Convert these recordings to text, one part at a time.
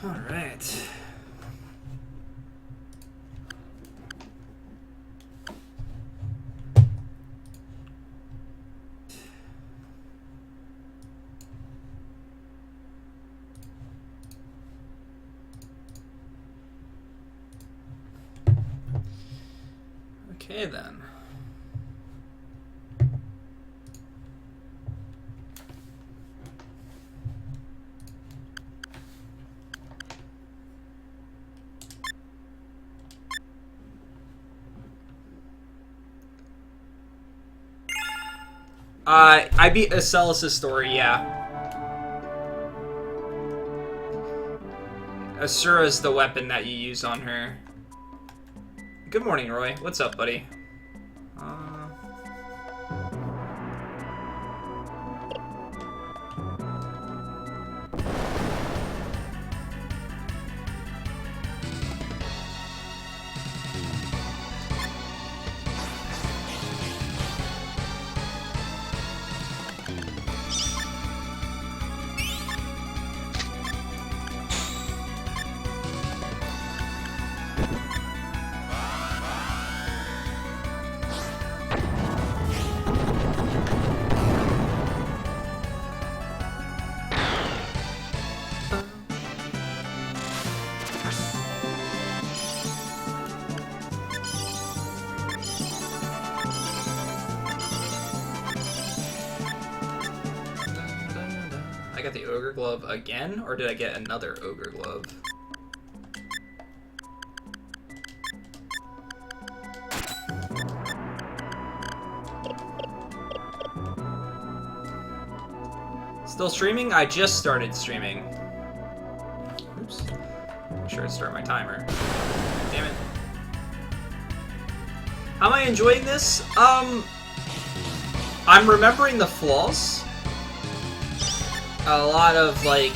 All right. Okay then. I beat Acelus' story, yeah. Asura's the weapon that you use on her. Good morning, Roy. What's up, buddy? I got the Ogre Glove again, or did I get another Ogre Glove? Still streaming? I just started streaming. Oops. Make sure to start my timer. Damn it. How am I enjoying this? I'm remembering the flaws. A lot of, like,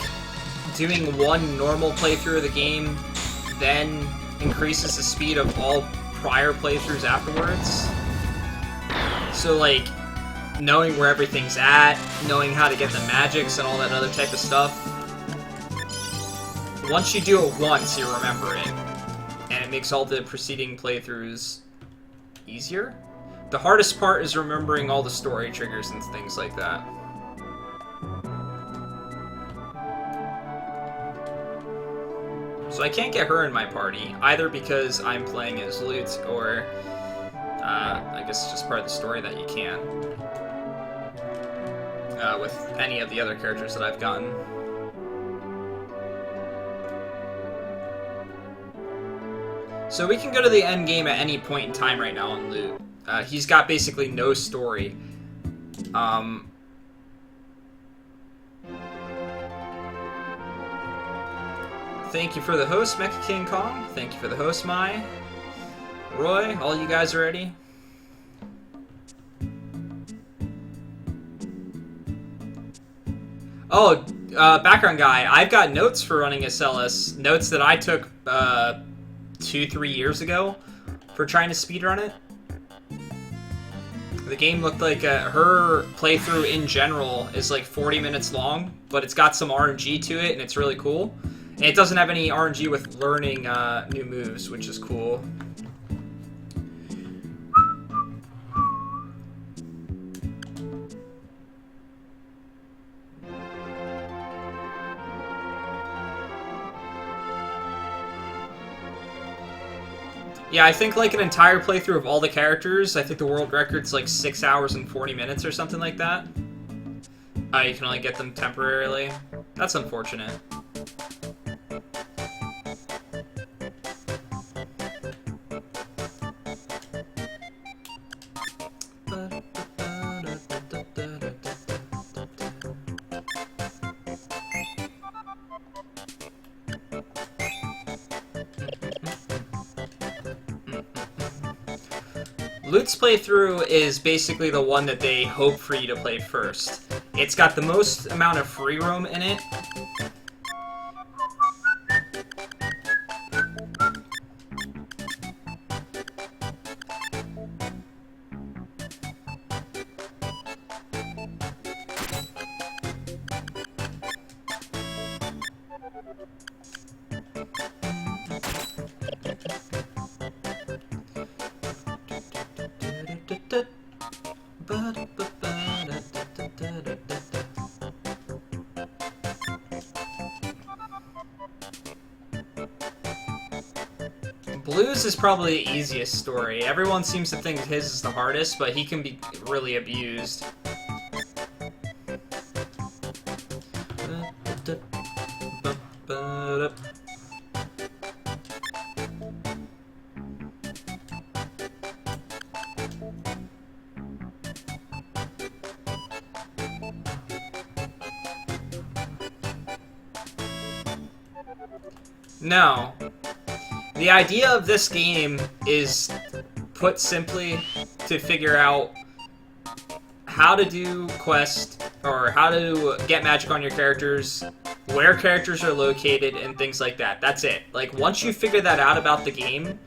doing one normal playthrough of the game, then increases the speed of all prior playthroughs afterwards. So, like, knowing where everything's at, knowing how to get the magics and all that other type of stuff. Once you do it once, you remember it. And it makes all the preceding playthroughs easier. The hardest part is remembering all the story triggers and things like that. So I can't get her in my party, either because I'm playing as Lute, or I guess it's just part of the story that you can. With any of the other characters that I've gotten. So we can go to the end game at any point in time right now on Lute. He's got basically no story. Thank you for the host, Mecha King Kong. Thank you for the host, Mai. Roy, all you guys are ready? Oh, background guy, I've got notes for running Acelus. Notes that I took 2-3 years ago for trying to speedrun it. The game looked like her playthrough in general is like 40 minutes long, but it's got some RNG to it, and it's really cool. And it doesn't have any RNG with learning new moves, which is cool. Yeah, I think like an entire playthrough of all the characters, I think the world record's like 6 hours and 40 minutes or something like that. You can only get them temporarily. That's unfortunate. Lute's playthrough is basically the one that they hope for you to play first. It's got the most amount of free roam in it. Blues is probably the easiest story. Everyone seems to think his is the hardest, but he can be really abused. No. The idea of this game is, put simply, to figure out how to do quests, or how to get magic on your characters, where characters are located, and things like that. That's it. Like, once you figure that out about the game,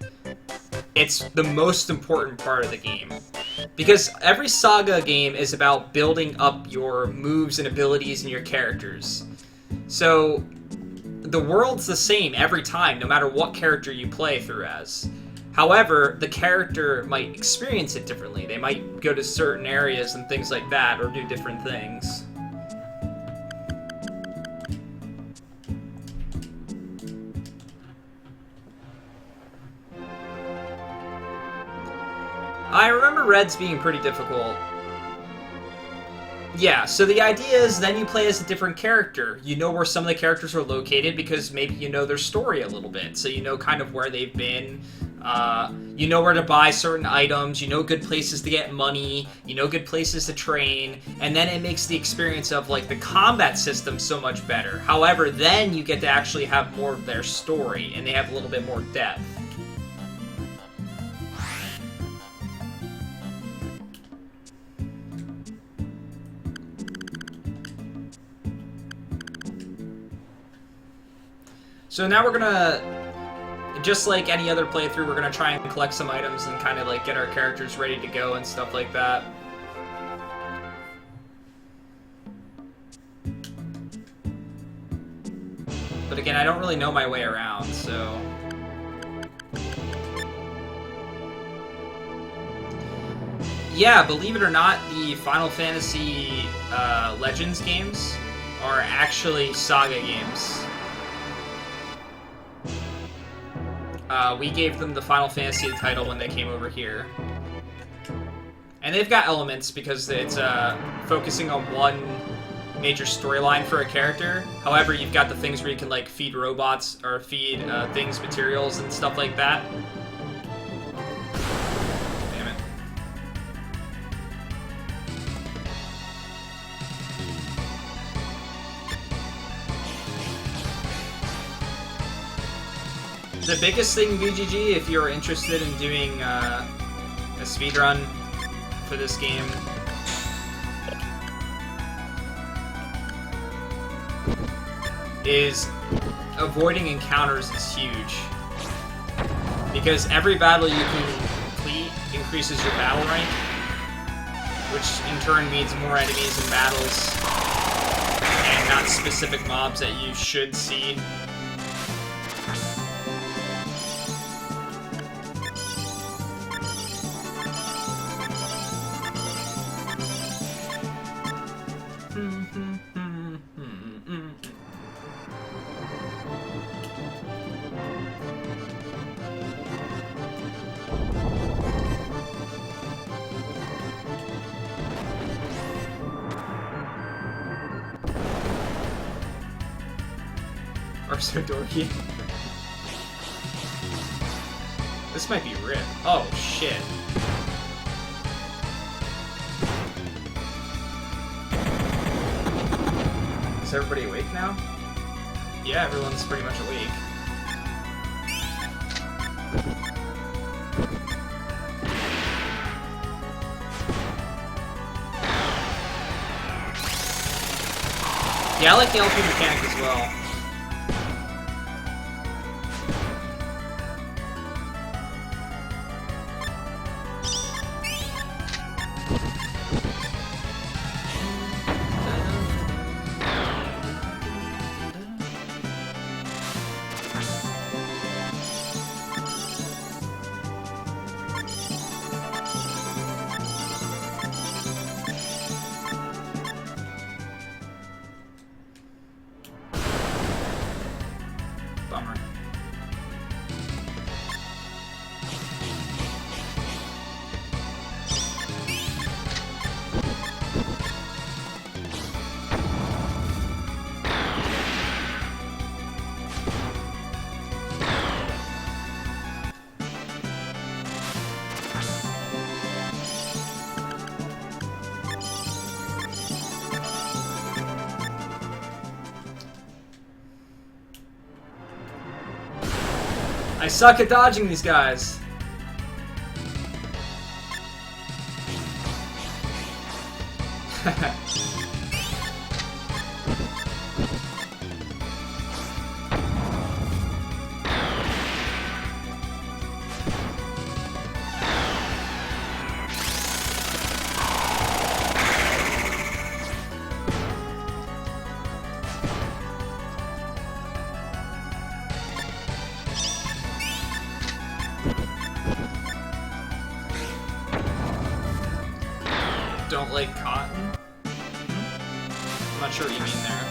it's the most important part of the game. Because every SaGa game is about building up your moves and abilities and your characters. So the world's the same every time, no matter what character you play through as. However, the character might experience it differently. They might go to certain areas and things like that, or do different things. I remember Reds being pretty difficult. Yeah, so the idea is then you play as a different character. You know where some of the characters are located because maybe you know their story a little bit. So you know kind of where they've been. You know where to buy certain items. You know good places to get money. You know good places to train. And then it makes the experience of, like, the combat system so much better. However, then you get to actually have more of their story, and they have a little bit more depth. So now we're gonna, just like any other playthrough, we're gonna try and collect some items and kind of like get our characters ready to go and stuff like that. But again, I don't really know my way around, so... Yeah, believe it or not, the Final Fantasy Legends games are actually SaGa games. We gave them the Final Fantasy title when they came over here. And they've got elements because it's focusing on one major storyline for a character. However, you've got the things where you can, like, feed robots or feed things materials and stuff like that. Damn it. The biggest thing, VGG, if you're interested in doing a speedrun for this game, is avoiding encounters is huge. Because every battle you complete increases your battle rank, which in turn means more enemies in battles, and not specific mobs that you should see. So dorky. This might be Rip. Oh, shit. Is everybody awake now? Yeah, everyone's pretty much awake. Yeah, I like the LP mechanic as well. I suck at dodging these guys. Don't like cotton? I'm not sure what you mean there.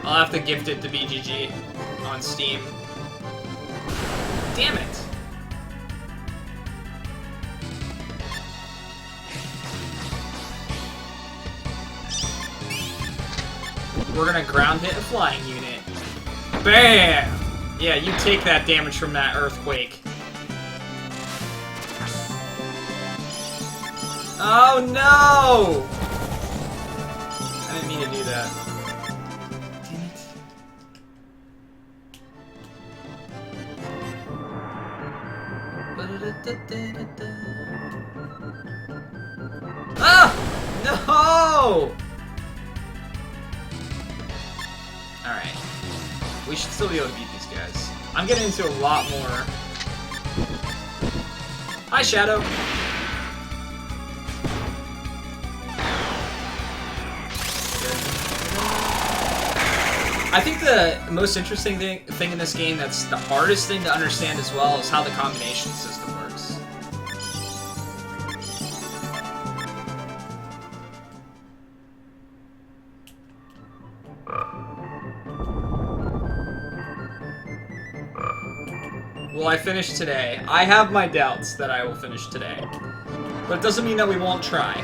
I'll have to gift it to BGG on Steam. Damn it! We're gonna ground hit a flying unit. Bam! Yeah, you take that damage from that earthquake. Oh no! I didn't mean to do that. Damn it. Ah! No! Alright. We should still be able to beat these guys. I'm getting into a lot more. Hi, Shadow! I think the most interesting thing in this game, that's the hardest thing to understand as well, is how the combination system works. Will I finish today? I have my doubts that I will finish today. But it doesn't mean that we won't try.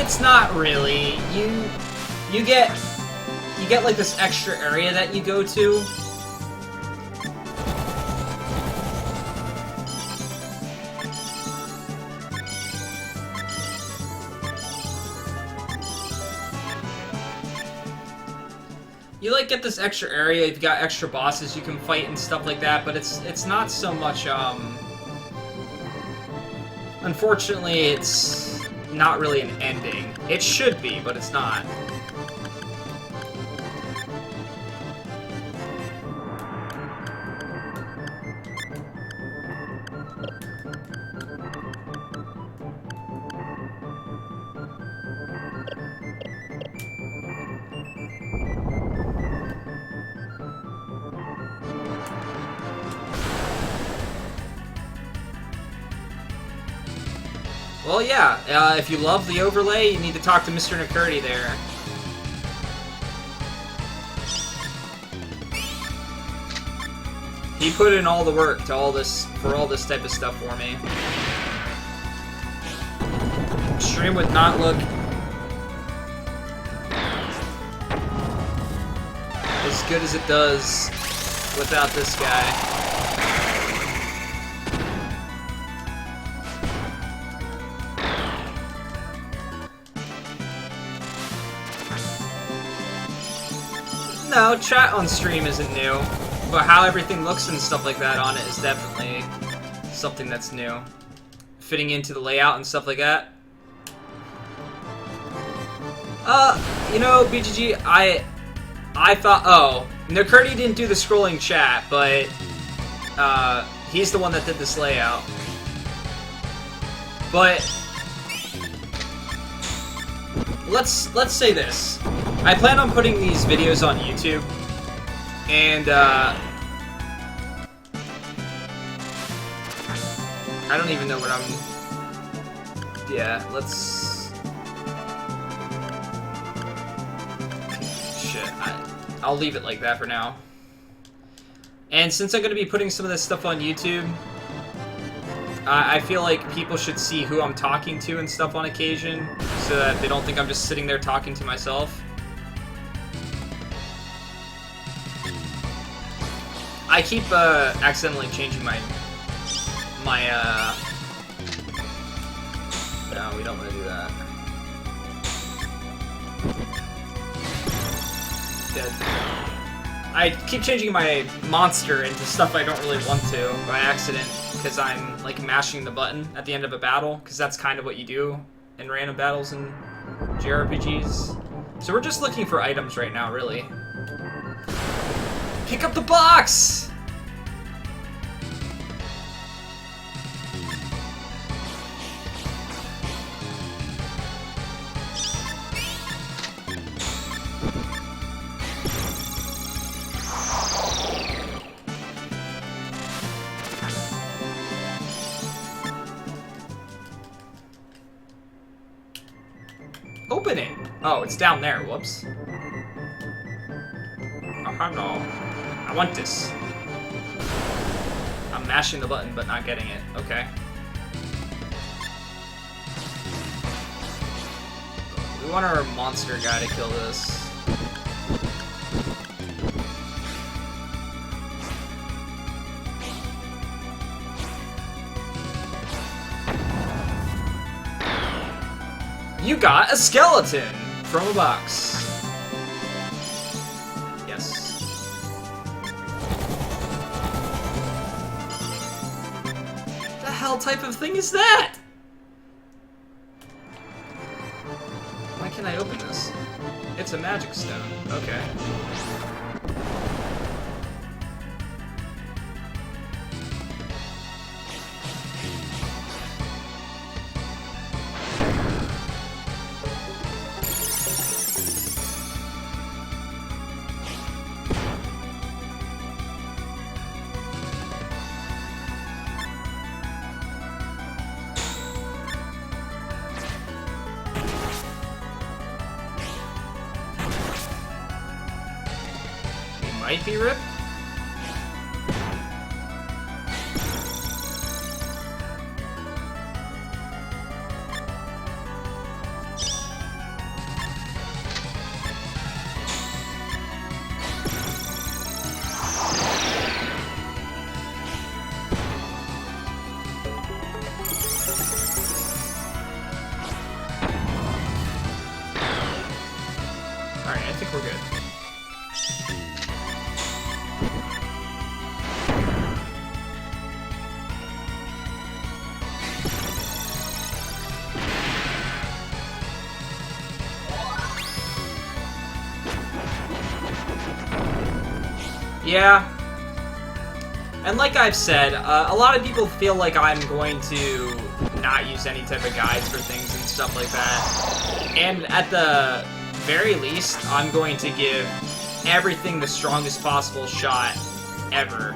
It's not really. You get like this extra area that you go to. You like get this extra area, you've got extra bosses you can fight and stuff like that, but it's not so much unfortunately it's not really an ending. It should be, but it's not. Well, yeah, if you love the overlay, you need to talk to Mr. McCurdy there. He put in all the work to all this type of stuff for me. Stream would not look as good as it does without this guy. No, chat on stream isn't new, but how everything looks and stuff like that on it is definitely something that's new. Fitting into the layout and stuff like that. You know, BGG, I thought, oh, McCurdy didn't do the scrolling chat, but he's the one that did this layout. But let's say this. I plan on putting these videos on YouTube, and I don't even know what I'm... Yeah, let's... Shit, I'll leave it like that for now. And since I'm going to be putting some of this stuff on YouTube, I feel like people should see who I'm talking to and stuff on occasion, so that they don't think I'm just sitting there talking to myself. I keep accidentally changing my no, we don't want to do that. Dead. I keep changing my monster into stuff I don't really want to by accident, because I'm like mashing the button at the end of a battle, because that's kind of what you do in random battles in JRPGs. So we're just looking for items right now, really. Pick up the box! Open it! Oh, it's down there. Whoops. Oh, no. I want this. I'm mashing the button, but not getting it. Okay. We want our monster guy to kill this. You got a skeleton from a box. Yes. The hell type of thing is that? Why can't I open this? It's a magic stone. Okay. Might be Rip. Alright, I think we're good. Yeah, and like I've said, a lot of people feel like I'm going to not use any type of guides for things and stuff like that, and at the very least, I'm going to give everything the strongest possible shot ever.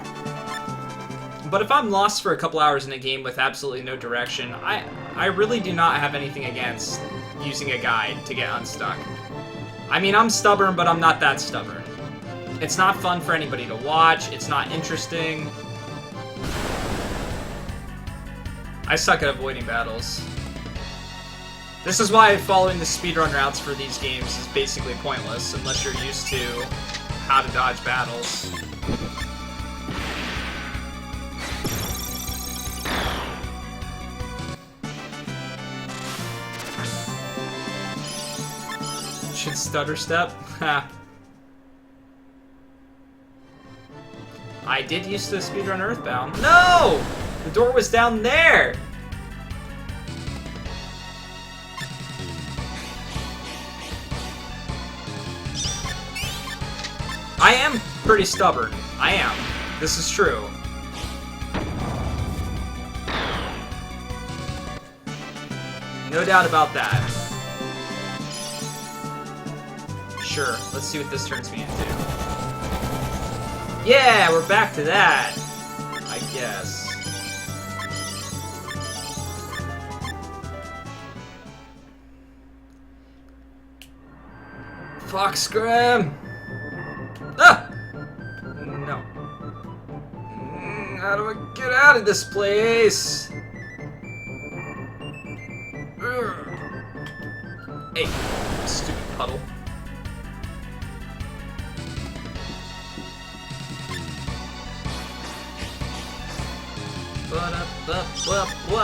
But if I'm lost for a couple hours in a game with absolutely no direction, I really do not have anything against using a guide to get unstuck. I mean, I'm stubborn, but I'm not that stubborn. It's not fun for anybody to watch. It's not interesting. I suck at avoiding battles. This is why following the speedrun routes for these games is basically pointless unless you're used to how to dodge battles. Should stutter step? Ha. I did used to speedrun Earthbound. No! The door was down there! I am pretty stubborn. I am. This is true. No doubt about that. Sure, let's see what this turns me into. Yeah, we're back to that, I guess. Fuck, Scram! Ah! No. How do I get out of this place? Ugh. Hey, stupid puddle. Ba-da-ba-ba-ba.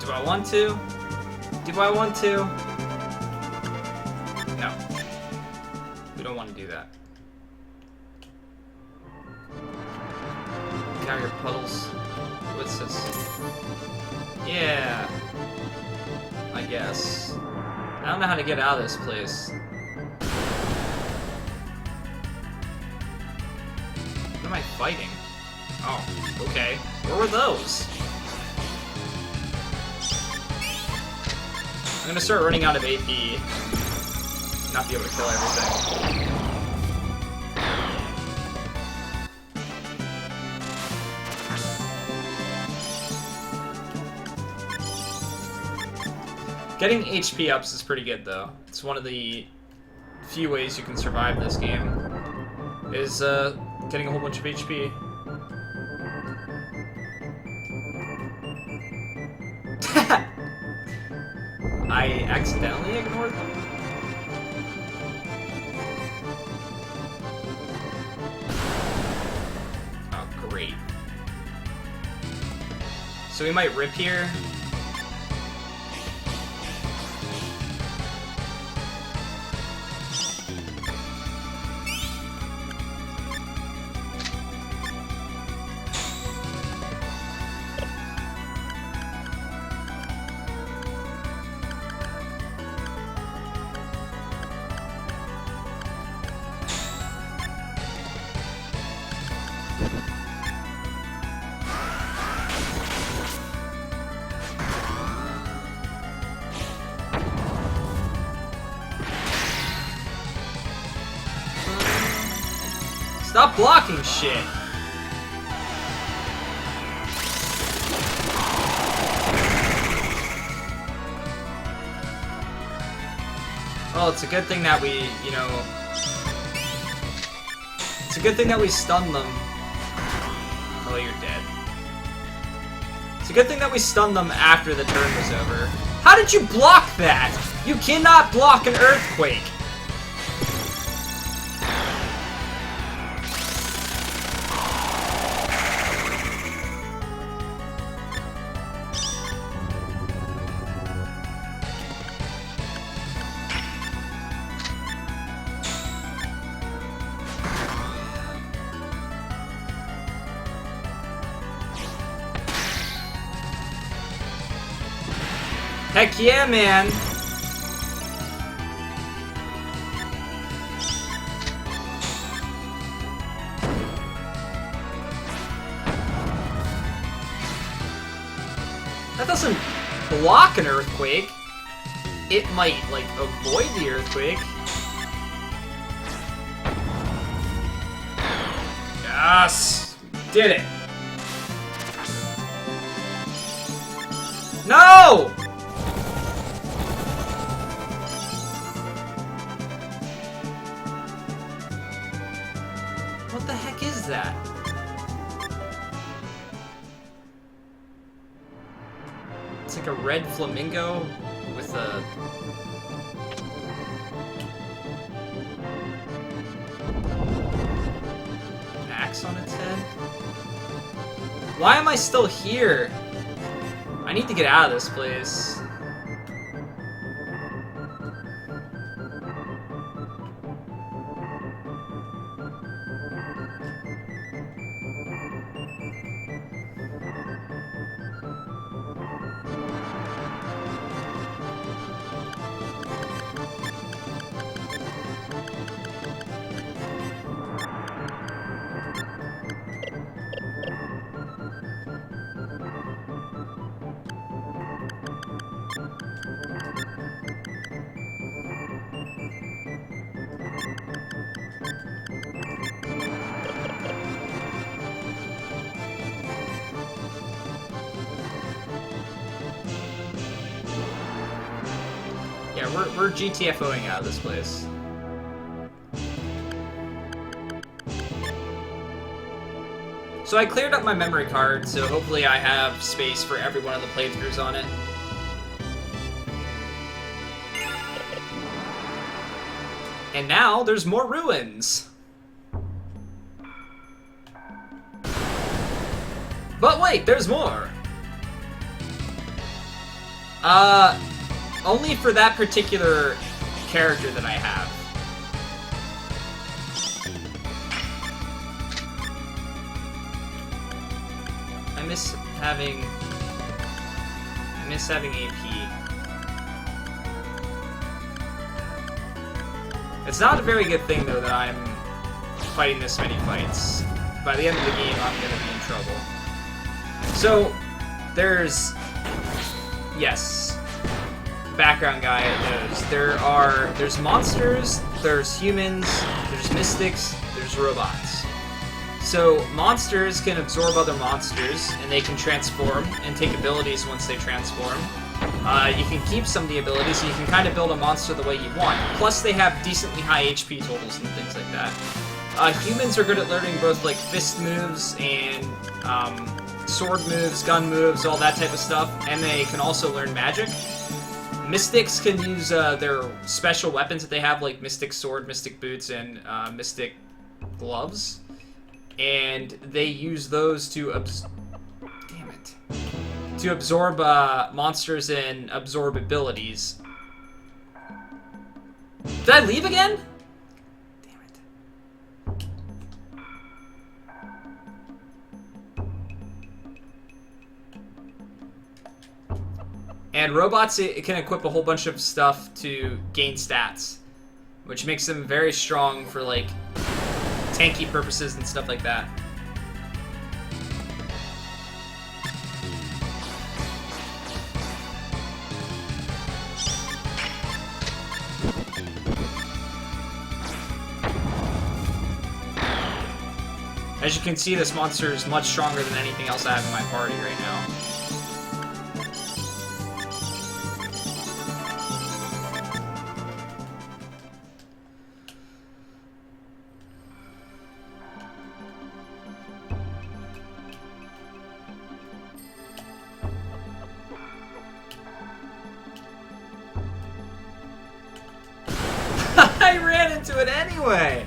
Do I want to? Do I want to? No. We don't want to do that. Get out of your puddles. What's this? Yeah. I guess. I don't know how to get out of this place. What am I fighting? Oh, okay. Where were those? I'm gonna start running out of AP. Not be able to kill everything. Getting HP ups is pretty good, though. It's one of the few ways you can survive this game, is getting a whole bunch of HP. I accidentally ignored them? Oh, great. So we might rip here. Stop blocking shit! Well, it's a good thing that we, you know... It's a good thing that we stunned them. Oh, you're dead. It's a good thing that we stunned them after the turn was over. How did you block that? You cannot block an earthquake! Heck yeah, man! That doesn't block an earthquake. It might, like, avoid the earthquake. Yes! Did it! No! What the heck is that? It's like a red flamingo with a... an axe on its head? Why am I still here? I need to get out of this place. we're GTFOing out of this place. So I cleared up my memory card, so hopefully I have space for every one of the playthroughs on it. And now there's more ruins. But wait, there's more. Only for that particular character that I have. I miss having AP. It's not a very good thing, though, that I'm fighting this many fights. By the end of the game, I'm gonna be in trouble. So, there's... Yes. Background guy knows. There's monsters, there's humans, there's mystics, there's robots. So, monsters can absorb other monsters, and they can transform and take abilities once they transform. You can keep some of the abilities, so you can kind of build a monster the way you want. Plus, they have decently high HP totals and things like that. Humans are good at learning both, like, fist moves and sword moves, gun moves, all that type of stuff, and they can also learn magic. Mystics can use their special weapons that they have, like Mystic Sword, Mystic Boots, and Mystic Gloves. And they use those to absorb monsters and absorb abilities. Did I leave again? Damn it. And robots, it can equip a whole bunch of stuff to gain stats, which makes them very strong for, like, tanky purposes and stuff like that. As you can see, this monster is much stronger than anything else I have in my party right now. I ran into it anyway!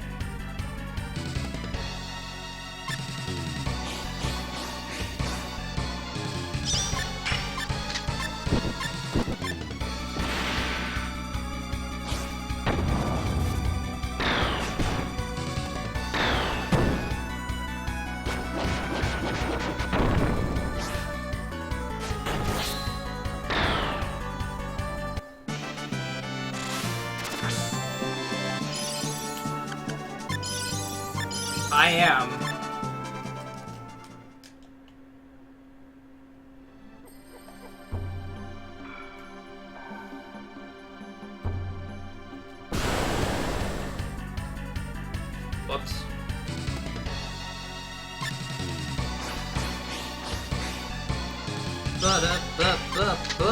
I am. Whoops. Ba-da-ba-ba-ba.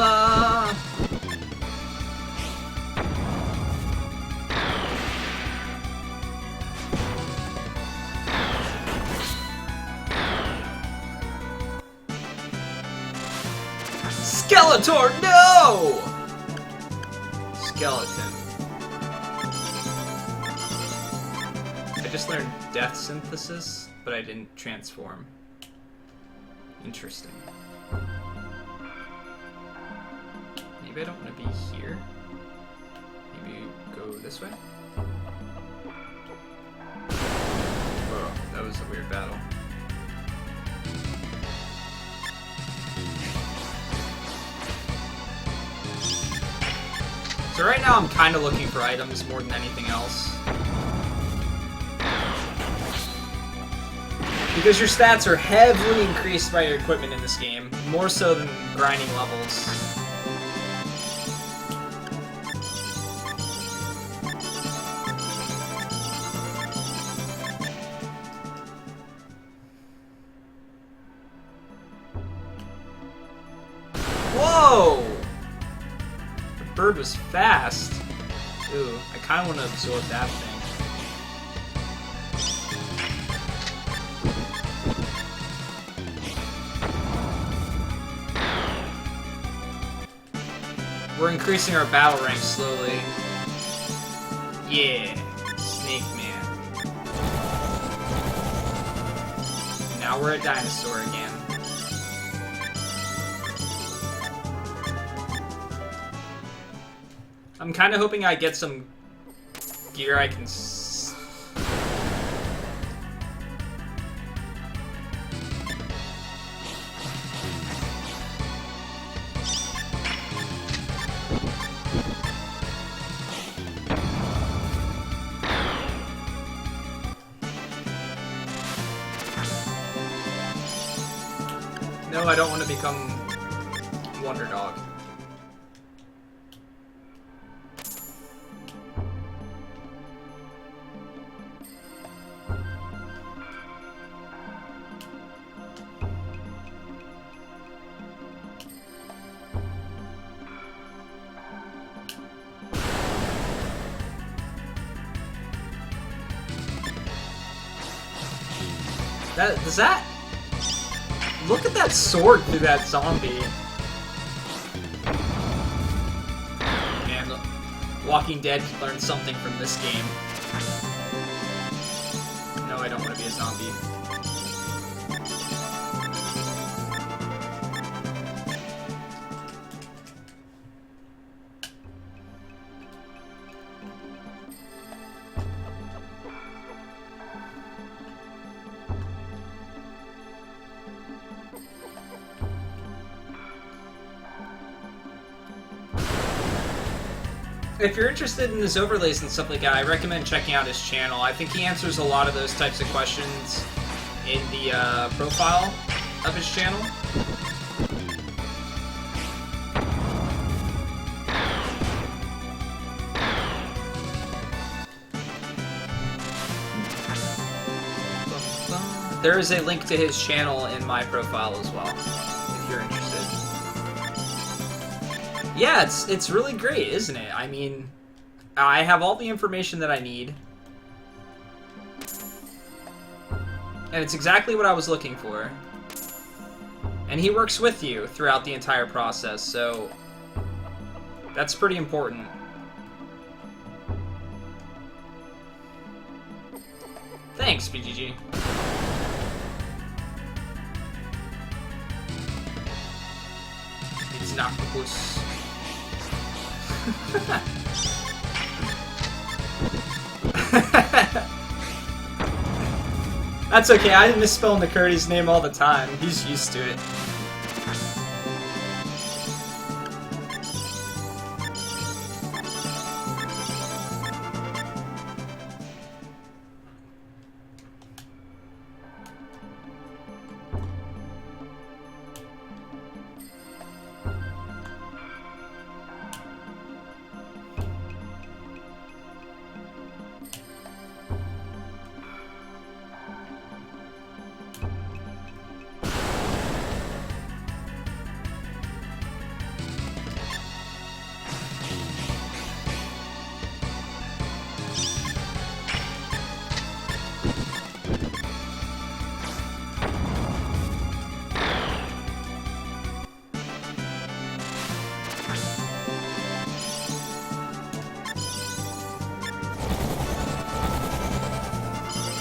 Skeletor, no! Skeleton. I just learned death synthesis, but I didn't transform. Interesting. Maybe I don't want to be here. Maybe go this way? Whoa, that was a weird battle. So right now I'm kind of looking for items more than anything else. Because your stats are heavily increased by your equipment in this game, more so than grinding levels. Whoa! bird was fast. Ooh, I kind of want to absorb that thing. We're increasing our battle rank slowly. Yeah, Snake Man. Now we're a dinosaur again. I'm kind of hoping I get some gear I can... No, I don't want to become Wonder Dog. Does that... Look at that sword through that zombie. Man, Walking Dead learned something from this game. No, I don't want to be a zombie. If you're interested in his overlays and stuff like that, I recommend checking out his channel. I think he answers a lot of those types of questions in the profile of his channel. There is a link to his channel in my profile as well, if you're interested. Yeah, it's really great, isn't it? I mean, I have all the information that I need. And it's exactly what I was looking for. And he works with you throughout the entire process, so that's pretty important. Thanks, BGG. It's an octopus. That's okay, I misspell McCurdy's name all the time. He's used to it.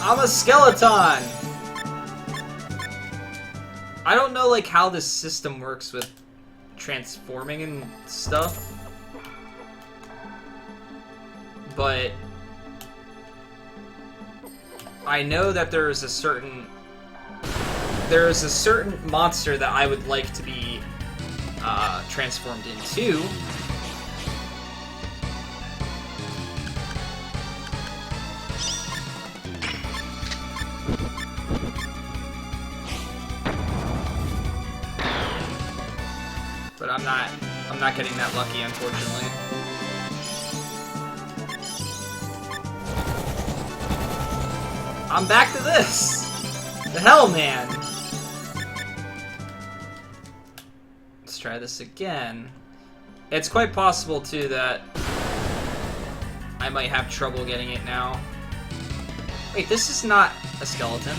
I'm a skeleton! I don't know, like, how this system works with transforming and stuff. But I know that there is a certain monster that I would like to be transformed into. But I'm not getting that lucky, unfortunately. I'm back to this! The hell, man! Let's try this again. It's quite possible, too, that I might have trouble getting it now. Wait, this is not a skeleton.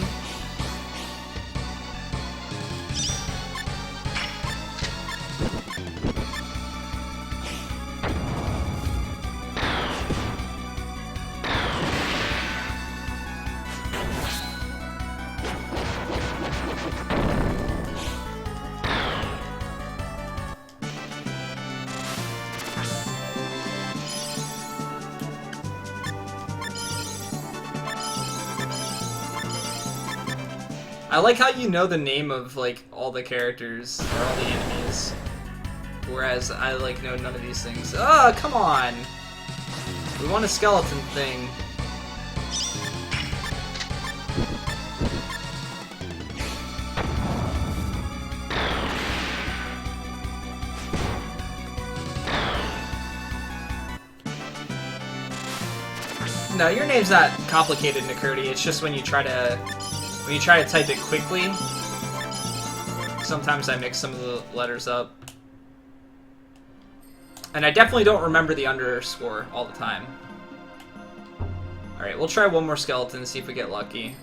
I like how you know the name of, like, all the characters, or all the enemies. Whereas I, like, know none of these things. Oh, come on! We want a skeleton thing. No, your name's not complicated, Nakurti. It's just when you try to type it quickly, sometimes I mix some of the letters up. And I definitely don't remember the underscore all the time. Alright, we'll try one more skeleton and see if we get lucky.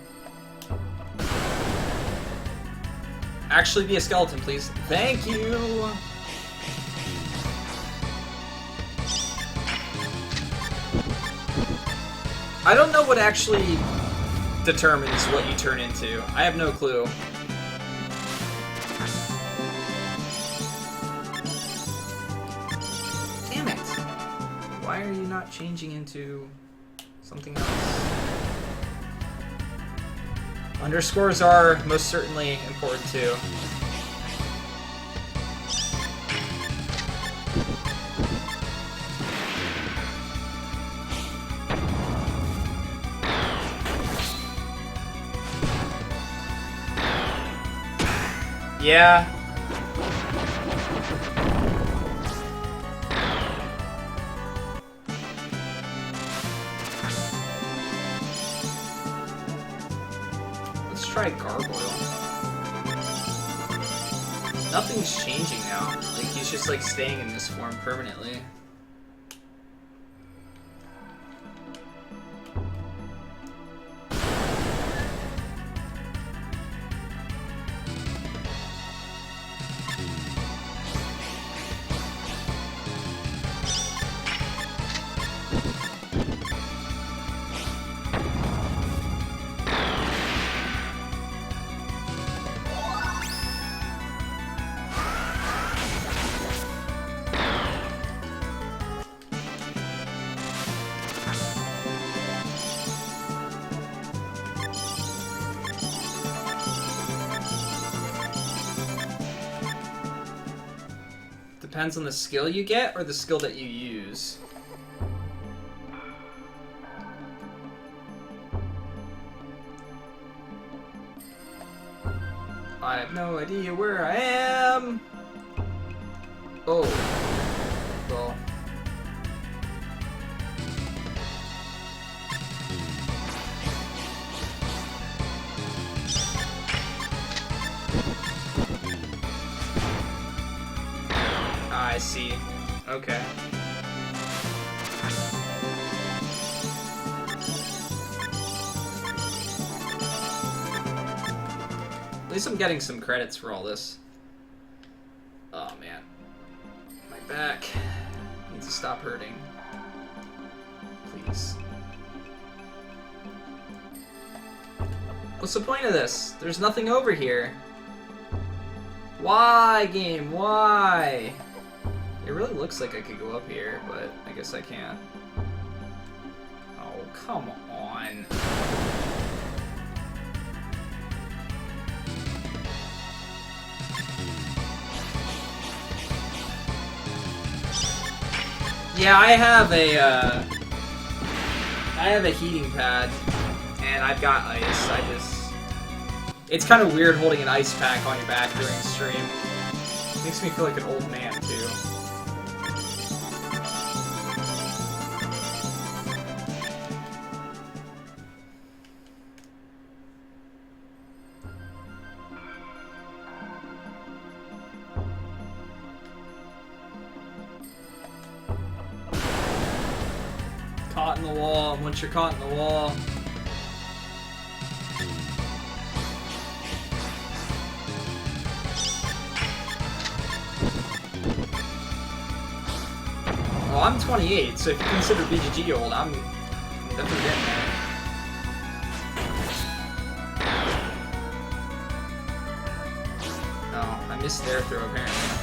Actually be a skeleton, please. Thank you! I don't know what actually determines what you turn into. I have no clue. Damn it! Why are you not changing into something else? Underscores are most certainly important too. Yeah. Let's try Gargoyle. Nothing's changing now. Like, he's just, like, staying in this form permanently. Depends on the skill you get or the skill that you use. I have no idea where I am. Oh. Well. I see. Okay. At least I'm getting some credits for all this. Oh man. My back needs to stop hurting. Please. What's the point of this? There's nothing over here. Why, game? Why? It really looks like I could go up here, but I guess I can't. Oh, come on. Yeah, I have a heating pad, and I've got ice. It's kind of weird holding an ice pack on your back during stream. Makes me feel like an old man, too. the wall, and once you're caught in the wall... Well, I'm 28, so if you consider BGG old, I'm definitely getting there. Oh, I missed their throw, apparently.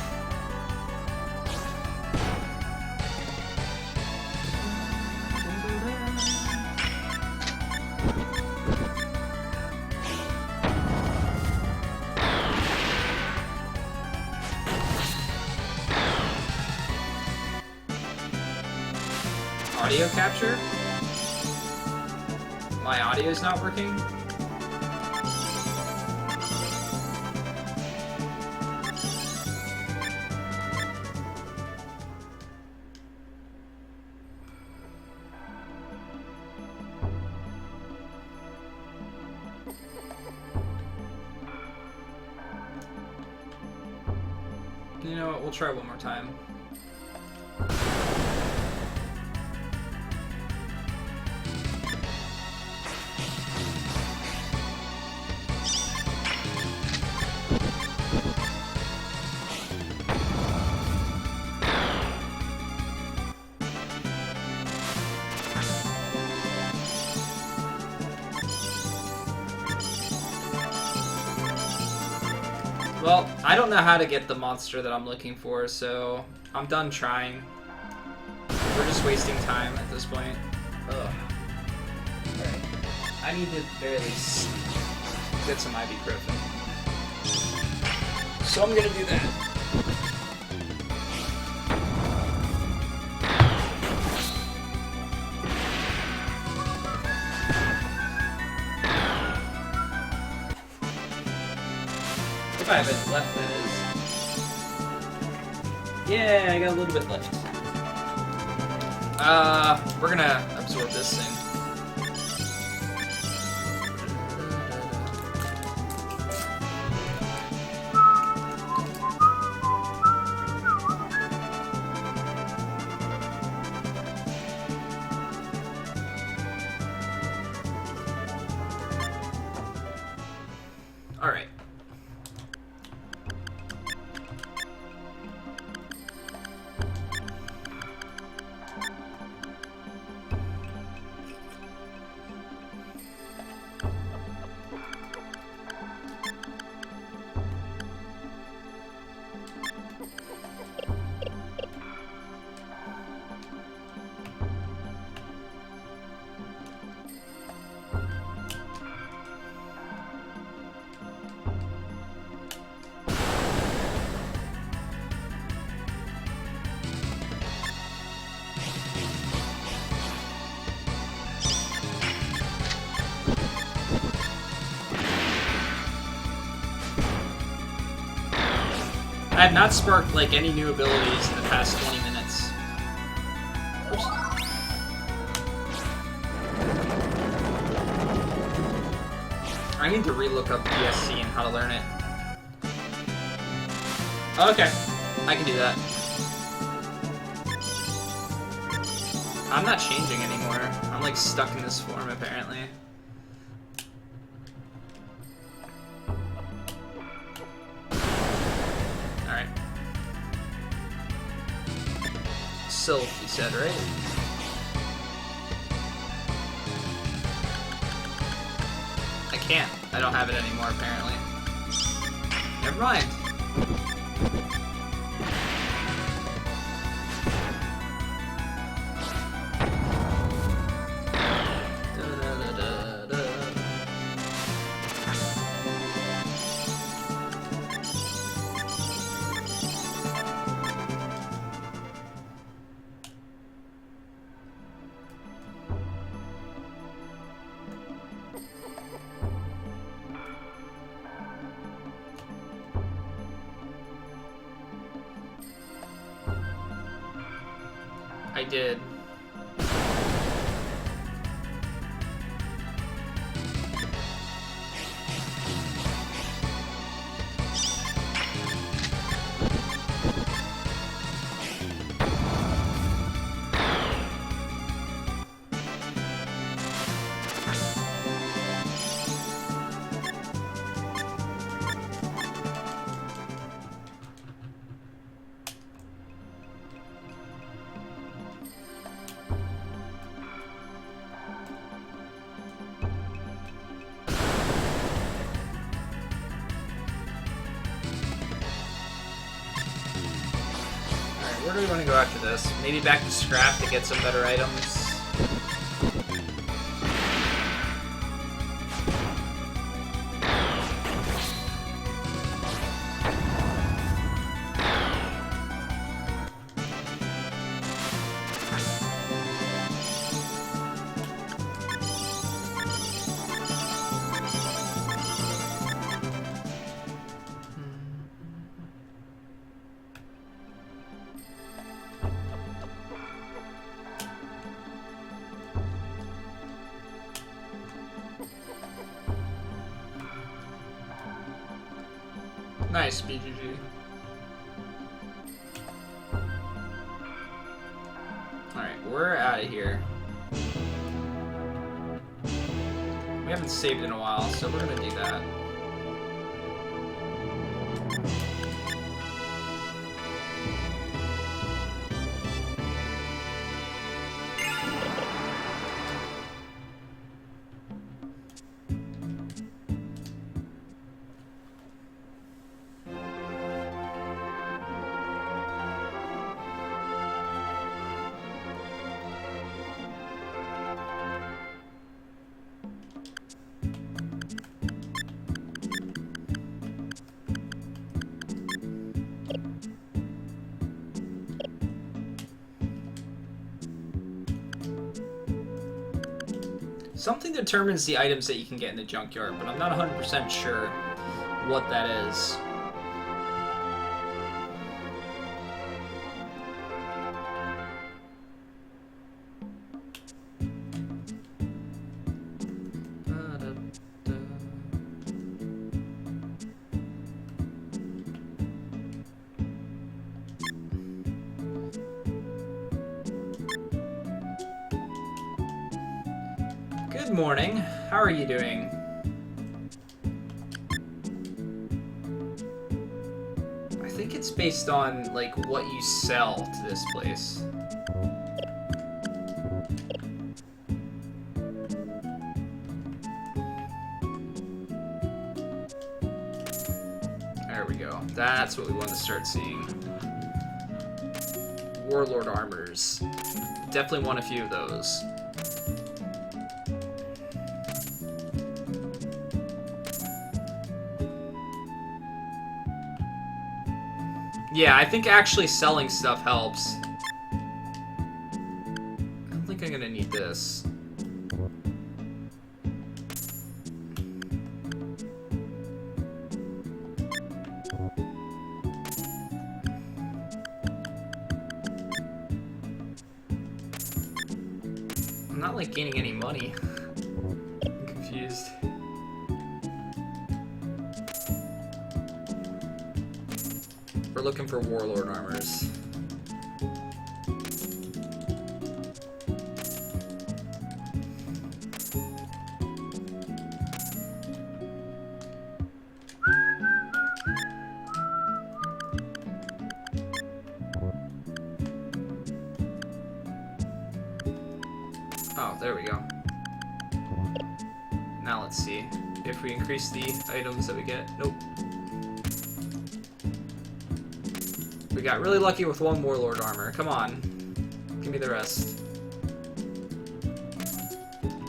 Audio capture? My audio's not working? You know what, we'll try one more time. Well, I don't know how to get the monster that I'm looking for, so I'm done trying. We're just wasting time at this point. Ugh. Alright. I need to at the very least get some ibuprofen. So I'm gonna do that. If I have it left, that is. Yeah, I got a little bit left. We're gonna absorb this thing. Alright. I have not sparked, like, any new abilities in the past 20 minutes. I need to relook up ESC and how to learn it. Okay, I can do that. I'm not changing anymore. I'm, like, stuck in this form, apparently. Sylph, you said, right? I can't. I don't have it anymore, apparently. Never mind. I did. where do we want to go after this? Maybe back to Scrap to get some better items. Nice, BGG. Alright, we're out of here. We haven't saved in a while, so we're gonna do that. Something determines the items that you can get in the junkyard, but I'm not 100% sure what that is. Good morning. How are you doing? I think it's based on, like, what you sell to this place. There we go. That's what we want to start seeing. Warlord armors. Definitely want a few of those. Yeah, I think actually selling stuff helps. I don't think I'm gonna need this. I'm not, like, gaining any money. I'm confused. We're looking for Warlord armors. Oh, there we go. Now let's see if we increase the items that we get. Nope. We got really lucky with one Warlord armor. Come on. Give me the rest.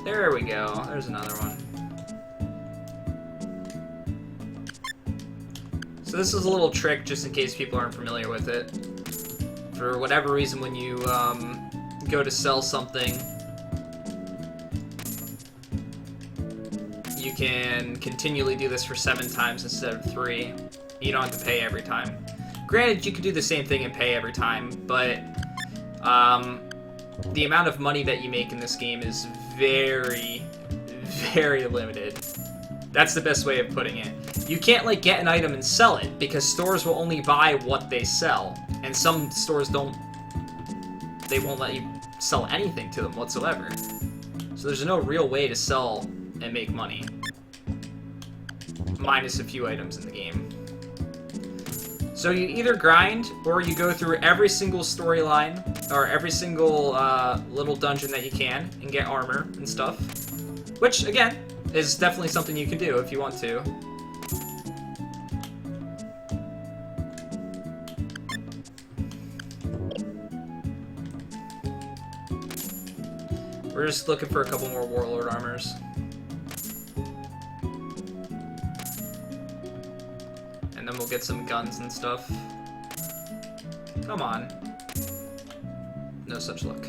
There we go. There's another one. So this is a little trick just in case people aren't familiar with it. For whatever reason, when you go to sell something, you can continually do this for 7 times instead of 3. You don't have to pay every time. Granted, you could do the same thing and pay every time, but the amount of money that you make in this game is very, very limited. That's the best way of putting it. You can't, like, get an item and sell it, because stores will only buy what they sell, and some stores don't, they won't let you sell anything to them whatsoever. So there's no real way to sell and make money, minus a few items in the game. So you either grind, or you go through every single storyline, or every single little dungeon that you can, and get armor and stuff. Which, again, is definitely something you can do if you want to. We're just looking for a couple more Warlord armors. And then we'll get some guns and stuff. Come on. No such luck.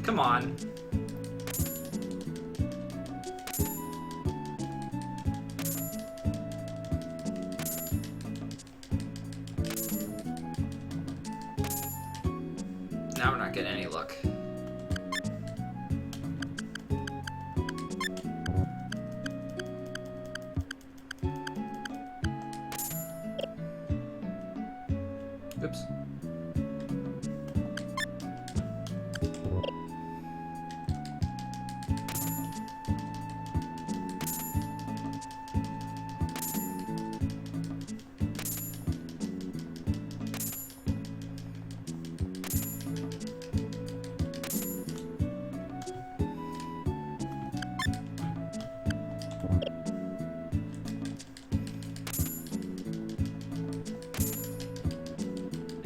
Come on. Now we're not getting any luck. Oops.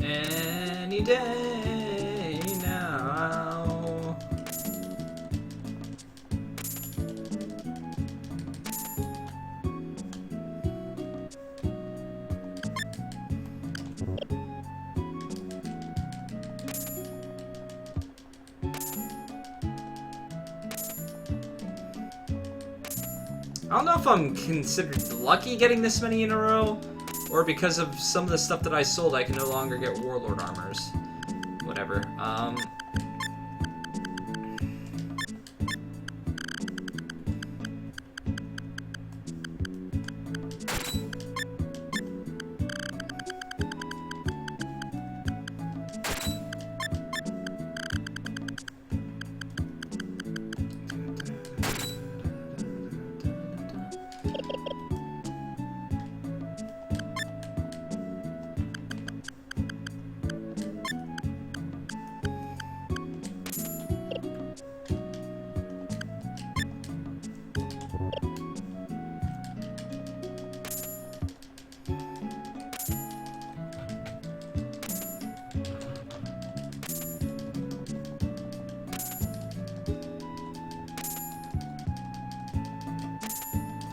Any day now. I don't know if I'm considered lucky getting this many in a row, or because of some of the stuff that I sold, I can no longer get Warlord armors. Whatever.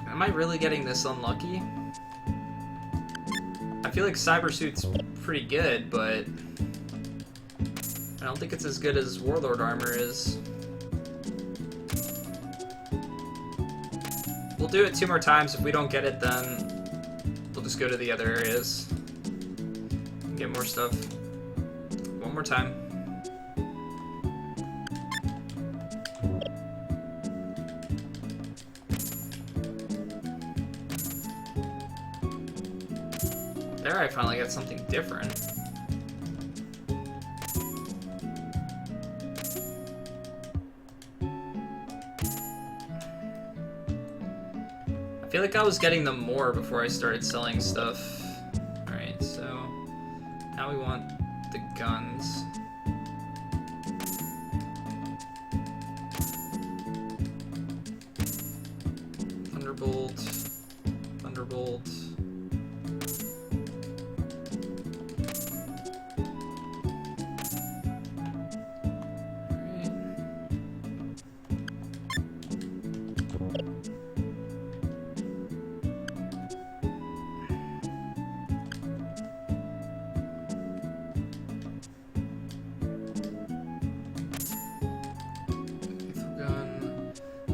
Am I really getting this unlucky? I feel like Cybersuit's pretty good, but I don't think it's as good as Warlord armor is. We'll do it 2 more times. If we don't get it, then we'll just go to the other areas and get more stuff. 1 more time. There, I finally got something different. I feel like I was getting them more before I started selling stuff. Alright, so now we want the guns. Thunderbolt. Thunderbolt.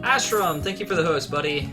Ashram, thank you for the host, buddy.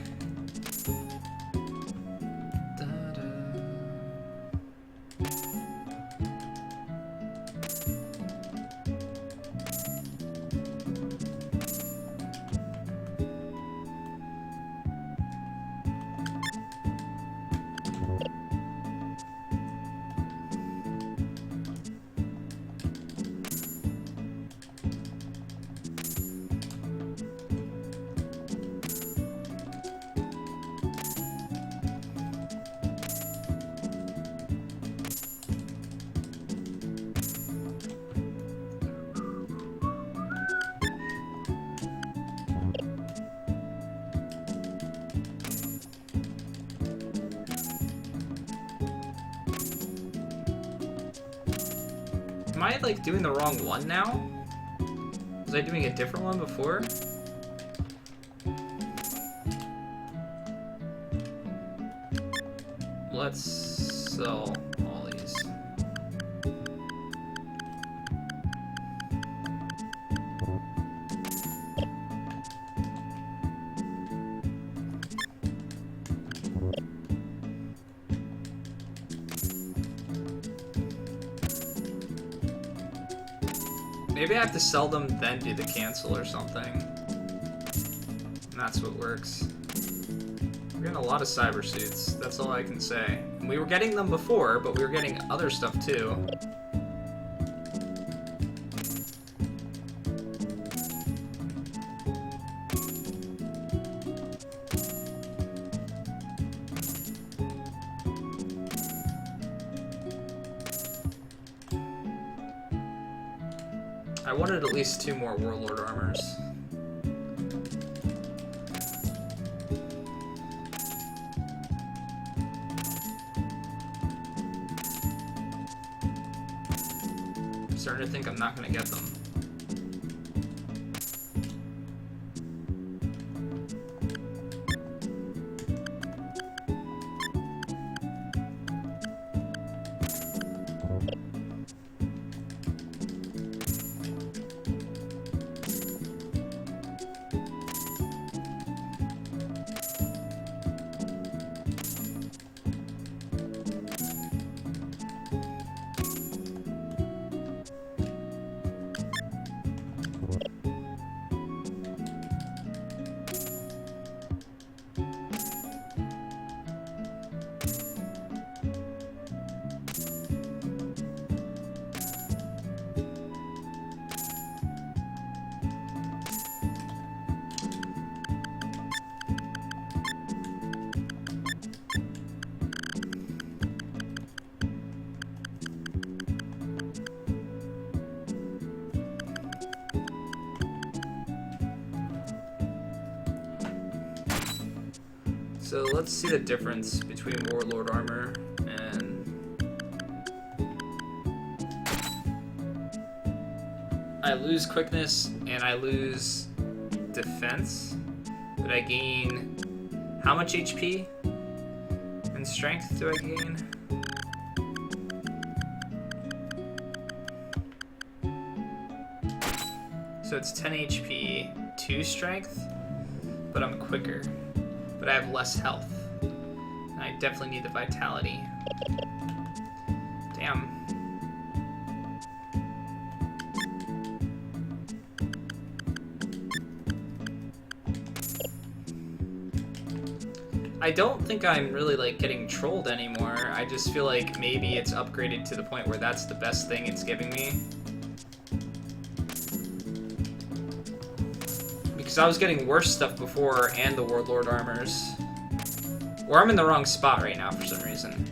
Am I, like, doing the wrong one now? Was I doing a different one before? Let's sell all these. Maybe I have to sell them, then do the cancel or something. And that's what works. We're getting a lot of cyber suits, that's all I can say. And we were getting them before, but we were getting other stuff too. I wanted at least 2 more Warlord armors. I'm starting to think I'm not going to get them. So let's see the difference between Warlord armor and... I lose quickness and I lose defense, but I gain... How much HP and strength do I gain? So it's 10 HP, 2 strength, but I'm quicker. But I have less health. And I definitely need the vitality. Damn. I don't think I'm really like getting trolled anymore. I just feel like maybe it's upgraded to the point where that's the best thing it's giving me. Because I was getting worse stuff before and the Warlord armors. Or I'm in the wrong spot right now for some reason.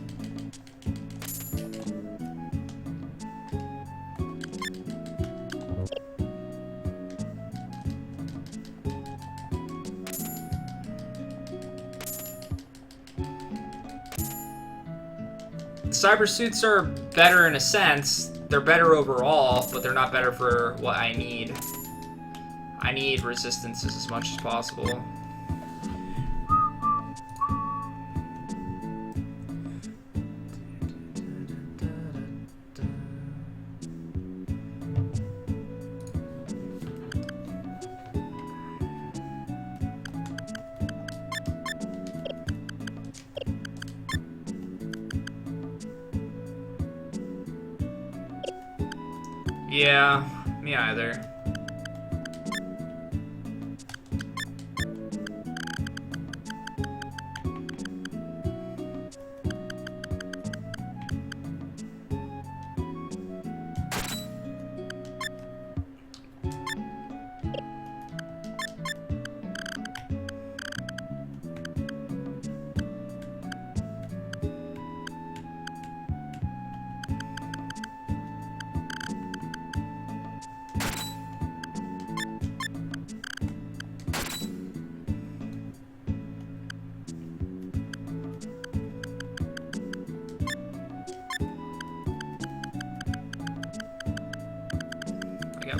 The cyber suits are better in a sense. They're better overall, but they're not better for what I need. I need resistances as much as possible. Yeah, me either.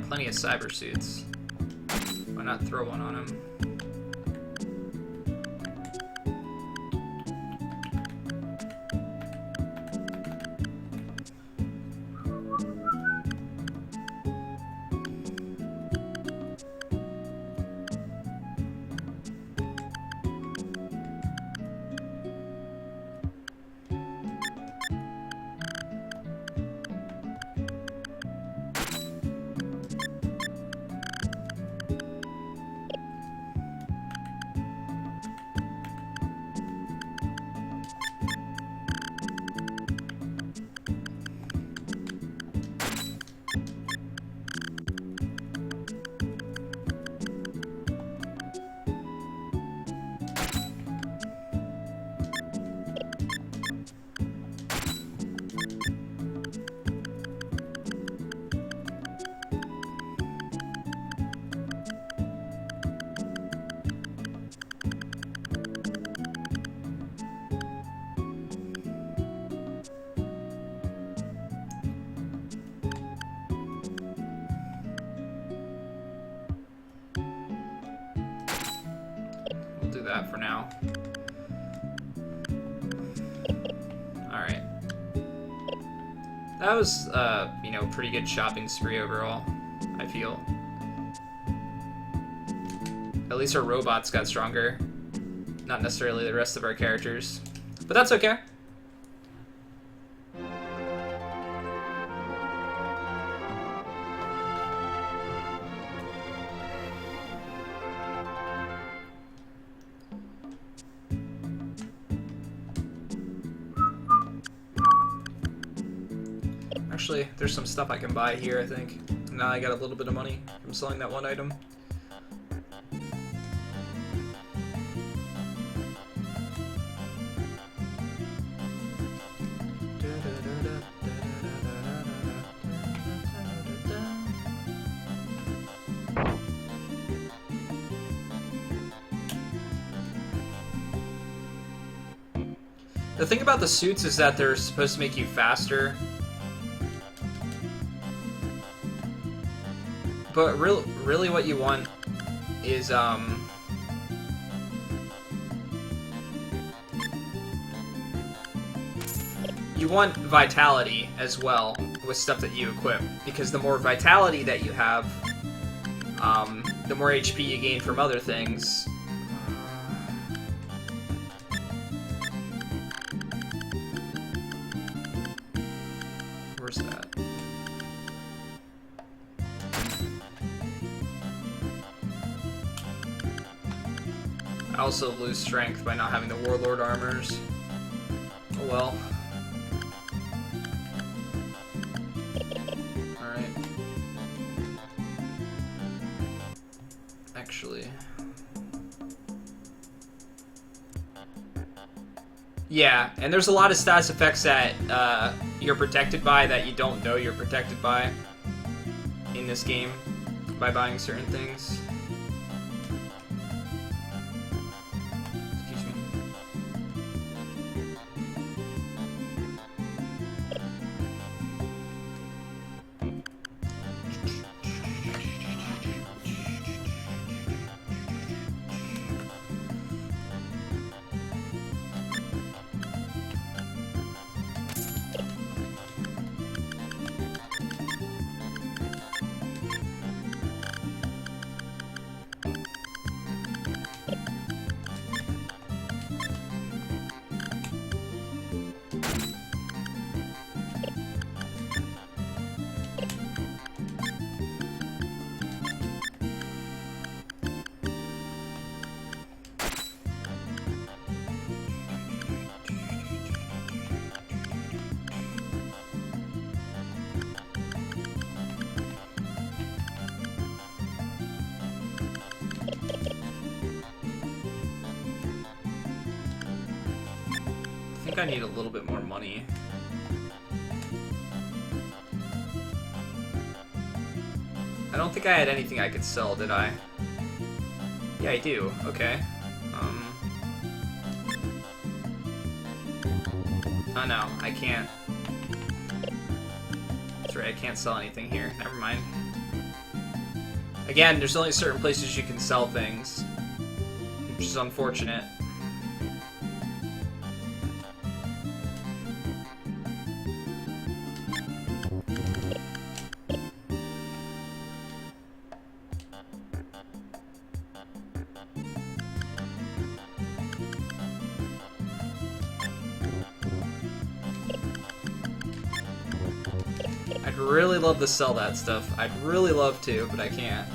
plenty of cyber suits. Why not throw one on him? Do that for now. Alright. That was, you know, pretty good shopping spree overall, I feel. At least our robots got stronger. Not necessarily the rest of our characters. But that's okay. Actually, there's some stuff I can buy here, I think. Now I got a little bit of money from selling that one item. The thing about the suits is that they're supposed to make you faster. But really what you want is, you want vitality as well with stuff that you equip, because the more vitality that you have, the more HP you gain from other things. Where's that? I also lose strength by not having the Warlord armors. Oh well. Alright. Actually. Yeah, and there's a lot of status effects that you're protected by that you don't know you're protected by in this game by buying certain things. I think I need a little bit more money. I don't think I had anything I could sell, did I? Yeah, I do. Okay. Oh no, I can't. That's right, I can't sell anything here. Never mind. Again, there's only certain places you can sell things, which is unfortunate. I'd really love to sell that stuff. I'd really love to, but I can't.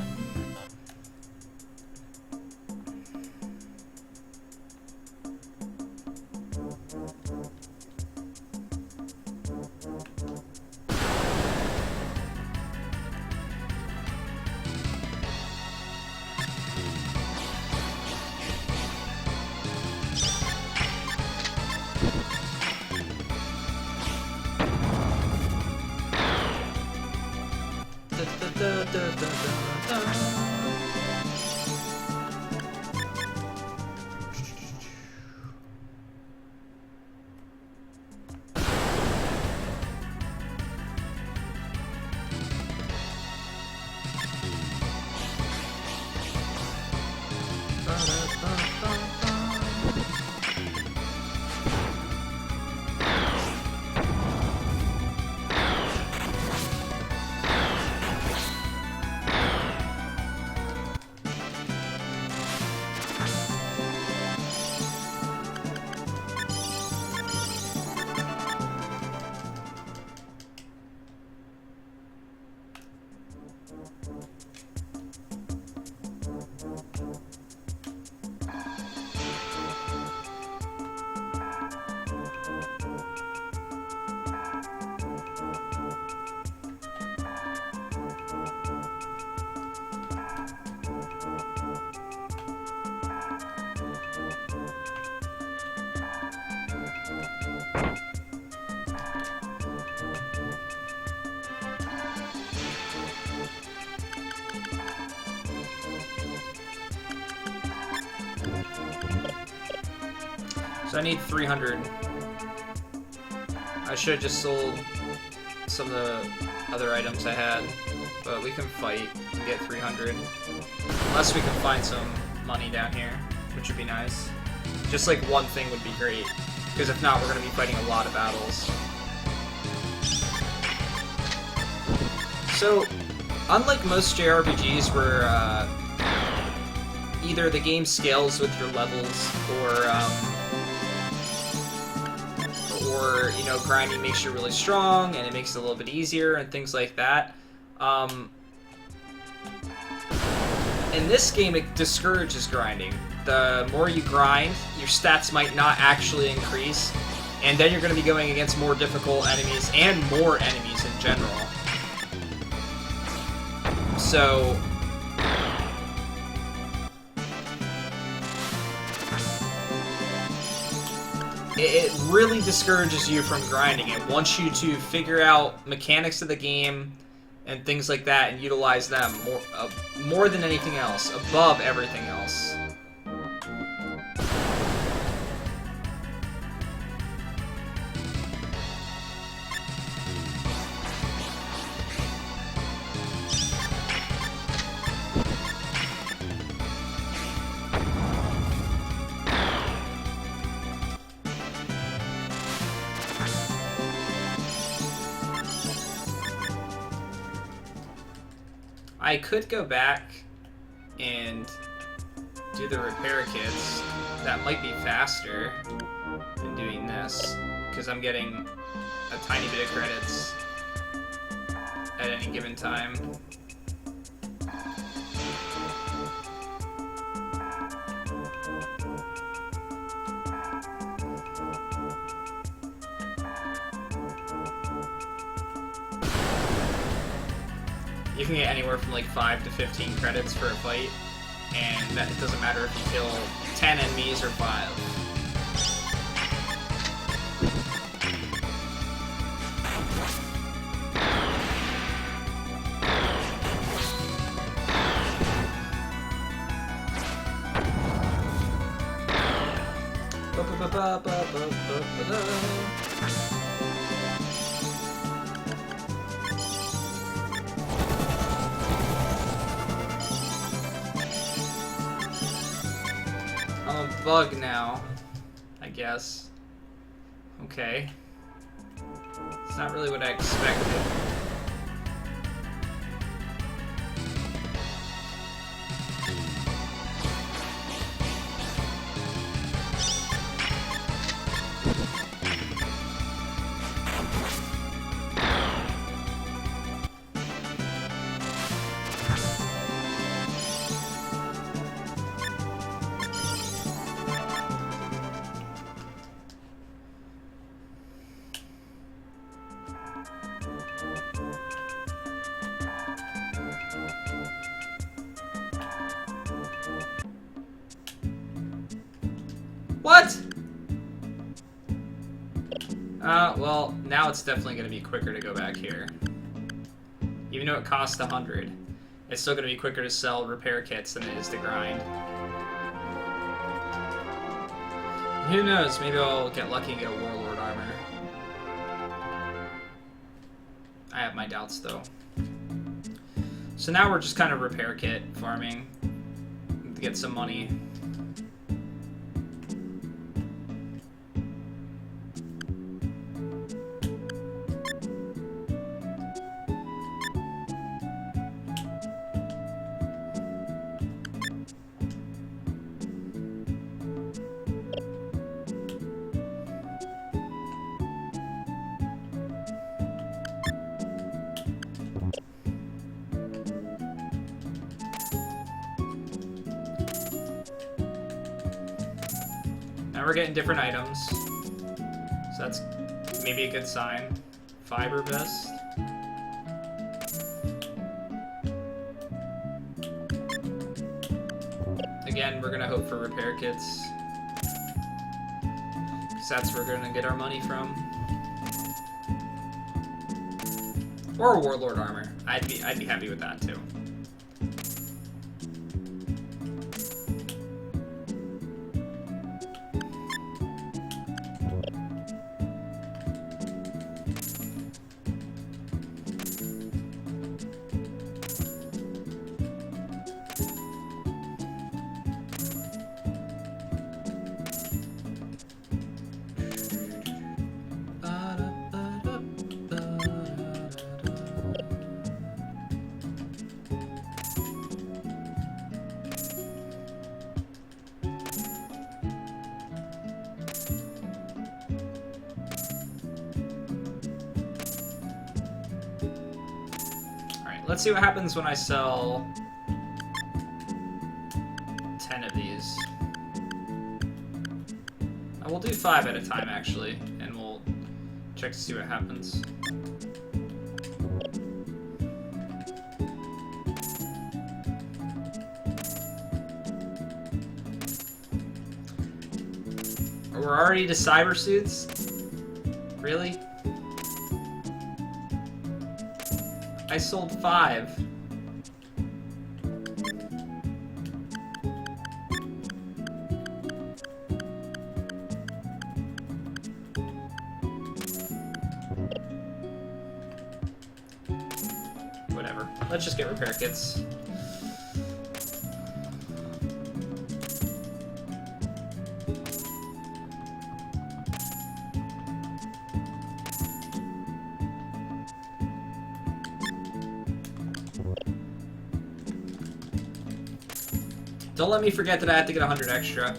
So I need 300. I should have just sold some of the other items I had, but we can fight and get 300. Unless we can find some money down here, which would be nice. Just like one thing would be great, because if not, we're going to be fighting a lot of battles. So, unlike most JRPGs where either the game scales with your levels, or you know, grinding makes you really strong and it makes it a little bit easier and things like that. In this game, it discourages grinding. The more you grind, your stats might not actually increase, and then you're going to be going against more difficult enemies and more enemies in general. So it really discourages you from grinding. It wants you to figure out mechanics of the game and things like that and utilize them more than anything else, above everything else. I could go back and do the repair kits. That might be faster than doing this, because I'm getting a tiny bit of credits at any given time. You can get anywhere from like 5 to 15 credits for a fight, and that it doesn't matter if you kill 10 enemies or 5. bug now, I guess. Okay. It's not really what I expected. What? Well, now it's definitely going to be quicker to go back here. Even though it costs 100, it's still going to be quicker to sell repair kits than it is to grind. Who knows, maybe I'll get lucky and get a Warlord armor. I have my doubts, though. So now we're just kind of repair kit farming to get some money. Now we're getting different items, so that's maybe a good sign. Fiber vest. Again, we're gonna hope for repair kits, because that's where we're gonna get our money from. Or a Warlord armor. I'd be happy with that too. Let's see what happens when I sell 10 of these. We'll do 5 at a time, actually, and we'll check to see what happens. We're already to cyber suits? Really? I sold 5. Whatever. Let's just get repair kits. Don't let me forget that I have to get 100 extra.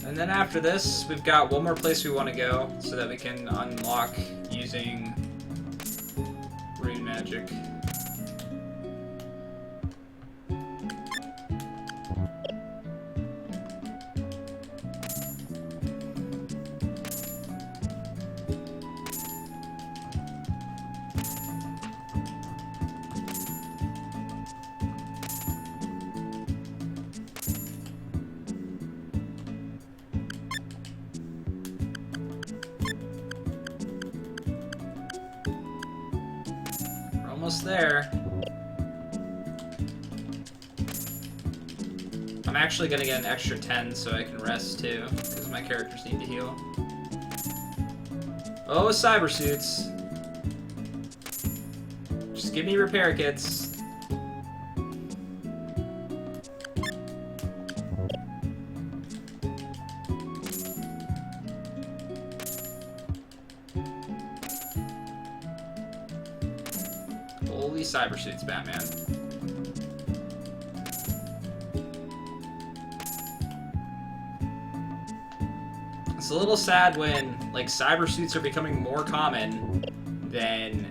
And then after this, we've got one more place we want to go so that we can unlock using magic. Almost there. I'm actually gonna get an extra 10 so I can rest too, because my characters need to heal. Oh, cyber suits. Just give me repair kits. Holy cyber suits, Batman. It's a little sad when, like, cyber suits are becoming more common than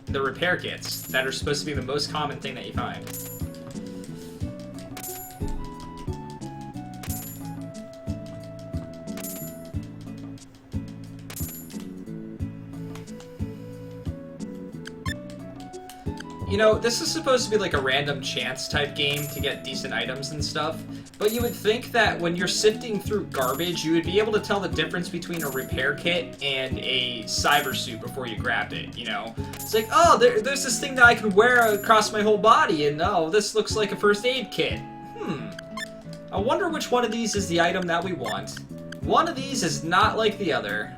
the repair kits that are supposed to be the most common thing that you find. You know, this is supposed to be like a random chance type game to get decent items and stuff, but you would think that when you're sifting through garbage, you would be able to tell the difference between a repair kit and a cyber suit before you grabbed it, you know? It's like, oh, there's this thing that I can wear across my whole body, and oh, this looks like a first aid kit. I wonder which one of these is the item that we want. One of these is not like the other.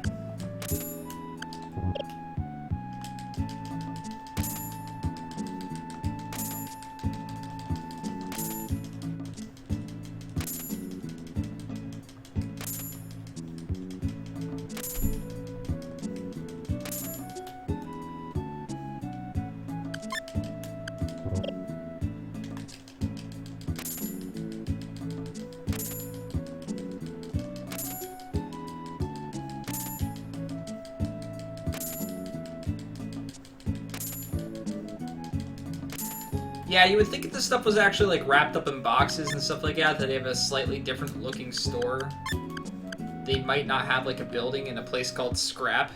Yeah, you would think if this stuff was actually like wrapped up in boxes and stuff like that, that they have a slightly different looking store. They might not have like a building in a place called Scrap.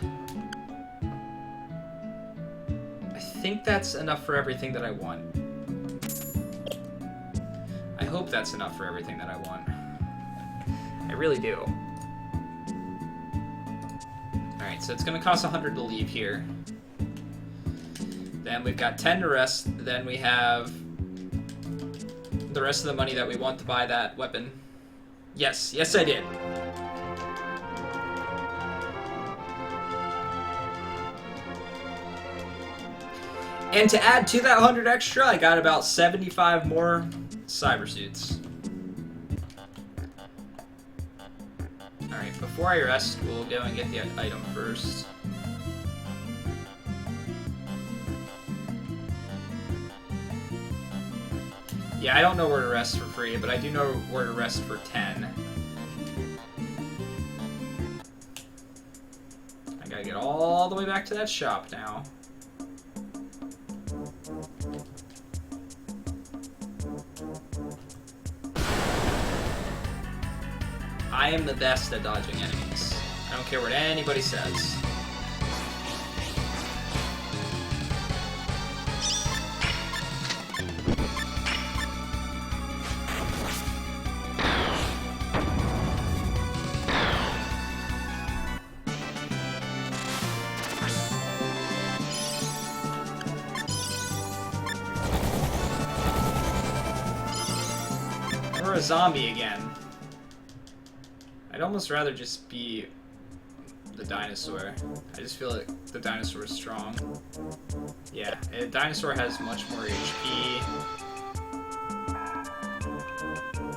I think that's enough for everything that I want. I hope that's enough for everything that I want. I really do. Alright, so it's gonna cost 100 to leave here. Then we've got 10 to rest. Then we have the rest of the money that we want to buy that weapon. Yes, yes I did. And to add to that 100 extra, I got about 75 more cyber suits. Alright, before I rest, we'll go and get the item first. Yeah, I don't know where to rest for free, but I do know where to rest for 10. I gotta get all the way back to that shop now. I am the best at dodging enemies. I don't care what anybody says. We're a zombie again. I'd almost rather just be the dinosaur. I just feel like the dinosaur is strong. Yeah, a dinosaur has much more HP.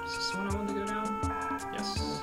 Is this the one I want to go down? Yes.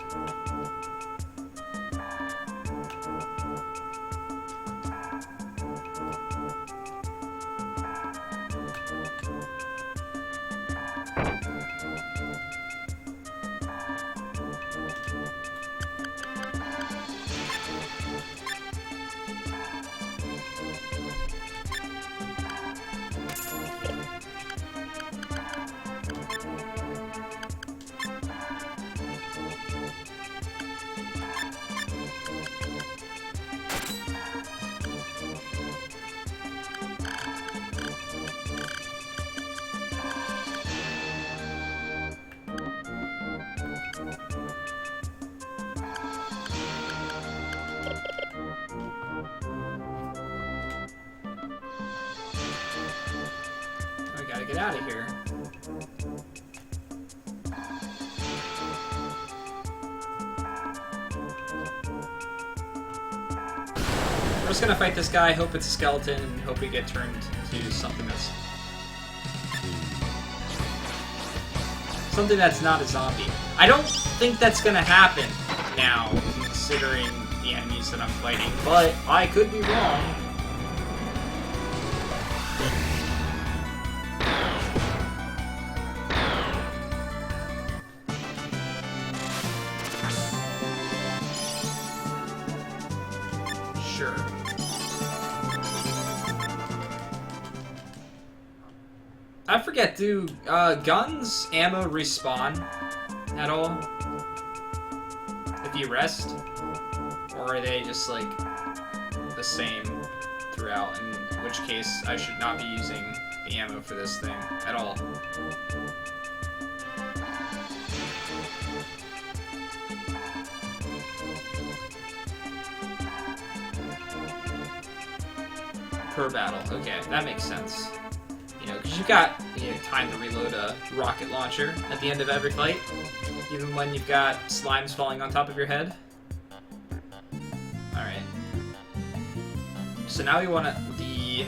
Gotta get out of here. we're just gonna fight this guy, hope it's a skeleton, and hope we get turned into something that's not a zombie. I don't think that's gonna happen now, considering the enemies that I'm fighting, but I could be wrong. Sure. I forget, do guns ammo respawn at all if you rest? Or are they just like the same throughout, in which case I should not be using the ammo for this thing at all? Per battle. Okay, that makes sense. You know, because you've got time to reload a rocket launcher at the end of every fight, even when you've got slimes falling on top of your head. Alright. So now we want the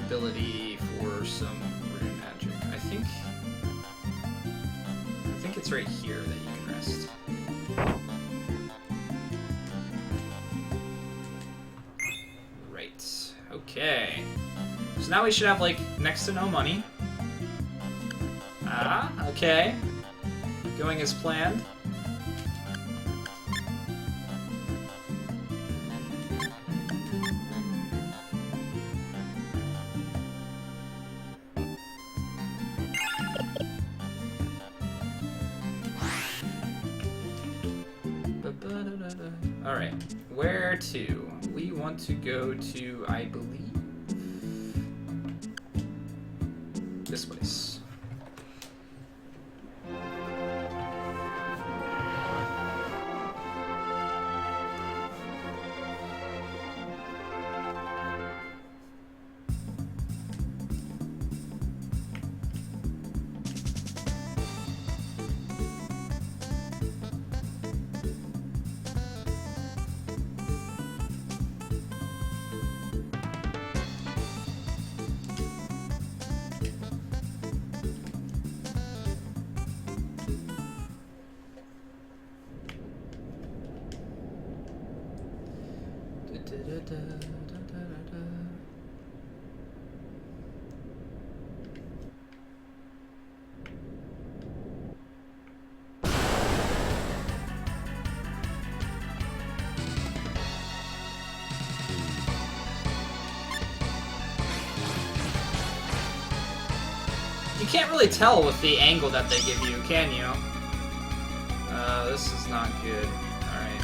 ability for some rune magic. I think it's right here that you can rest. Okay. So now we should have, like, next to no money. Ah, okay. Going as planned. Alright, where to? We want to go to, I believe, this place. You can't really tell with the angle that they give you, can you? This is not good. Alright.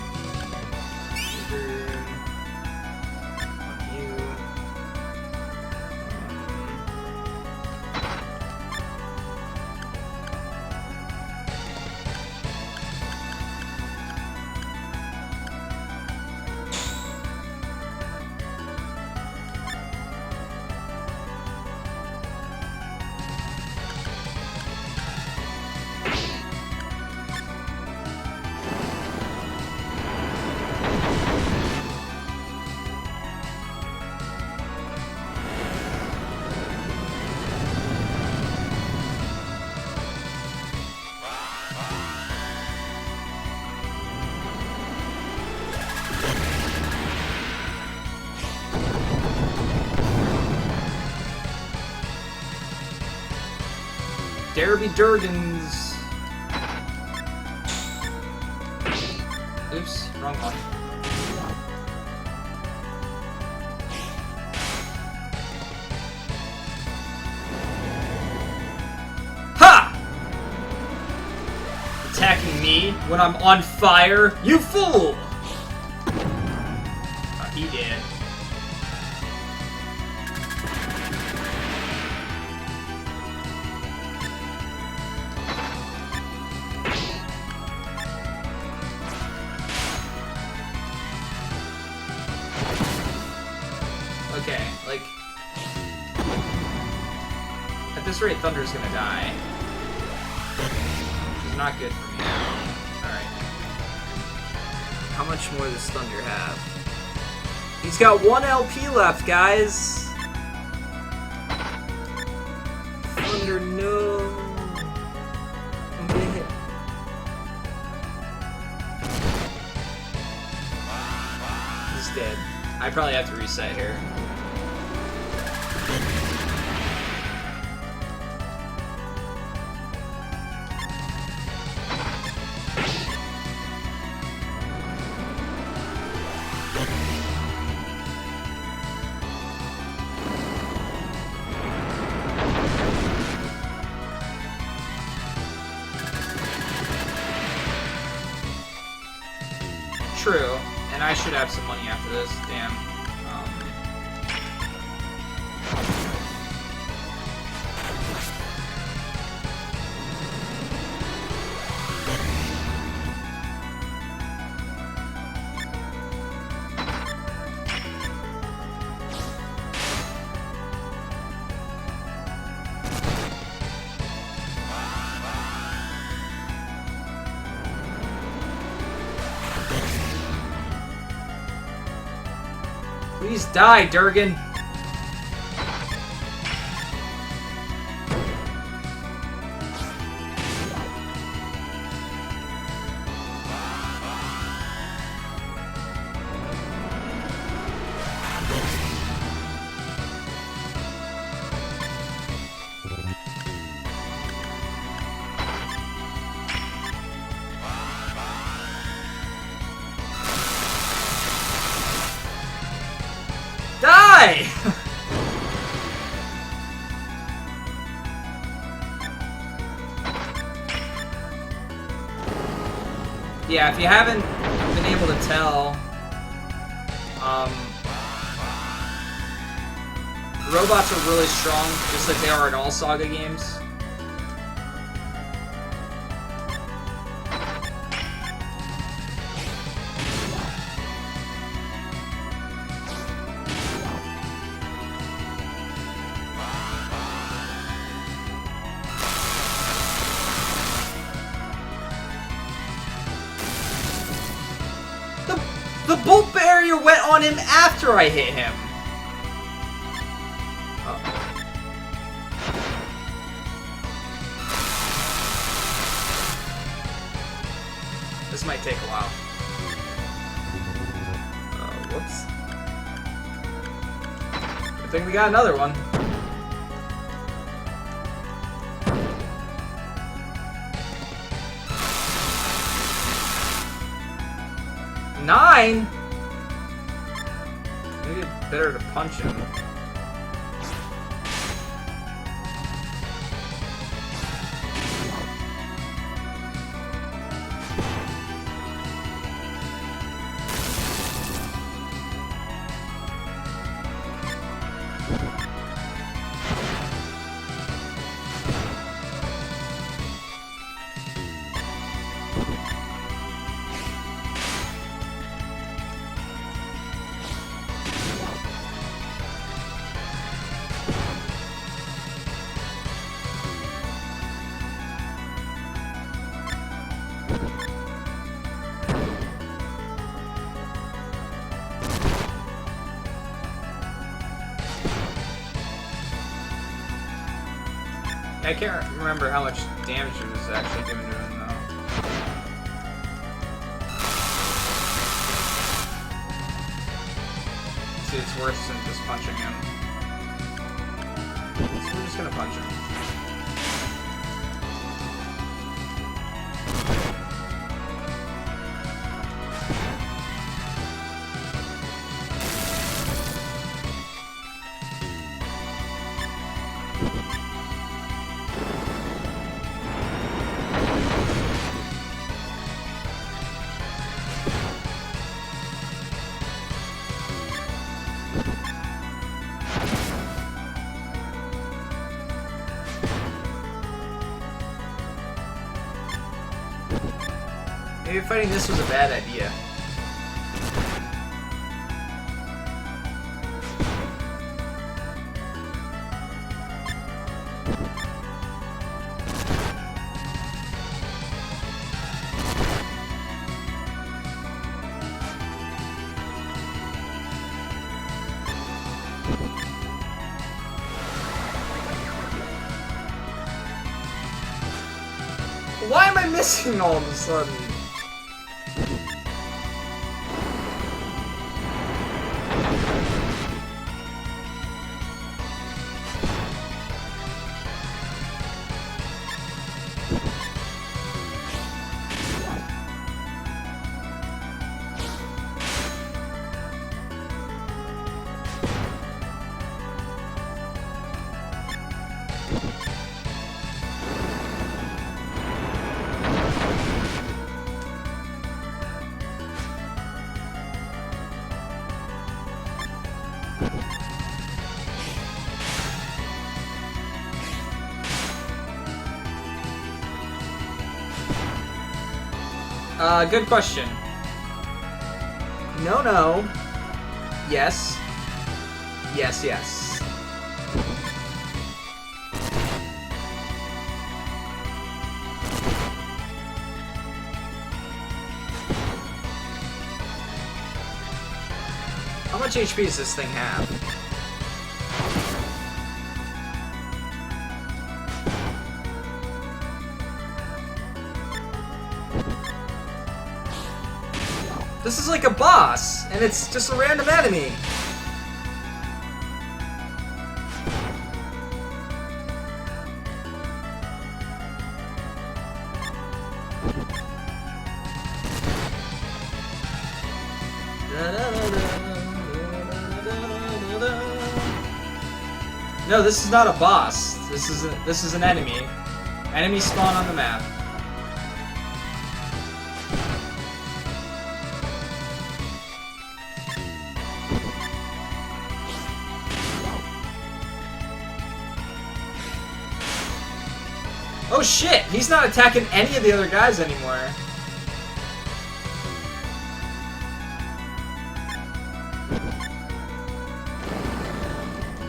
Derby Durgans. Oops, wrong one. Ha! Attacking me when I'm on fire, you fool! Oh, he did. Okay, like, at this rate, Thunder's gonna die. Which is not good for me. Alright. How much more does Thunder have? He's got 1 LP left, guys. Thunder, no. I'm gonna hit. He's dead. I probably have to reset here. True, and I should have some money after this. Damn. Please die, Durgan! Die! Yeah, if you haven't been able to tell, robots are really strong, just like they are in all SaGa games. The bolt barrier went on him after I hit him! This might take a while. Whoops. I think we got another one. Nine? Maybe it's better to punch him. I can't remember how much damage it was actually doing to him, though. See, it's worse than just punching him. So we're just gonna punch him. Maybe fighting this was a bad idea. missing all of a sudden? Good question. No, no. Yes. Yes, yes. How much HP does this thing have? This is like a boss, and it's just a random enemy. No, this is not a boss. This is an enemy. Enemy spawn on the map. Oh shit! He's not attacking any of the other guys anymore.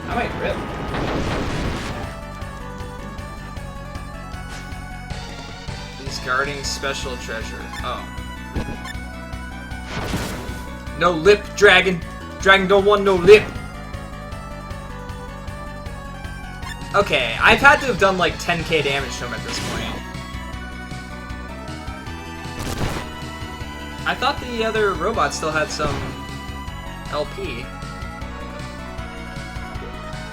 I might rip. He's guarding special treasure. Oh. No lip, dragon. Dragon don't want no lip. Okay, I've had to have done like 10k damage to him at this point. I thought the other robot still had some LP.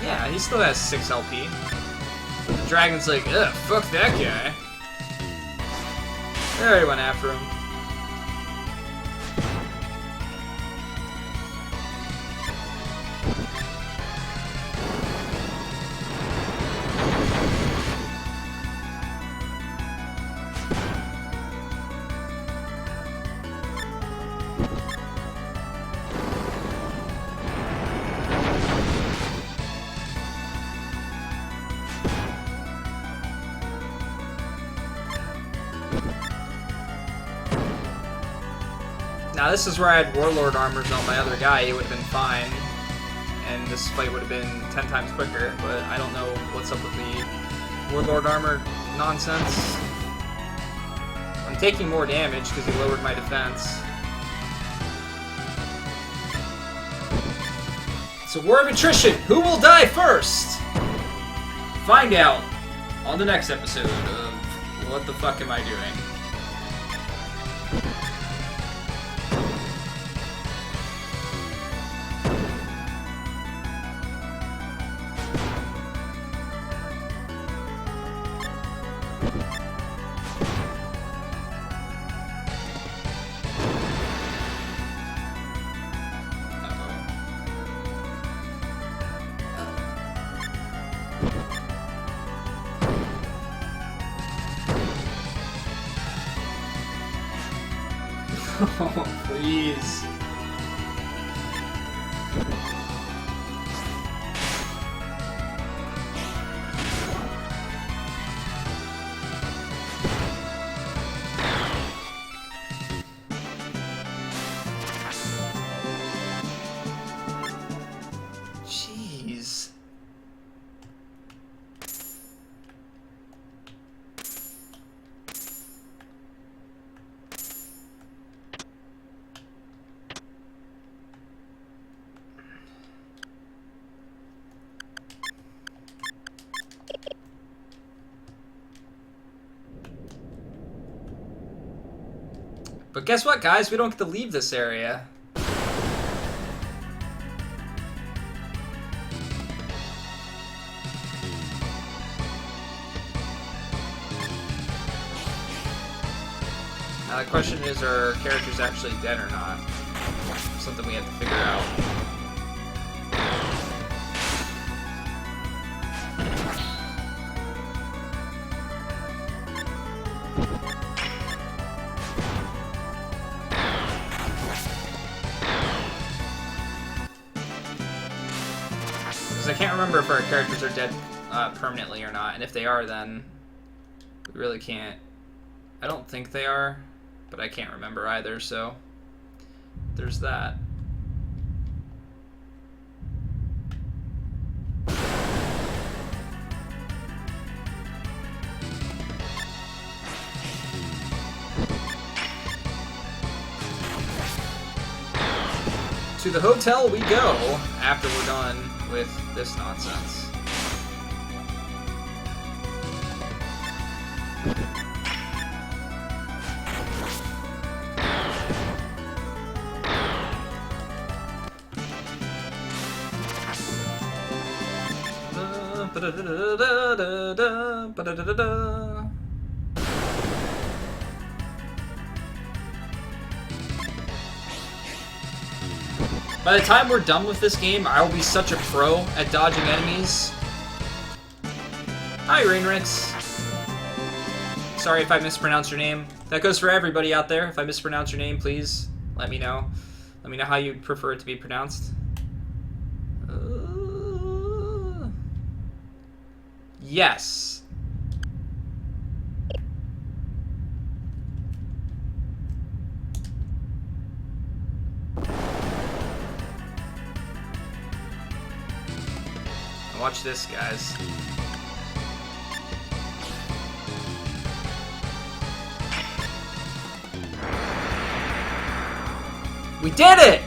Yeah, he still has 6 LP. The dragon's like, ugh, fuck that guy. There he went after him. Now this is where I had Warlord armors on my other guy, it would have been fine. And this fight would have been 10 times quicker, but I don't know what's up with the Warlord armor nonsense. I'm taking more damage because he lowered my defense. It's a war of attrition! Who will die first? Find out on the next episode of What the Fuck Am I Doing? Oh, please. Jeez. But guess what, guys? We don't get to leave this area. Now the question is, are our characters actually dead or not? Something we have to figure out. Because I can't remember if our characters are dead permanently or not, and if they are, then we really can't. I don't think they are, but I can't remember either, so there's that. To the hotel we go after we're done with this nonsense. By the time we're done with this game, I will be such a pro at dodging enemies. Hi, Rainrix. Sorry if I mispronounced your name. That goes for everybody out there. If I mispronounce your name, please let me know. Let me know how you prefer it to be pronounced. Yes. Watch this, guys. We did it!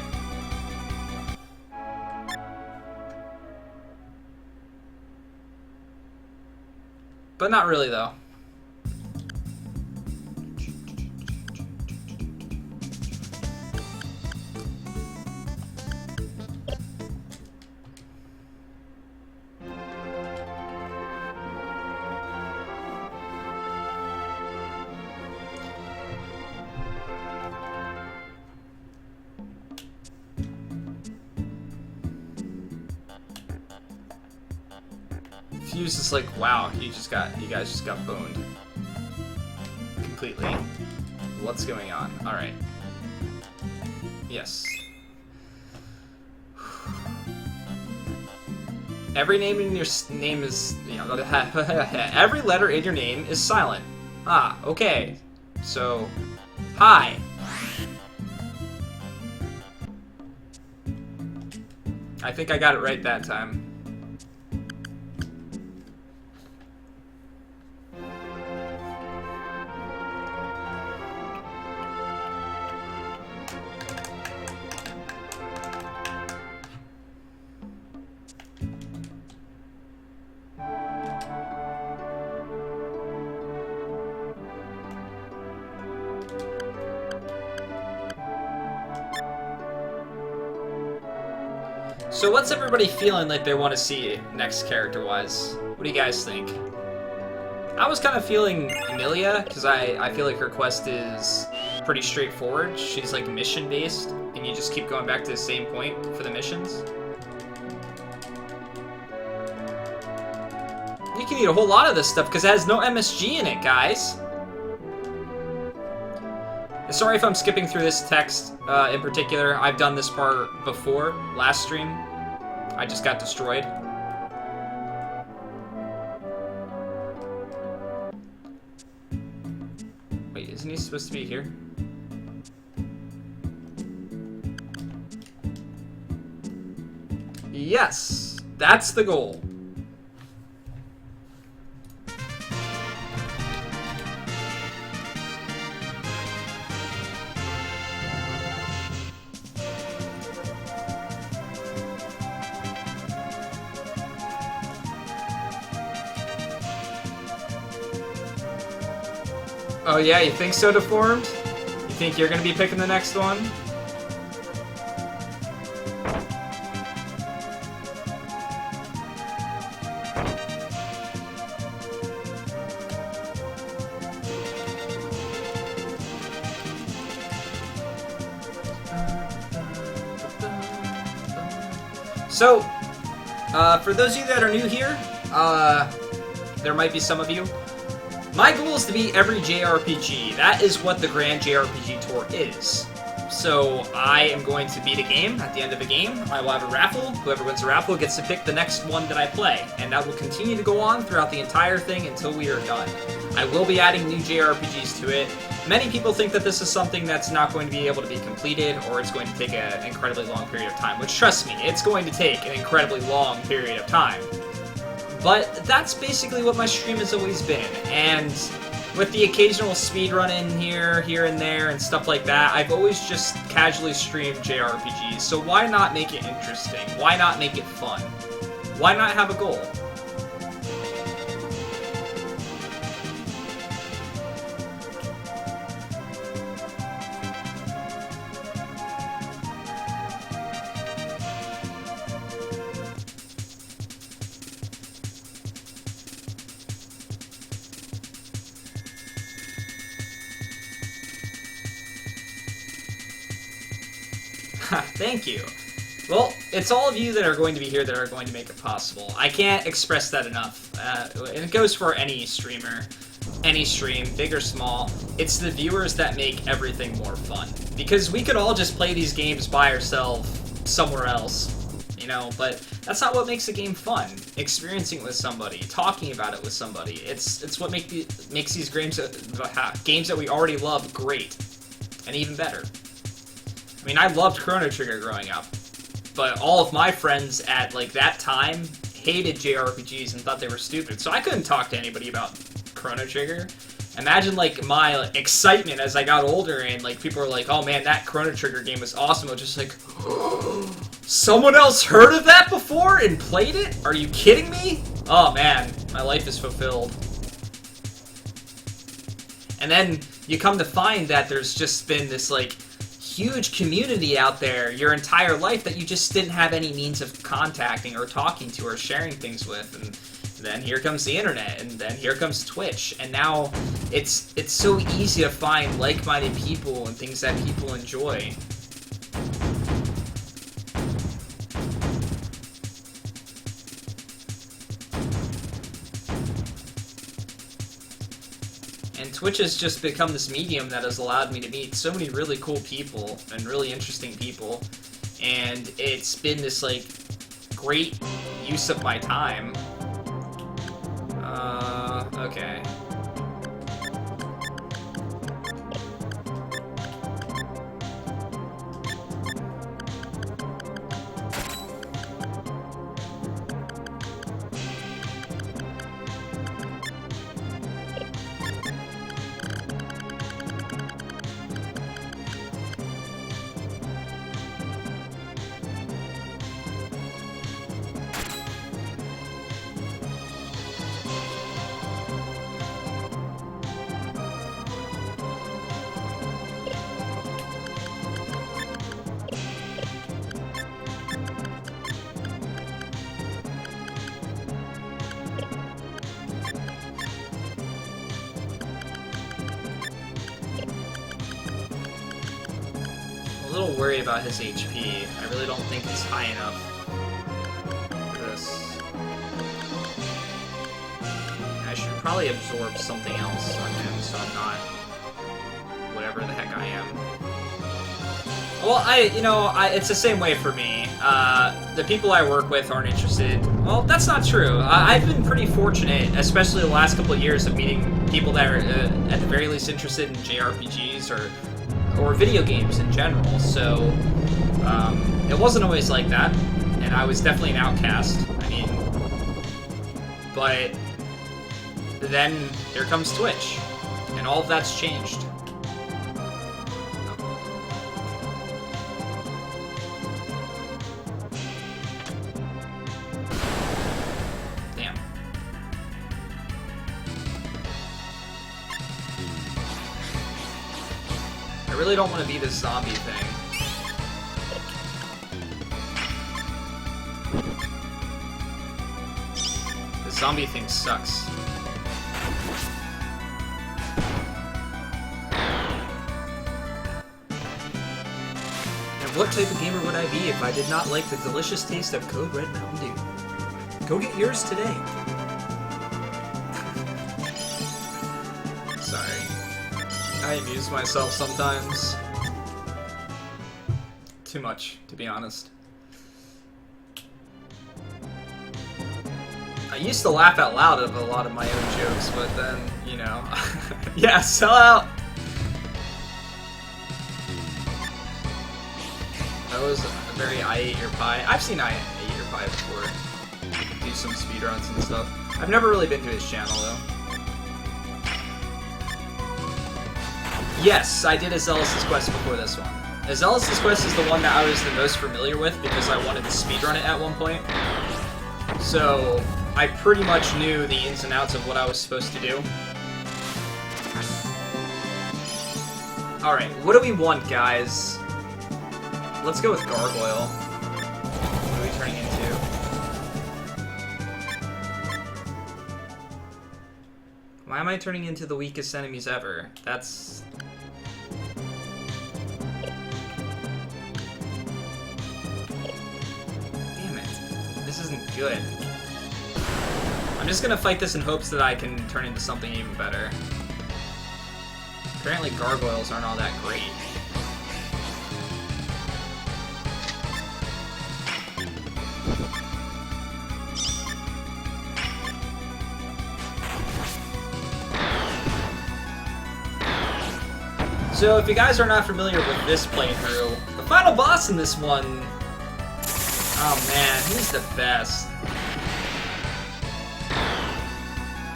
But not really, though. Fuse is like, wow, you guys just got boned. Completely. What's going on? Alright. Yes. Every name in your name is, you know, every letter in your name is silent. Ah, okay. So, hi. I think I got it right that time. So what's everybody feeling like they want to see next character-wise? What do you guys think? I was kind of feeling Amelia, because I feel like her quest is pretty straightforward. She's like mission-based, and you just keep going back to the same point for the missions. You can eat a whole lot of this stuff, because it has no MSG in it, guys. Sorry if I'm skipping through this text in particular. I've done this part before, last stream. I just got destroyed. Wait, isn't he supposed to be here? Yes! That's the goal. Oh yeah, you think so, Deformed? You You think you're gonna be picking the next one? So, for those of you that are new here, there might be some of you. My goal is to beat every JRPG. That is what the Grand JRPG Tour is. So, I am going to beat a game. At the end of a game, I will have a raffle. Whoever wins the raffle gets to pick the next one that I play. And that will continue to go on throughout the entire thing until we are done. I will be adding new JRPGs to it. Many people think that this is something that's not going to be able to be completed, or it's going to take an incredibly long period of time, which, trust me, it's going to take an incredibly long period of time. But that's basically what my stream has always been, and with the occasional speedrun in here and there, and stuff like that, I've always just casually streamed JRPGs, so why not make it interesting? Why not make it fun? Why not have a goal? Thank you. Well, it's all of you that are going to be here that are going to make it possible. I can't express that enough. And it goes for any streamer, any stream, big or small. It's the viewers that make everything more fun. Because we could all just play these games by ourselves somewhere else, you know, but that's not what makes a game fun. Experiencing it with somebody, talking about it with somebody. It's what makes these games that we already love great, and even better. I mean, I loved Chrono Trigger growing up, but all of my friends at, like, that time hated JRPGs and thought they were stupid, so I couldn't talk to anybody about Chrono Trigger. Imagine, like, my excitement as I got older and, like, people were like, oh man, that Chrono Trigger game was awesome. I was just like, someone else heard of that before and played it? Are you kidding me? Oh man, my life is fulfilled. And then you come to find that there's just been this, like, huge community out there your entire life that you just didn't have any means of contacting or talking to or sharing things with, and then here comes the internet, and then here comes Twitch, and now it's so easy to find like-minded people and things that people enjoy. And Twitch has just become this medium that has allowed me to meet so many really cool people and really interesting people, and it's been this, like, great use of my time. Okay. A little worried about his HP. I really don't think it's high enough for this. I should probably absorb something else on him so I'm not whatever the heck I am. Well, it's the same way for me. The people I work with aren't interested. Well, that's not true. I've been pretty fortunate, especially the last couple of years, of meeting people that are, at the very least, interested in JRPGs or video games in general, so it wasn't always like that, and I was definitely an outcast. I mean, but then here comes Twitch, and all of that's changed. Damn. I really don't want to be this zombie thing. The zombie thing sucks. And what type of gamer would I be if I did not like the delicious taste of Code Red Mountain Dew? Go get yours today. Sorry. I amuse myself sometimes. Too much, to be honest. I used to laugh out loud at a lot of my own jokes, but then, you know... yeah, sell out! That was a very I Ate Your Pie. I've seen I Ate Your Pie before. Do some speedruns and stuff. I've never really been to his channel, though. Yes, I did a Zealous' Quest before this one. A Zealous' Quest is the one that I was the most familiar with because I wanted to speedrun it at one point. So, I pretty much knew the ins and outs of what I was supposed to do. Alright, what do we want, guys? Let's go with Gargoyle. What are we turning into? Why am I turning into the weakest enemies ever? That's... Damn it. This isn't good. I'm just gonna fight this in hopes that I can turn into something even better. Apparently gargoyles aren't all that great. So if you guys are not familiar with this playthrough, the final boss in this one... Oh man, he's the best.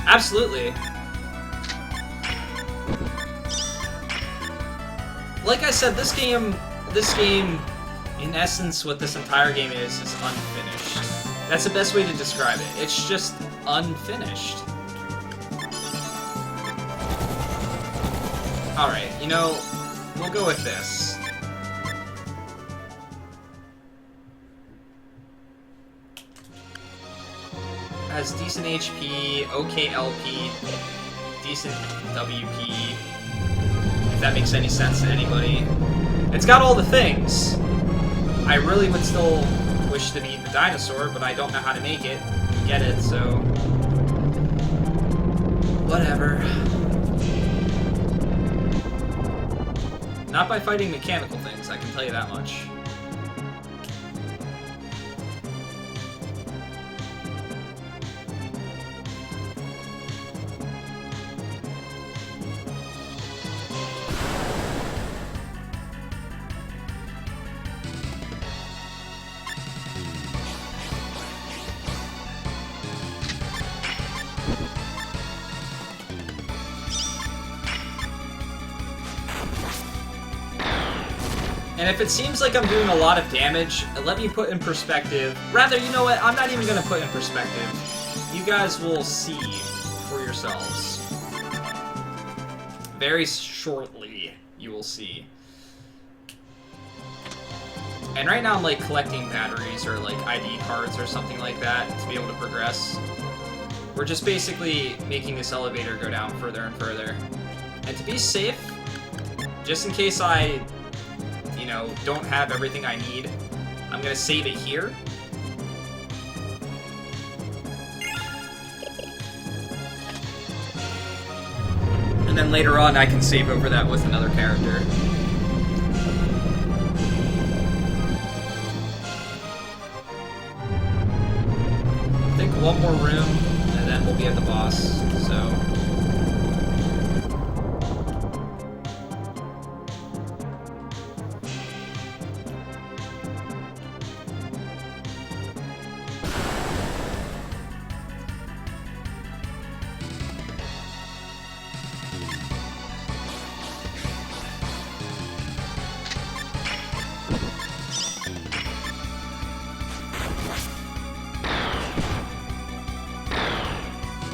Absolutely. Like I said, this game, in essence, what this entire game is unfinished. That's the best way to describe it. It's just unfinished. Alright, you know, we'll go with this. Has decent HP, okay LP, decent WP, if that makes any sense to anybody. It's got all the things. I really would still wish to beat the dinosaur, but I don't know how to make it, get it, so... whatever. Not by fighting mechanical things, I can tell you that much. And if it seems like I'm doing a lot of damage, let me put in perspective. Rather, you know what? I'm not even going to put in perspective. You guys will see for yourselves. Very shortly, you will see. And right now I'm like collecting batteries or like ID cards or something like that to be able to progress. We're just basically making this elevator go down further and further. And to be safe, just in case I... you know, don't have everything I need, I'm gonna save it here. And then later on I can save over that with another character. I think one more room, and then we'll be at the boss, so...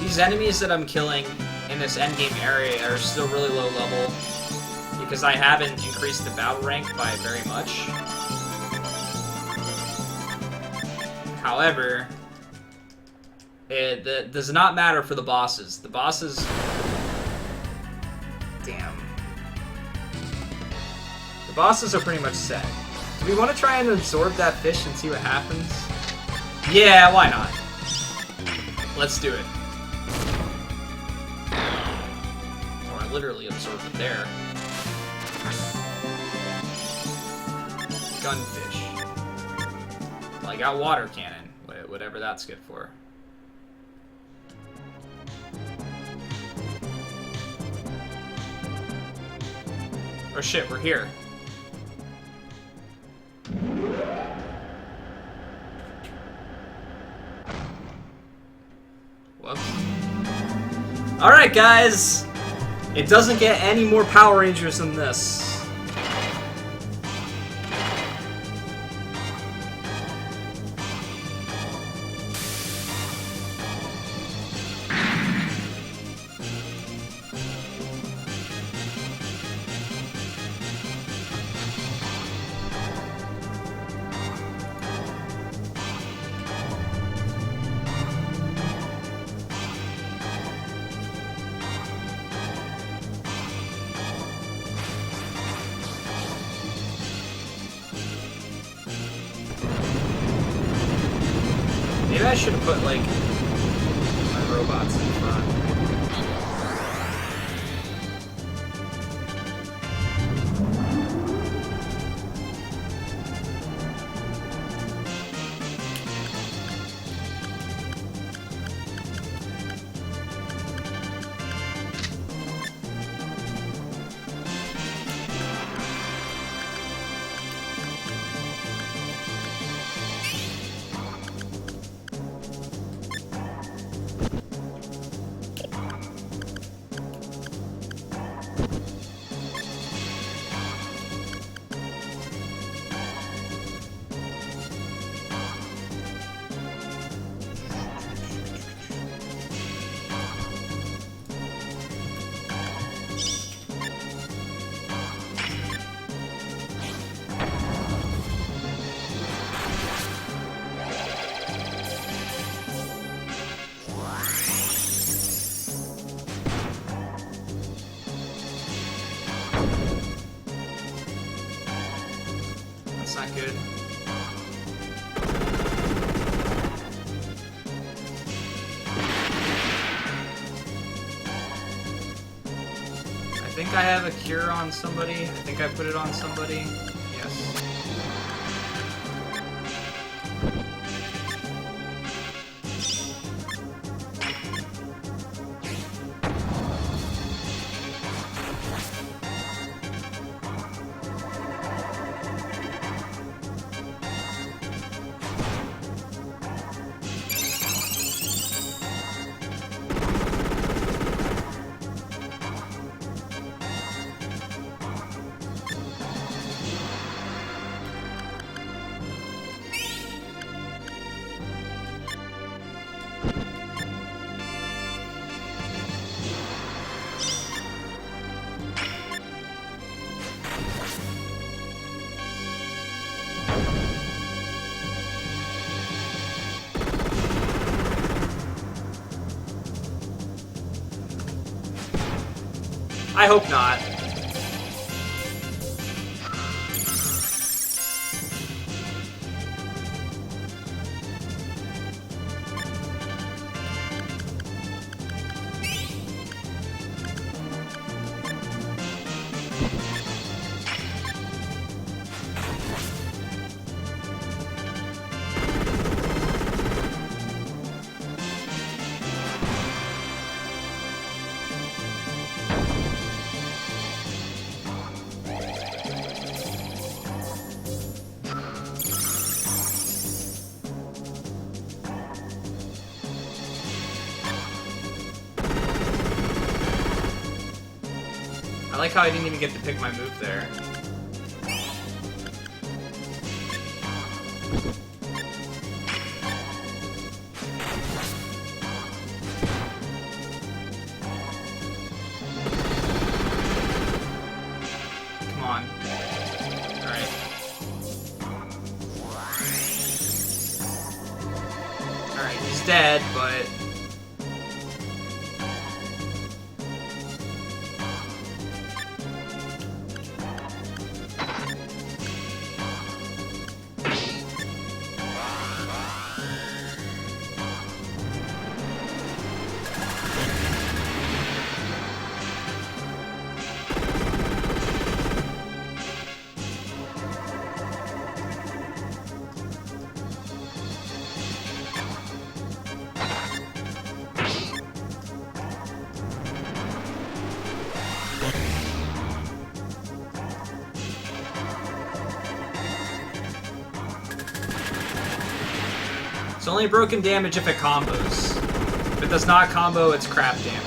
These enemies that I'm killing in this endgame area are still really low level because I haven't increased the battle rank by very much. However, it does not matter for the bosses. The bosses... Damn. The bosses are pretty much set. Do we want to try and absorb that fish and see what happens? Yeah, why not? Let's do it. Oh, I literally absorbed it there. Gunfish. Well, I got water cannon. Whatever that's good for. Oh shit, we're here. Whoops. Alright, guys! It doesn't get any more Power Rangers than this. Maybe I should have put, like, my robots in front. That's not good. I think I have a cure on somebody. I think I put it on somebody. Yes. I hope not. I like how I didn't even get to pick my move there. Alright. Alright, he's dead, but... It's only broken damage if it combos. If it does not combo, it's crap damage.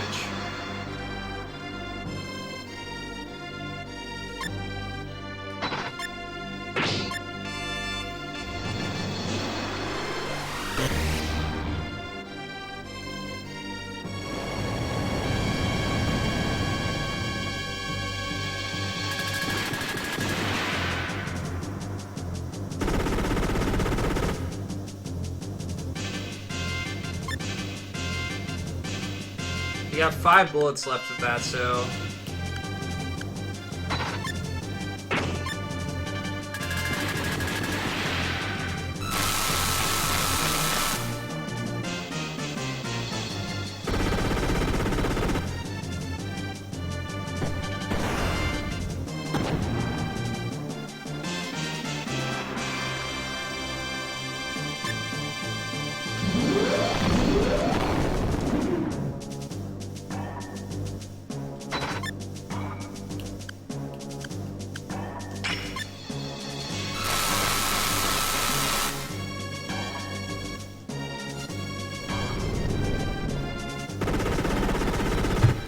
You got 5 bullets left of that, so...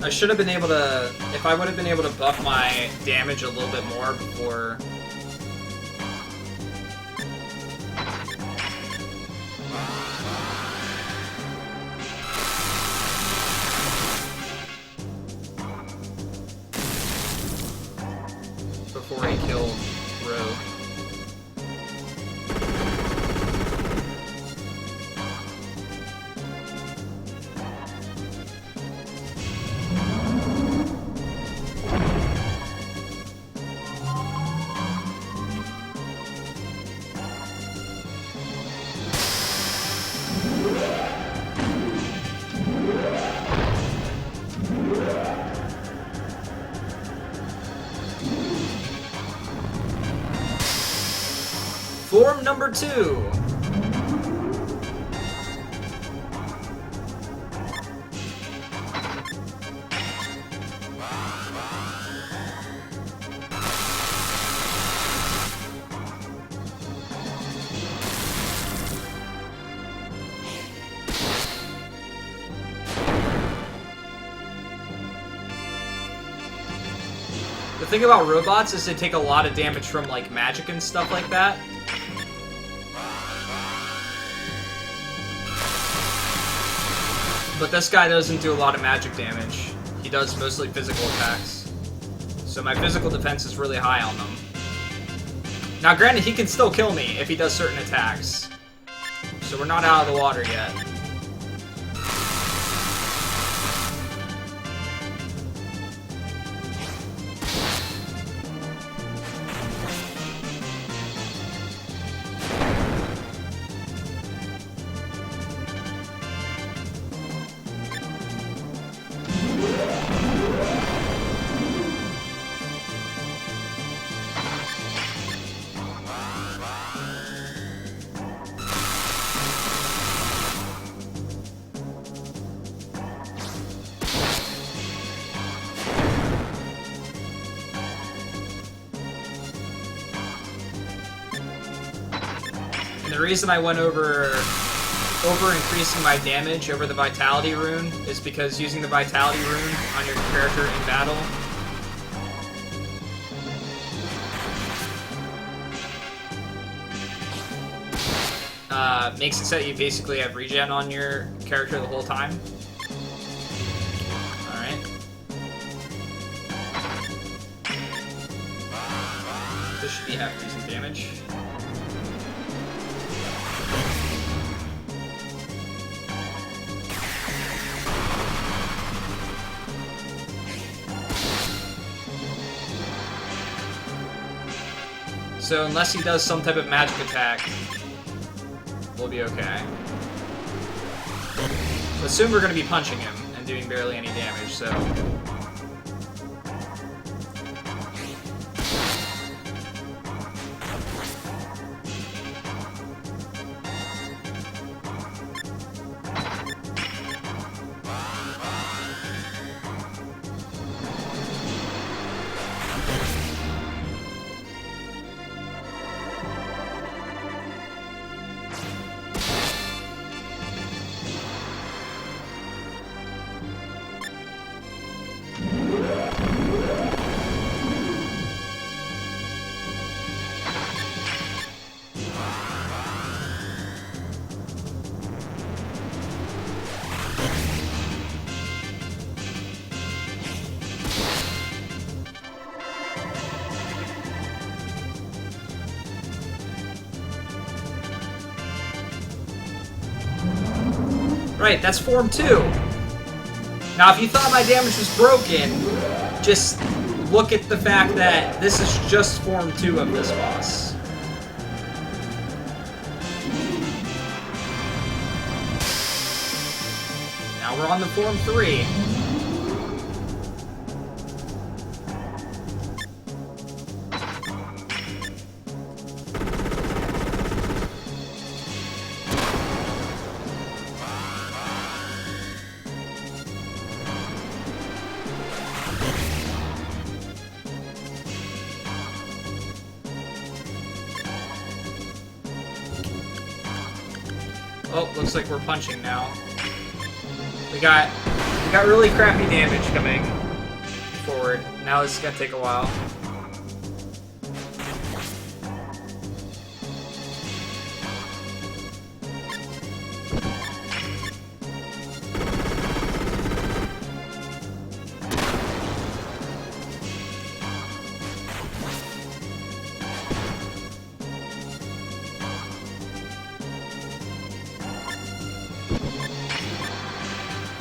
I should have been able to... If I would have been able to buff my damage a little bit more before... before he killed Rogue. Form number 2. The thing about robots is they take a lot of damage from like magic and stuff like that. But this guy doesn't do a lot of magic damage. He does mostly physical attacks. So my physical defense is really high on them. Now granted, he can still kill me if he does certain attacks. So we're not out of the water yet. And the reason I went over increasing my damage over the Vitality rune is because using the Vitality rune on your character in battle makes it so that you basically have regen on your character the whole time. Alright. This should be half decent damage. So unless he does some type of magic attack, we'll be okay. But soon we're going to be punching him and doing barely any damage, so... Right, that's Form 2. Now, if you thought my damage was broken, just look at the fact that this is just Form 2 of this boss. Now we're on the Form 3. Oh, looks like we're punching now. We got really crappy damage coming forward. Now this is gonna take a while.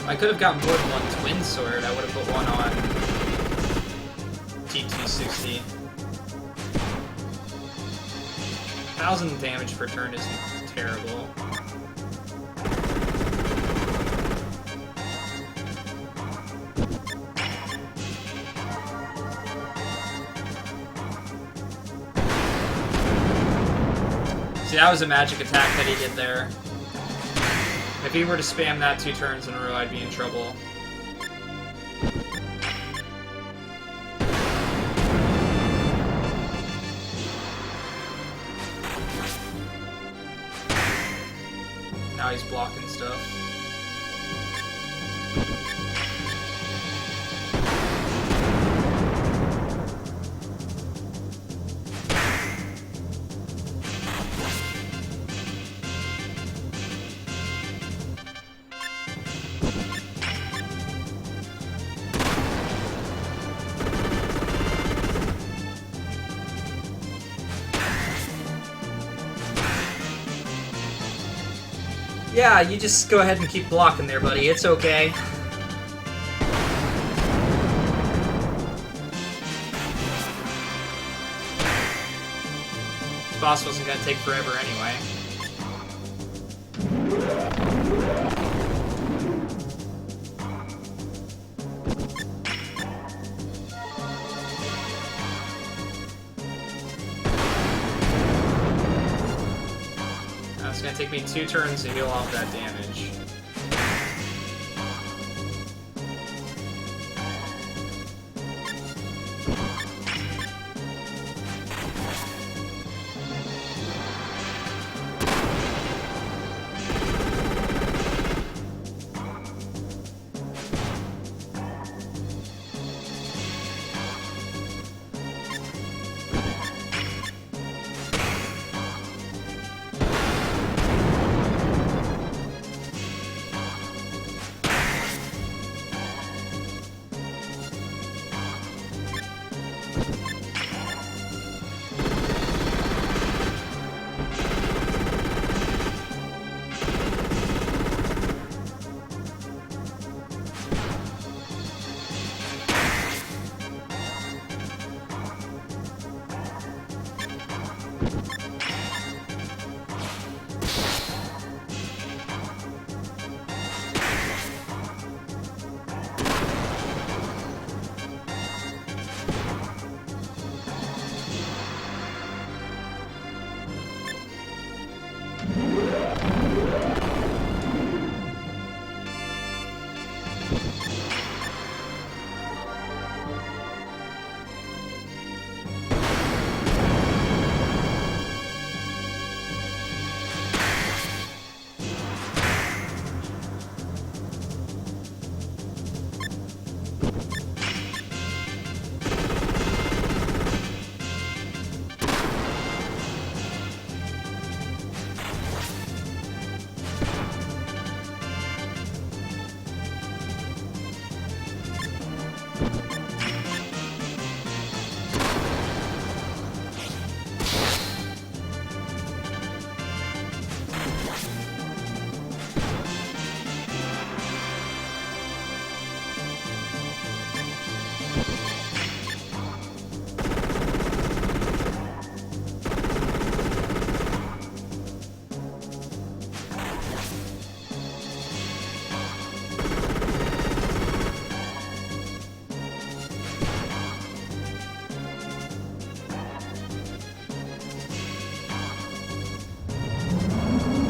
I could have gotten more than one twin sword. I would have put one on T260. 1,000 damage per turn is terrible. See, that was a magic attack that he did there. If he were to spam that 2 turns in a row, I'd be in trouble. Now he's blocking stuff. Yeah, you just go ahead and keep blocking there, buddy. It's okay. This boss wasn't gonna take forever anyway. It's gonna take me 2 turns to heal off that damage.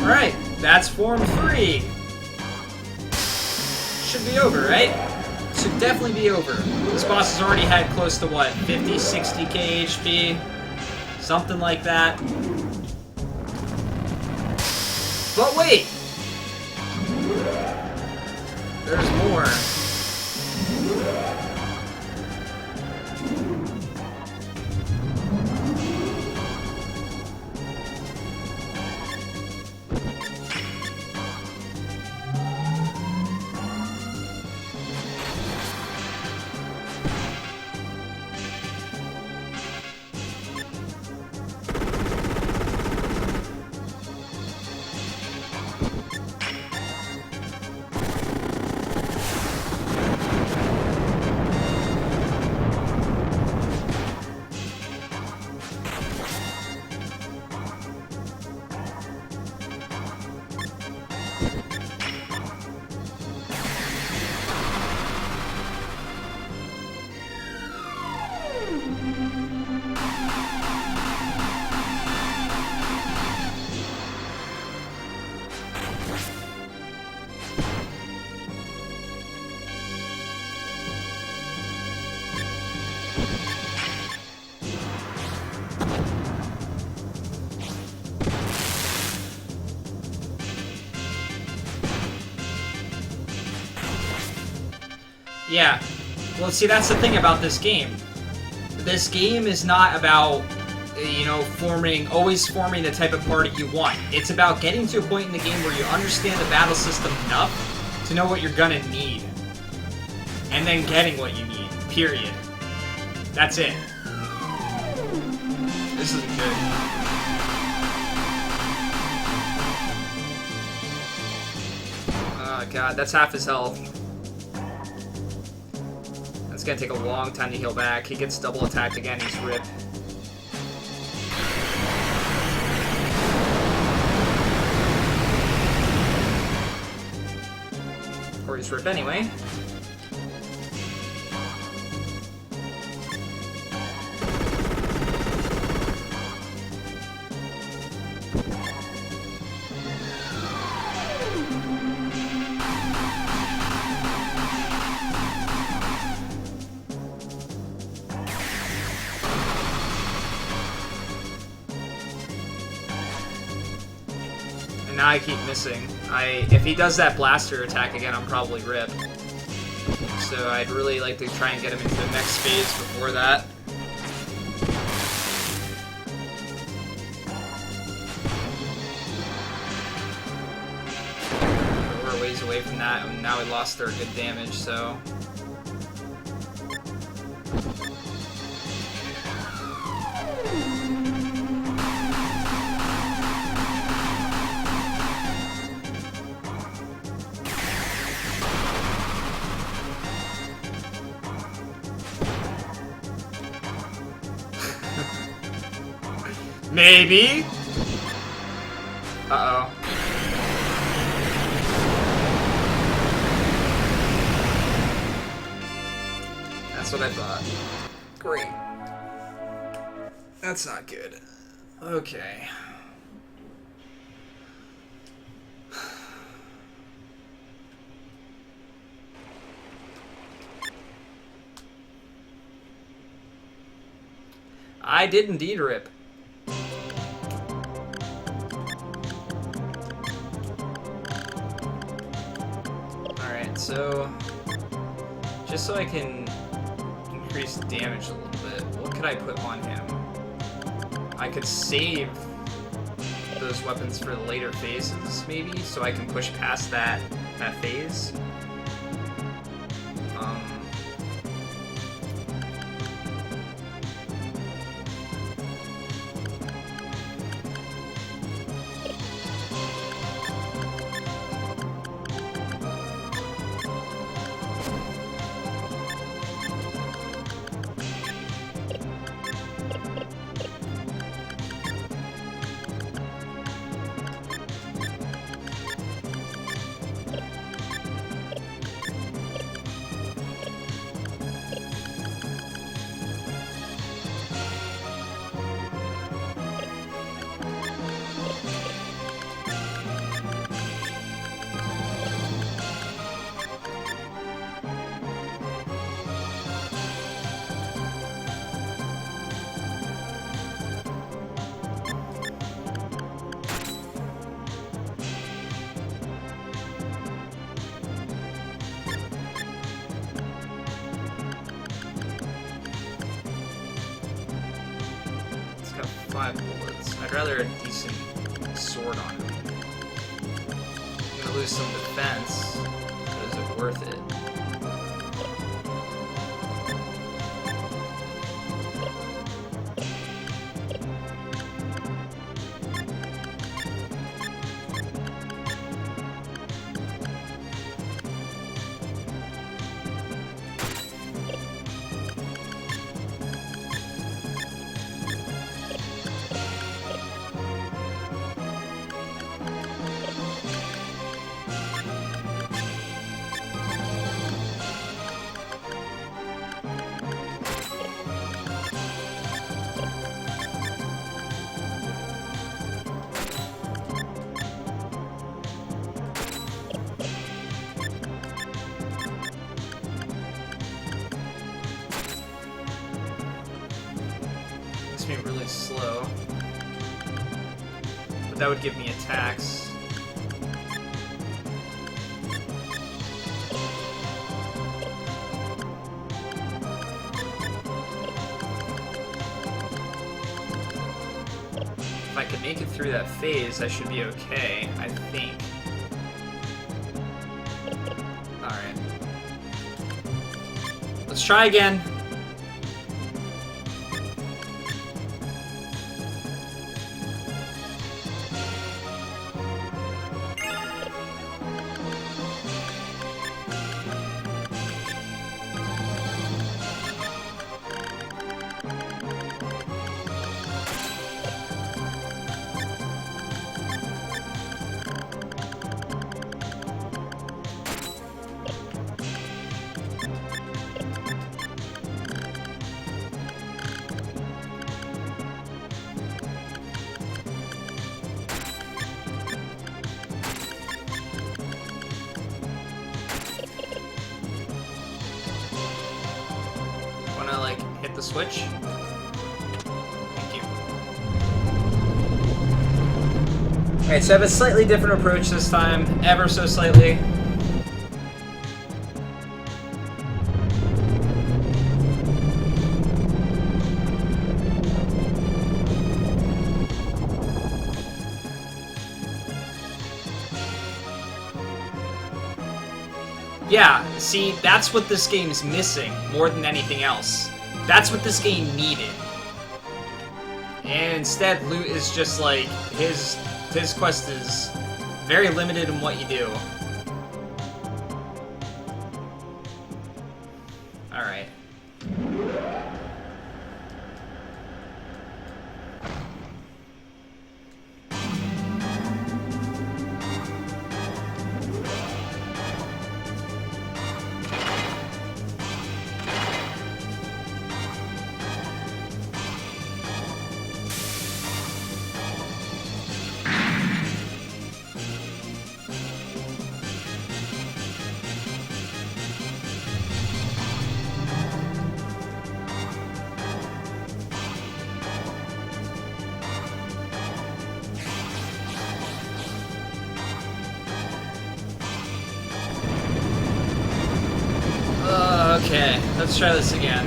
Alright, that's Form 3. Should be over, right? Should definitely be over. This boss has already had close to, what, 50, 60k HP? Something like that. But wait! There's more. Yeah. Well, see, that's the thing about this game. This game is not about, you know, always forming the type of party you want. It's about getting to a point in the game where you understand the battle system enough to know what you're gonna need. And then getting what you need. Period. That's it. This isn't good. Oh god, that's half his health. It's gonna take a long time to heal back. He gets double attacked again, he's ripped. Or he's ripped anyway. Now I keep missing. If he does that blaster attack again, I'm probably ripped. So I'd really like to try and get him into the next phase before that. We're a ways away from that, and now we lost our good damage, so... Maybe? Uh-oh. That's what I thought. Great. That's not good. Okay. I did indeed rip. Alright, so just so I can increase damage a little bit, what could I put on him? I could save those weapons for later phases, maybe, so I can push past that phase. It's got 5 bullets. I'd rather a decent sword on him. I'm gonna lose some defense, but is it worth it? Me really slow, but that would give me attacks. If I could make it through that phase, I should be okay, I think. Alright. Let's try again. Hit the switch. Thank you. Alright, so I have a slightly different approach this time, ever so slightly. Yeah, see, that's what this game's missing more than anything else. That's what this game needed. And instead, loot is just like, his quest is very limited in what you do. Alright. Okay, let's try this again.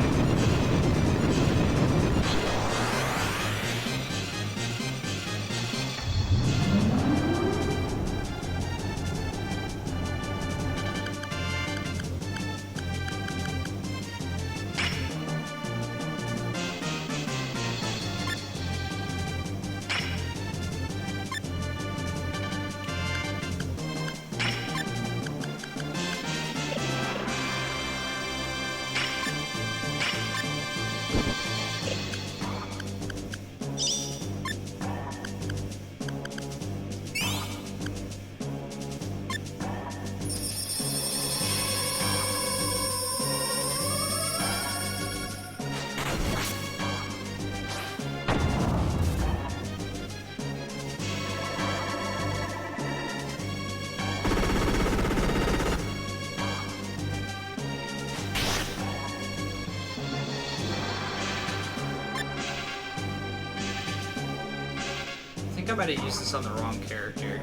I think I might have used this on the wrong character.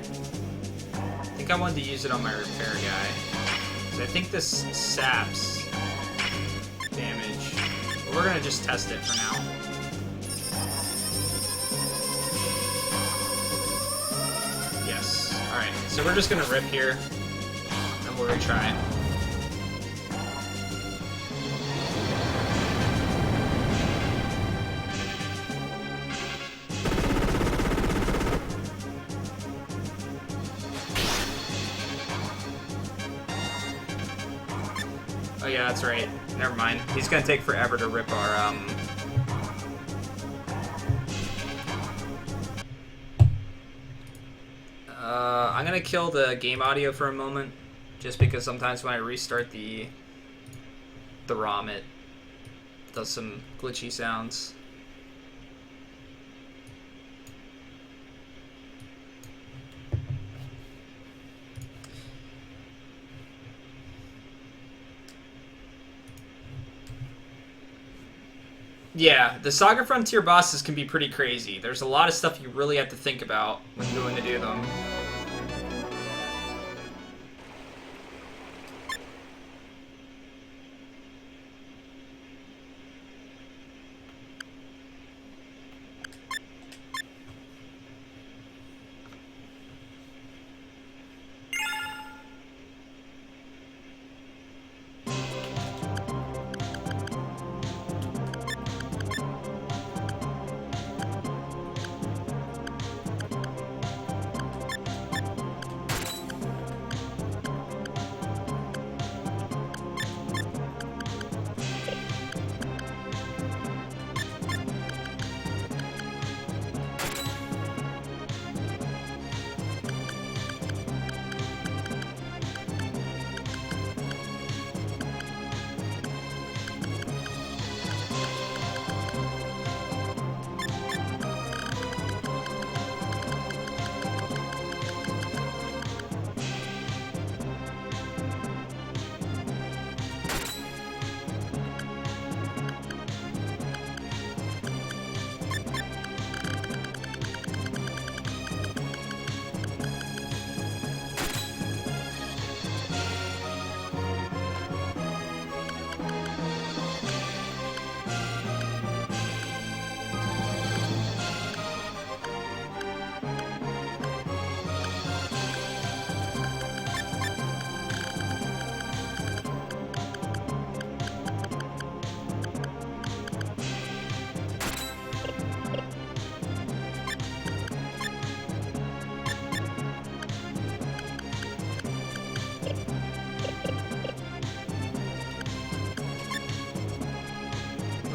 I think I wanted to use it on my repair guy. So I think this saps damage. But we're gonna just test it for now. Yes. Alright, so we're just gonna rip here, and we'll retry. Oh yeah, that's right. Never mind. He's gonna take forever to rip our, I'm gonna kill the game audio for a moment, just because sometimes when I restart the ROM, it does some glitchy sounds. Yeah, the SaGa Frontier bosses can be pretty crazy. There's a lot of stuff you really have to think about when going to do them.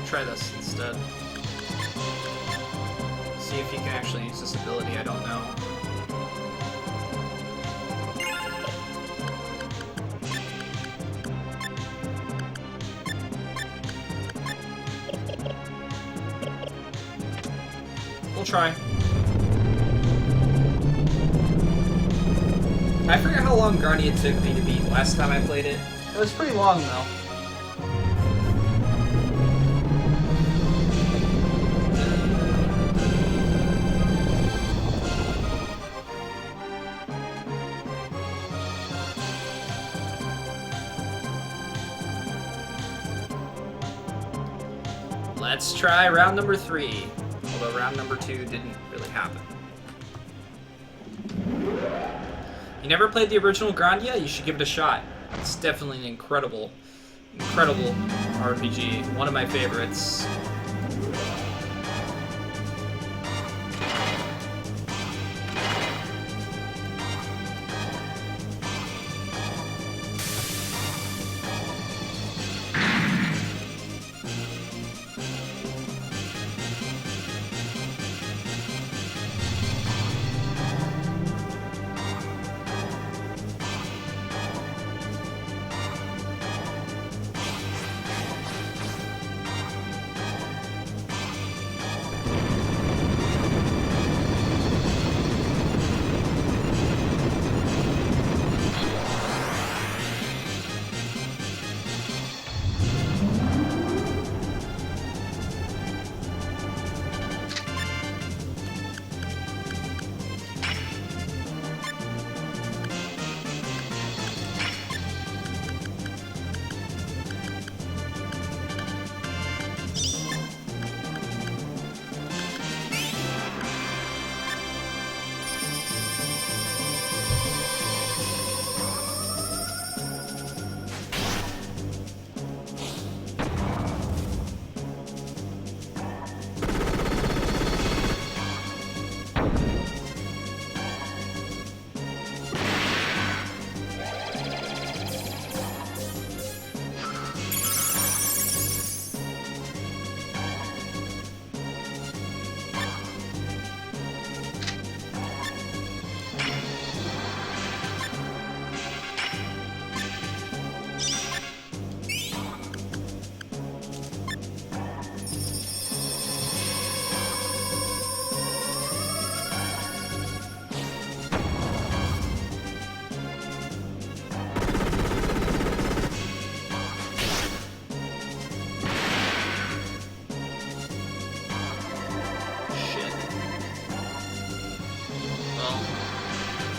Try this instead. See if you can actually use this ability, I don't know. We'll try. I forget how long Guardian took me to beat last time I played it. It was pretty long though. Let's try round number 3. Although round number 2 didn't really happen. You never played the original Grandia? You should give it a shot. It's definitely an incredible RPG. One of my favorites.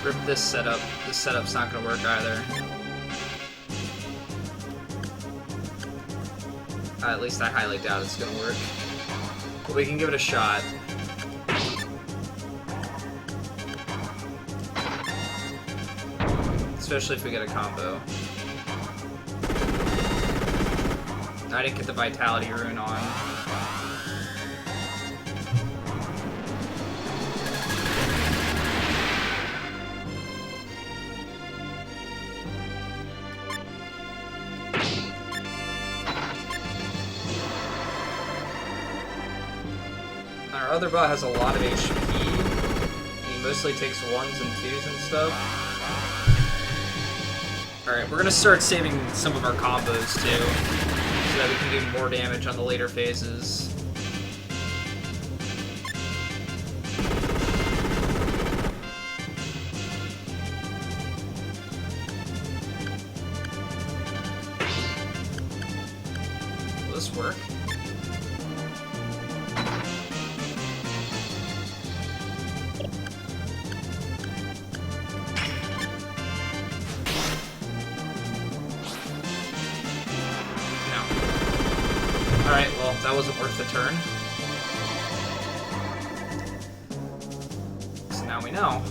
Rip this setup. This setup's not gonna work either. At least I highly doubt it's gonna work. But we can give it a shot. Especially if we get a combo. I didn't get the Vitality Rune on. Our other bot has a lot of HP. He mostly takes 1s and 2s and stuff. Alright, we're gonna start saving some of our combos too, so that we can do more damage on the later phases. Will this work? Alright, well, that wasn't worth the turn. So now we know.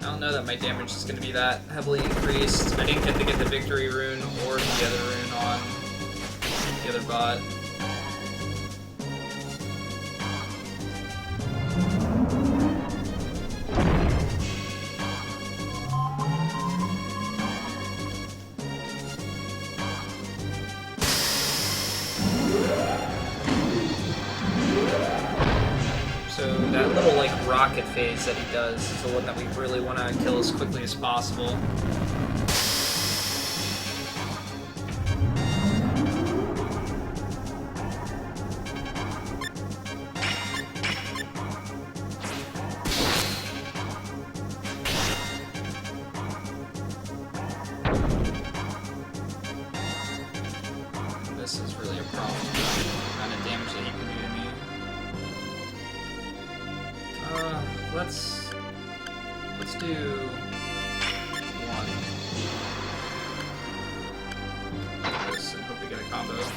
I don't know that my damage is going to be that heavily increased. I didn't get to get the Victory Rune or the other rune on the other bot. So that little like rocket phase that he does is the one that we really want to kill as quickly as possible. let's do one. This and hope we get a combo. Of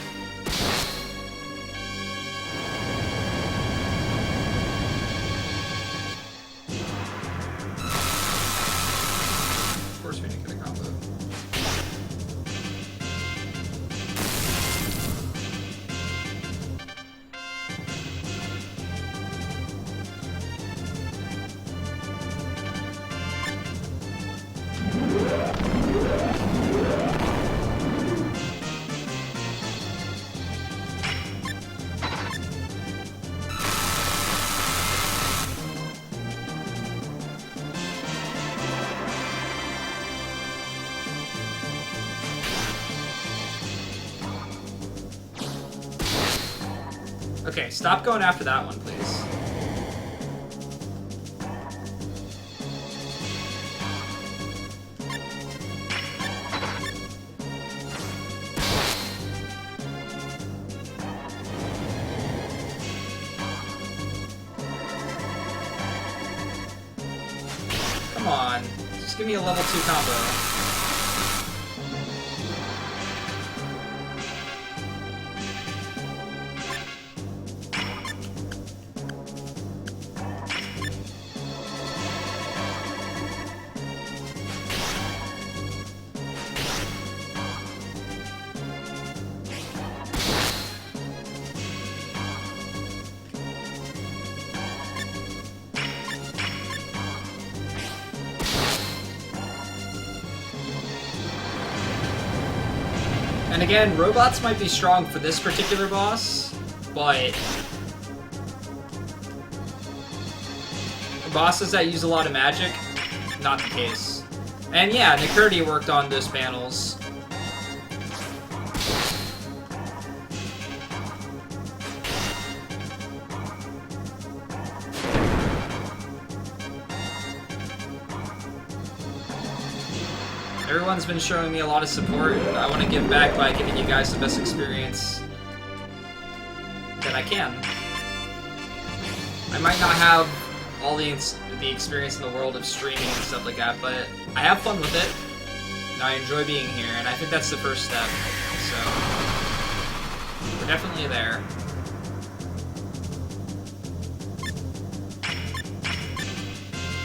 course we didn't get a combo. Okay, stop going after that one, please. Come on, just give me a level 2 combo. And again, robots might be strong for this particular boss, but bosses that use a lot of magic, not the case. And yeah, Nikurti worked on those panels. Everyone's been showing me a lot of support, and I want to give back by giving you guys the best experience that I can. I might not have all the experience in the world of streaming and stuff like that, but I have fun with it, and I enjoy being here, and I think that's the first step, so we're definitely there.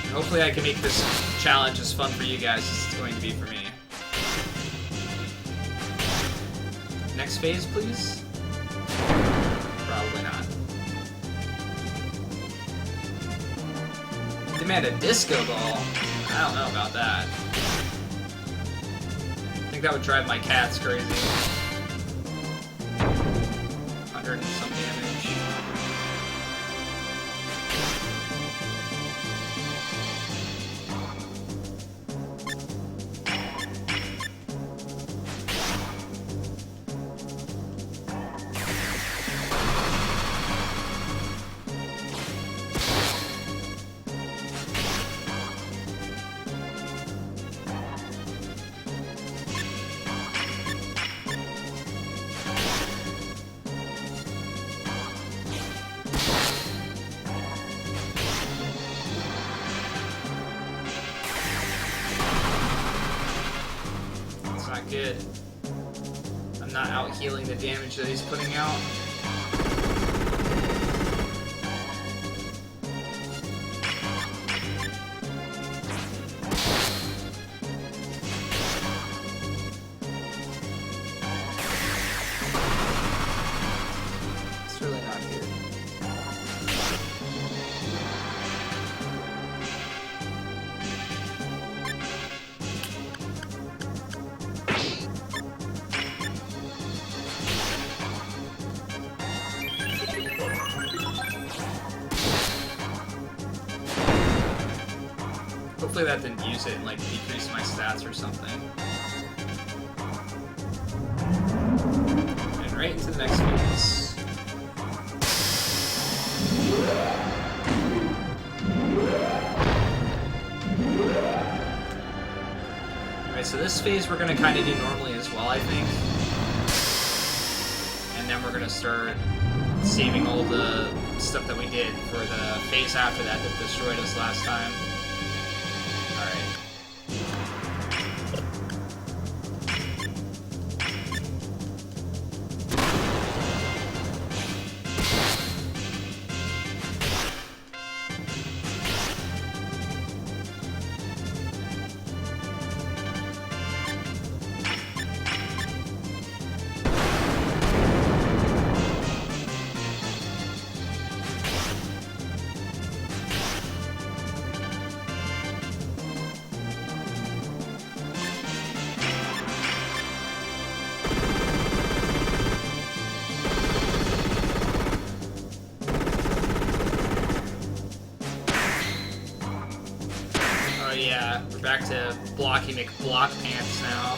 And hopefully I can make this challenge as fun for you guys as it's going to be for me. Next phase, please? Probably not. Demand a disco ball? I don't know about that. I think that would drive my cats crazy. 100 and some damage. Good. I'm not out healing the damage that he's putting out. It's really not good. Hopefully that didn't use it and like decrease my stats or something. And right into the next phase. Alright, so this phase we're gonna kinda do normally as well, I think. And then we're gonna start saving all the stuff that we did for the phase after that destroyed us last time. Alright. Yeah, we're back to Blocky McBlock Pants now.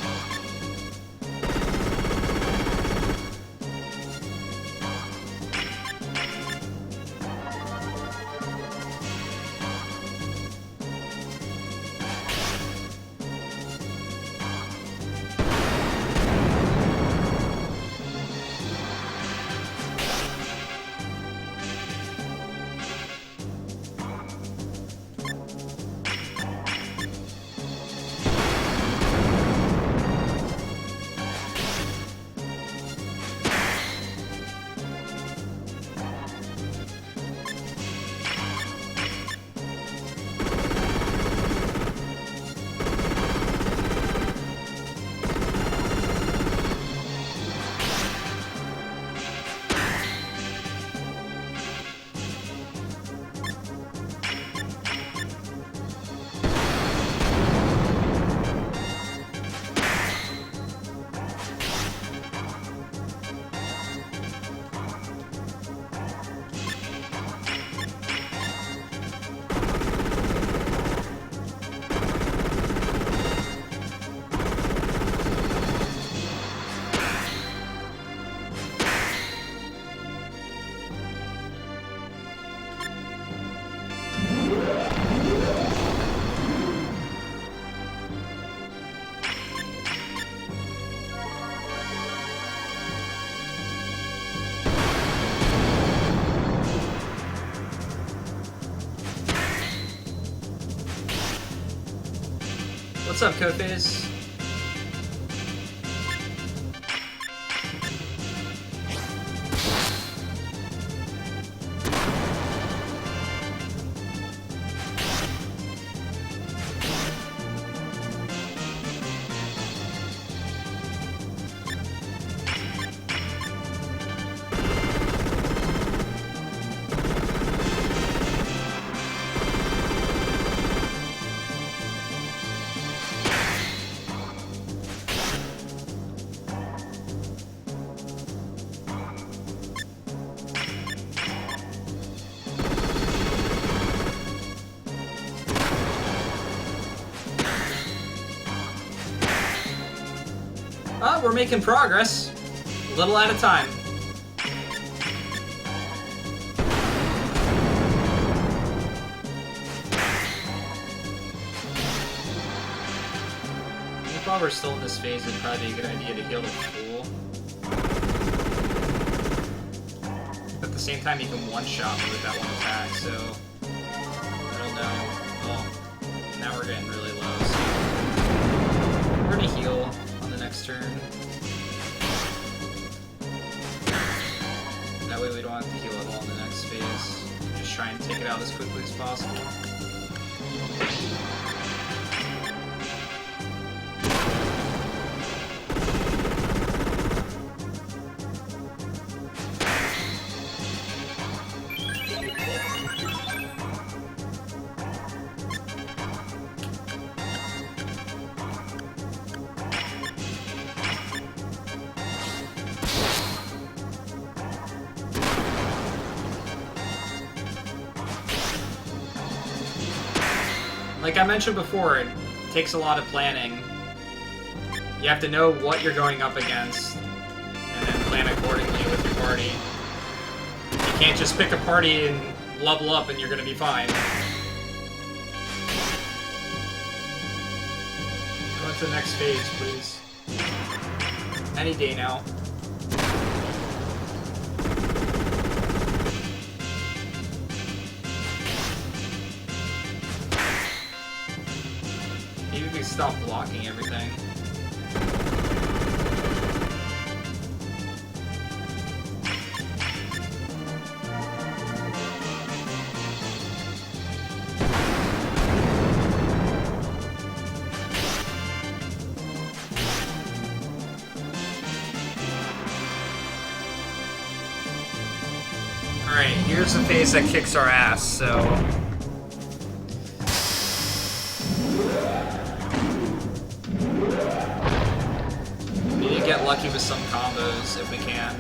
What's up, Coface? We're making progress, a little at a time. While we're still in this phase, it'd probably be a good idea to heal the fool. But at the same time, you can one-shot me with that one attack, so I don't know. Well, now we're getting really low, so we're gonna heal on the next turn. That way we don't have to heal at all in the next phase. Just try and take it out as quickly as possible. Like I mentioned before, it takes a lot of planning. You have to know what you're going up against, and then plan accordingly with your party. You can't just pick a party and level up and you're gonna be fine. Go to the next phase, please. Any day now. he stopped blocking everything. Alright, here's the phase that kicks our ass, so... we need to get lucky with some combos if we can.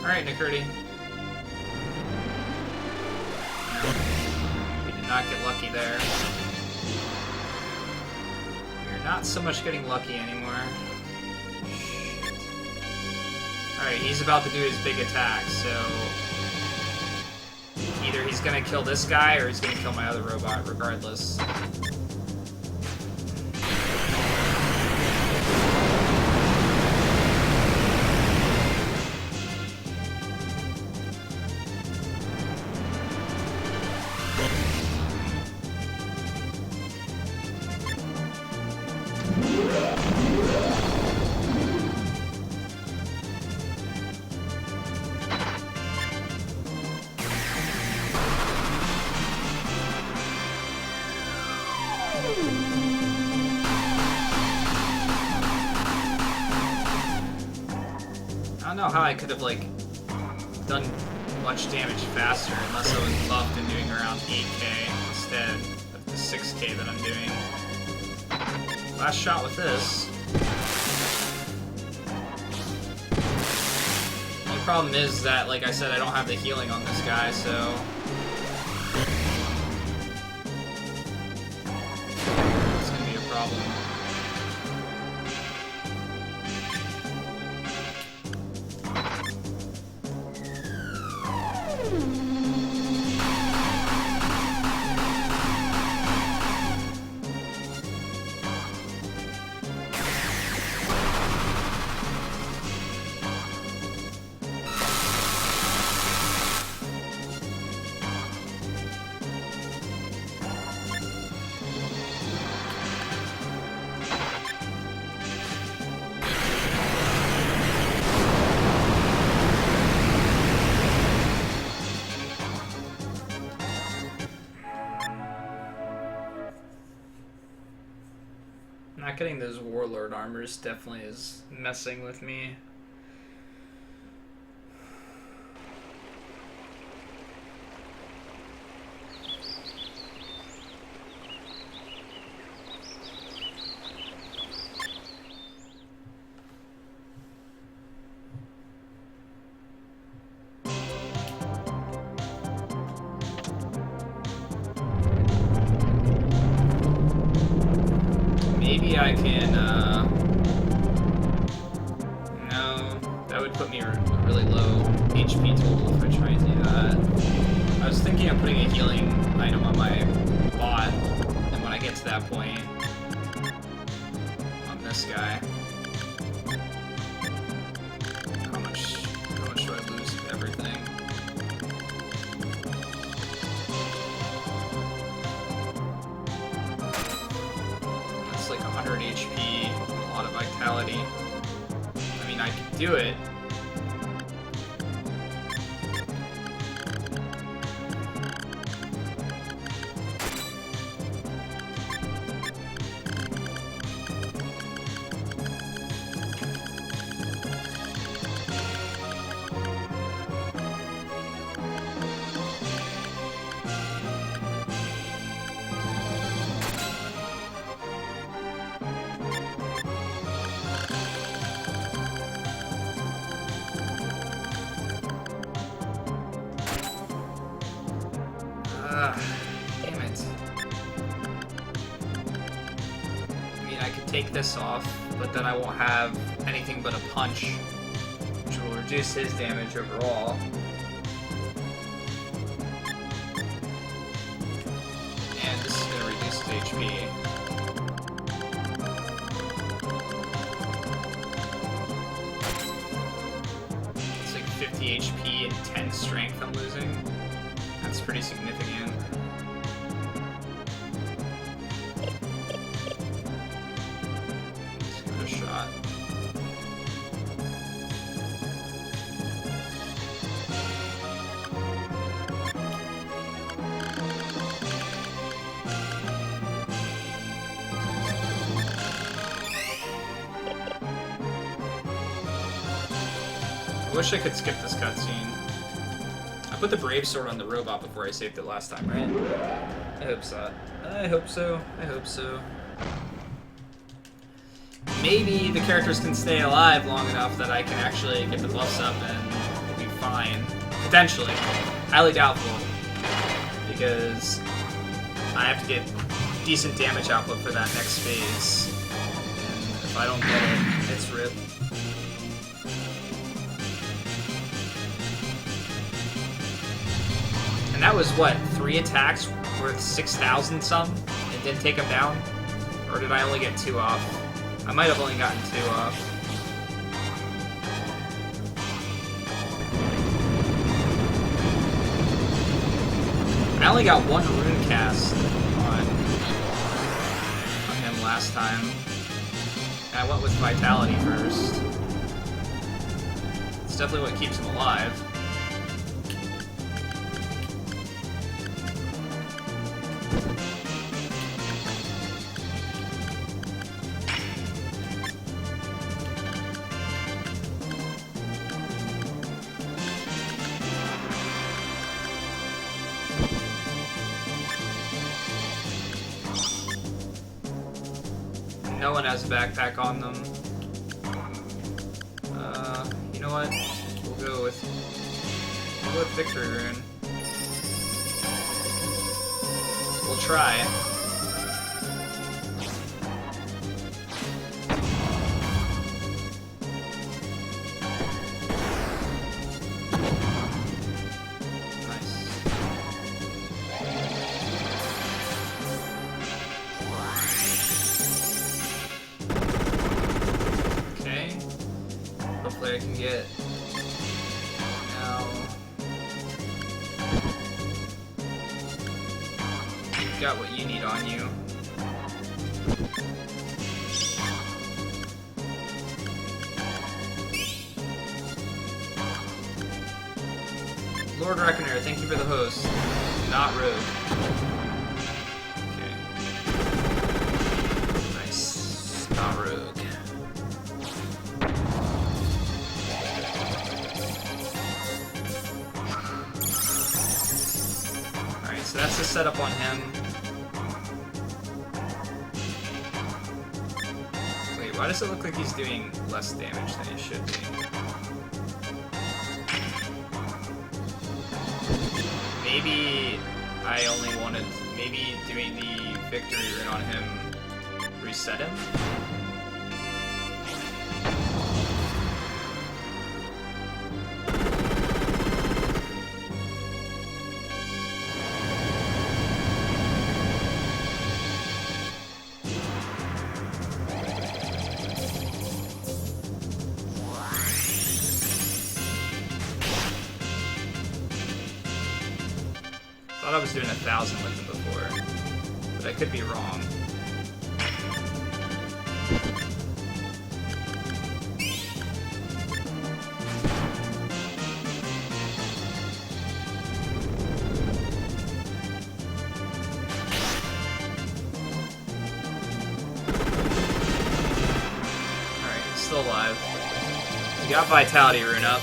Alright, Nicurdy. We did not get lucky there. We're not so much getting lucky anymore. Shit. Alright, he's about to do his big attack, so... either he's gonna kill this guy or he's gonna kill my other robot, regardless. I don't know how I could have, like, done much damage faster unless I was buffed and doing around 8k instead of the 6k that I'm doing. Last shot with this. The only problem is that, like I said, I don't have the healing on this guy, so... it's gonna be a problem. Not getting those Warlord armors definitely is messing with me. Maybe I can, no, that would put me really low HP total if I try to do that. I was thinking of putting a healing item on my bot, and when I get to that point, on this guy, how much do I lose of everything? 100 HP, a lot of vitality. I mean, I could do it. Damn it. I mean, I could take this off, but then I won't have anything but a punch, which will reduce his damage overall. And this is going to reduce his HP. It's like 50 HP and 10 strength I'm losing. That's pretty significant. Let's give it a shot. I wish I could skip this cutscene. I put the Brave Sword on the robot before I saved it last time, right? I hope so. I hope so. I hope so. Maybe the characters can stay alive long enough that I can actually get the buffs up and we'll be fine. Potentially. Highly doubtful. Because I have to get decent damage output for that next phase. And if I don't get it, it's rip. And that was, what, 3 attacks worth 6,000 some? It didn't take him down? Or did I only get 2 off? I might have only gotten 2 off. I only got 1 rune cast on him last time. And I went with Vitality first. It's definitely what keeps him alive. No one has a backpack on them. You know what? We'll go with Victory Rune. We'll try. Hopefully I can get now. You've got what you need on you. Lord Reckoner, thank you for the host. Not rogue. Okay. Nice. Not rogue. So that's the setup on him. Wait, why does it look like he's doing less damage than he should be? Maybe I only wanted... Maybe doing the Victory Rune on him reset him? I thought I was doing 1,000 with him before, but I could be wrong. Still alive. We got Vitality Rune up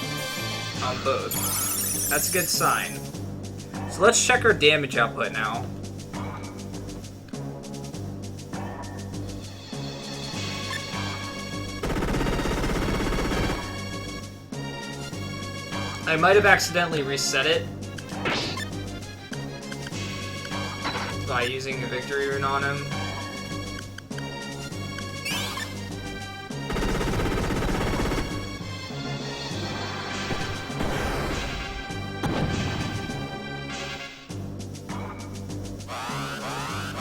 on both. That's a good sign. So let's check our damage output now. I might have accidentally reset it by using a Victory Rune on him.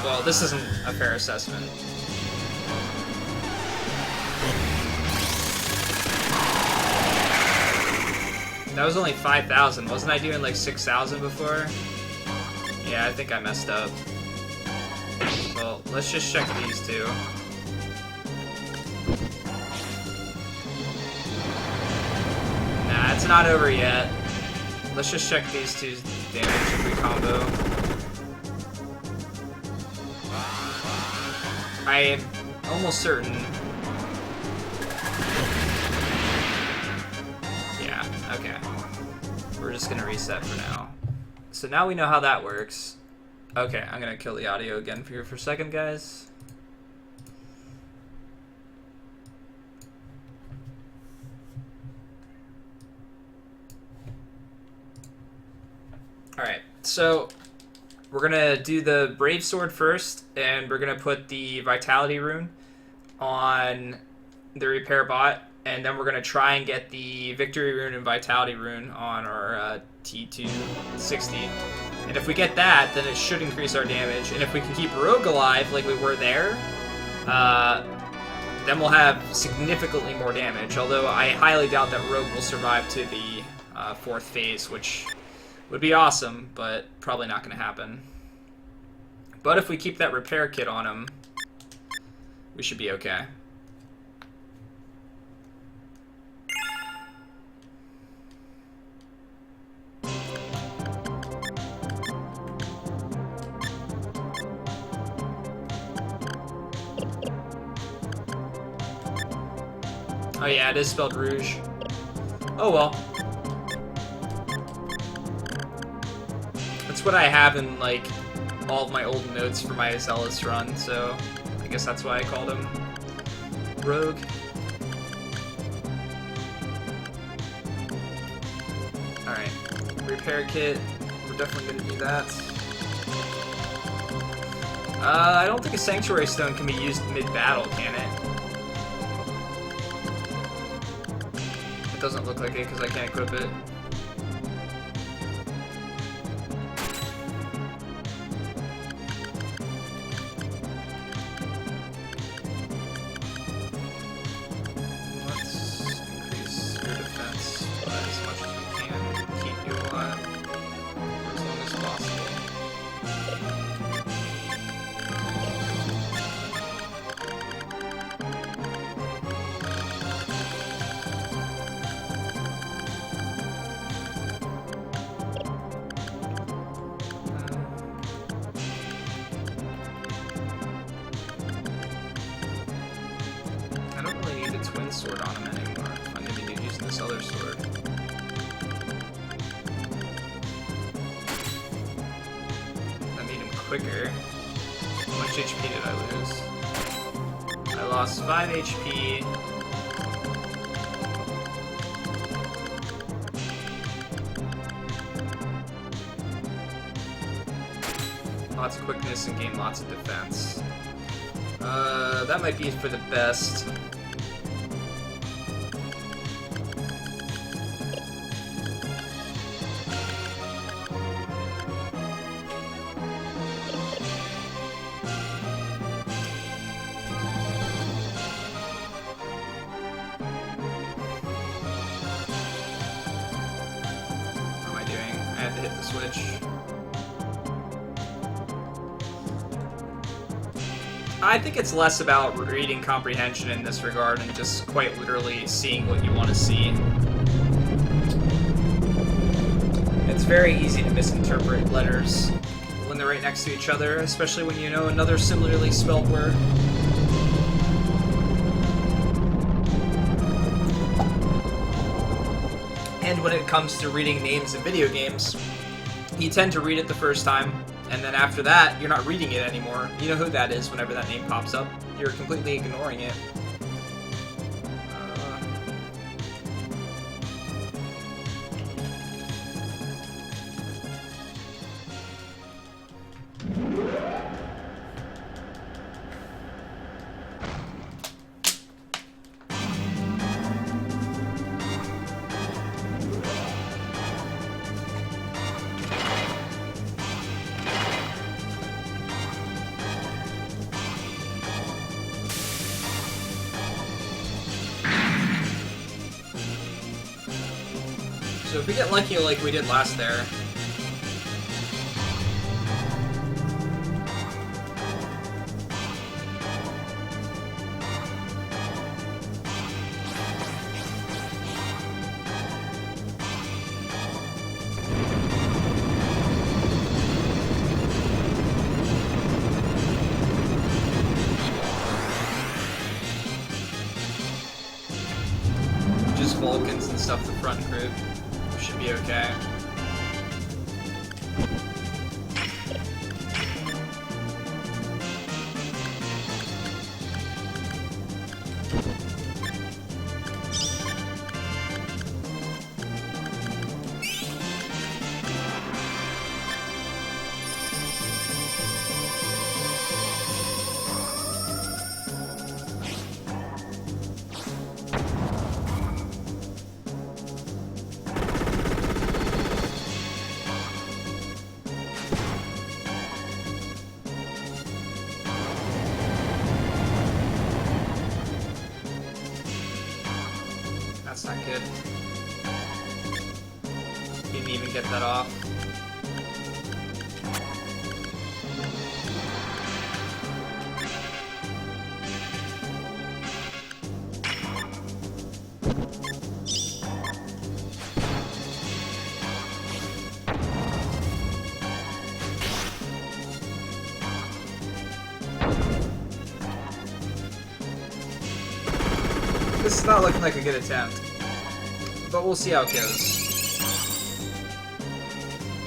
Well, this isn't a fair assessment. That was only 5,000. Wasn't I doing like 6,000 before? Yeah, I think I messed up. Well, let's just check these two. Nah, it's not over yet. Let's just check these two's damage if we combo. I am almost certain. Yeah, okay. We're just gonna reset for now. So now we know how that works. Okay, I'm gonna kill the audio again for you for a second, guys. Alright, so we're gonna do the Brave Sword first, and we're gonna put the Vitality Rune on the Repair Bot, and then we're gonna try and get the Victory Rune and Vitality Rune on our T260. And if we get that, then it should increase our damage. And if we can keep Rogue alive like we were there, then we'll have significantly more damage. Although I highly doubt that Rogue will survive to the 4th phase, which would be awesome, but probably not going to happen. But if we keep that repair kit on him, we should be okay. Oh yeah, it is spelled Rouge. Oh well. That's what I have in, like, all of my old notes for my Zealous run, so I guess that's why I called him Rogue. Alright, repair kit, we're definitely going to do that. I don't think a Sanctuary Stone can be used mid-battle, can it? It doesn't look like it because I can't equip it. Sword on him anymore. I'm gonna be using this other sword. That made him quicker. How much HP did I lose? I lost 5 HP. Lots of quickness and gain lots of defense. That might be for the best. I think it's less about reading comprehension in this regard and just quite literally seeing what you want to see. It's very easy to misinterpret letters when they're right next to each other, especially when you know another similarly spelled word. And when it comes to reading names in video games, you tend to read it the first time, and then after that, you're not reading it anymore. You know who that is whenever that name pops up. You're completely ignoring it. So if we get lucky like we did last there... just Vulcans and stuff the front group. Should be okay. That's not good. Didn't even get that off. This is not looking like a good attempt, but we'll see how it goes.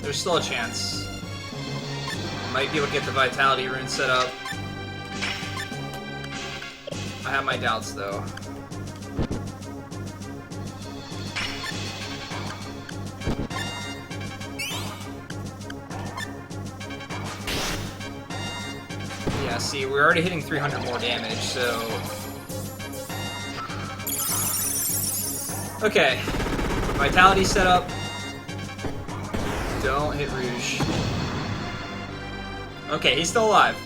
There's still a chance. Might be able to get the Vitality rune set up. I have my doubts, though. Yeah, see, we're already hitting 300 more damage, so... Okay, Vitality set up. Don't hit Rouge. Okay, he's still alive.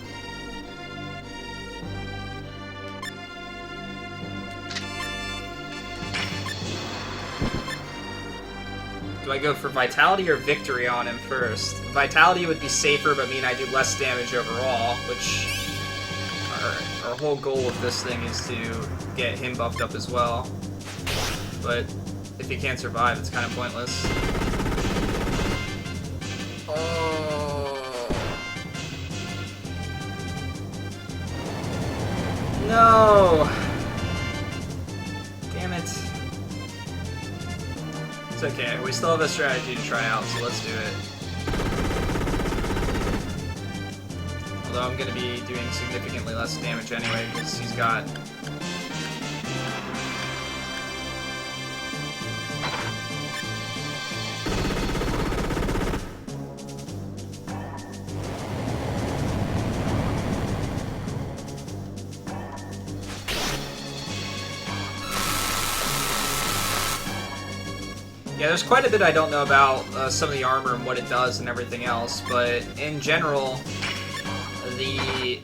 Do I go for Vitality or Victory on him first? Vitality would be safer, but mean I do less damage overall, which our whole goal of this thing is to get him buffed up as well. But if he can't survive, it's kind of pointless. Oh. No! Damn it. It's okay, we still have a strategy to try out, so let's do it. Although I'm going to be doing significantly less damage anyway, because he's got... Yeah, there's quite a bit I don't know about some of the armor and what it does and everything else, but in general, the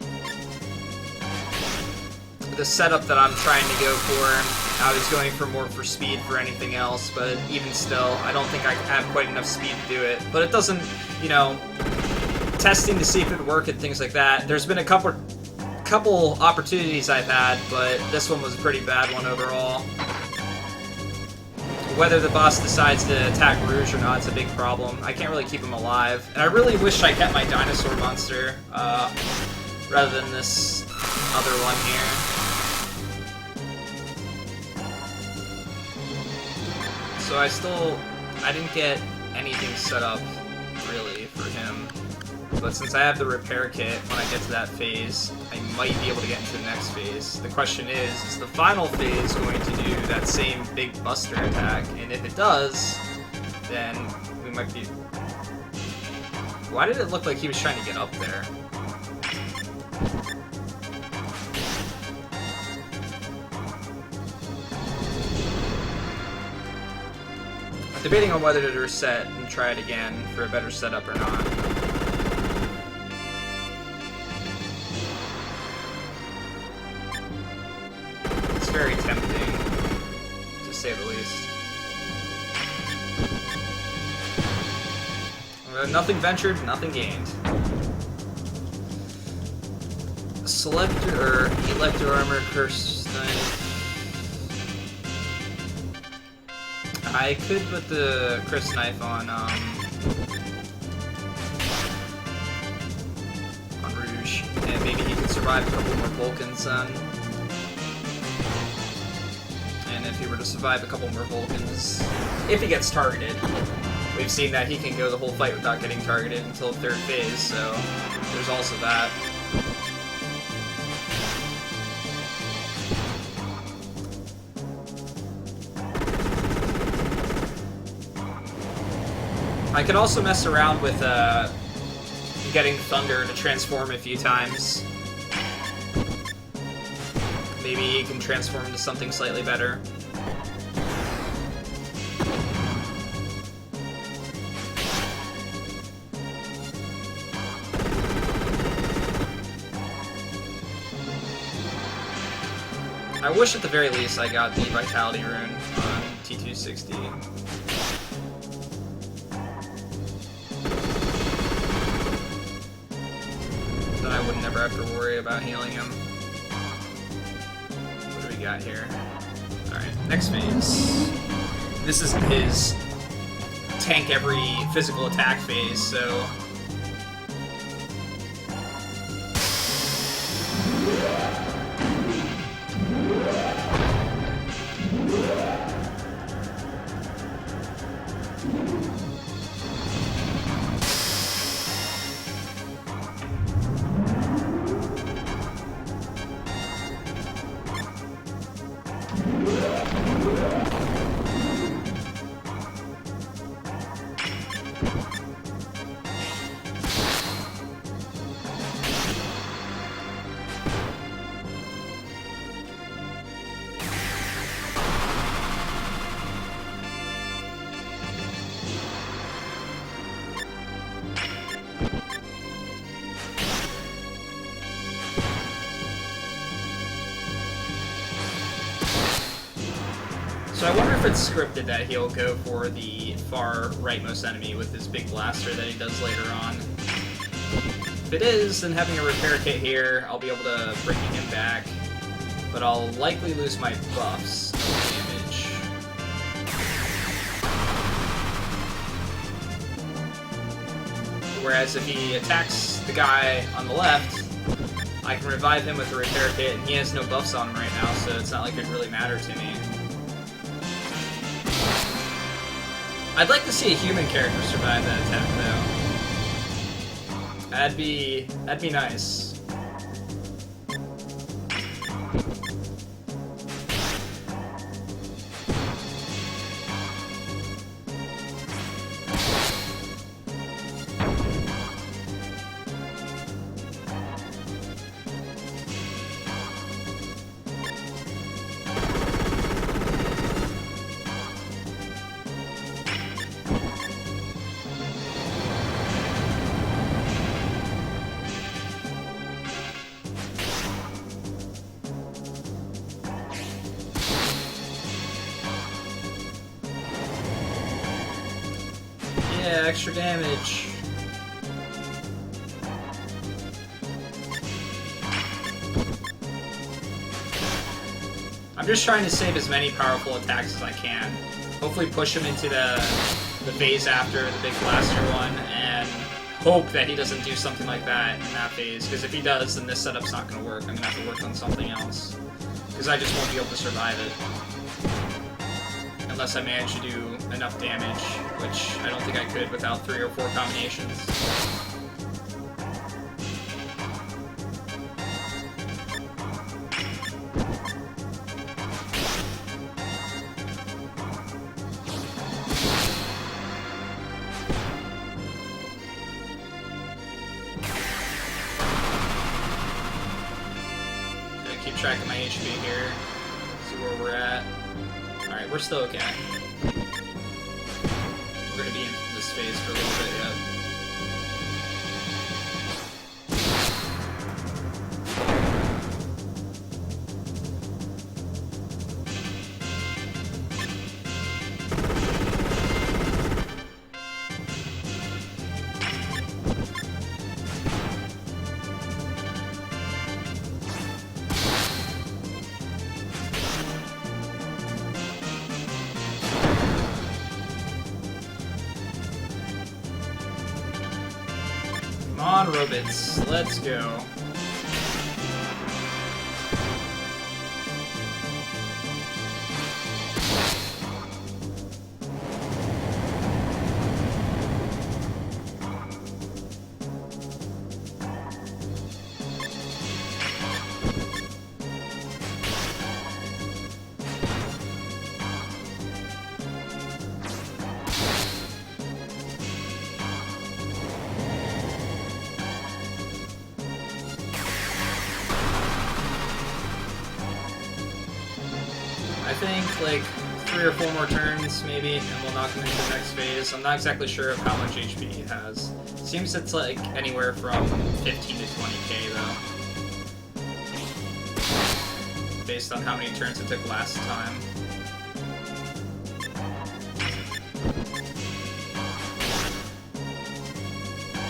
setup that I'm trying to go for, I was going for more for speed for anything else, but even still, I don't think I have quite enough speed to do it. But it doesn't, you know, testing to see if it would work and things like that. There's been a couple couple opportunities I've had, but this one was a pretty bad one overall. Whether the boss decides to attack Rouge or not is a big problem. I can't really keep him alive. And I really wish I kept my dinosaur monster, rather than this other one here. So I didn't get anything set up, really, for him. But since I have the repair kit, when I get to that phase, I might be able to get into the next phase. The question is the final phase going to do that same big buster attack? And if it does, then we might be... Why did it look like he was trying to get up there? I'm debating on whether to reset and try it again for a better setup or not. Very tempting, to say the least. Nothing ventured, nothing gained. Selector, or Electro Armor, Curse Knife. I could put the Curse Knife on Rouge, and maybe he could survive a couple more Vulcans then. If he were to survive a couple more Vulcans, if he gets targeted. We've seen that he can go the whole fight without getting targeted until third phase, so there's also that. I could also mess around with getting Thunder to transform a few times. Maybe he can transform into something slightly better. I wish at the very least I got the Vitality Rune on T260. Then I would never have to worry about healing him. What do we got here? Alright, next phase. This isn't his tank every physical attack phase, so... So I wonder if it's scripted that he'll go for the far rightmost enemy with his big blaster that he does later on. If it is, then having a repair kit here, I'll be able to bring him back, but I'll likely lose my buffs damage. Whereas if he attacks the guy on the left, I can revive him with a repair kit, and he has no buffs on him right now, so it's not like it really matters to me. I'd like to see a human character survive that attack, though. That'd be nice. Yeah, extra damage. I'm just trying to save as many powerful attacks as I can. Hopefully push him into the phase after the big blaster one, and hope that he doesn't do something like that in that phase, because if he does, then this setup's not going to work. I'm going to have to work on something else, because I just won't be able to survive it. Unless I manage to do enough damage, which I don't think I could without 3 or 4 combinations. Gonna keep track of my HP here, see where we're at. Alright, we're still okay. We're gonna be in this phase for a little bit yet. Come on, robots, let's go. I think like 3 or 4 more turns maybe, and we'll knock him into the next phase. I'm not exactly sure of how much HP he has. Seems it's like anywhere from 15 to 20k though, based on how many turns it took last time.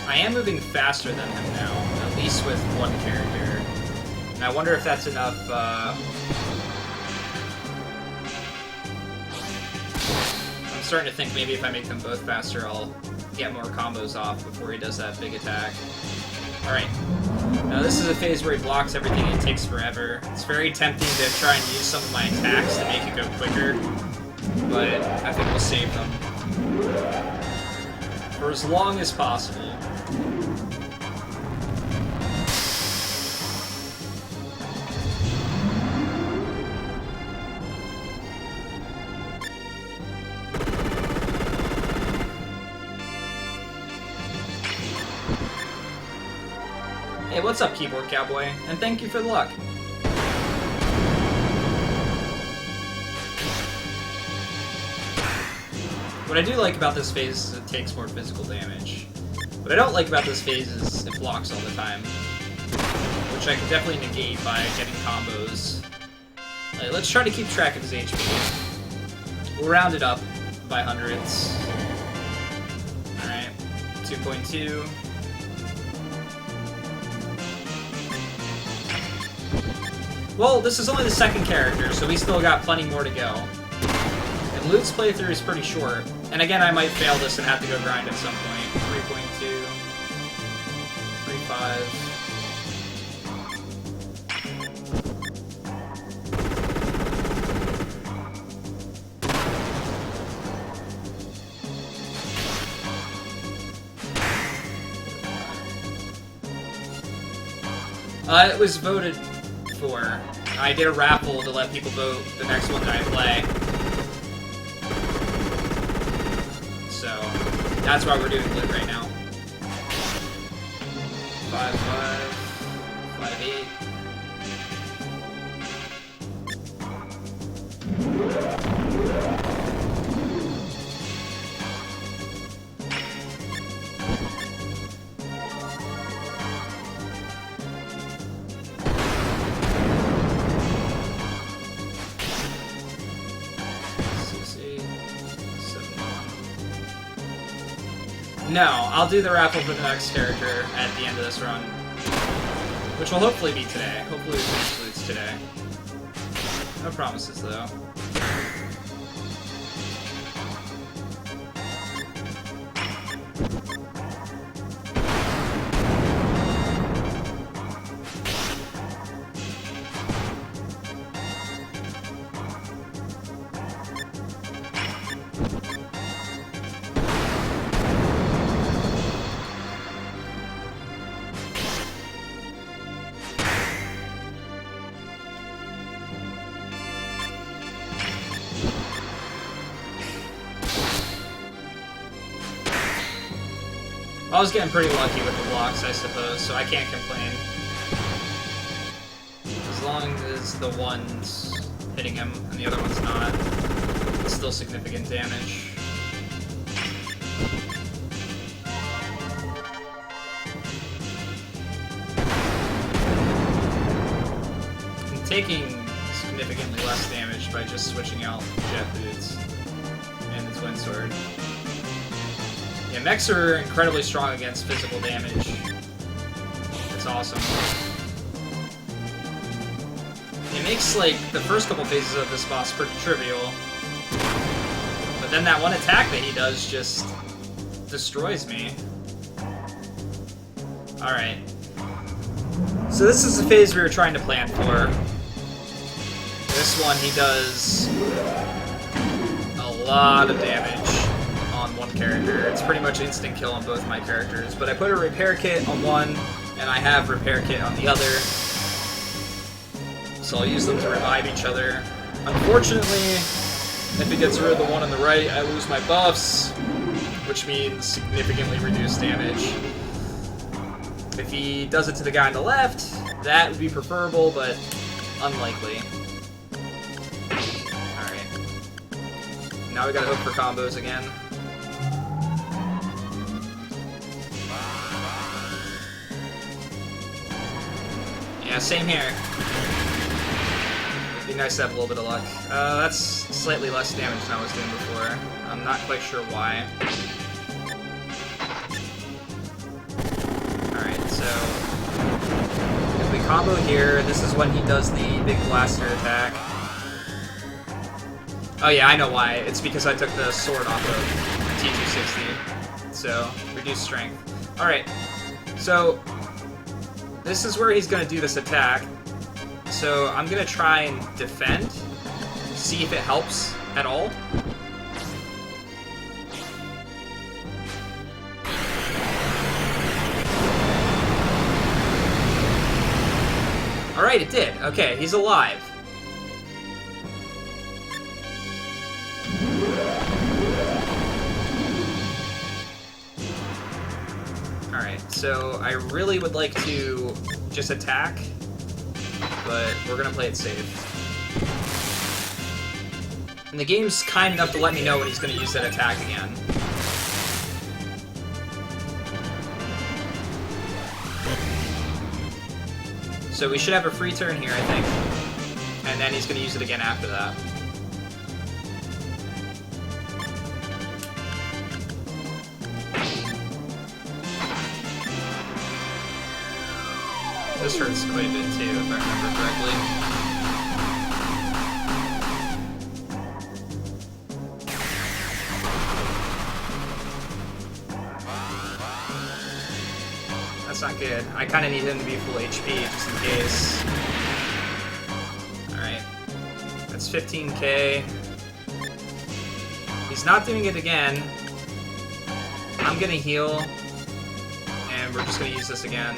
I am moving faster than him now, at least with one character. And I wonder if that's enough, I'm starting to think maybe if I make them both faster, I'll get more combos off before he does that big attack. Alright. Now this is a phase where he blocks everything and it takes forever. It's very tempting to try and use some of my attacks to make it go quicker, but I think we'll save them for as long as possible. Hey, what's up, Keyboard Cowboy? And thank you for the luck. What I do like about this phase is it takes more physical damage. What I don't like about this phase is it blocks all the time, which I can definitely negate by getting combos. Let's try to keep track of his HP. We'll round it up by hundreds. Alright, 2.2. Well, this is only the second character, so we still got plenty more to go. And Luke's playthrough is pretty short. And again, I might fail this and have to go grind at some point. 3.2, 3.5. It was voted for. I did a raffle to let people vote the next one that I play. So, that's why we're doing Luke right now. 5.5, 5.8. No, I'll do the raffle for the next character at the end of this run. Which will hopefully be today. Hopefully we finish Luke's today. No promises, though. I was getting pretty lucky with the blocks, I suppose, so I can't complain. As long as the one's hitting him and the other one's not, it's still significant damage. I'm taking significantly less damage by just switching out Jet Boots and the Twin Sword. Yeah, mechs are incredibly strong against physical damage. It's awesome. It makes, like, the first couple phases of this boss pretty trivial. But then that one attack that he does just destroys me. Alright. So this is the phase we were trying to plan for. This one, he does a lot of damage on one character. It's pretty much instant kill on both my characters, but I put a repair kit on one, and I have repair kit on the other, so I'll use them to revive each other. Unfortunately, if he gets rid of the one on the right, I lose my buffs, which means significantly reduced damage. If he does it to the guy on the left, that would be preferable, but unlikely. Alright. Now we gotta hope for combos again. Yeah, same here. It'd be nice to have a little bit of luck. That's slightly less damage than I was doing before. I'm not quite sure why. Alright, so if we combo here, this is when he does the big blaster attack. Oh yeah, I know why. It's because I took the sword off of T260. So, reduced strength. Alright, so this is where he's going to do this attack. So I'm going to try and defend, see if it helps at all. Alright, it did. Okay, he's alive. Alright, so I really would like to just attack, but we're gonna play it safe. And the game's kind enough to let me know when he's gonna use that attack again. So we should have a free turn here, I think. And then he's gonna use it again after that. This hurts quite a bit too, if I remember correctly. That's not good. I kind of need him to be full HP, just in case. Alright. That's 15k. He's not doing it again. I'm gonna heal. And we're just gonna use this again.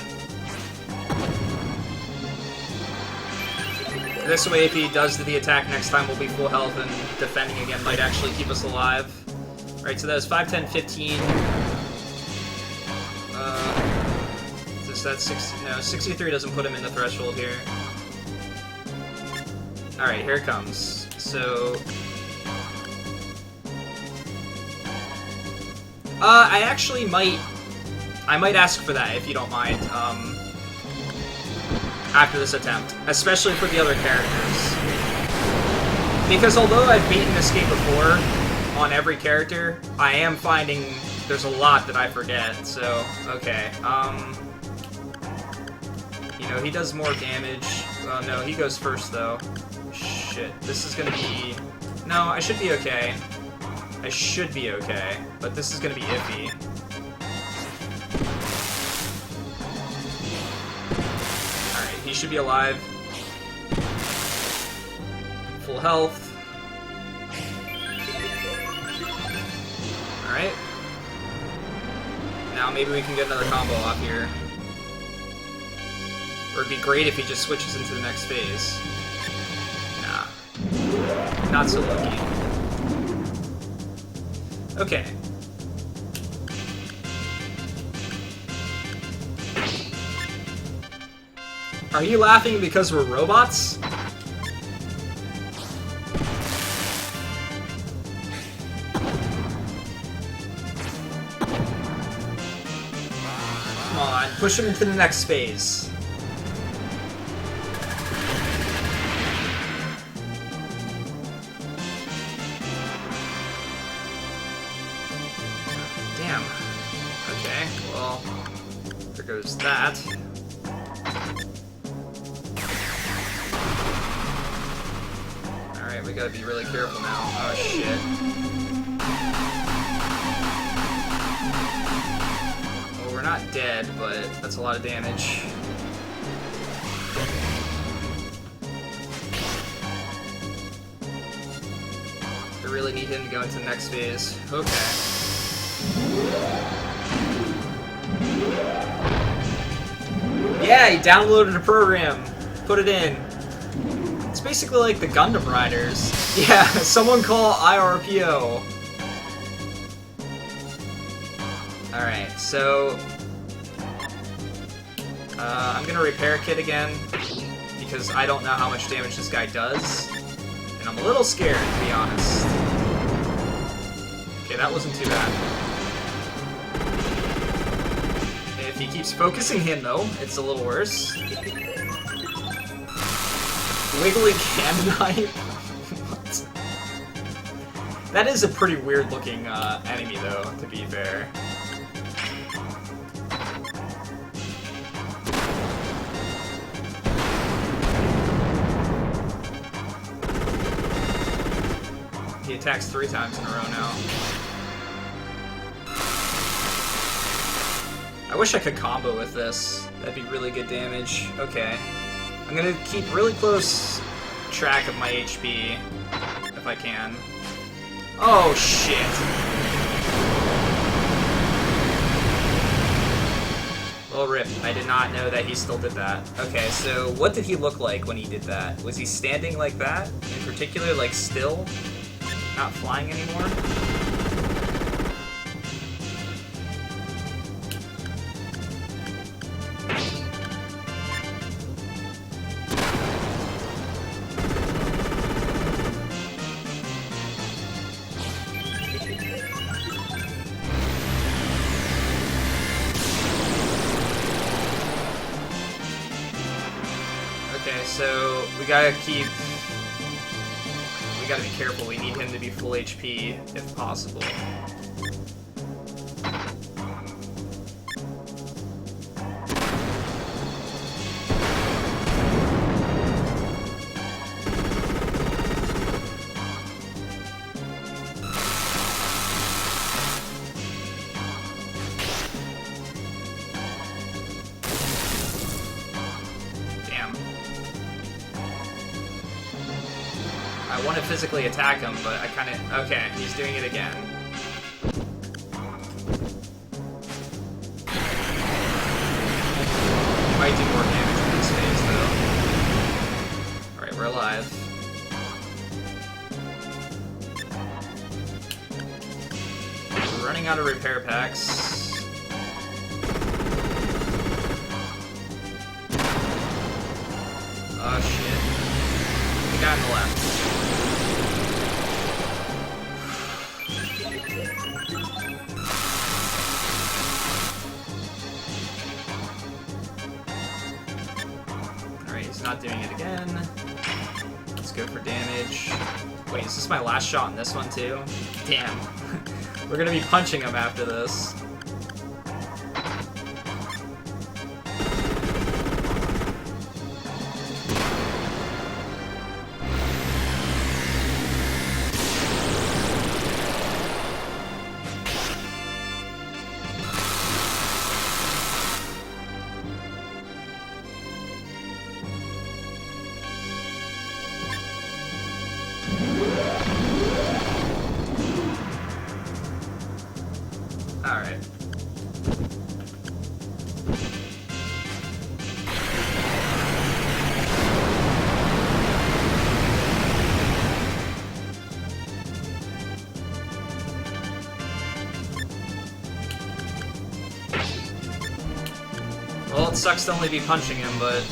This way, if he does the attack next time, we'll be full health, and defending again might actually keep us alive. Alright, so that was 5, 10, 15. Is that 60? No, 63 doesn't put him in the threshold here. Alright, here it comes. So... I actually might ask for that, if you don't mind. After this attempt, especially for the other characters. Because although I've beaten this game before on every character, I am finding there's a lot that I forget, so, okay. You know, he does more damage. Oh no, he goes first though. Shit. shit. This is gonna be... No, I should be okay. I should be okay, but this is gonna be iffy. Alright, he should be alive. Full health. Alright. Now maybe we can get another combo off here. Or it'd be great if he just switches into the next phase. Nah. Not so lucky. Okay. Are you laughing because we're robots? Come on, push him into the next phase. Damn. Okay, well, there goes that. Alright, we gotta be really careful now. Oh shit. Well, we're not dead, but that's a lot of damage. I really need him to go into the next phase. Okay. Yeah, he downloaded a program. Put it in. It's basically like the Gundam Riders. Yeah, someone call IRPO. Alright, so... I'm gonna repair kit again, because I don't know how much damage this guy does. And I'm a little scared, to be honest. Okay, that wasn't too bad. If he keeps focusing him, though, it's a little worse. Wiggly cannon knife? What? That is a pretty weird looking enemy, though, to be fair. He attacks 3 times in a row now. I wish I could combo with this. That'd be really good damage. Okay. I'm gonna keep really close track of my HP, if I can. Oh, shit! Well, rip. I did not know that he still did that. Okay, so what did he look like when he did that? Was he standing like that? In particular, like, still? Not flying anymore? Okay, so we gotta be careful. We need him to be full HP, if possible. I want to physically attack him, but I kind of... Okay, he's doing it again. He might do more damage in this phase, though. Alright, we're alive. We're running out of repair packs. Oh, shit. The guy on the left. Alright, he's not doing it again. Let's go for damage. Wait, is this my last shot in this one too? Damn. We're gonna be punching him after this. sucks to only be punching him, but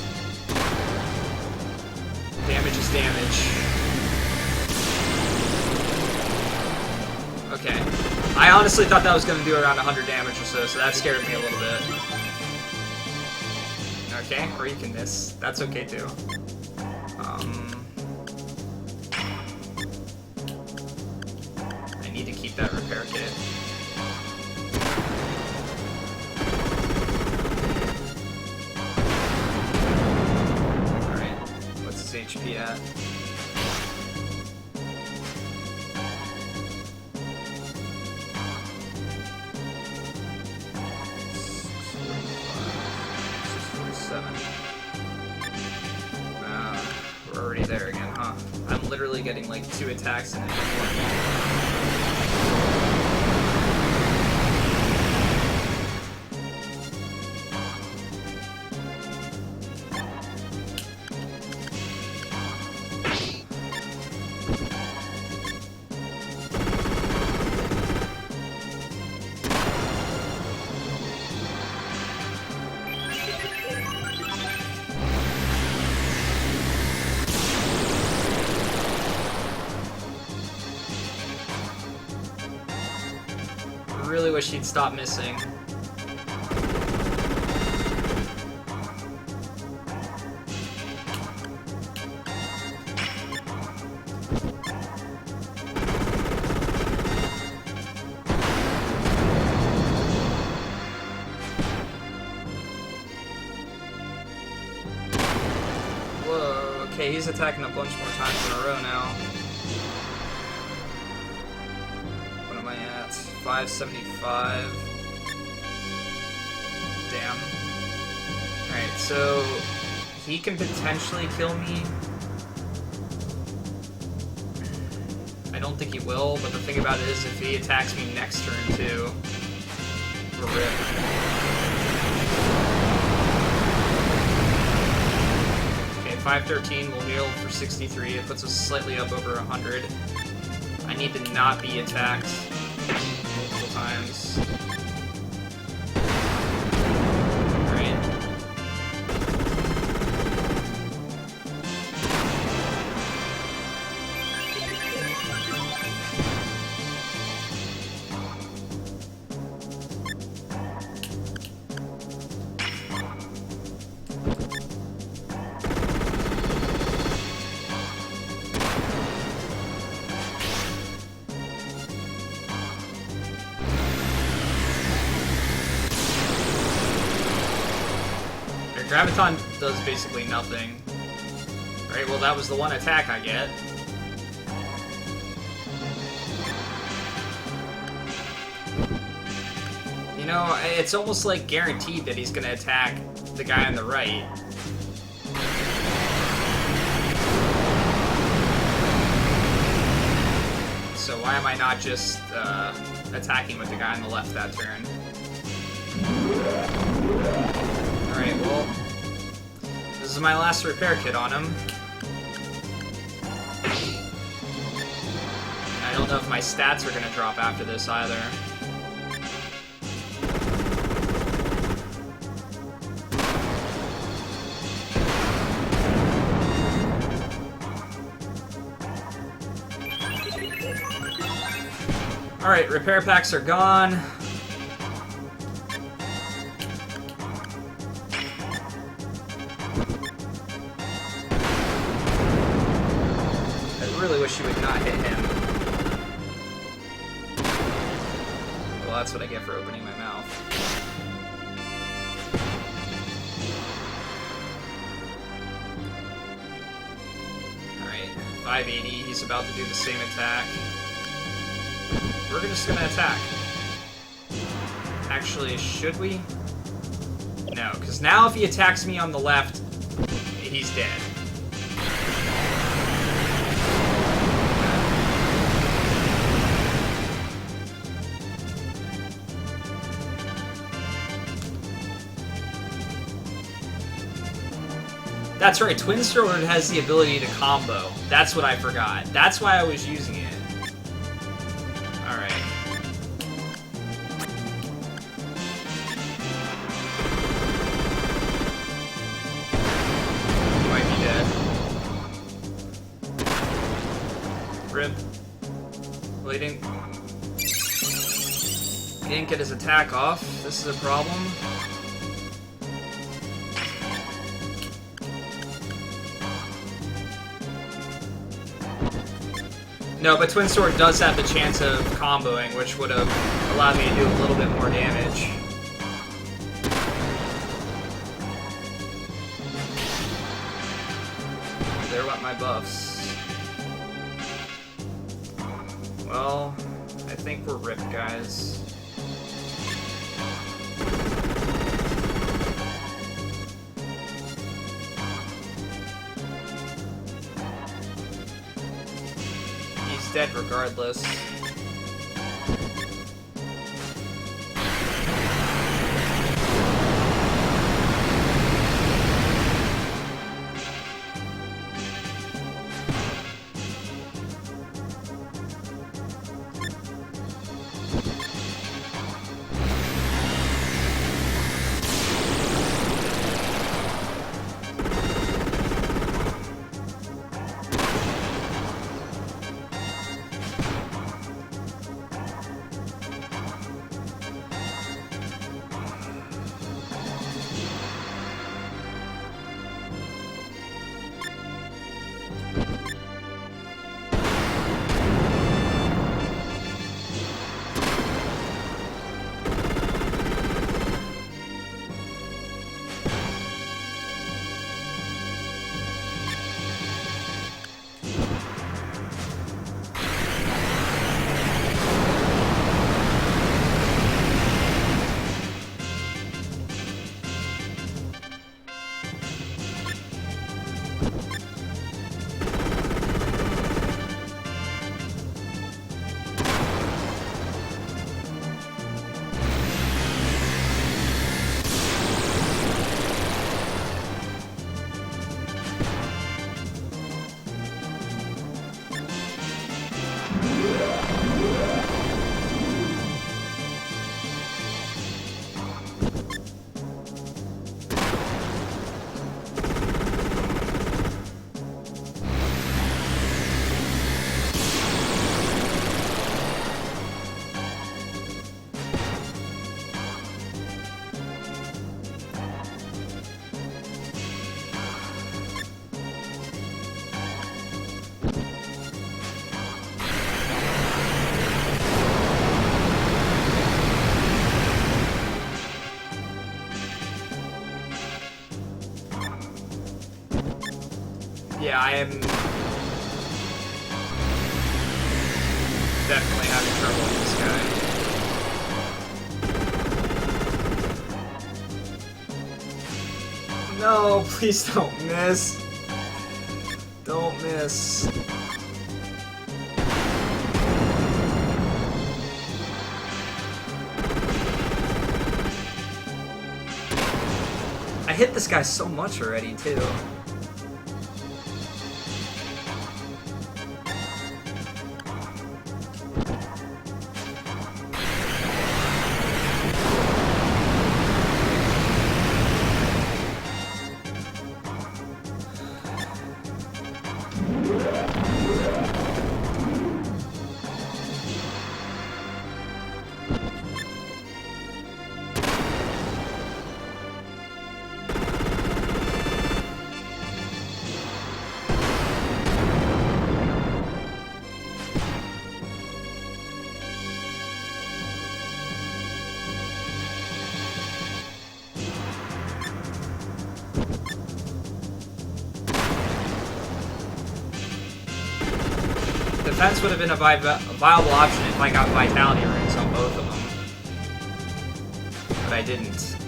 damage is damage. Okay. I honestly thought that was going to do around 100 damage or so that scared me a little bit. Okay, or you can miss. That's okay too. I need to keep that repair kit. Alright, what's his HP at? We're already there again, huh? I'm literally getting like 2 attacks in it. I really wish he'd stop missing. Whoa, okay, he's attacking a bunch more times in a row now. 575. Damn. Alright, so he can potentially kill me. I don't think he will, but the thing about it is if he attacks me next turn too, we're ripped. Okay, 513 will heal for 63. It puts us slightly up over 100. I need to not be attacked multiple times. Alright. Graviton does basically nothing. Right, well that was the one attack I get. You know, it's almost like guaranteed that he's gonna attack the guy on the right. So why am I not just attacking with the guy on the left that turn? Alright, well, this is my last repair kit on him. I don't know if my stats are going to drop after this either. Alright, repair packs are gone. I really wish you would not hit him. Well, that's what I get for opening my mouth. Alright, 580, he's about to do the same attack. We're just gonna attack. Actually, should we? No, because now if he attacks me on the left, he's dead. That's right, Twin Sword has the ability to combo. That's what I forgot. That's why I was using it. Alright. rip. Well, he didn't get his attack off. This is a problem. No, but Twin Sword does have the chance of comboing, which would have allowed me to do a little bit more damage. There went my buffs. Well, I think we're ripped, guys. He's dead regardless. Yeah, I am definitely having trouble with this guy. No, please don't miss. Don't miss. I hit this guy so much already, too. Defense would have been a viable option if I got Vitality Rings on both of them. But I didn't.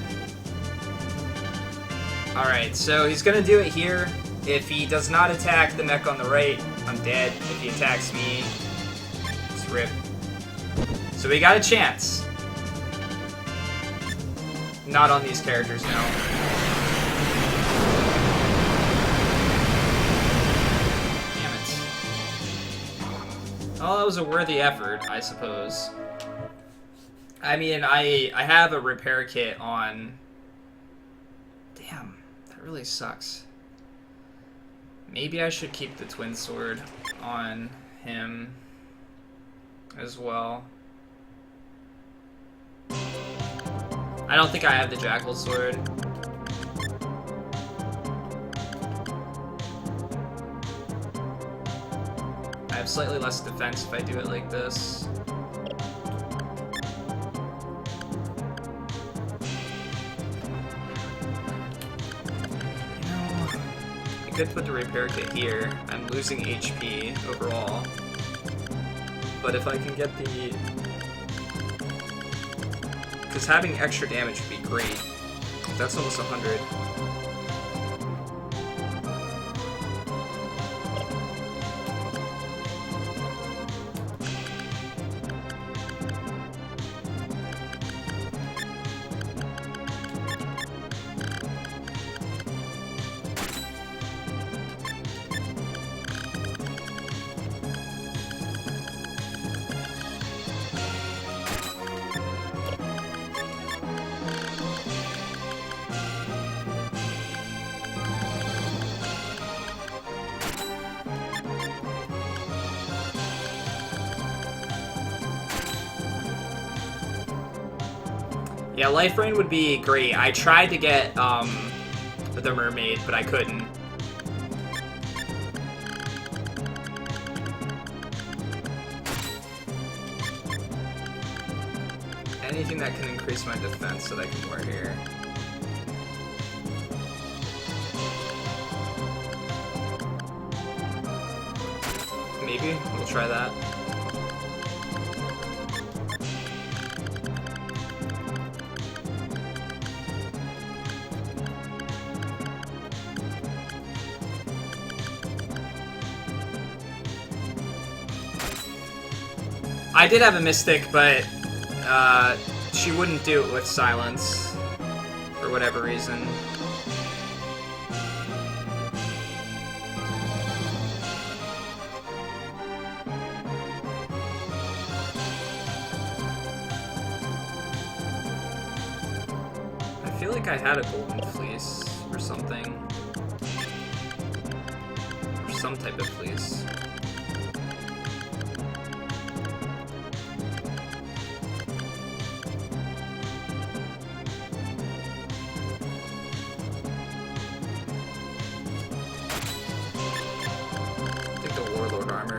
Alright, so he's gonna do it here. If he does not attack the mech on the right, I'm dead. If he attacks me, it's rip. So we got a chance. Not on these characters now. Oh, that was a worthy effort, I suppose. I mean, I have a repair kit on... Damn, that really sucks. Maybe I should keep the Twin Sword on him as well. I don't think I have the Jackal Sword. I have slightly less defense if I do it like this. I could put the repair kit here. I'm losing HP overall. But if I can get the... Because having extra damage would be great. That's almost 100. Yeah, Life Rain would be great. I tried to get the Mermaid, but I couldn't. Anything that can increase my defense that I can wear here. Maybe we'll try that. I did have a Mystic, but she wouldn't do it with Silence for whatever reason. I feel like I had a Golden Fleece or something. Or some type of fleece.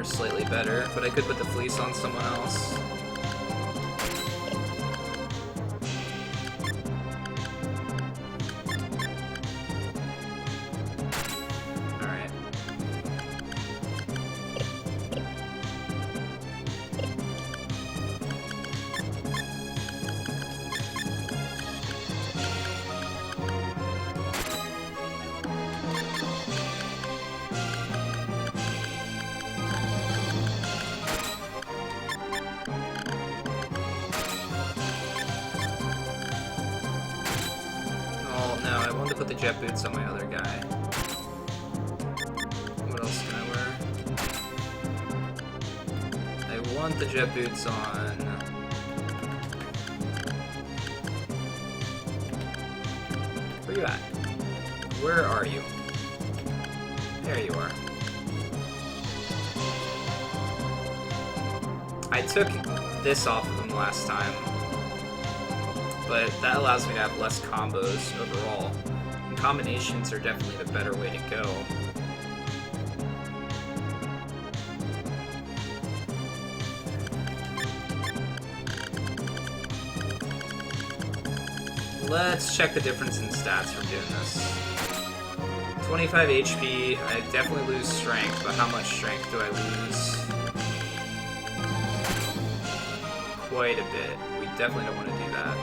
Slightly better, but I could put the fleece on someone else. Alright. Put the jet boots on my other guy. What else can I wear? I want the jet boots on. Where you at? Where are you? There you are. I took this off of him last time, but that allows me to have less combos overall. Combinations are definitely the better way to go. Let's check the difference in stats from doing this. 25 HP, I definitely lose strength, but how much strength do I lose? Quite a bit. We definitely don't want to do that.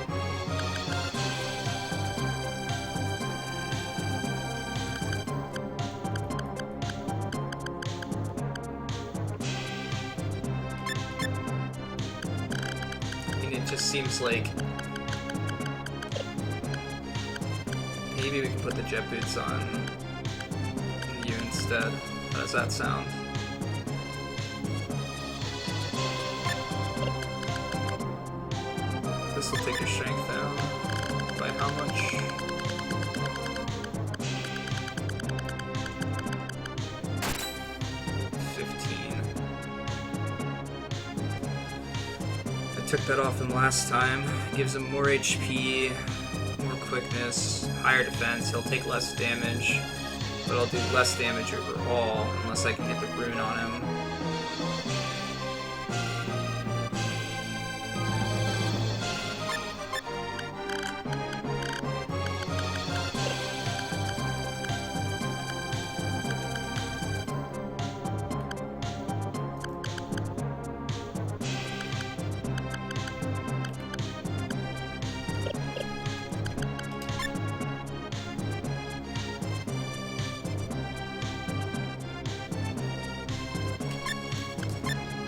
Seems like maybe we can put the jet boots on you instead. How does that sound? This will take your strength down. By how much? took that off him last time. Gives him more HP, more quickness, higher defense. He'll take less damage, but I'll do less damage overall unless I can get the rune on him.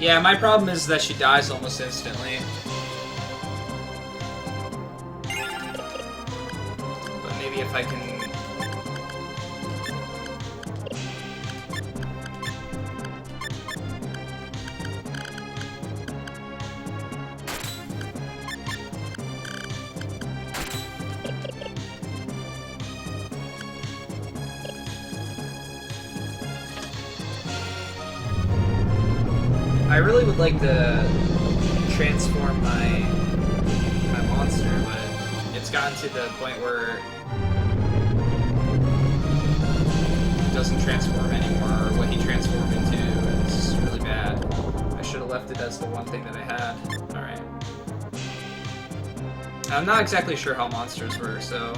Yeah, my problem is that she dies almost instantly. But maybe if I can... I really would like to transform my monster, but it's gotten to the point where it doesn't transform anymore, or what he transformed into is really bad. I should have left it as the one thing that I had. Alright. I'm not exactly sure how monsters work, so...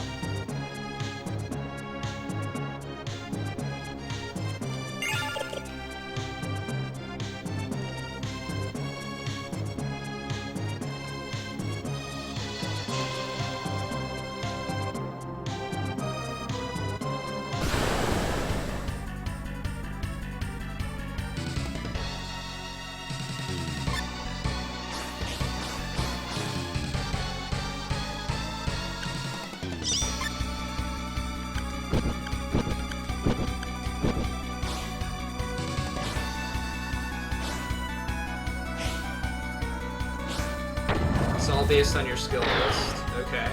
It's all based on your skill list. Okay.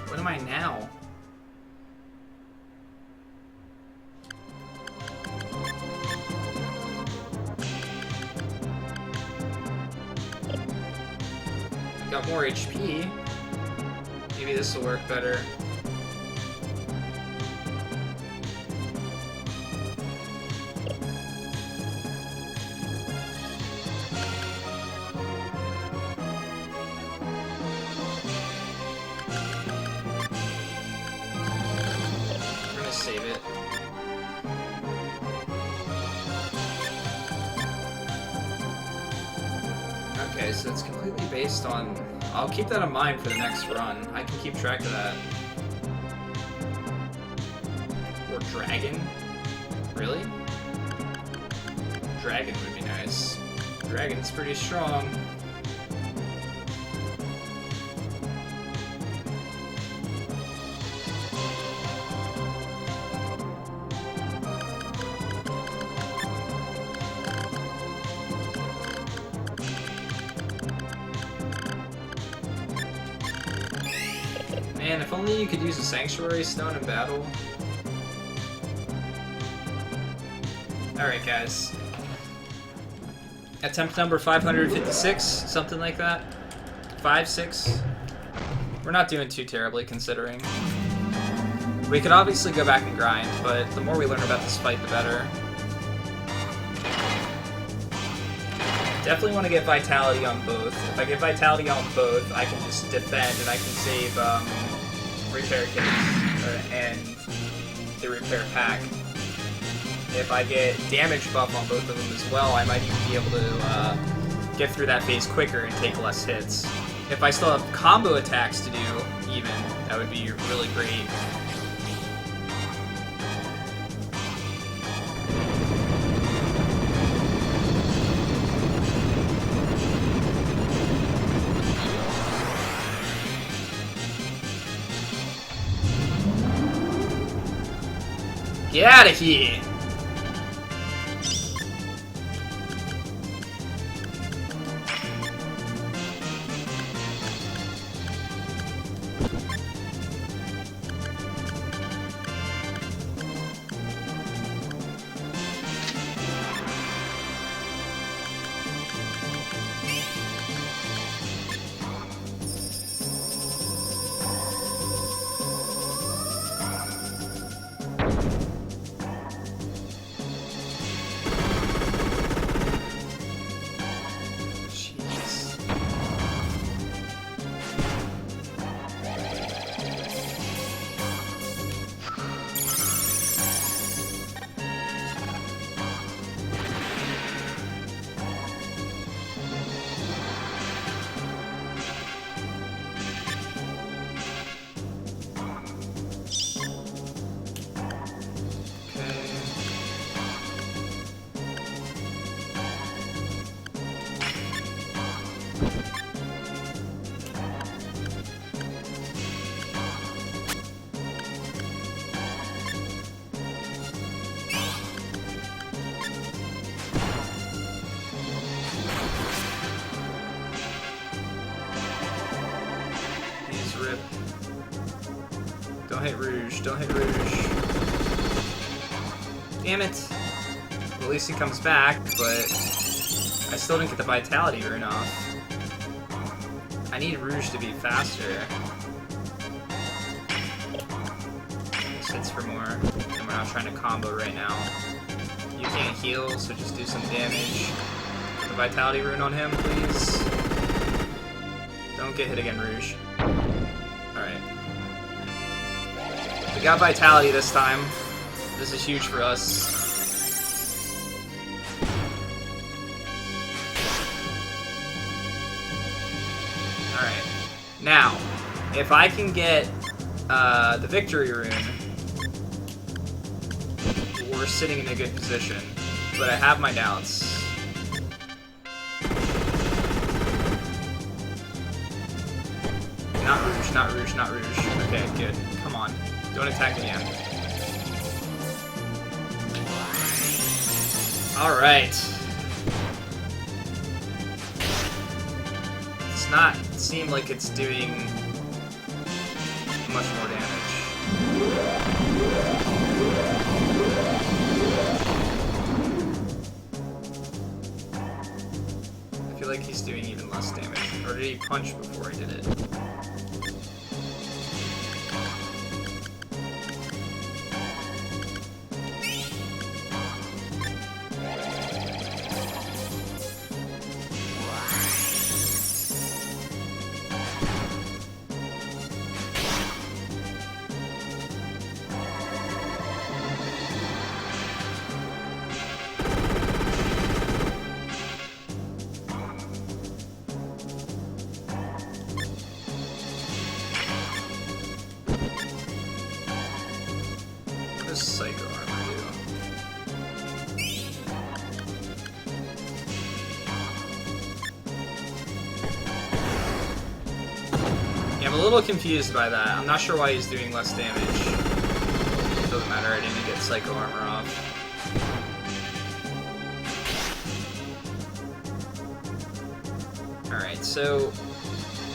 What am I now? Got more HP. Maybe this will work better. We're gonna save it. Okay, so it's completely based on... I'll keep that in mind for the next run. I can keep track of that. Or dragon? Really? Dragon would be nice. Dragon's pretty strong. Man, if only you could use a Sanctuary Stone in battle. Alright, guys. Attempt number 556, something like that. 5, 6. We're not doing too terribly, considering. We could obviously go back and grind, but the more we learn about this fight, the better. Definitely want to get Vitality on both. If I get Vitality on both, I can just defend and I can save repair kits and the repair pack. If I get damage buff on both of them as well, I might even be able to get through that phase quicker and take less hits. If I still have combo attacks to do, even, that would be really great. Get out of here! Don't hit Rouge. Don't hit Rouge. Damn it. Well, at least he comes back, but I still didn't get the Vitality rune off. I need Rouge to be faster. This hits for more, and we're not trying to combo right now. You can't heal, so just do some damage. Get the Vitality rune on him, please. Don't get hit again, Rouge. Alright. We got Vitality this time. This is huge for us. Alright. Now, if I can get the Victory rune, we're sitting in a good position. But I have my doubts. Not Rouge, not Rouge, not Rouge. Okay, good. Come on. Don't attack again. Alright. It's not seem like it's doing much more damage. I feel like he's doing even less damage. Or did he punch before he did it? Psycho armor do? Yeah, I'm a little confused by that. I'm not sure why he's doing less damage. Doesn't matter, I didn't get Psycho armor off. Alright, so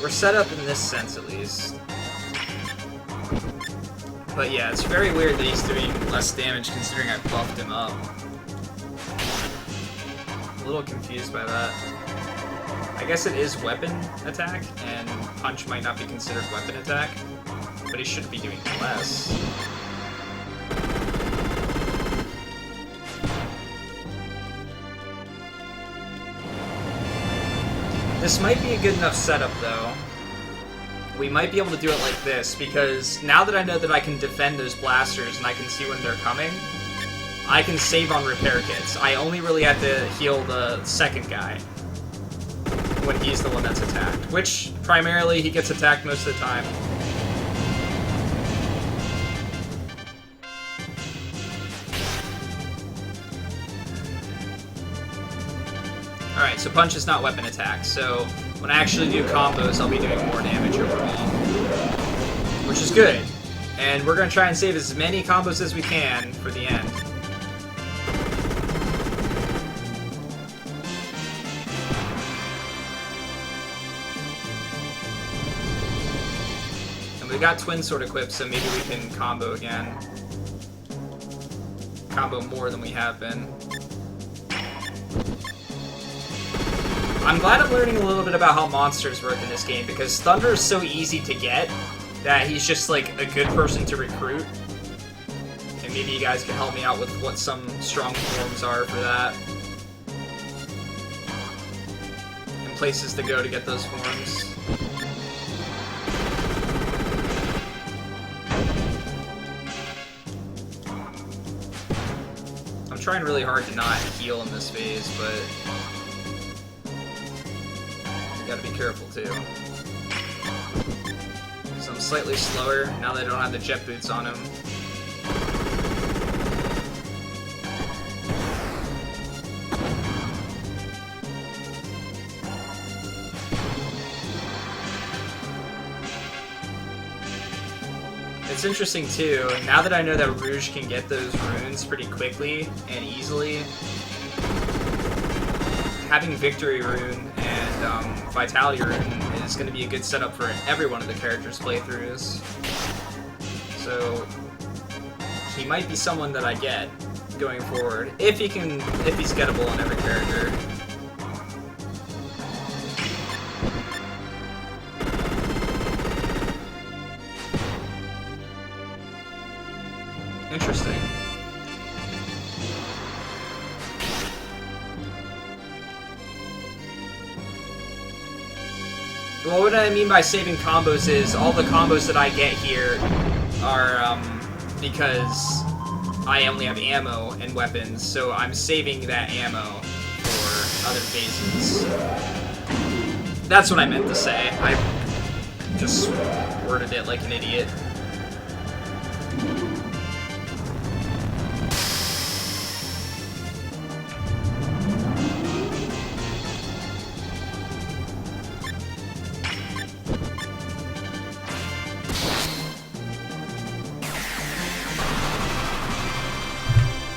we're set up in this sense at least. But yeah, it's very weird that he's doing less damage considering I buffed him up. I'm a little confused by that. I guess it is weapon attack, and punch might not be considered weapon attack, but he should be doing less. This might be a good enough setup though. We might be able to do it like this, because now that I know that I can defend those blasters and I can see when they're coming, I can save on repair kits. I only really have to heal the second guy when he's the one that's attacked, which primarily he gets attacked most of the time. Alright, so punch is not weapon attack, so when I actually do combos, I'll be doing more damage overall. Which is good. And we're going to try and save as many combos as we can for the end. And we got Twin Sword equipped, so maybe we can combo again. Combo more than we have been. I'm glad I'm learning a little bit about how monsters work in this game, because Thunder is so easy to get that he's just like a good person to recruit. And maybe you guys can help me out with what some strong forms are for that. And places to go to get those forms. I'm trying really hard to not heal in this phase, but gotta be careful too. So I'm slightly slower now that I don't have the jet boots on him. It's interesting too, now that I know that Rouge can get those runes pretty quickly and easily, having Victory rune and Vitality rune is going to be a good setup for every one of the characters' playthroughs. So he might be someone that I get going forward, if he's gettable on every character. Interesting. Well, what I mean by saving combos is all the combos that I get here are because I only have ammo and weapons, so I'm saving that ammo for other phases. That's what I meant to say. I just worded it like an idiot.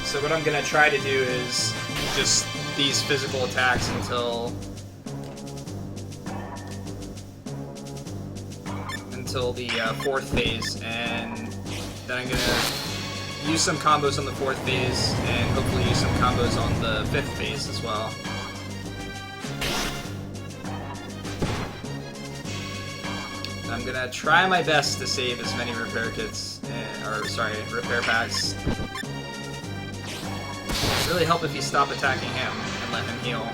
So what I'm gonna try to do is just these physical attacks until the fourth phase, and then I'm gonna use some combos on the fourth phase, and hopefully use some combos on the fifth phase as well. I'm gonna try my best to save as many repair kits, repair packs. It'd really help if you stop attacking him and let him heal.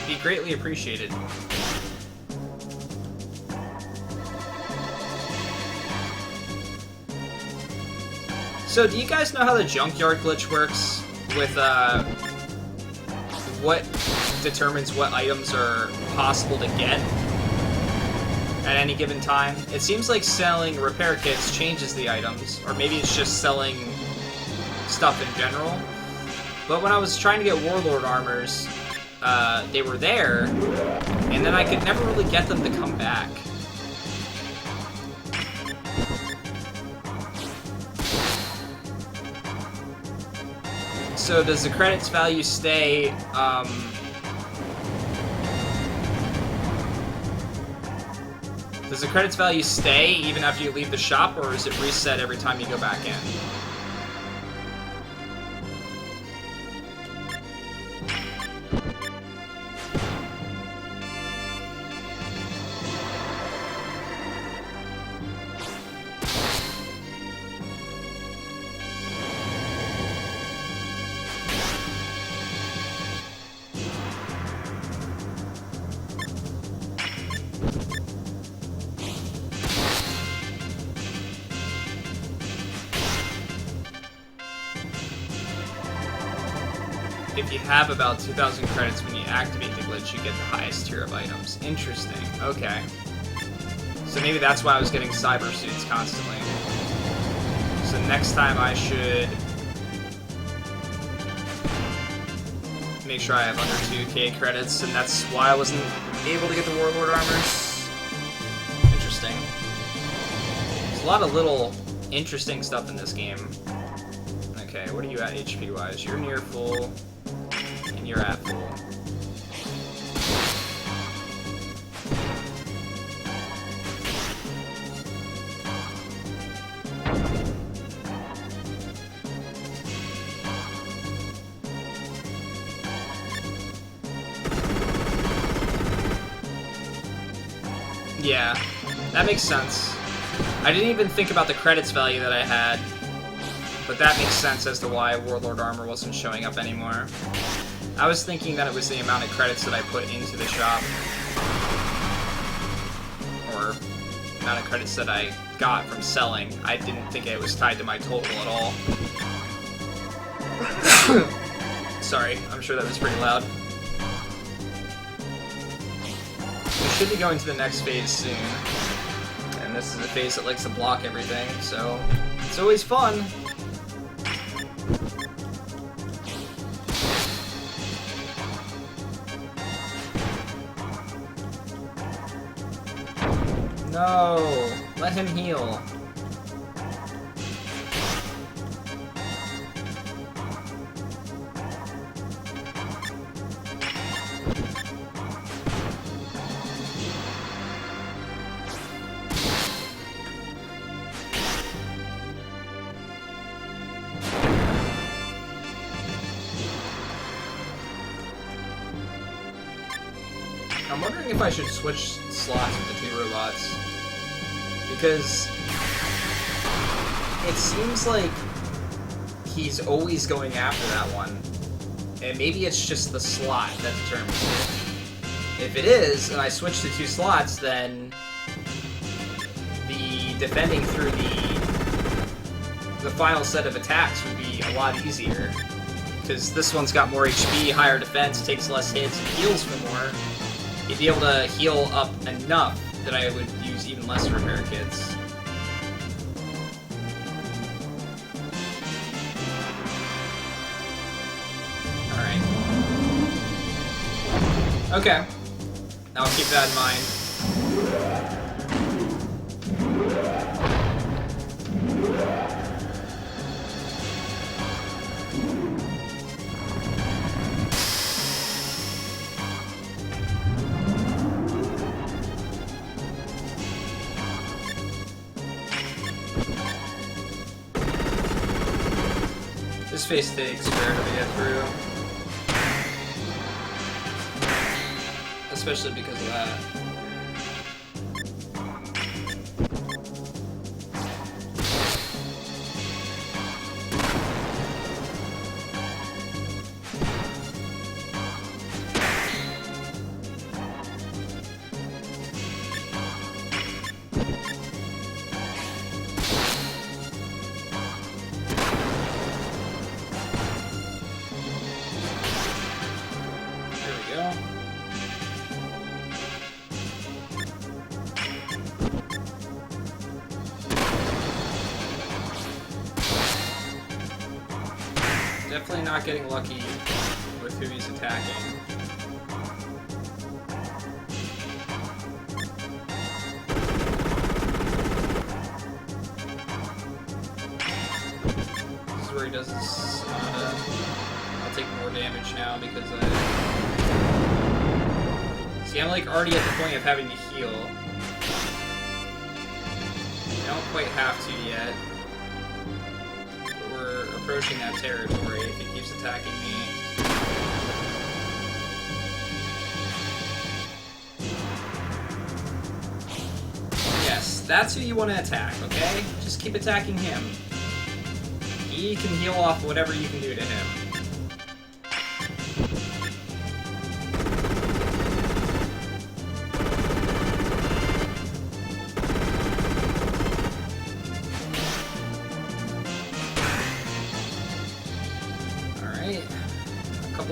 Be greatly appreciated. So, do you guys know how the junkyard glitch works with what determines what items are possible to get at any given time? It seems like selling repair kits changes the items, or maybe it's just selling stuff in general. But when I was trying to get Warlord armors, they were there, and then I could never really get them to come back. So does the credits value stay, does the credits value stay even after you leave the shop, or is it reset every time you go back in? If you have about 2,000 credits when you activate the glitch, you get the highest tier of items. Interesting. Okay. So maybe that's why I was getting cyber suits constantly. So next time I should make sure I have under 2k credits, and that's why I wasn't able to get the Warlord armors. Interesting. There's a lot of little interesting stuff in this game. Okay, what are you at HP-wise? You're near full. You're at full. Yeah, that makes sense. I didn't even think about the credits value that I had, but that makes sense as to why Warlord armor wasn't showing up anymore. I was thinking that it was the amount of credits that I put into the shop, or the amount of credits that I got from selling. I didn't think it was tied to my total at all. Sorry, I'm sure that was pretty loud. We should be going to the next phase soon, and this is a phase that likes to block everything, so it's always fun. No! Let him heal. I'm wondering if I should switch slots with the 2 robots. Because it seems like he's always going after that one. And maybe it's just the slot that determines it. If it is, and I switch to 2 slots, then the defending through the final set of attacks would be a lot easier. Because this one's got more HP, higher defense, takes less hits, and heals for more. You'd be able to heal up enough that I would use even less repair kits. Alright. Okay. I'll keep that in mind. This face takes forever to get through. Especially because of that. Definitely not getting lucky with who he's attacking. This is where he does his I'll take more damage now because see, I'm like already at the point of having to heal. I don't quite have to yet. Approaching that territory if he keeps attacking me. Yes, that's who you want to attack, okay? Just keep attacking him. He can heal off whatever you can do to him.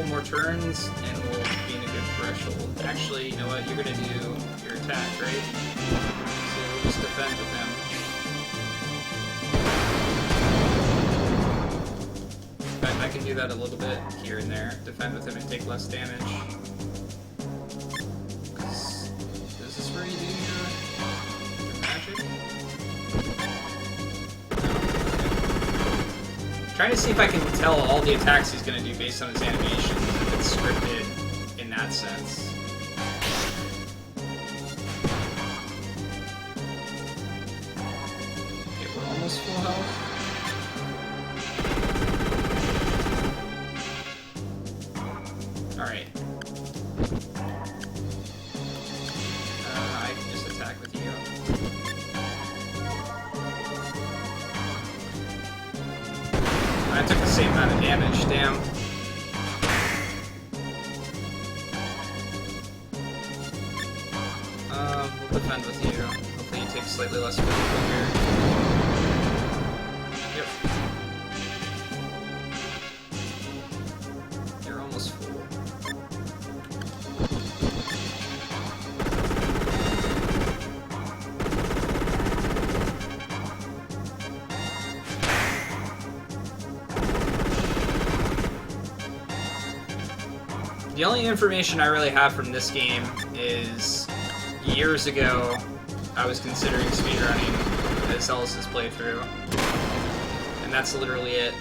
More turns and we'll be in a good threshold. Actually, you know what? You're gonna do your attack, right? So we'll just defend with him. In fact, I can do that a little bit here and there. Defend with him and take less damage. Is this where you do your magic? Trying to see if I can tell all the attacks he's going to do based on his animations, if it's scripted in that sense. Okay, we're almost full health. Alright. I can just attack with you. I took the same amount of damage, damn. We'll defend with you. Hopefully you take slightly less of a here. Yep. You're almost full. The only information I really have from this game is years ago I was considering speedrunning as Ellis's playthrough, and that's literally it.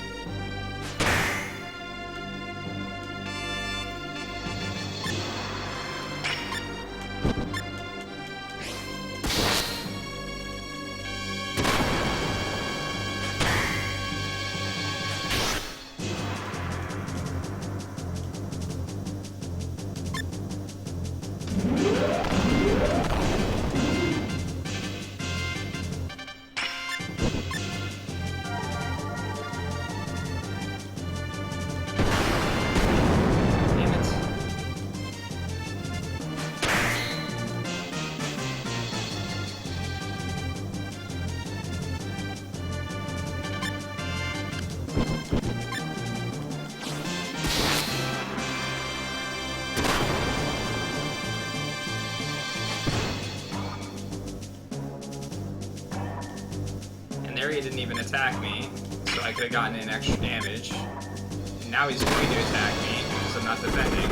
attack me, so I could have gotten in extra damage. And now he's going to attack me because I'm not defending.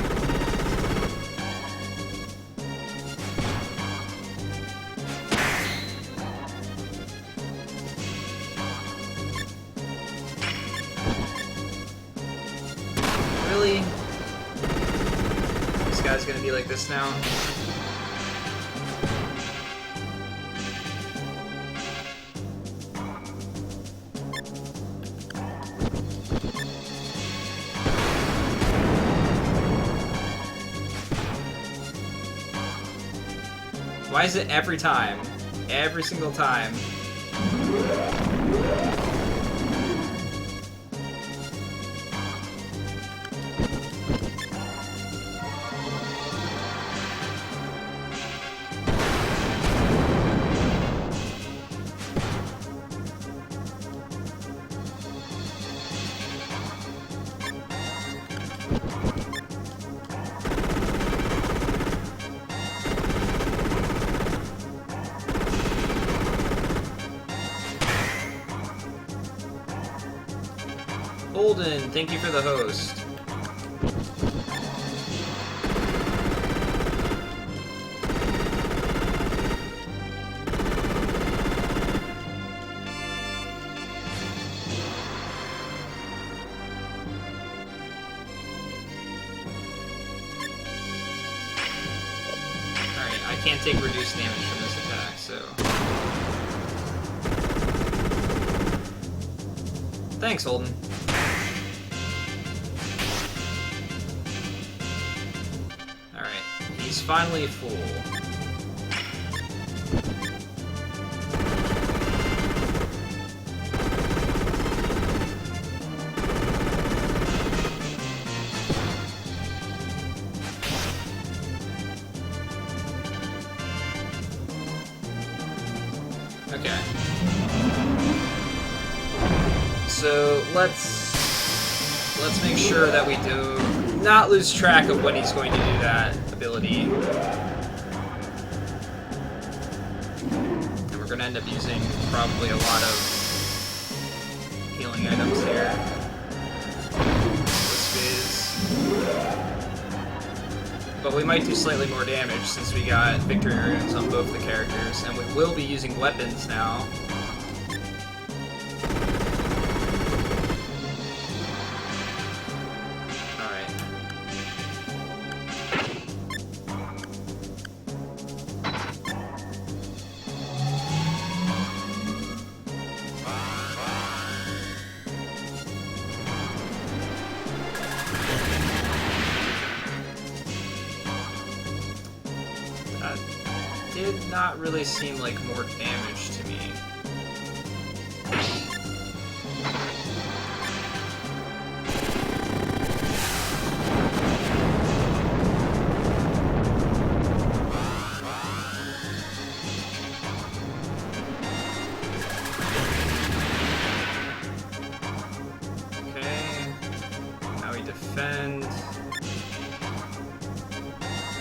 Really? This guy's gonna be like this now? Why is it every time? Every single time. Holden, thank you for the host. Alright, I can't take reduced damage from this attack, so... Thanks, Holden. He's finally full. Okay. So let's make sure that we do not lose track of when he's going to do that ability. And we're going to end up using probably a lot of healing items here. This phase. But we might do slightly more damage since we got victory runes on both the characters, and we will be using weapons now. Did not really seem like more damage to me. Okay, now we defend.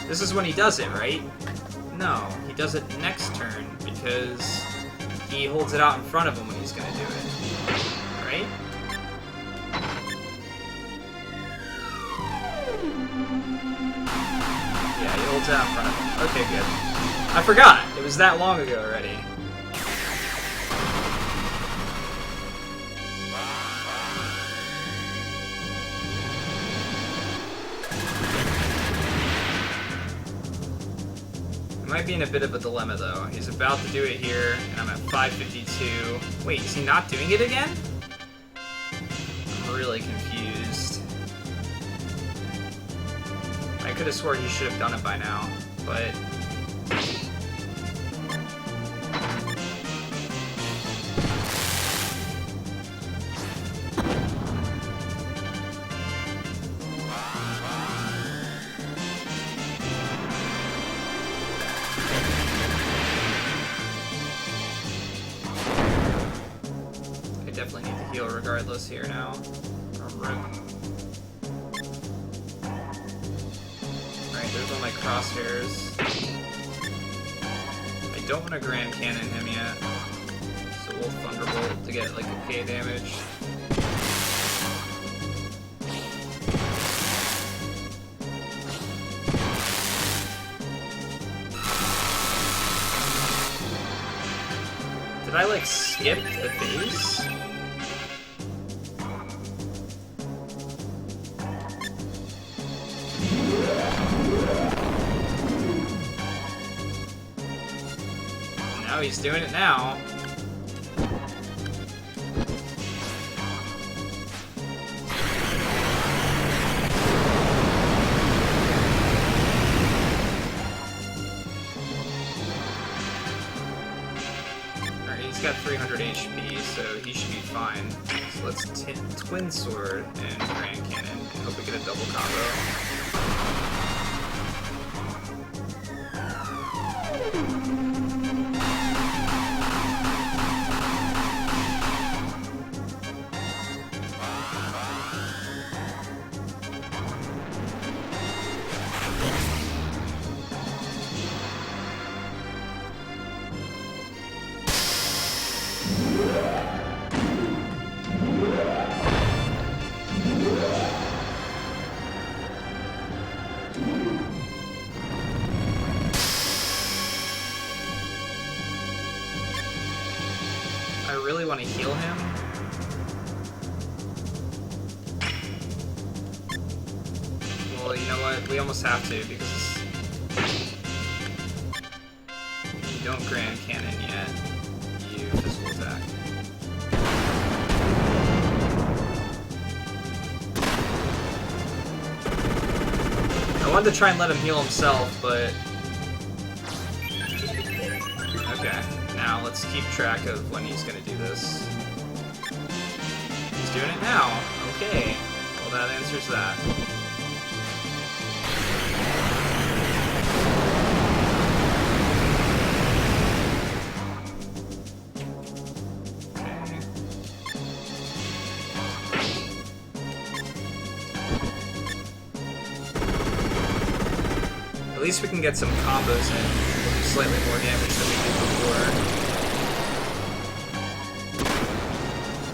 This is when he does it, right? No, he does it next turn, because he holds it out in front of him when he's gonna do it. Right? Yeah, he holds it out in front of him. Okay, good. I forgot! It was that long ago already. Might be in a bit of a dilemma though. He's about to do it here, and I'm at 552. Wait, is he not doing it again? I'm really confused. I could have sworn he should have done it by now, but... definitely need to heal regardless here now. Rip. Alright, there's all my crosshairs. I don't want to Grand Cannon him yet, so full Thunderbolt to get like okay damage. Did I like skip the phase? Now he's doing it now. He's got 300 HP, so he should be fine. So let's Twin Sword and Grand Cannon and hope we get a double combo. I really want to heal him. Well, you know what? We almost have to because you don't Grand Cannon yet. You physical attack. I wanted to try and let him heal himself, but okay. Now let's keep track of when he's gonna do this. He's doing it now. Okay. Well, that answers that. Okay. At least we can get some combos in. We'll do slightly more damage than we did before.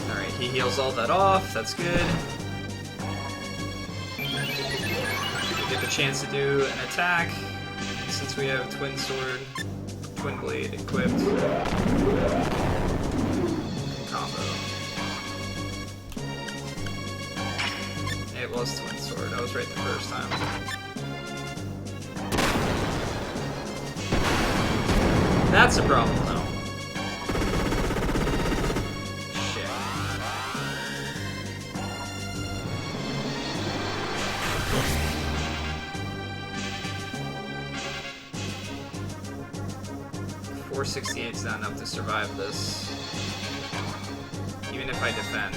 Alright, he heals all that off. That's good. We get the chance to do an attack. Since we have Twin Sword, Twin Blade equipped. Combo. It was Twin Sword. I was right the first time. That's a problem, though. Shit. $468 is not enough to survive this. Even if I defend.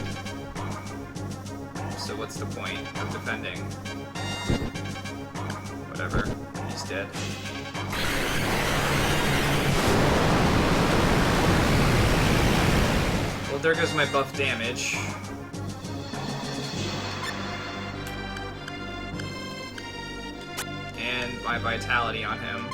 So what's the point of defending? Whatever. He's dead. Well, there goes my buff damage. And my vitality on him.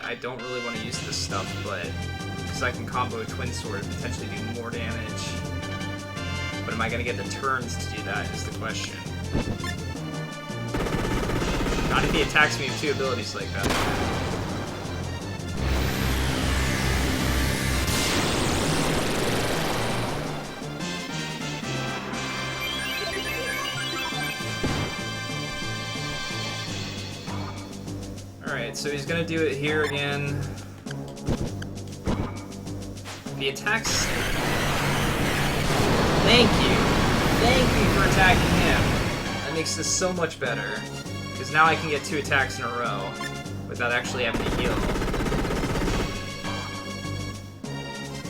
I don't really want to use this stuff, but because I can combo a Twin Sword and potentially do more damage. But am I going to get the turns to do that is the question. Not if he attacks me with two abilities like that. Alright, so he's gonna do it here again. He attacks. Thank you! Thank you for attacking him! That makes this so much better. Because now I can get 2 attacks in a row without actually having to heal.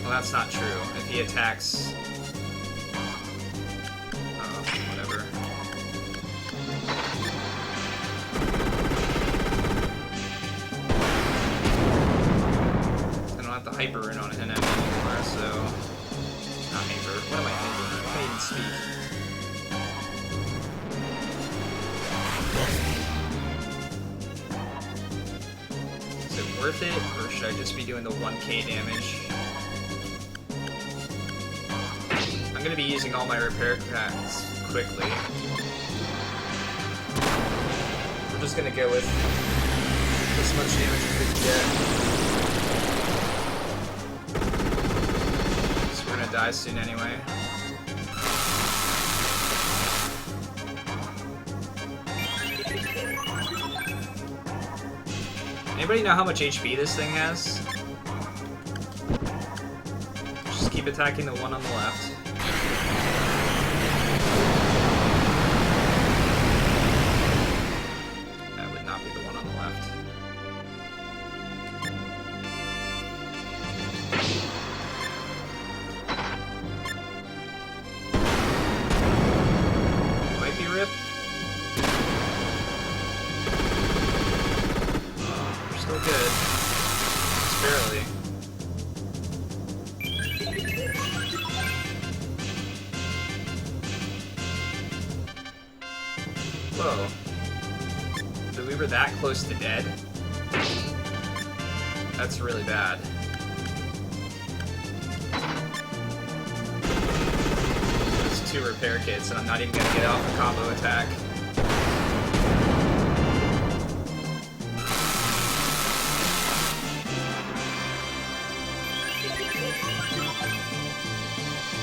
Well, that's not true. If he attacks... whatever. Hyper Rune on him anymore, so... Not Hyper. What am I thinking? I can't even speak. Is it worth it, or should I just be doing the 1k damage? I'm gonna be using all my repair packs quickly. We're just gonna go with as much damage as we can get. So we're gonna die soon anyway. Anybody know how much HP this thing has? Just keep attacking the one on the left. That would not be the one on the left. Might be Rip. Still good. Just barely. Whoa. So we were that close to dead? That's really bad. That's 2 repair kits, and I'm not even gonna get off a combo attack.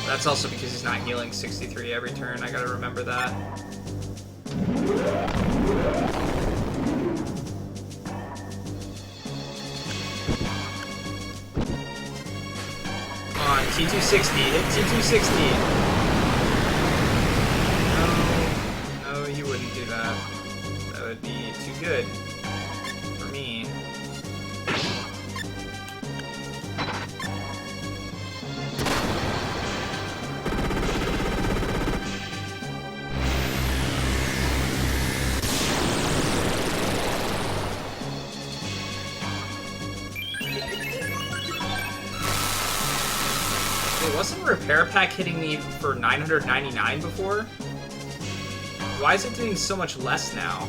That's also because he's not healing 63 every turn. I gotta remember that. Come on, T260. Hit T260. No, you wouldn't do that. That would be too good for me. Wasn't Repair Pack hitting me for 999 before? Why is it doing so much less now?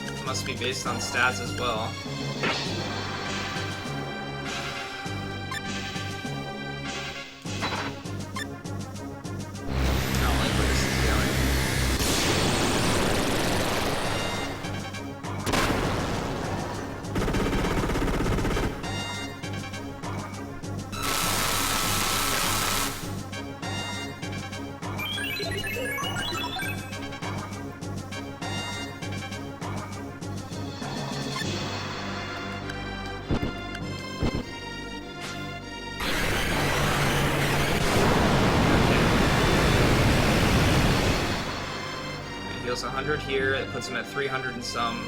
It must be based on stats as well. I don't like where this is going. Heals 100 here, it puts him at 300 and some.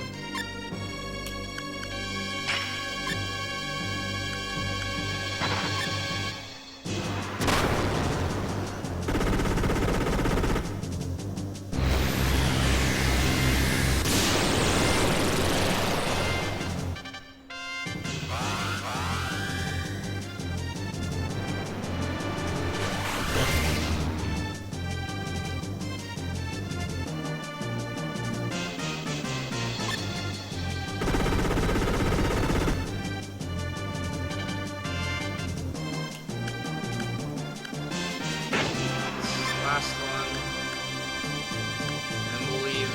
Last one, and we'll leave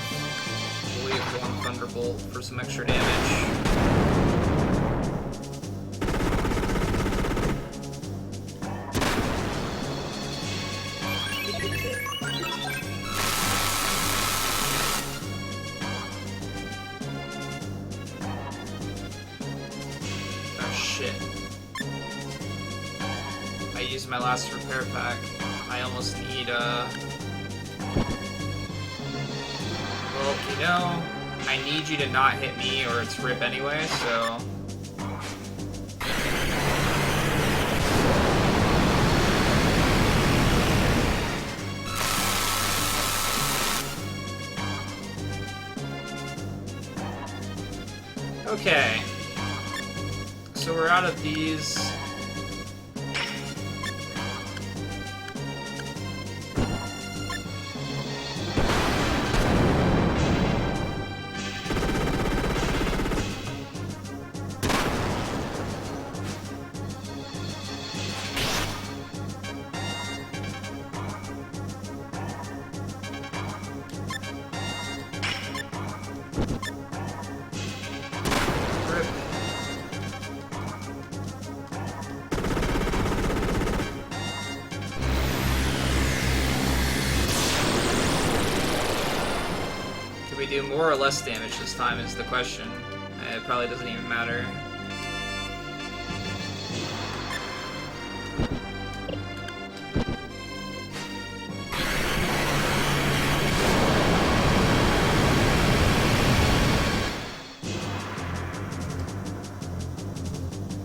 one Thunderbolt for some extra damage. Oh shit! I used my last repair pack. I almost need, well, you know, I need you to not hit me or it's Rip anyway, so... Okay. So we're out of these. We do more or less damage this time is the question. It probably doesn't even matter.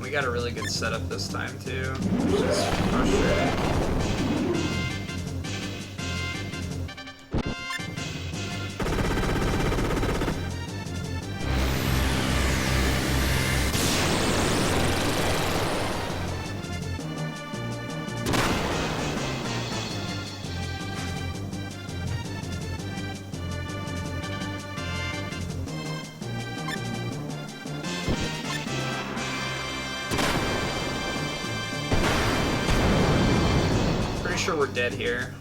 We got a really good setup this time too, which is frustrating. Sure we're dead here.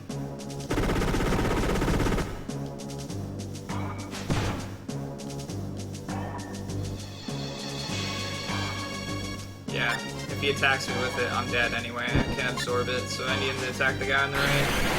Yeah, if he attacks me with it, I'm dead anyway. I can't absorb it, so I need him to attack the guy on the right.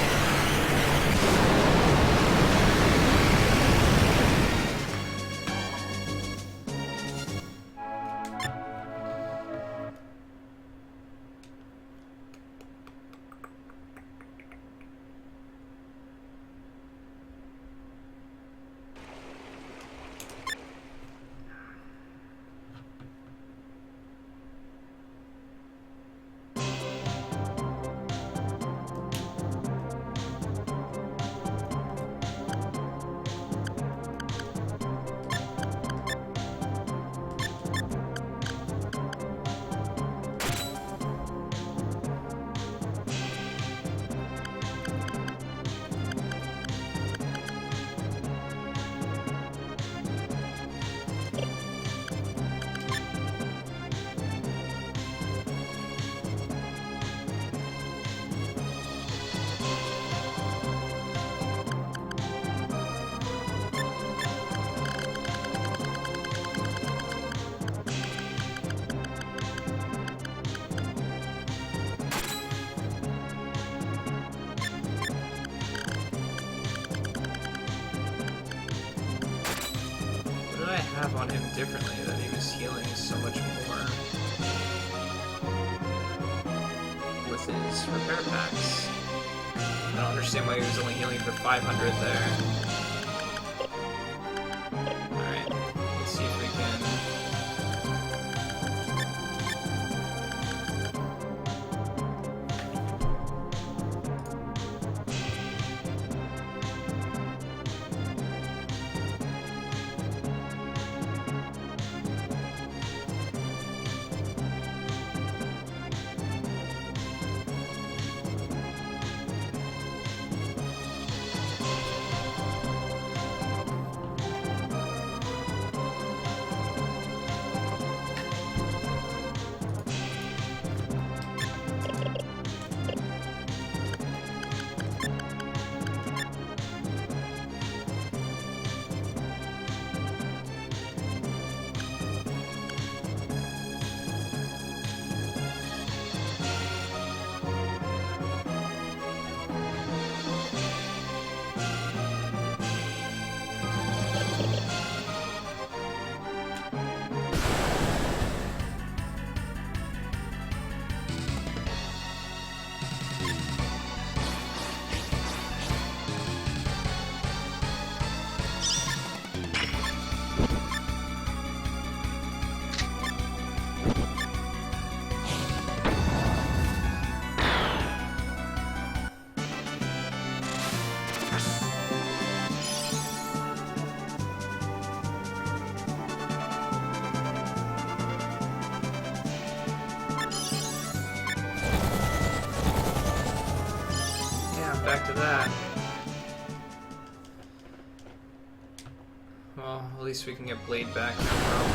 Have on him differently that he was healing so much more with his repair packs. I don't understand why he was only healing for 500 there. Alright, let's see if we can... back to that. Well, at least we can get Blade back, no problem.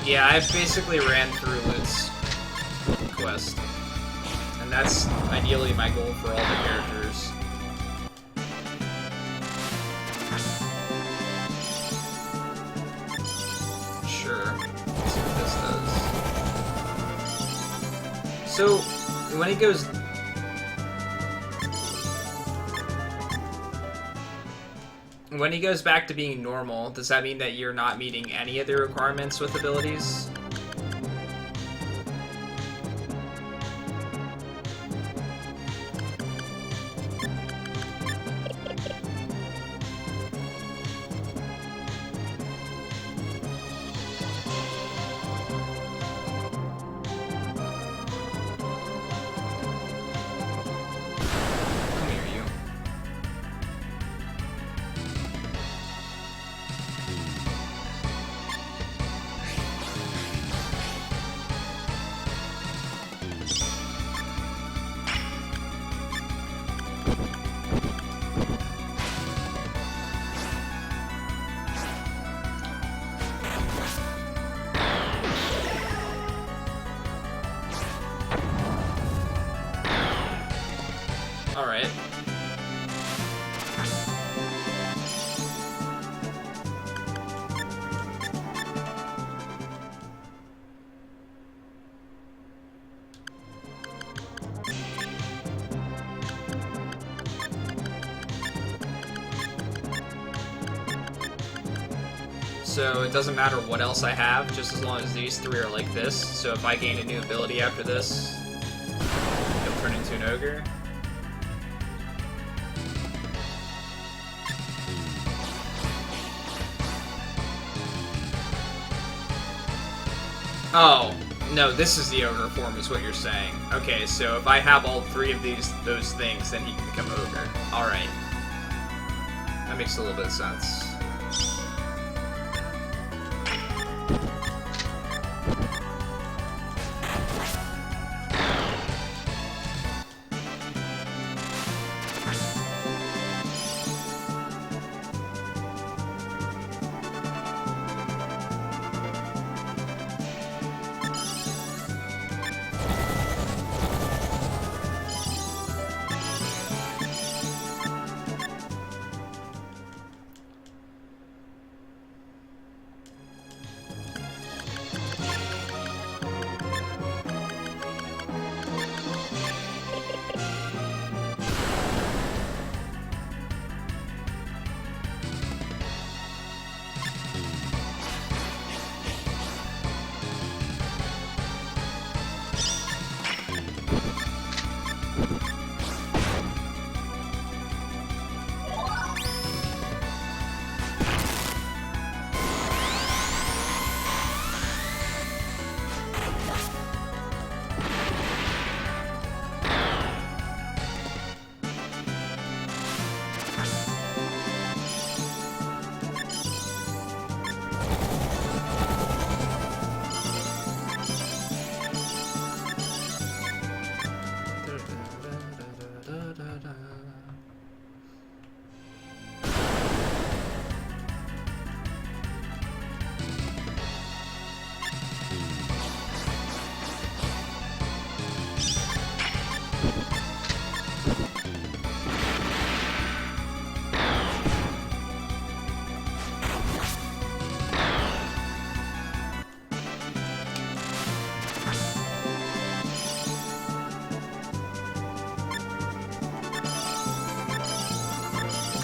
Yeah, I basically ran through Lut's quest. And that's ideally my goal for all the characters. Sure. Let's see what this does. So, when he goes... When he goes back to being normal, does that mean that you're not meeting any of the requirements with abilities? Alright. So it doesn't matter what else I have, just as long as these three are like this. So if I gain a new ability after this, it'll turn into an ogre. Oh, no, this is the ogre form is what you're saying. Okay, so if I have all three of those things, then he can become ogre. Alright. That makes a little bit of sense.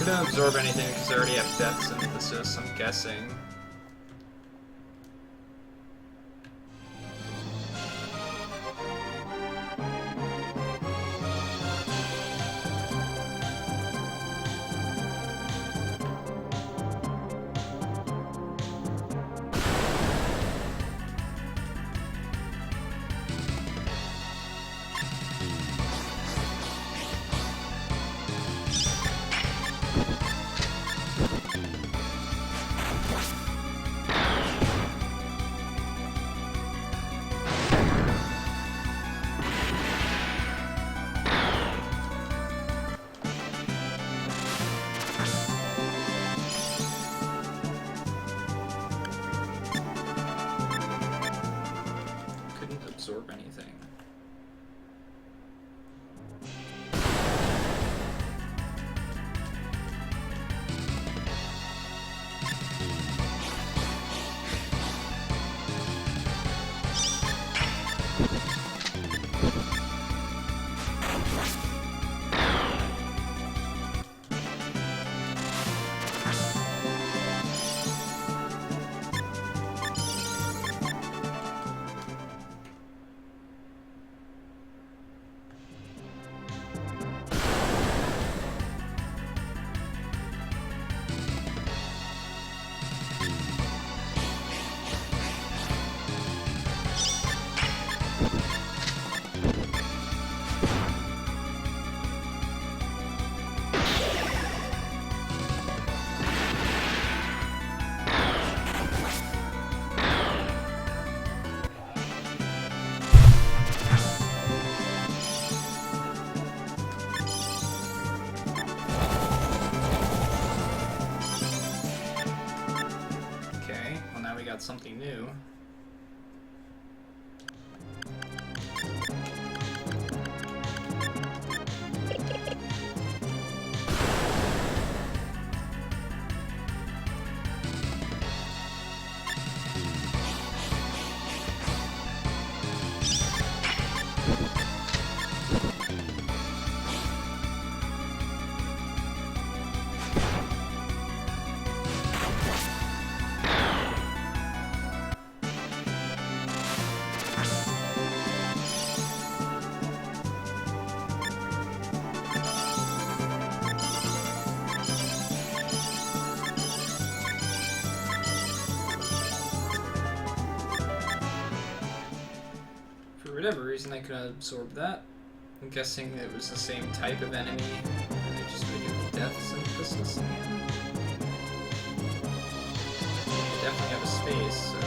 Couldn't absorb anything because I already have death synthesis, I'm guessing. Absorb anything. Something new. For whatever reason, I couldn't absorb that. I'm guessing it was the same type of enemy, and they just made it death synthesis again. They definitely have a space, so...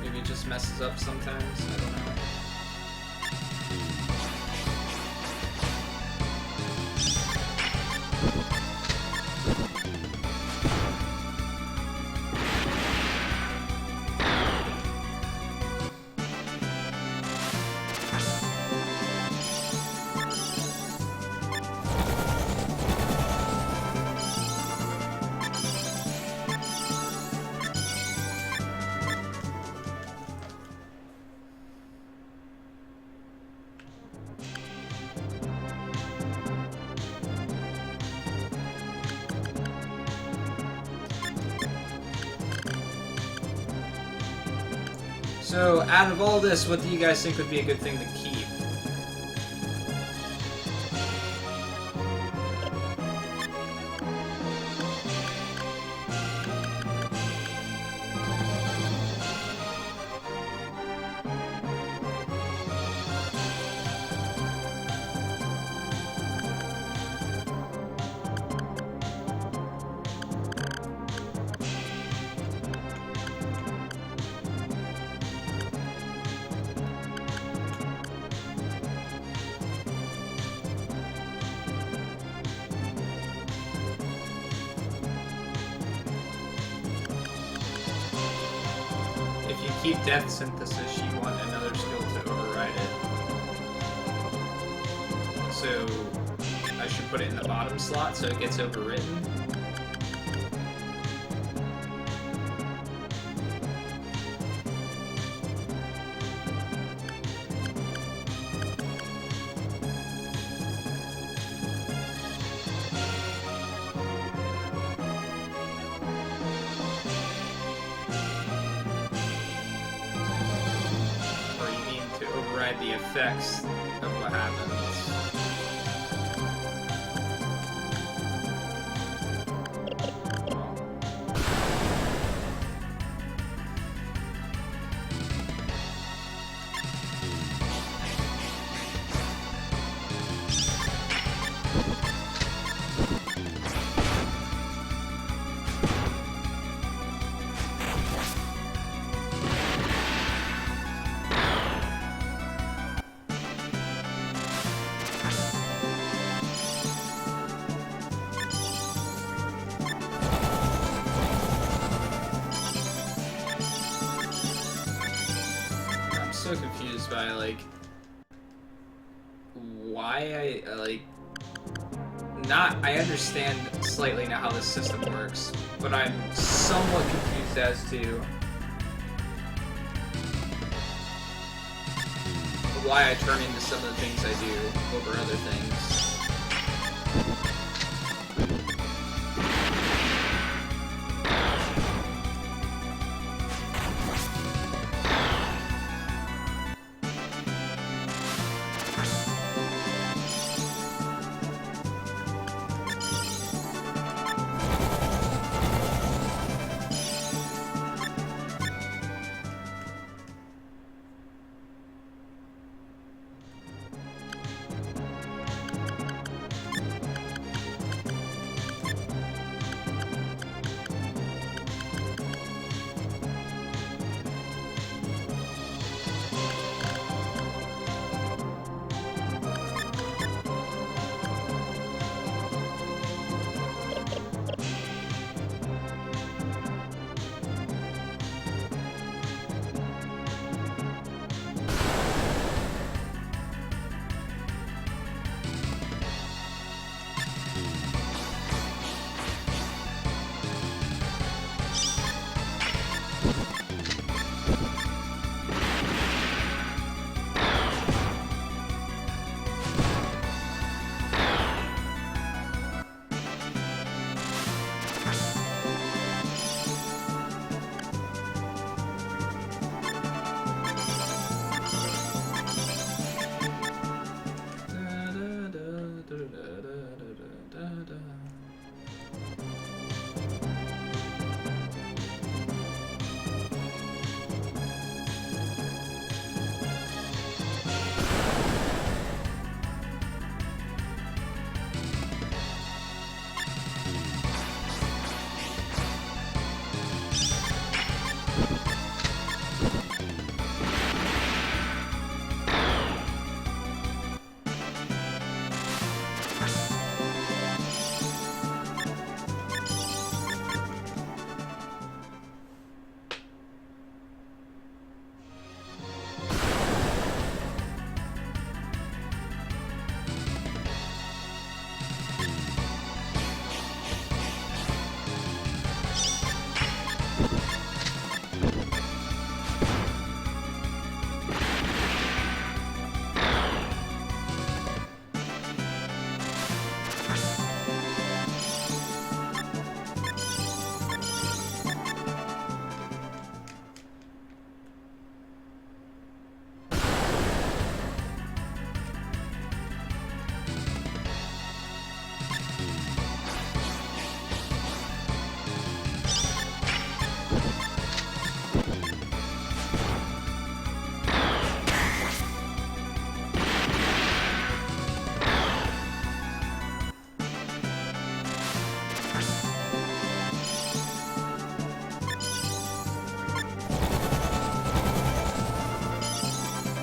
maybe it just messes up sometimes, I don't know. So, out of all this, what do you guys think would be a good thing to keep? Keep death synthesis, you want another skill to override it. So I should put it in the bottom slot so it gets overwritten. describe the effects of what happens. So confused by like why I understand slightly now how this system works, but I'm somewhat confused as to why I turn into some of the things I do over other things.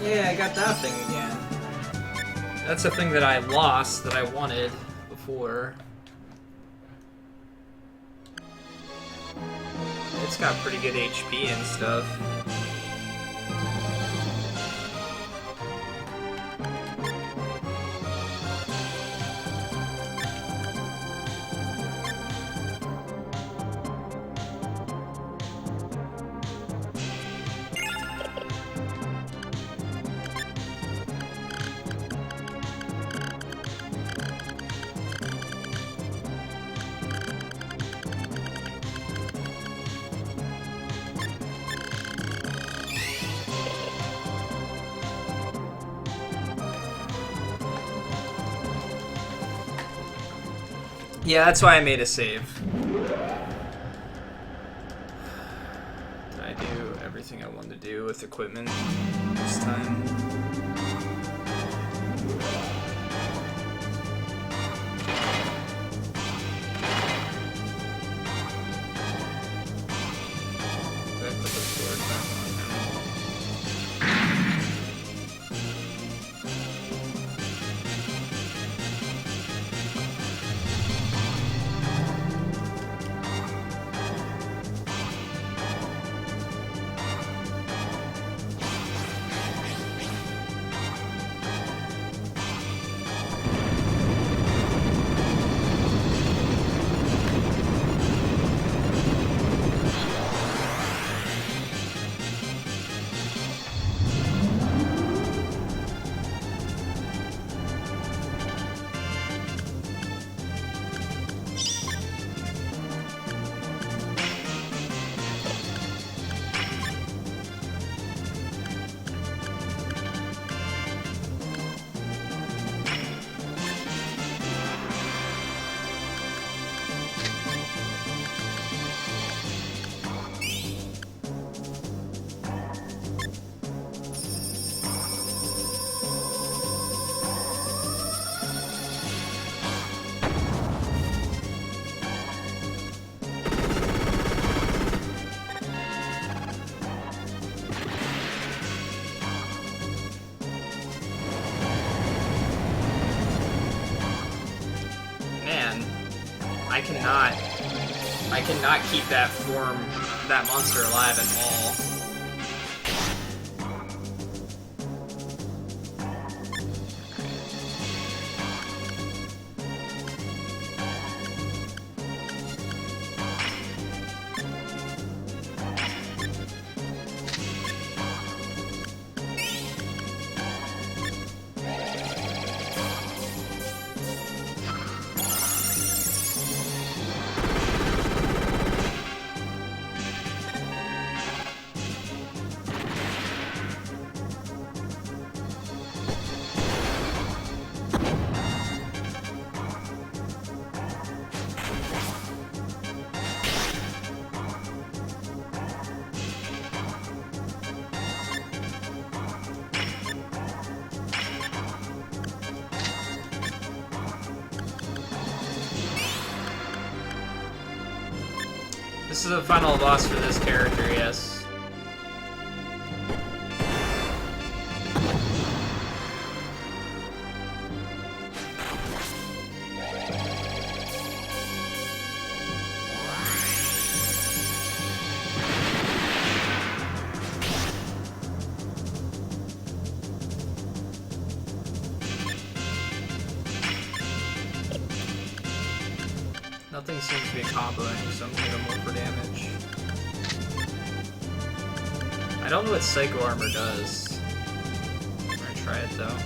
Yeah, I got that thing again. That's a thing that I lost that I wanted before. It's got pretty good HP and stuff. Yeah, that's why I made a save. Did I do everything I wanted to do with equipment this time? Did I put the sword back on him? I cannot keep that monster alive at all. This is the final boss for this character, yes. Nothing seems to be comboing, so I'm gonna go more for damage. I don't know what Psycho Armor does. I'm gonna try it though.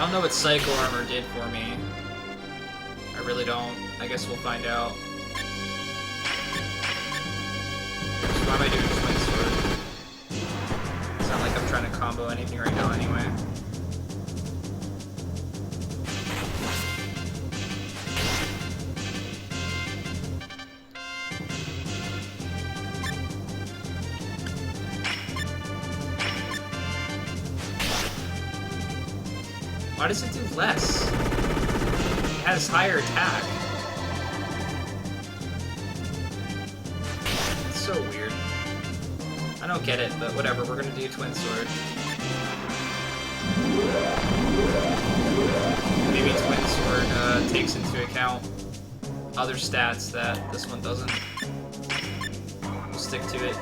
don't know what Cycle Armor did for me. I really don't. I guess we'll find out. So why am I doing Twin Sword? It's not like I'm trying to combo anything right now anyway. Why does it do less? It has higher attack. It's so weird. I don't get it, but whatever, we're gonna do Twin Sword. Maybe Twin Sword takes into account other stats that this one doesn't. We'll stick to it.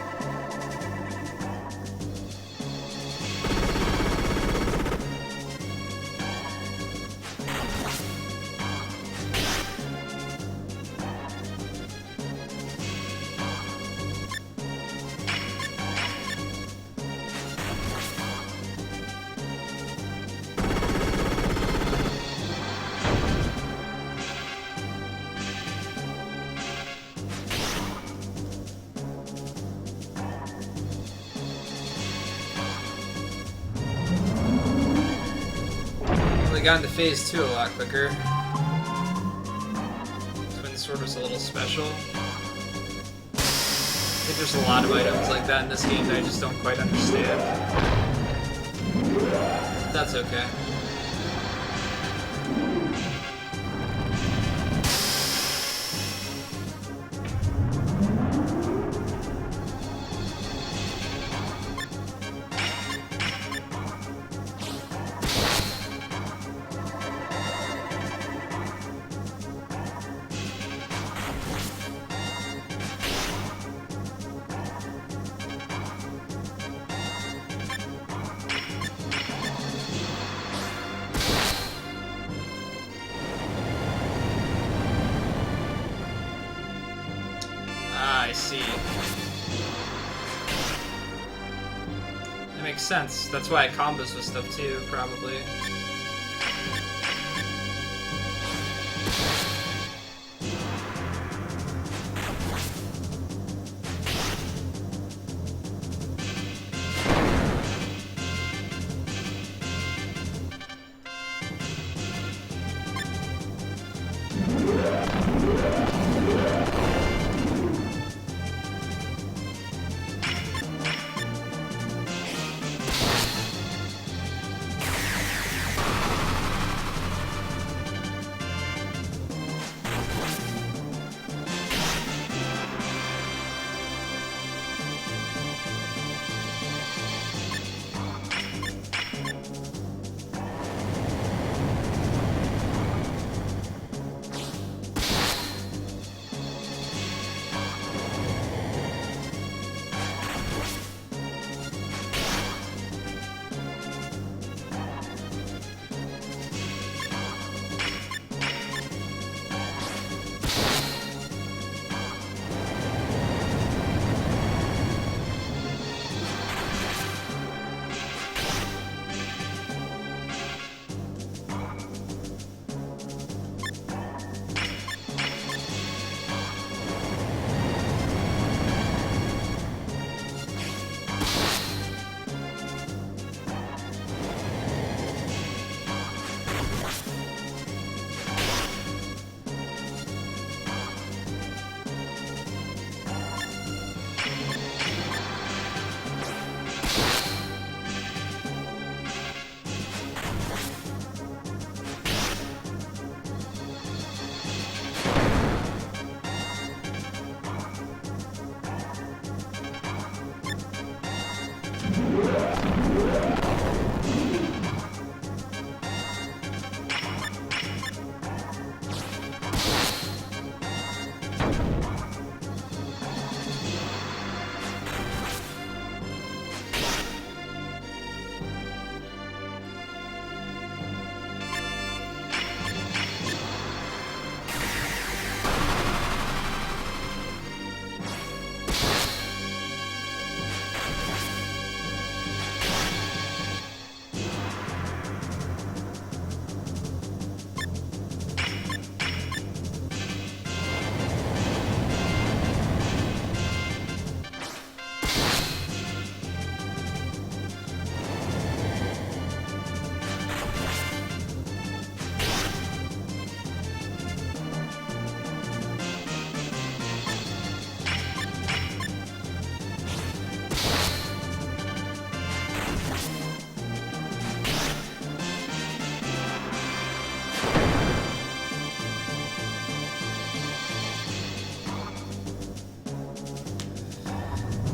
Got into phase 2 a lot quicker. Twin Sword was a little special. I think there's a lot of items like that in this game that I just don't quite understand. That's okay. I see. That makes sense. That's why it combos with stuff too, probably.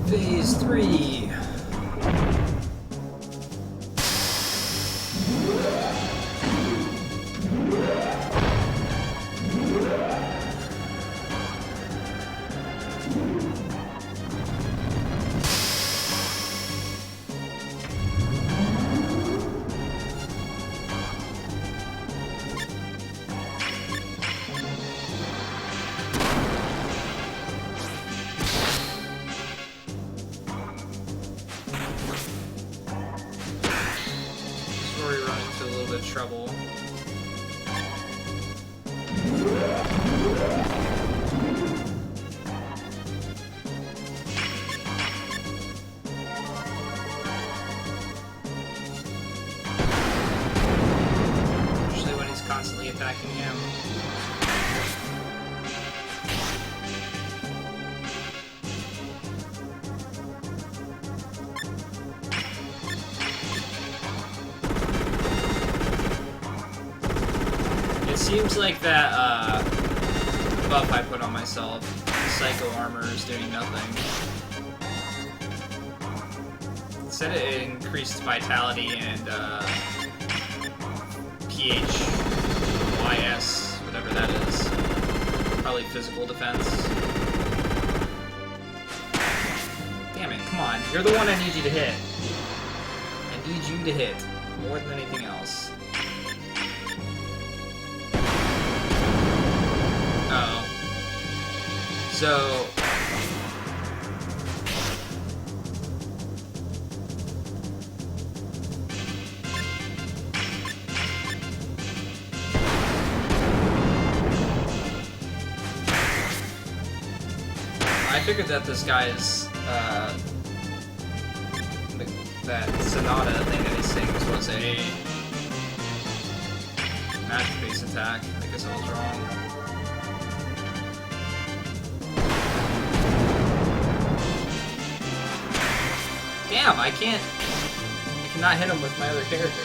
Phase 3. Trouble. Especially when he's constantly attacking him. Seems like that buff I put on myself, Psycho Armor, is doing nothing. It said it increased vitality and PHYS, whatever that is. Probably physical defense. Damn it, come on. You're the one I need you to hit. I need you to hit more than anything else. So I figured that this guy's that Sonata thing that he sings was a magic-based attack. I guess I was wrong. Damn, I cannot hit him with my other character.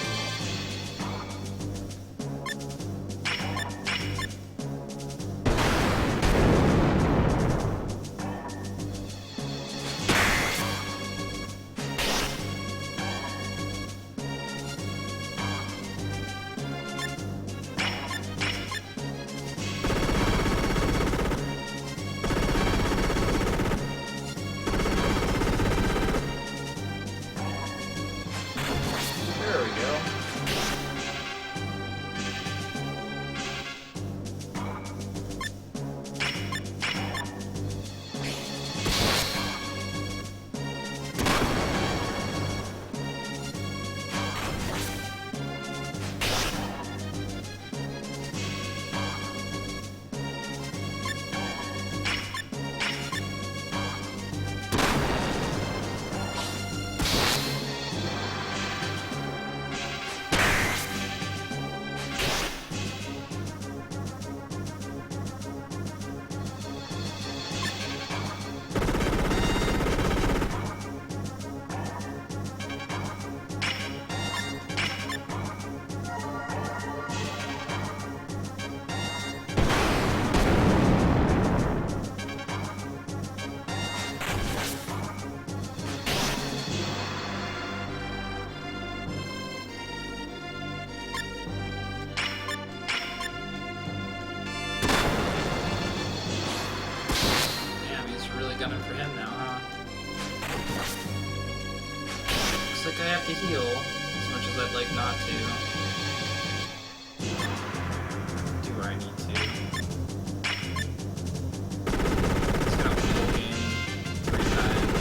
Gunning for him now, huh? Looks like I have to heal, as much as I'd like not to. Do where I need to. Just gonna heal him 3 times.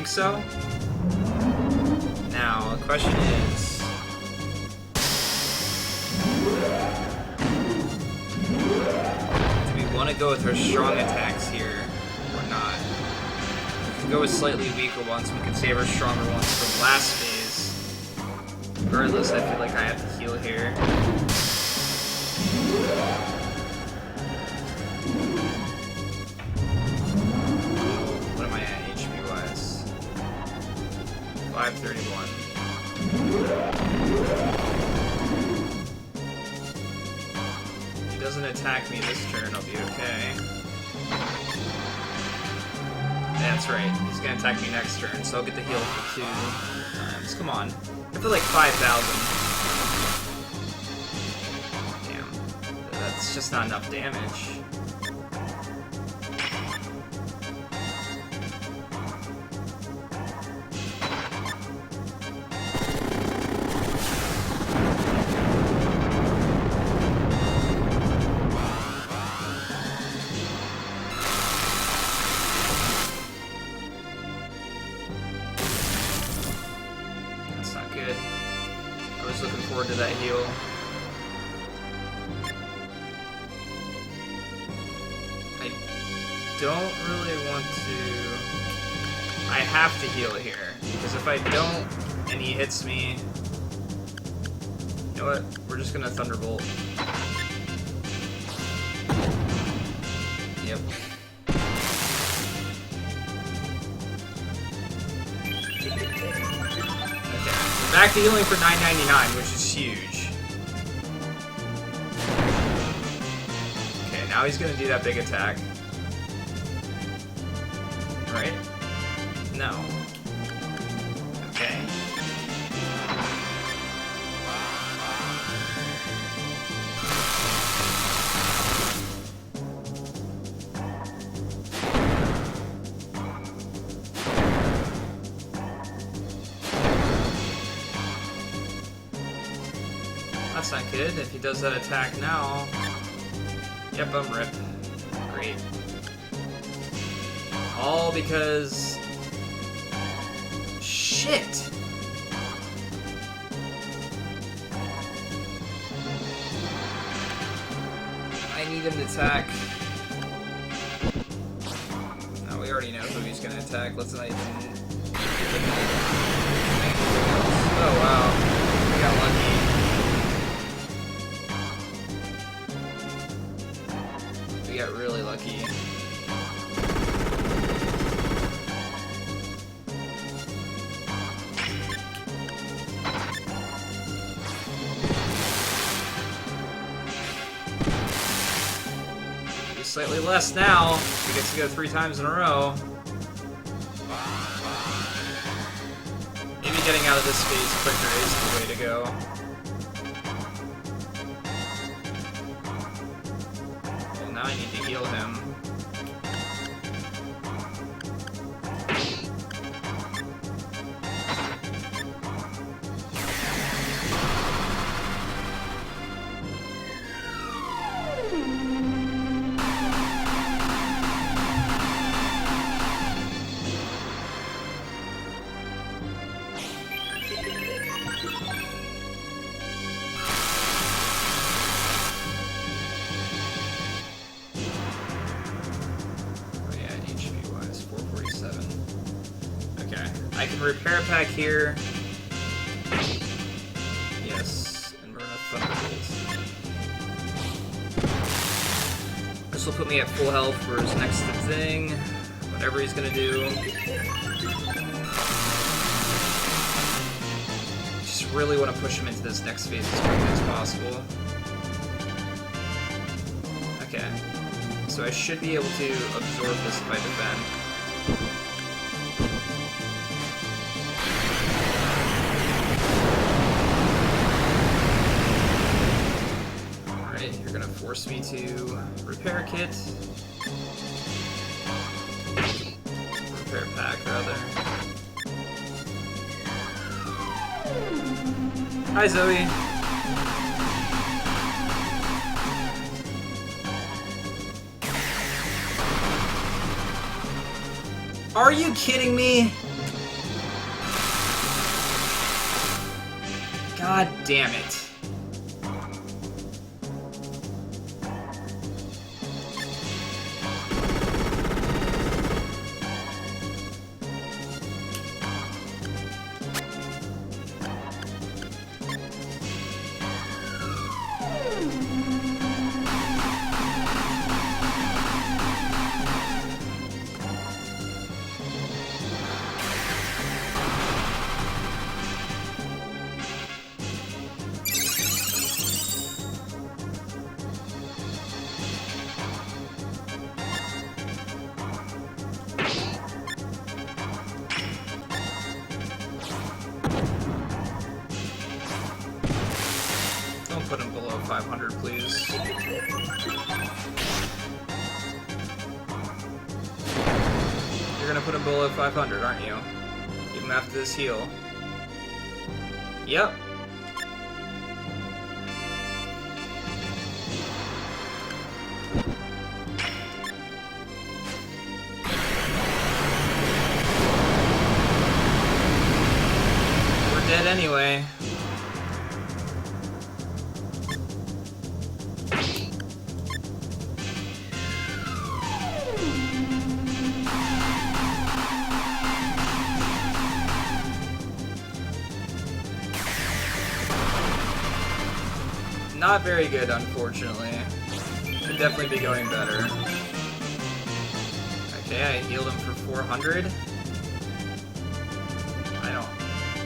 think so. Now, the question is... do we want to go with her strong attacks here, or not? We can go with slightly weaker ones, we can save our stronger ones for the last phase. Regardless, I feel like I have to heal here. What am I at HP-wise? 531. If he doesn't attack me this turn, I'll be okay. That's right, he's gonna attack me next turn, so I'll get the heal for 2 times. Come on. I feel like 5,000. Damn. That's just not enough damage. Good. I was looking forward to that heal. I don't really want to... I have to heal here, because if I don't, and he hits me... You know what? We're just gonna Thunderbolt. Yep. Back to healing for $9.99, which is huge. Okay, now he's gonna do that big attack. Right? No. Okay. That's not good. If he does that attack now... Yep, I'm ripped. Great. All because... Shit! I need him to attack. No, we already know who he's gonna attack. Let's not even... Oh, wow. We got lucky. We got really lucky. Slightly less now. We get to go 3 times in a row. Maybe getting out of this phase quicker is the way to go. Now I need to heal him. I can repair pack here. Yes, and we're gonna Thunderbolt. This will put me at full health for his next thing, whatever he's gonna do. Just really want to push him into this next phase as quickly as possible. Okay, so I should be able to absorb this if I defend. Force me to repair kit. Repair pack, rather. Hi, Zoe. Are you kidding me? God damn it. Don't put him below 500, please. You're gonna put him below 500, aren't you? Even after this heal. Yep. We're dead anyway. Not very good, unfortunately. Could definitely be going better. Okay, I healed him for 400.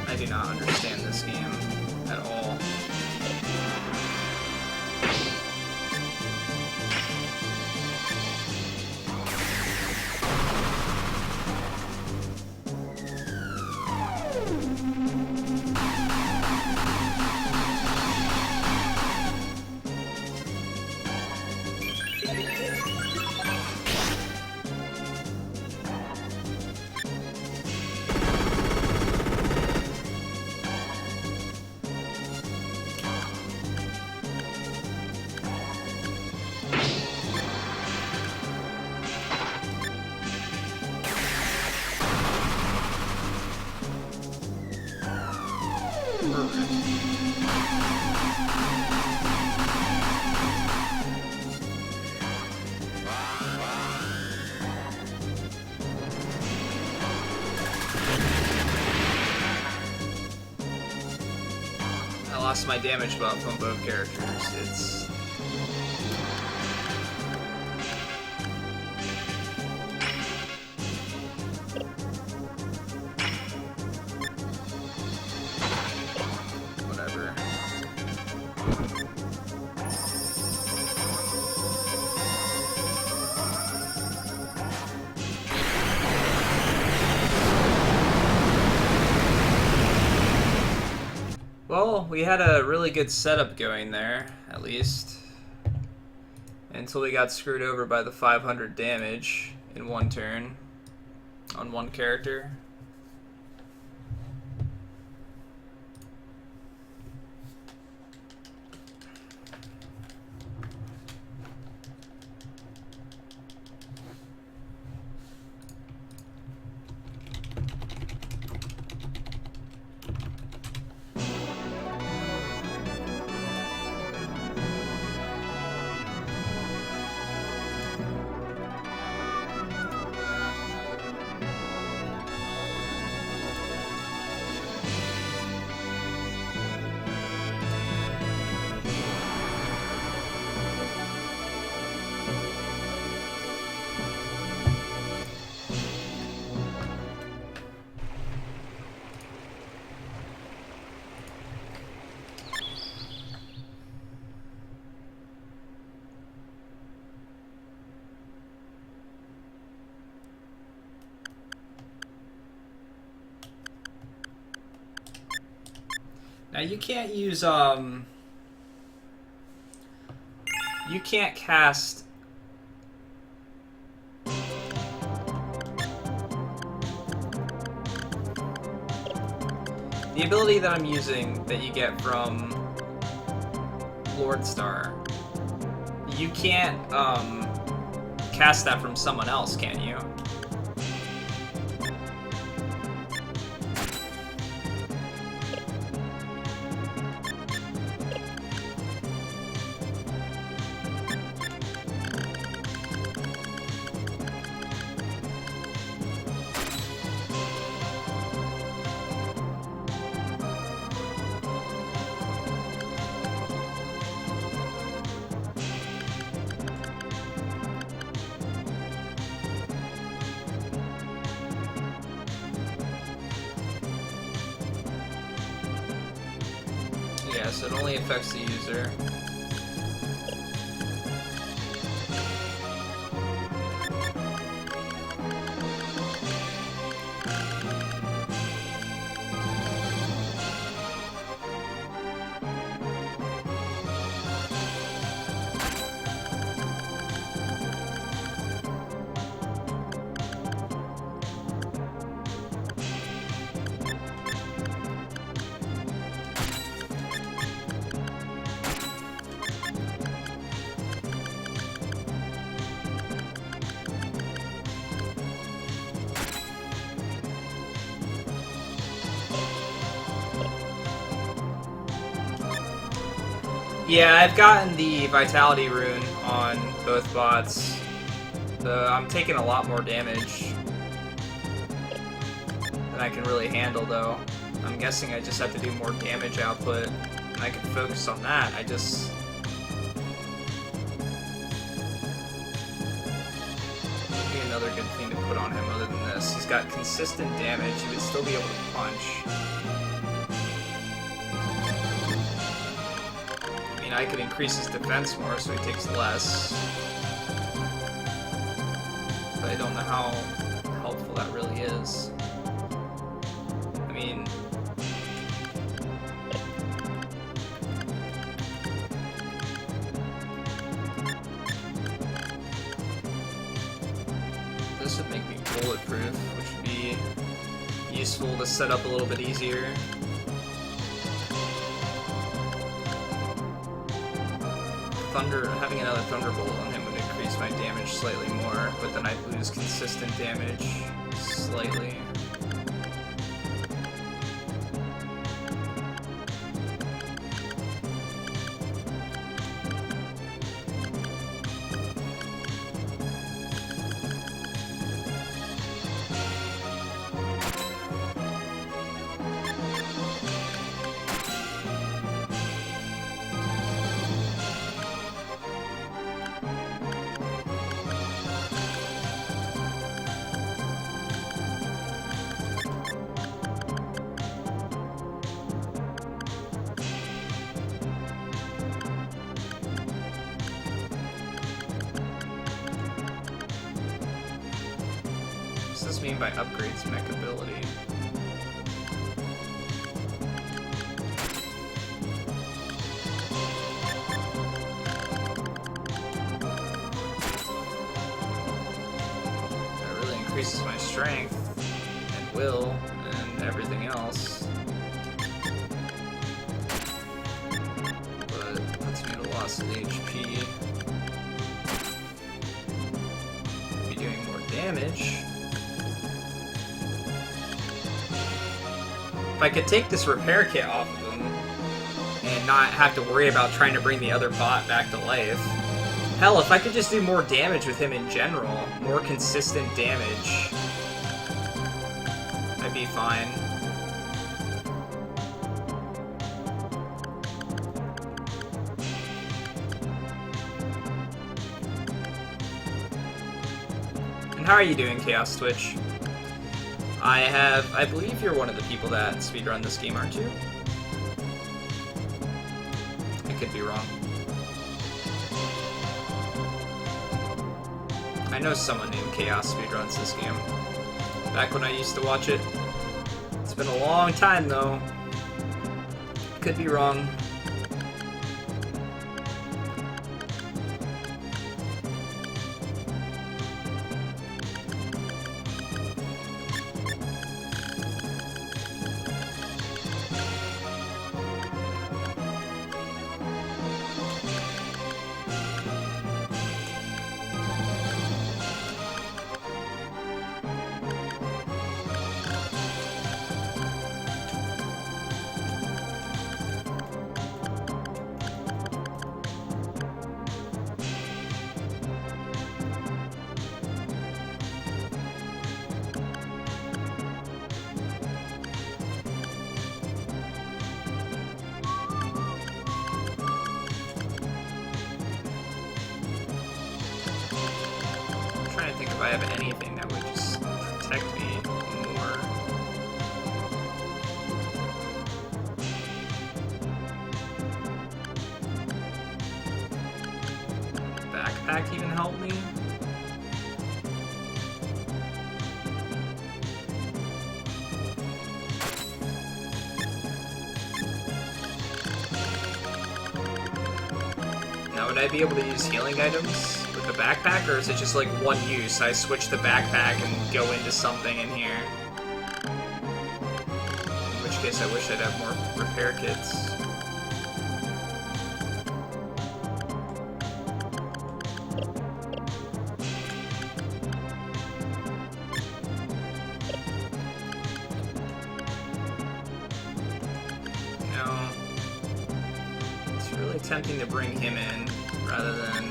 I do not understand this game at all. I lost my damage buff on both characters. It's... whatever. Well, we had a really good setup going there, at least. Until we got screwed over by the 500 damage in one turn on one character. Now you can't use, you can't cast... The ability that I'm using that you get from Lord Star, you can't, cast that from someone else, can you? Yes, it only affects the user. Yeah, I've gotten the Vitality rune on both bots. So I'm taking a lot more damage than I can really handle, though. I'm guessing I just have to do more damage output, and I can focus on that. Maybe another good thing to put on him other than this. He's got consistent damage. He would still be able to punch. I could increase his defense more so he takes less. But I don't know how helpful that really is. I mean... this would make me bulletproof, which would be useful to set up a little bit easier. Having another Thunderbolt on him would increase my damage slightly more, but then I'd lose consistent damage slightly. What does this mean by upgrades mech ability? That really increases my strength and will and everything else. But puts me at a loss of HP. Be doing more damage. If I could take this repair kit off of him and not have to worry about trying to bring the other bot back to life. Hell, if I could just do more damage with him in general, more consistent damage, I'd be fine. And how are you doing, Chaos Twitch? I believe you're one of the people that speedrun this game, aren't you? I could be wrong. I know someone named Chaos speedruns this game. Back when I used to watch it. It's been a long time, though. Could be wrong. If I have anything that would just protect me more. backpack even help me? Now, would I be able to use healing items with the backpack, or is it just like one use? I switch the backpack and go into something in here. In which case, I wish I'd have more repair kits. No. It's really tempting to bring him in rather than...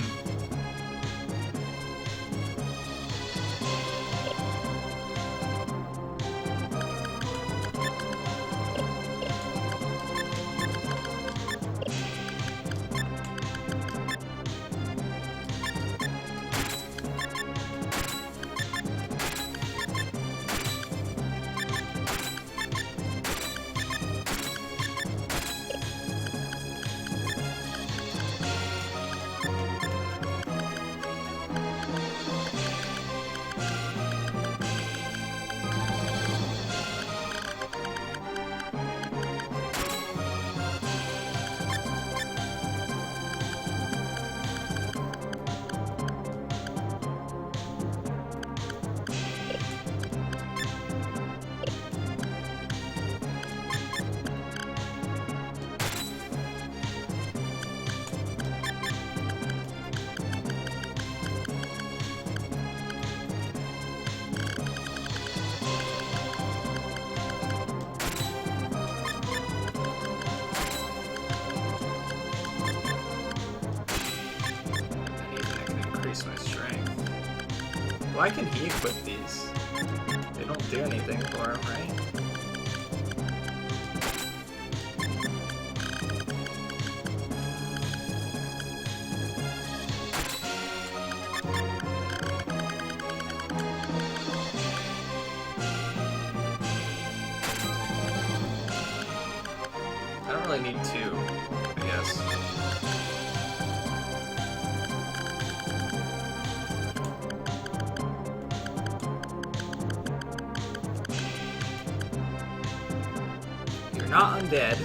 My strength. Why can he equip these? They don't do anything for him, right? I don't really need two, I guess. Not undead.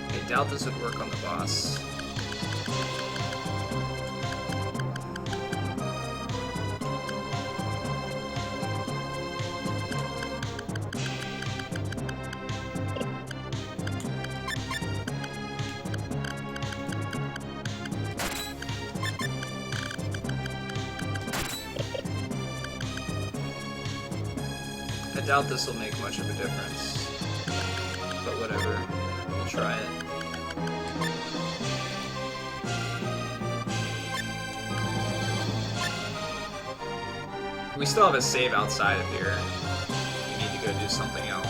I doubt this would work on the boss. I doubt this will make much of a difference, but whatever, we'll try it. We still have a save outside of here. We need to go do something else.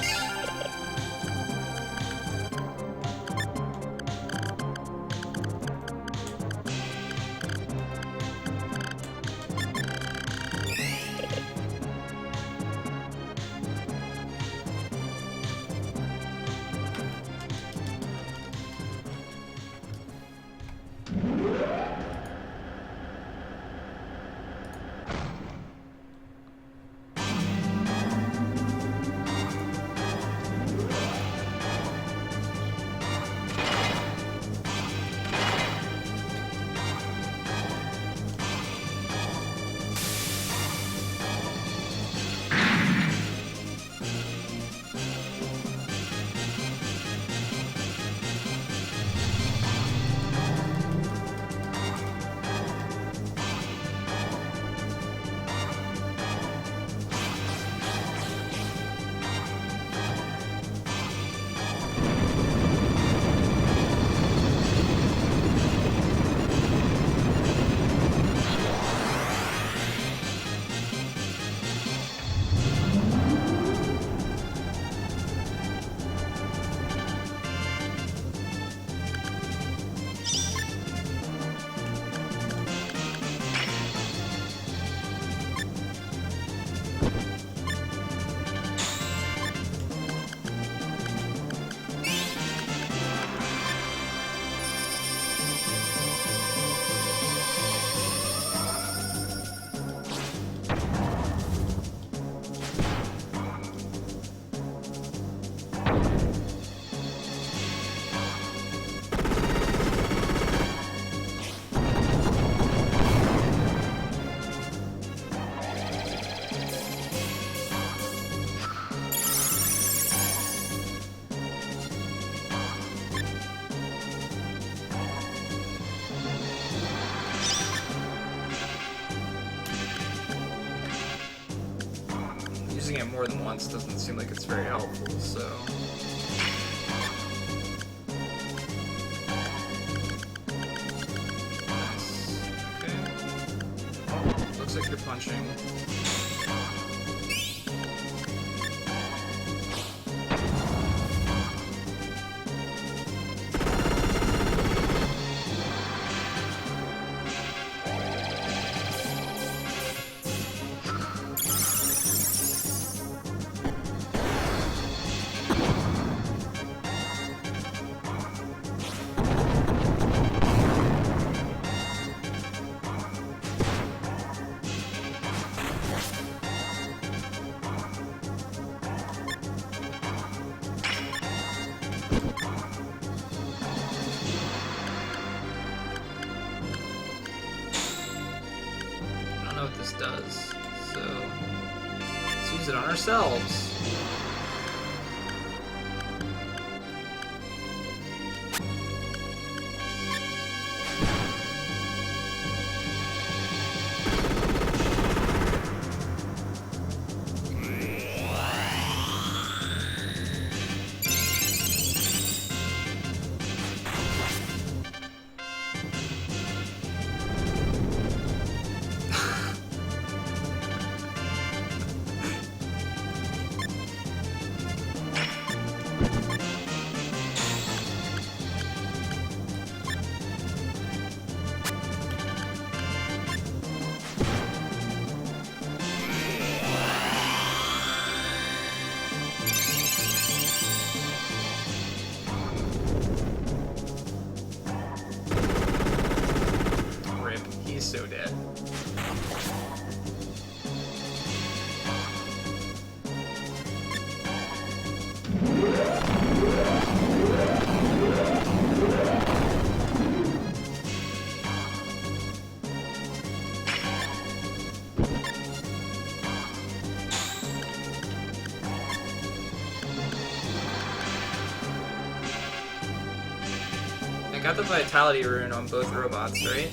using it more than once doesn't seem like it's very helpful, so... Nice. Okay. Oh, looks like you're punching. What this does, so let's use it on ourselves. So dead. I got the vitality rune on both robots, right?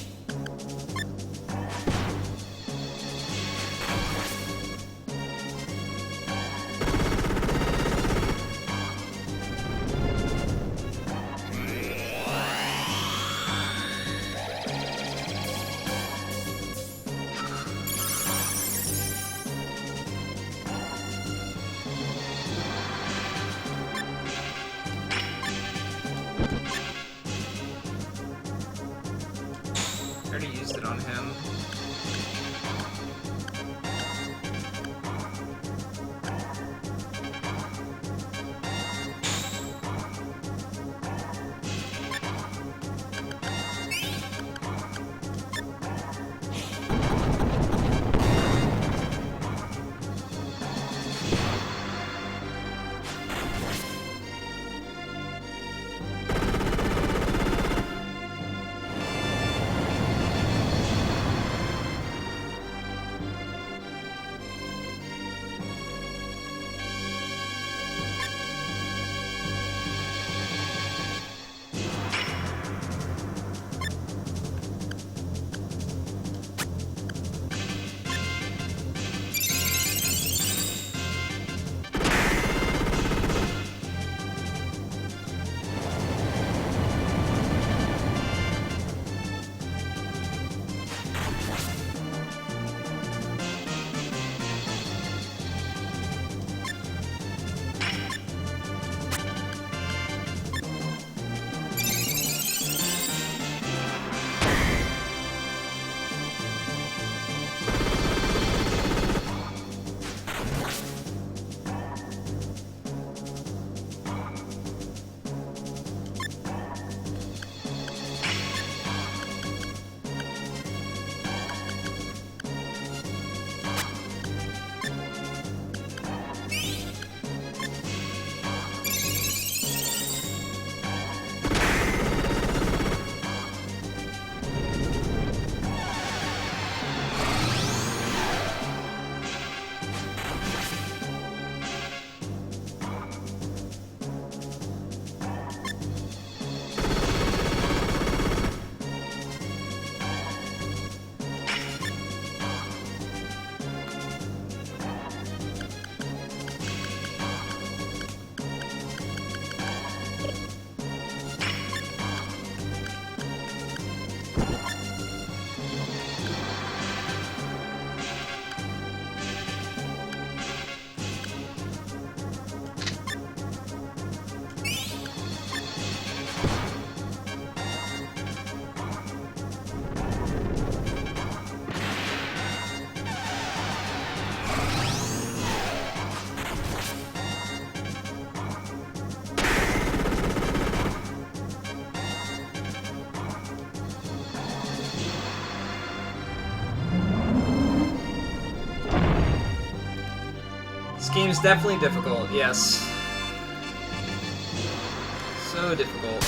This game's definitely difficult, yes. So difficult.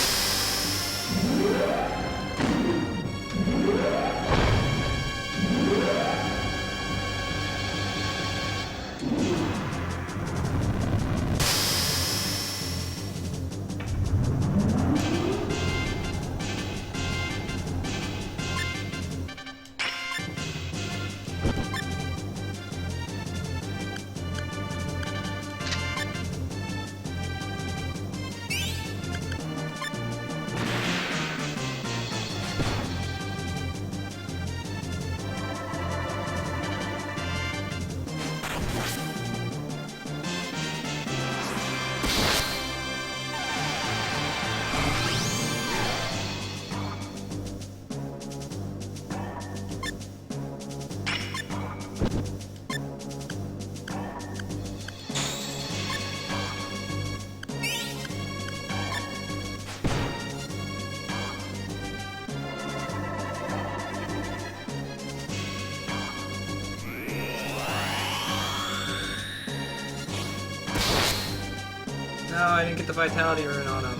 No, I didn't get the vitality rune on him.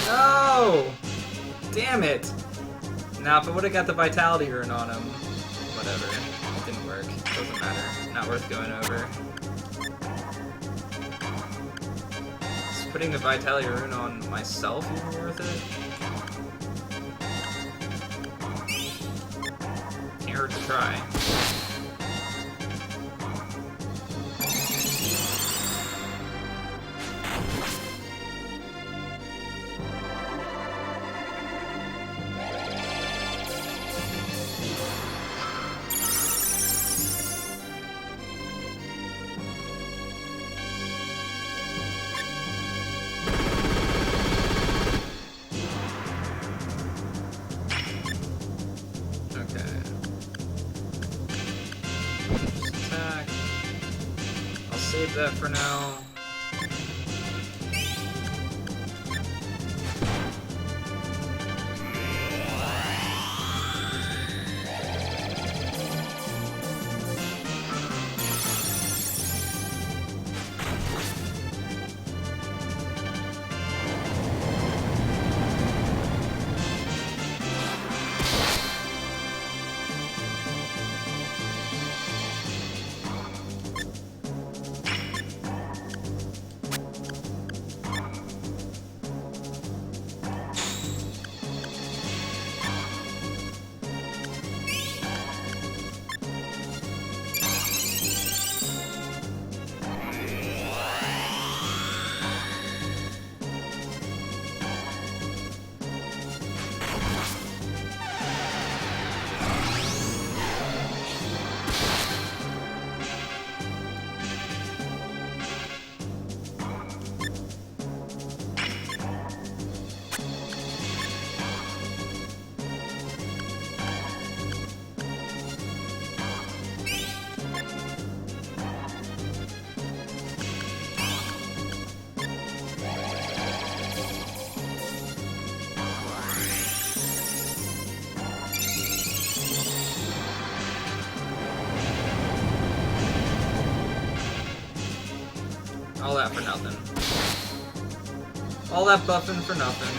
No! Damn it! Now, if I would have got the vitality rune on him, whatever. It didn't work. Doesn't matter. Not worth going over. Is putting the vitality rune on myself even worth it? Can't hurt to try. Save that for now. All that for nothing. All that buffing for nothing.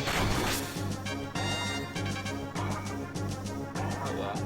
Oh well.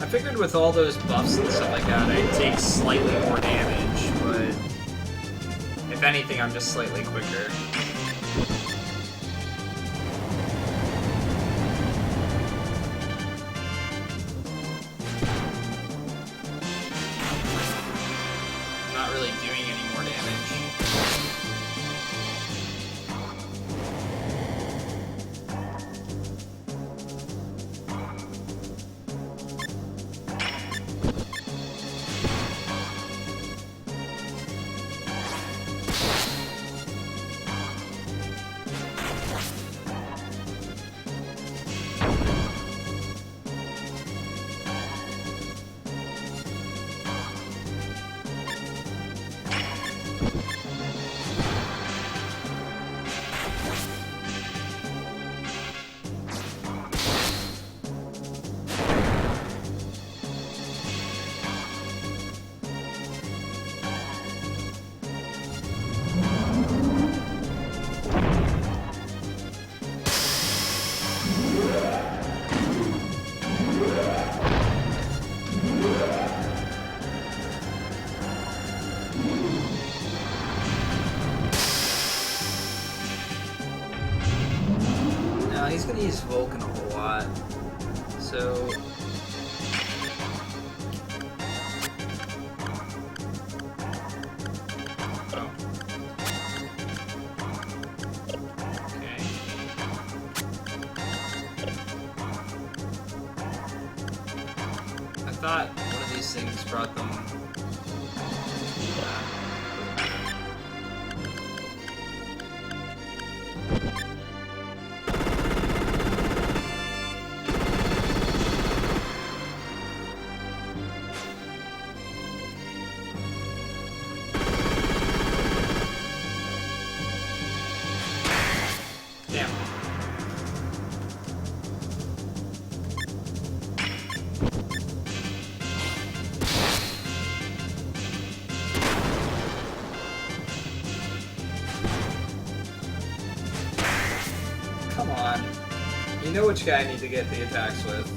I figured with all those buffs and stuff like that, I'd take slightly more damage, but if anything, I'm just slightly quicker. I'm not really doing any more damage. He's gonna use Vulcan a whole lot, so okay. I thought one of these things brought them. Damn. Come on. You know which guy I need to get the attacks with.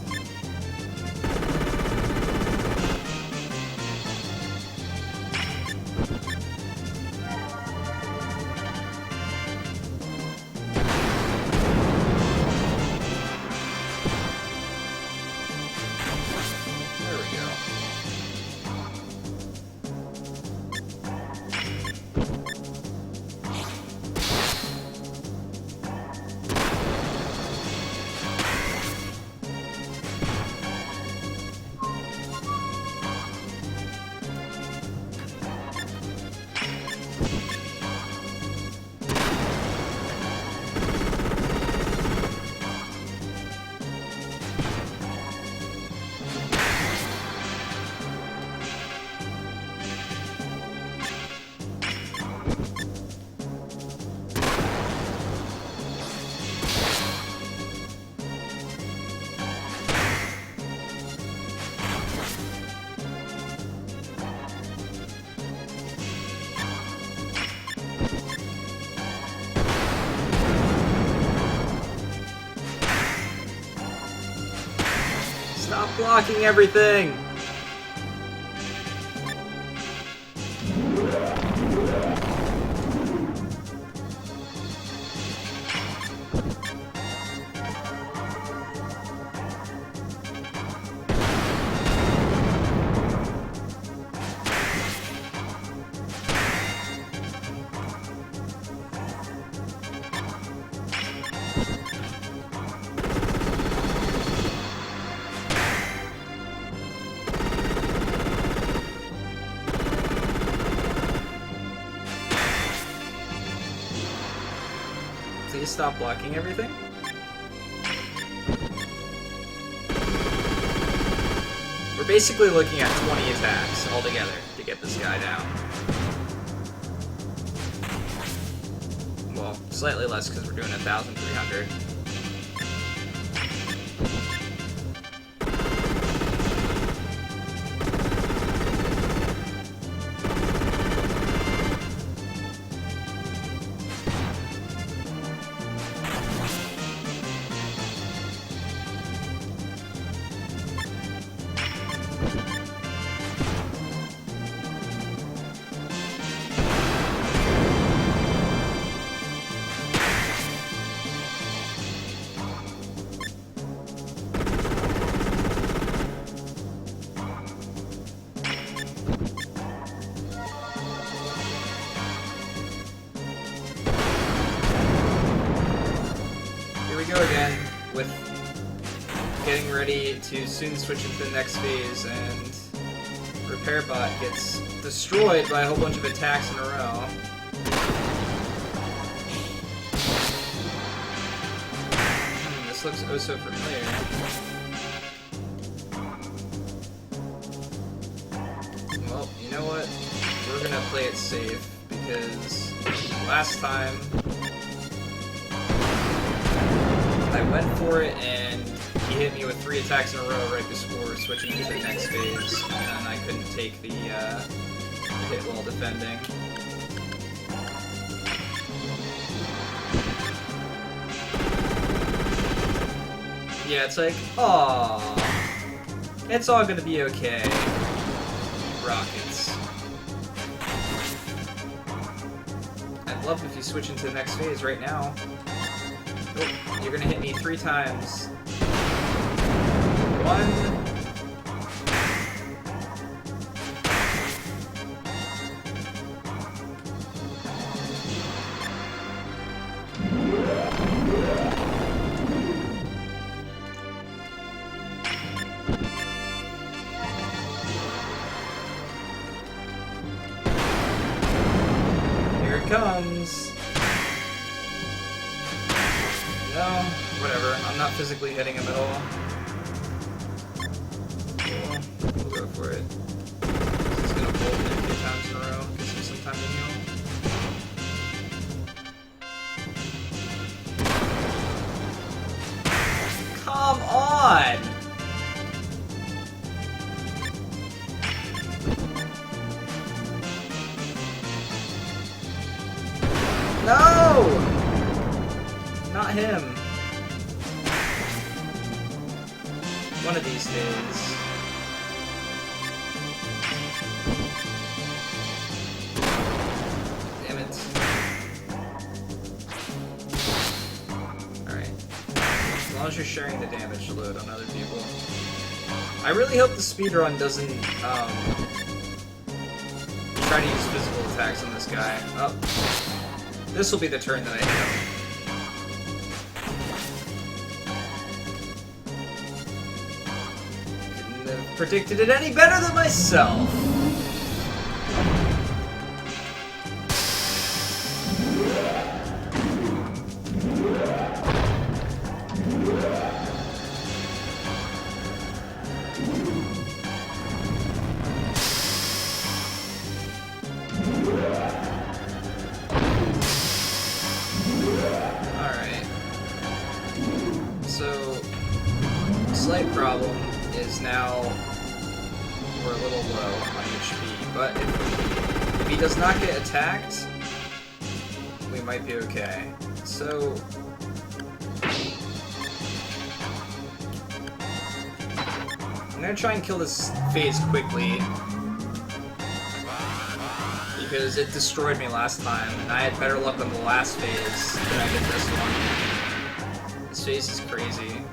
Stop blocking everything! Please stop blocking everything. We're basically looking at 20 attacks altogether to get this guy down. Well, slightly less because we're doing 1,300. with getting ready to soon switch into the next phase, and Repair Bot gets destroyed by a whole bunch of attacks in a row. This looks oh so familiar. Well, you know what? We're gonna play it safe, because last time I went for it and he hit me with 3 attacks in a row right before switching into the next phase, and I couldn't take the hit while defending. Yeah, it's like, aww, it's all gonna be okay. Rockets. I'd love if you switch into the next phase right now. Oh, you're gonna hit me 3 times. 1. Here it comes. No, whatever. I'm not physically hitting him at all. We'll go for it. He's gonna bolt me a few times in a row. Gives me some time to heal. Come on! No! Not him. One of these days. Damn it. Alright. As long as you're sharing the damage load on other people. I really hope the speedrun doesn't try to use physical attacks on this guy. Oh. This will be the turn that I hit him. Couldn't have predicted it any better than myself. Slight problem is now we're a little low on HP, but if he does not get attacked, we might be okay. So I'm gonna try and kill this phase quickly, because it destroyed me last time, and I had better luck on the last phase than I did this one. This phase is crazy.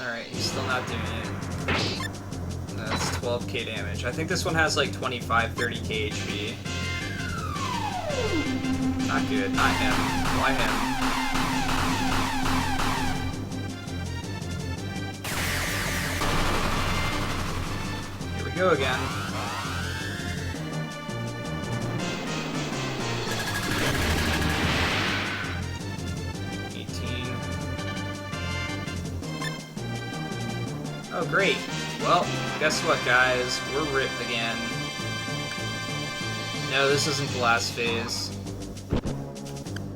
Alright, he's still not doing it. That's 12k damage. I think this one has like 25-30k HP. Not good. Not him. Why him? Here we go again. Oh, great. Well, guess what, guys? We're ripped again. No, this isn't the last phase.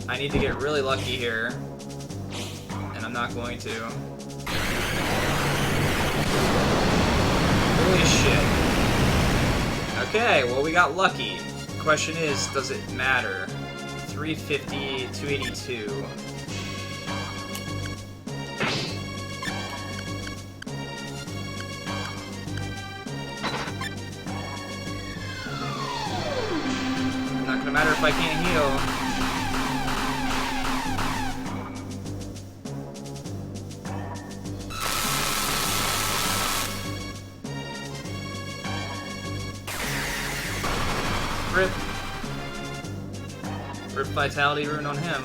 I need to get really lucky here. And I'm not going to. Holy shit. Okay, well, we got lucky. The question is, does it matter? 350, 282. matter if I can't heal. Rip. Rip Vitality Rune on him.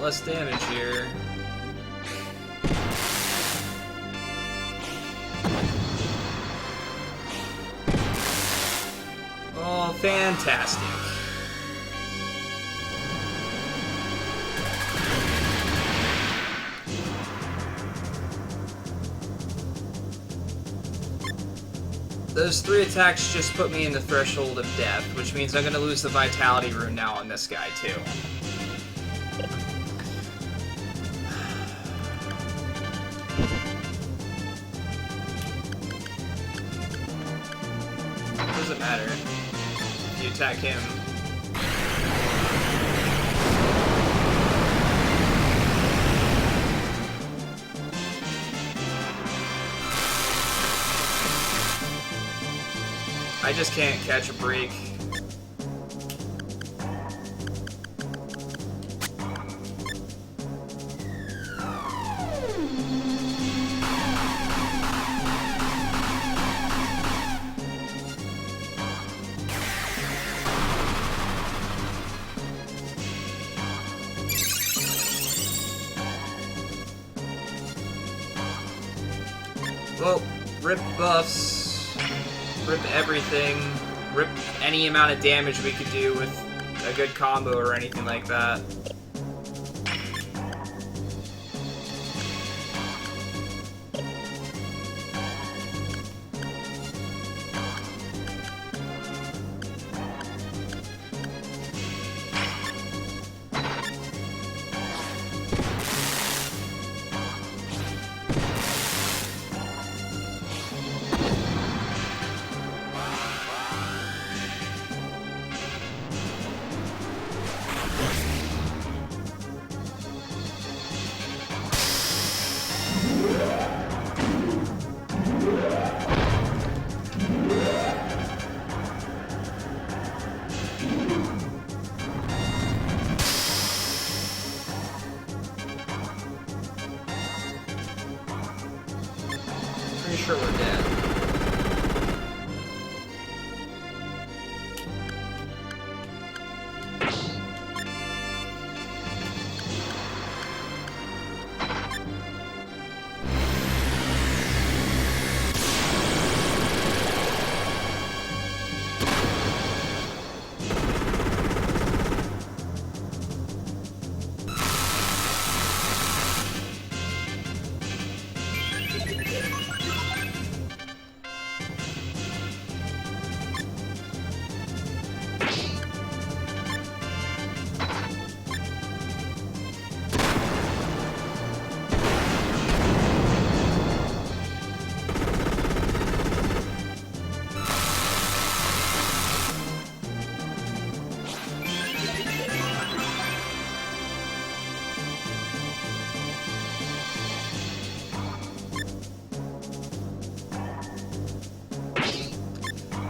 Less damage here. Oh, fantastic. Those 3 attacks just put me in the threshold of death, which means I'm gonna lose the Vitality Rune now on this guy, too. Doesn't matter. You attack him. I just can't catch a break. Well, rip buffs, rip everything, rip any amount of damage we could do with a good combo or anything like that. Pretty sure we're dead.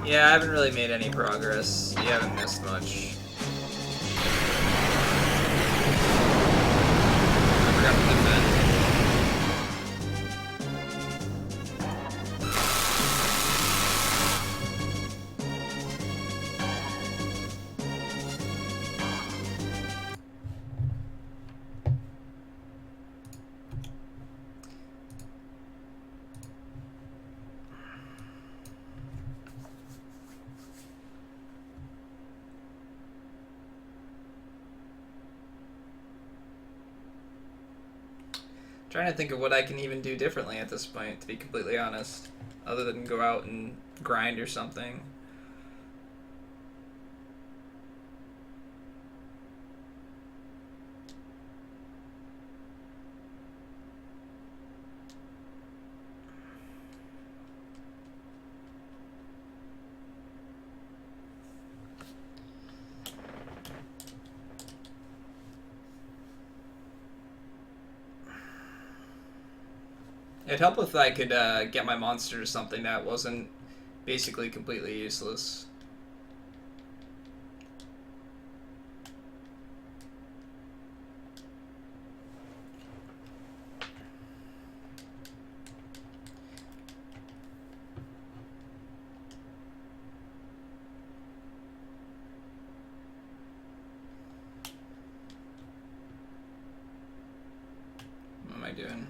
Yeah, I haven't really made any progress. You haven't missed much. I forgot to defend. Trying to think of what I can even do differently at this point, to be completely honest. Other than go out and grind or something. It'd help if I could get my monster to something that wasn't basically completely useless. What am I doing?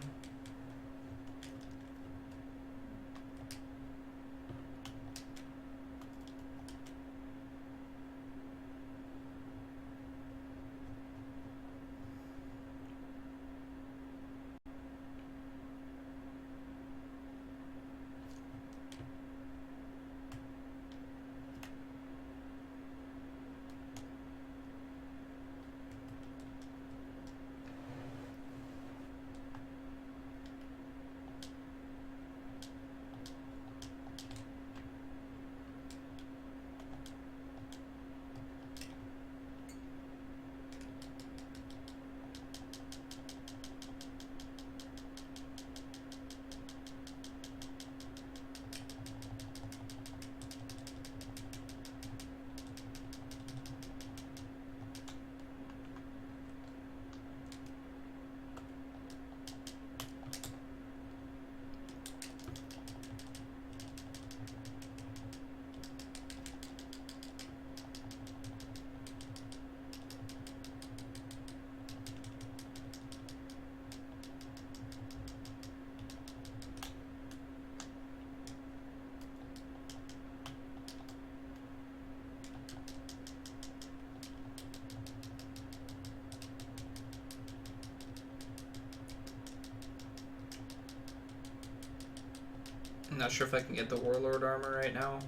I'm not sure if I can get the Warlord armor right now.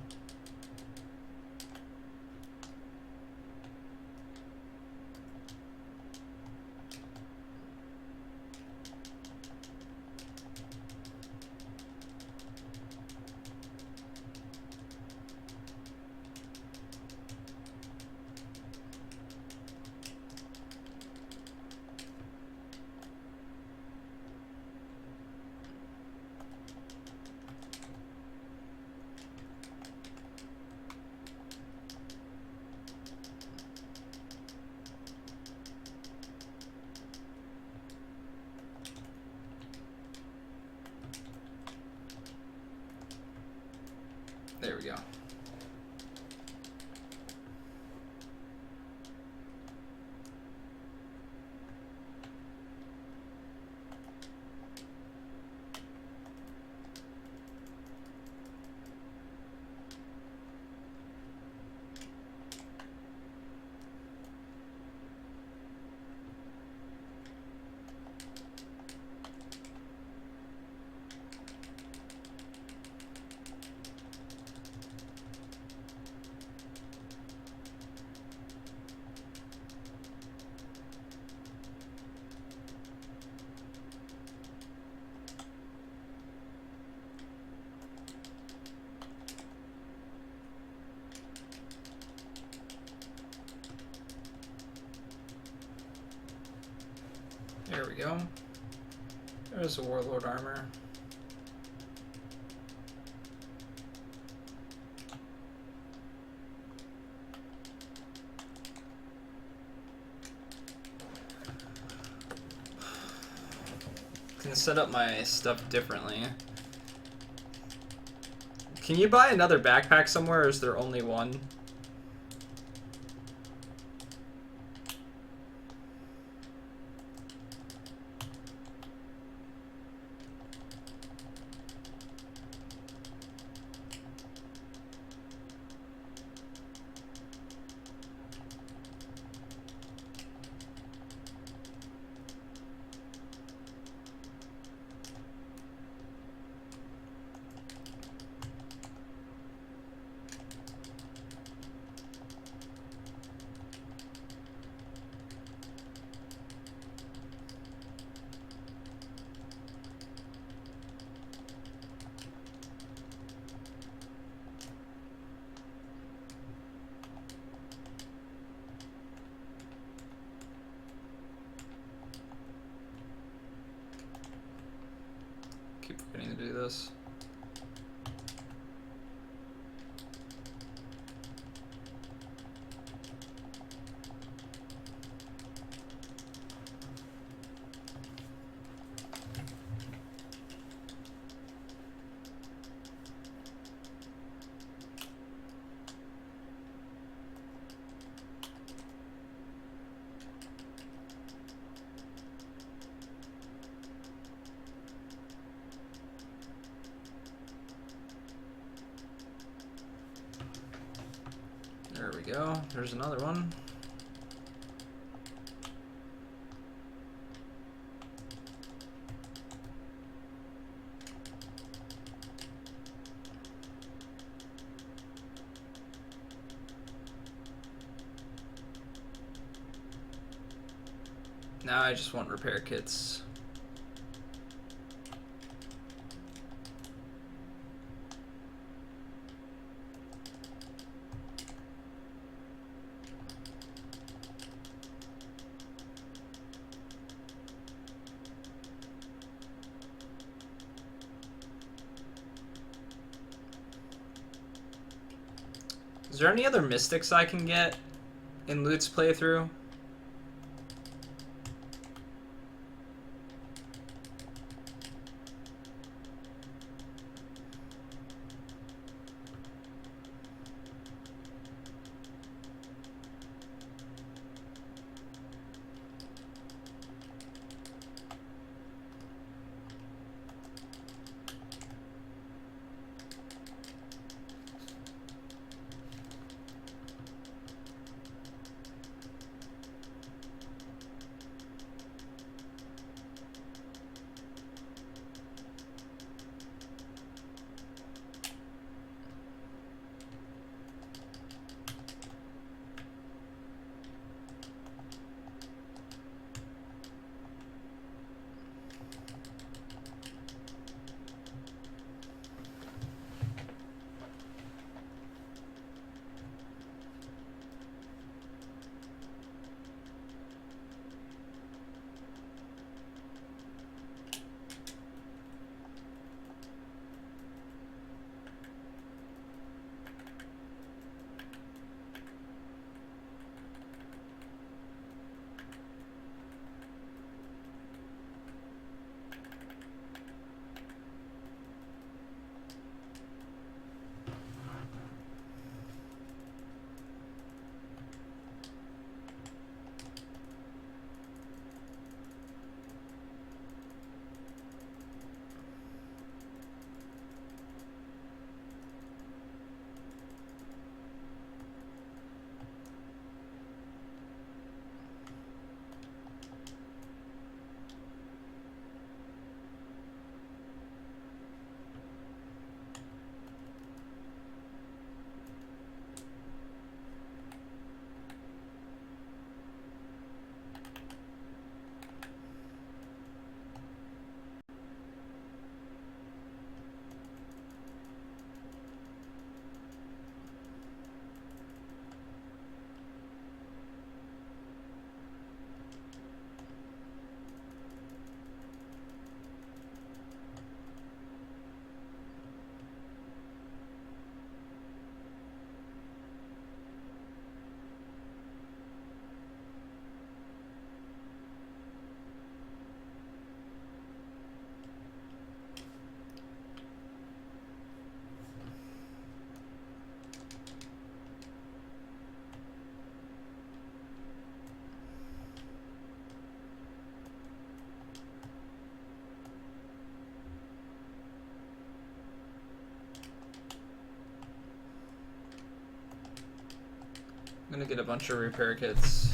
There we go. There we go. There's the Warlord armor. Can set up my stuff differently. Can you buy another backpack somewhere, or is there only one? do this. There we go. There's another one. Now I just want repair kits. Is there any other mystics I can get in Loot's playthrough? I'm gonna get a bunch of repair kits.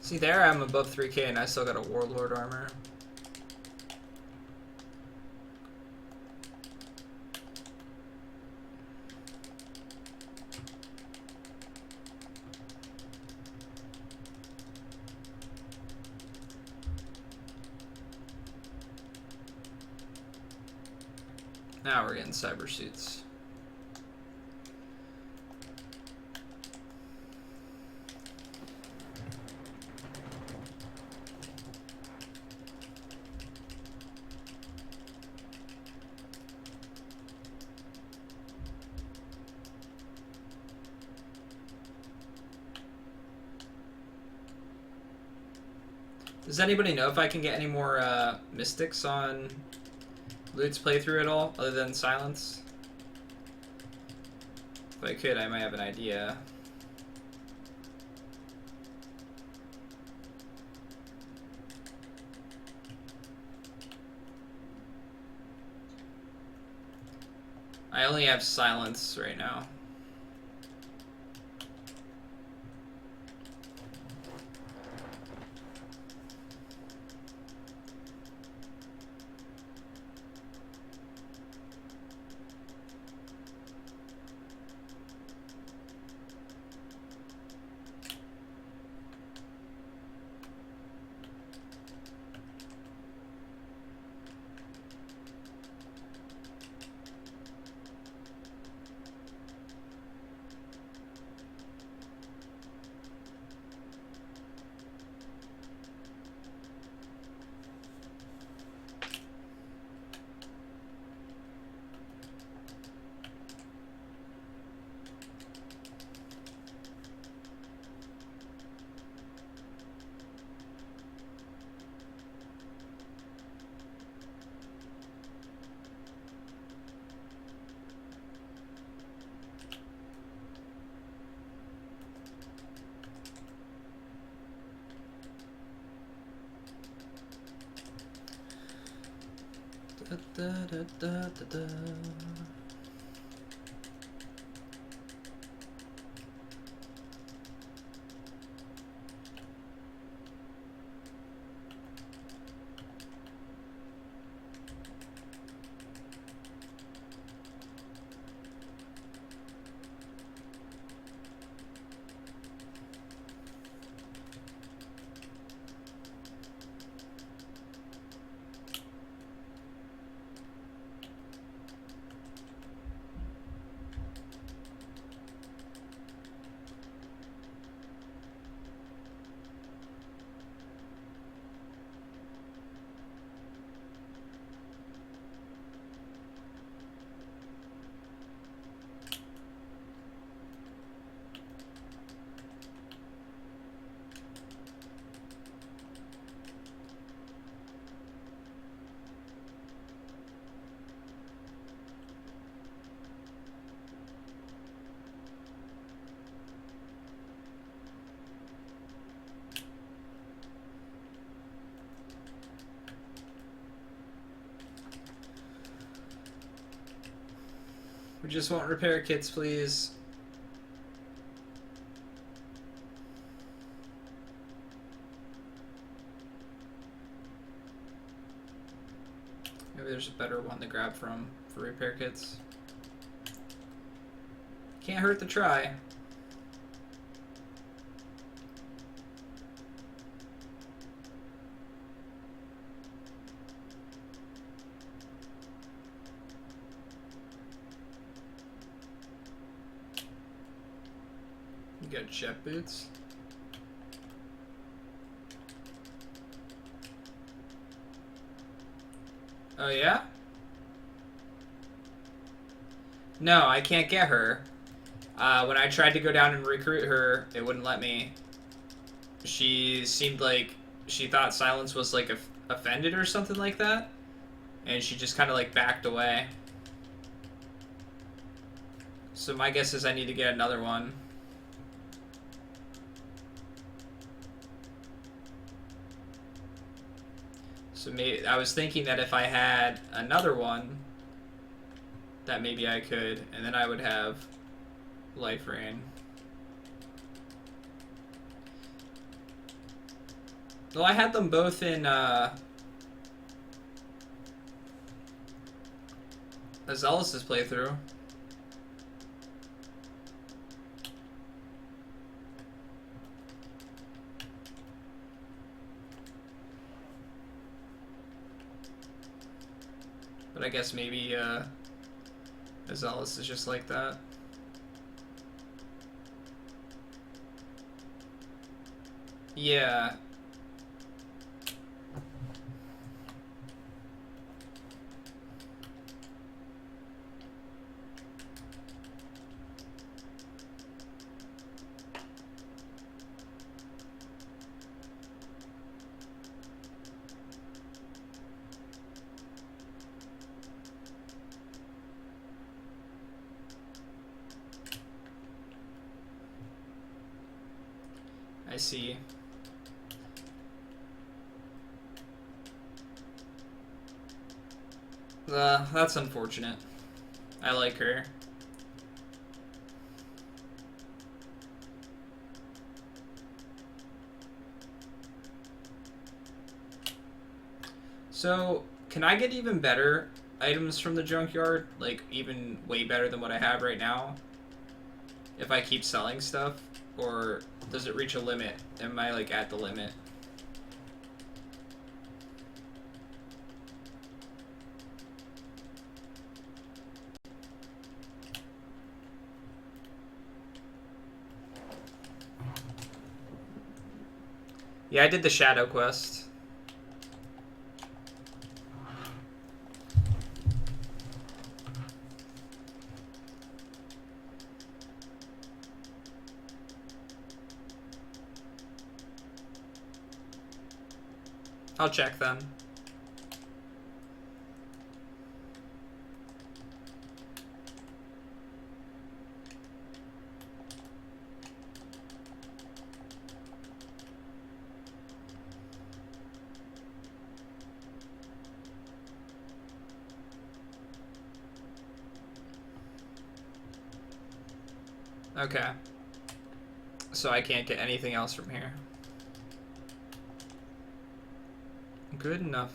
See there, I'm above 3K and I still got a Warlord armor. Now we're getting cyber suits. Does anybody know if I can get any more mystics on Lute's playthrough at all, other than silence? If I could, I might have an idea. I only have silence right now. Da, da, da, da, da, da. We just want repair kits, please. Maybe there's a better one to grab from for repair kits. Can't hurt to try. You got jet boots. Oh yeah? No, I can't get her. When I tried to go down and recruit her, it wouldn't let me. She seemed like she thought silence was like offended or something like that, and she just kind of like backed away. So my guess is I need to get another one. So maybe I was thinking that if I had another one, that maybe I could, and then I would have Life Rain. Well, I had them both in Azelus's playthrough. But I guess maybe Azelus is just like that. Yeah. see. That's unfortunate. I like her. So, can I get even better items from the junkyard? Like, even way better than what I have right now? If I keep selling stuff? Or does it reach a limit? Am I, like, at the limit? Yeah, I did the shadow quest. I'll check then. Okay. So I can't get anything else from here. Good enough.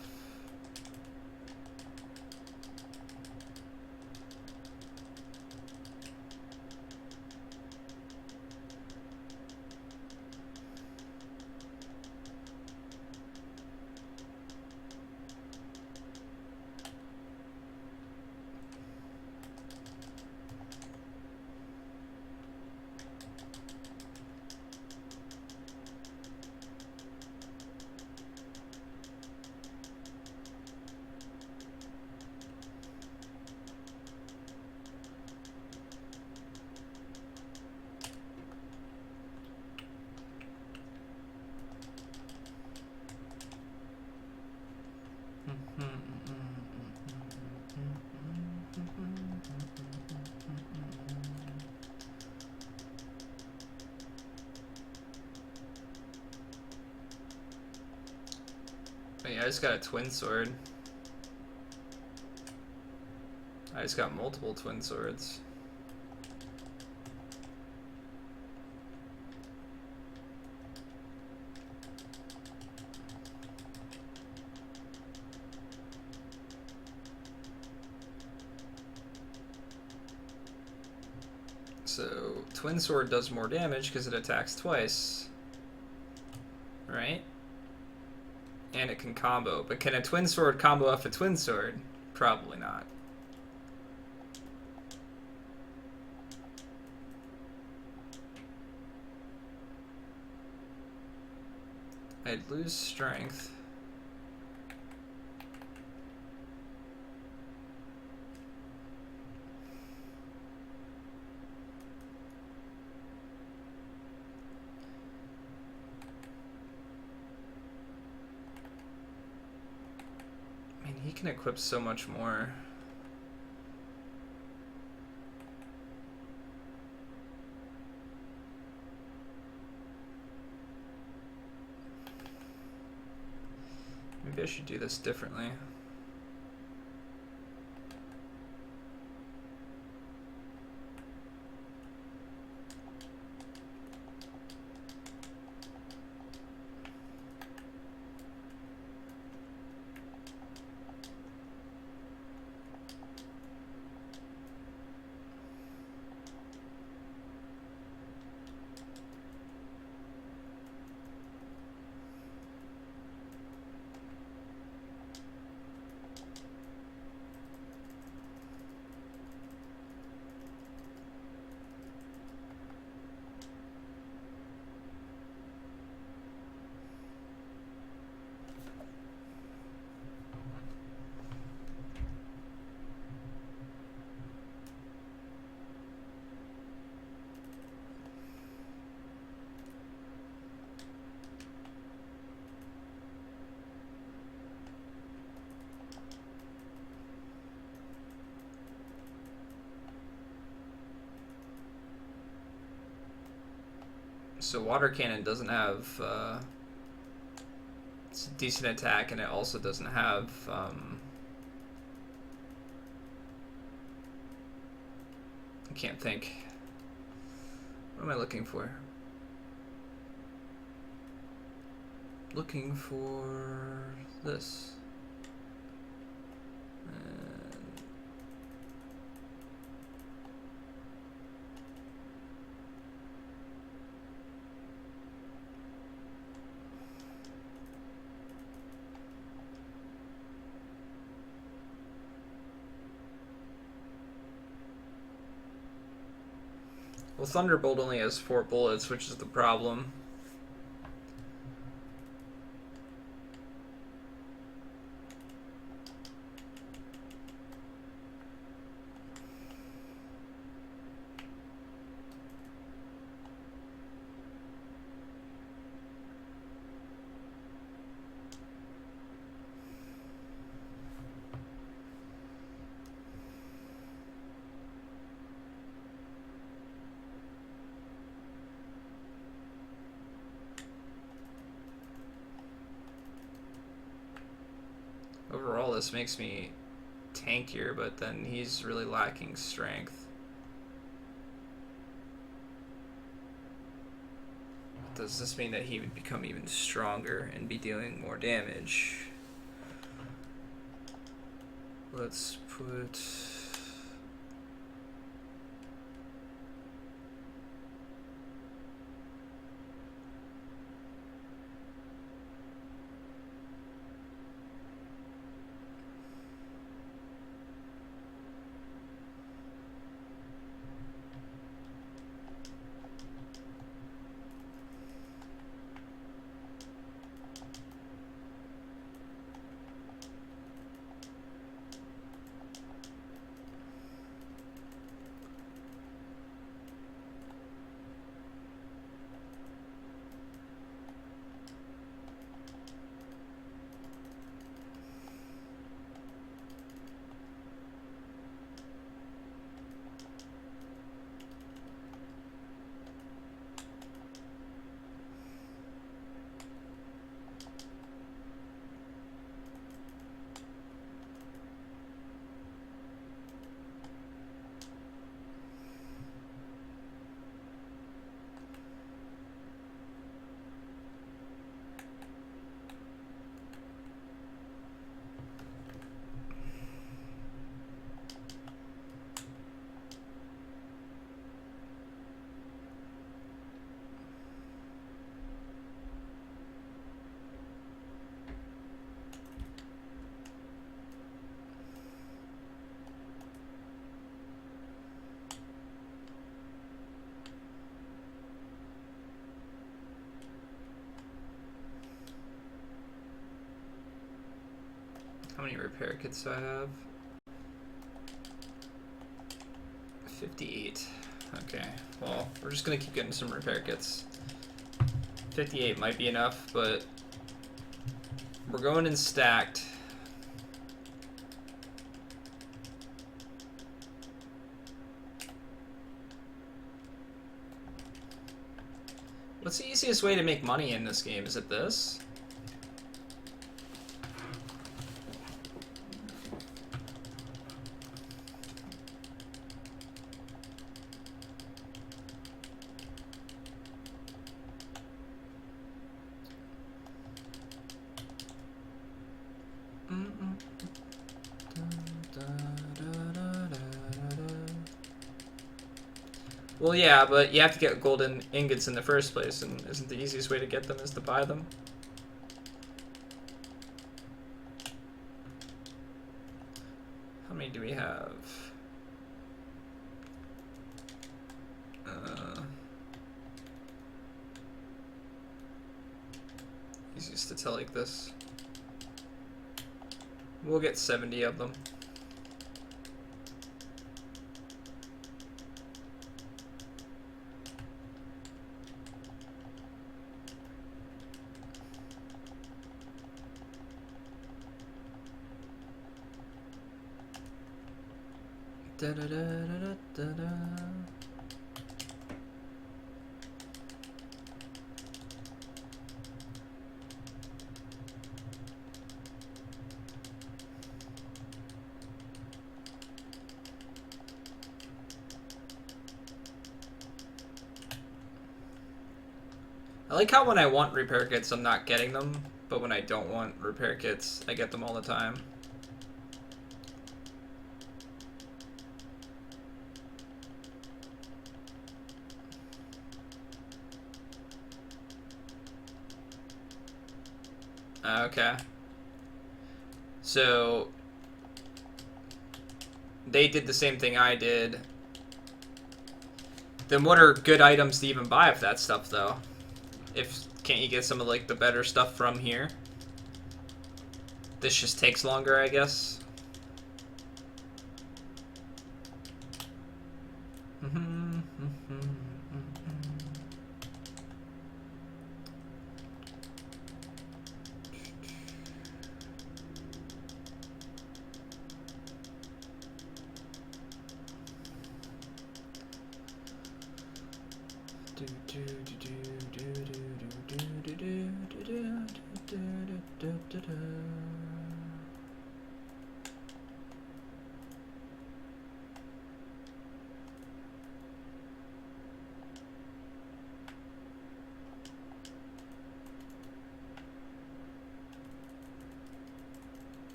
Oh yeah, I just got a twin sword. I just got multiple twin swords. So, twin sword does more damage because it attacks twice. Right? And it can combo. But can a twin sword combo off a twin sword? Probably not. I'd lose strength. I mean, he can equip so much more. Maybe I should do this differently. So water cannon doesn't have it's a decent attack, and it also doesn't have I can't think. What am I looking for? Looking for this. Well, Thunderbolt only has 4 bullets, which is the problem. Overall, this makes me tankier, but then he's really lacking strength. Does this mean that he would become even stronger and be dealing more damage? Let's put... How many repair kits do I have? 58. Okay, well, we're just gonna keep getting some repair kits. 58 might be enough, but we're going in stacked. What's the easiest way to make money in this game? Is it this? Well, yeah, but you have to get golden ingots in the first place, and isn't the easiest way to get them is to buy them? How many do we have? Easiest to tell like this. We'll get 70 of them. Da da da da da da. I like how when I want repair kits, I'm not getting them, but when I don't want repair kits, I get them all the time. Okay. So they did the same thing I did. Then what are good items to even buy of that stuff, though? Can't you get some of like the better stuff from here? This just takes longer, I guess.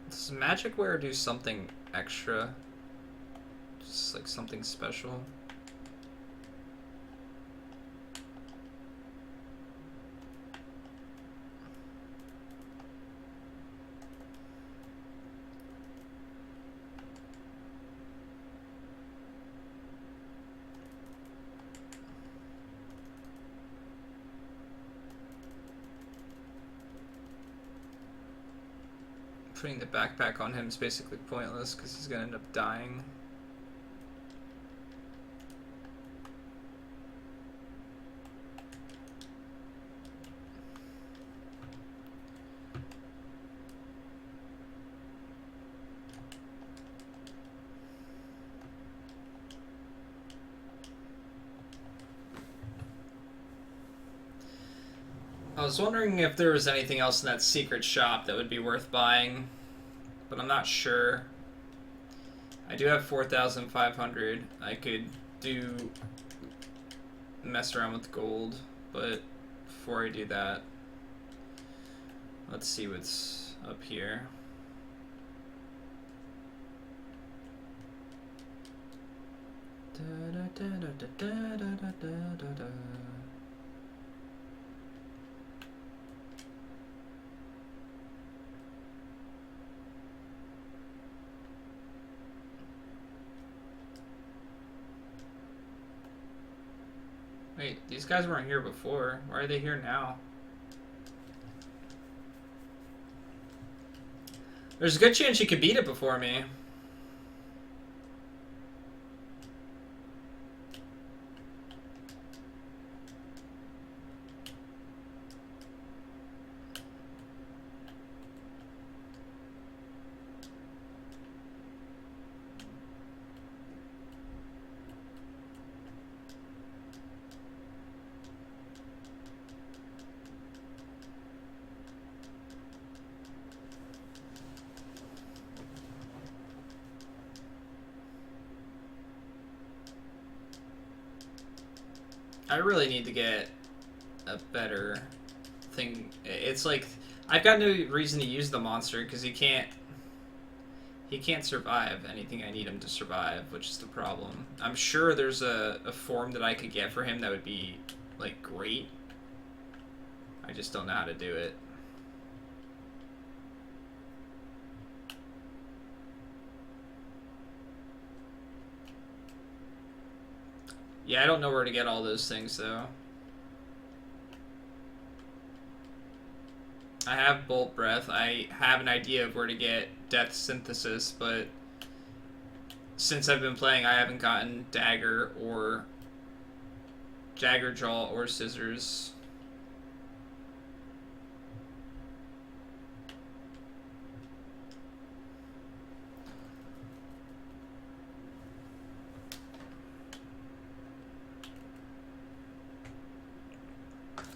Does magic wear do something extra? Just like something special? Putting the backpack on him is basically pointless because he's gonna end up dying. I was wondering if there was anything else in that secret shop that would be worth buying, but I'm not sure. I do have 4,500. I could mess around with gold, but before I do that, let's see what's up here. Wait, these guys weren't here before. Why are they here now? There's a good chance you could beat it before me. I really need to get a better thing. It's like I've got no reason to use the monster because he can't survive anything I need him to survive, which is the problem. I'm sure there's a form that I could get for him that would be like great. I just don't know how to do it. Yeah, I don't know where to get all those things, though. I have Bolt Breath. I have an idea of where to get Death Synthesis, but since I've been playing, I haven't gotten Dagger or Jagger Jaw or Scissors.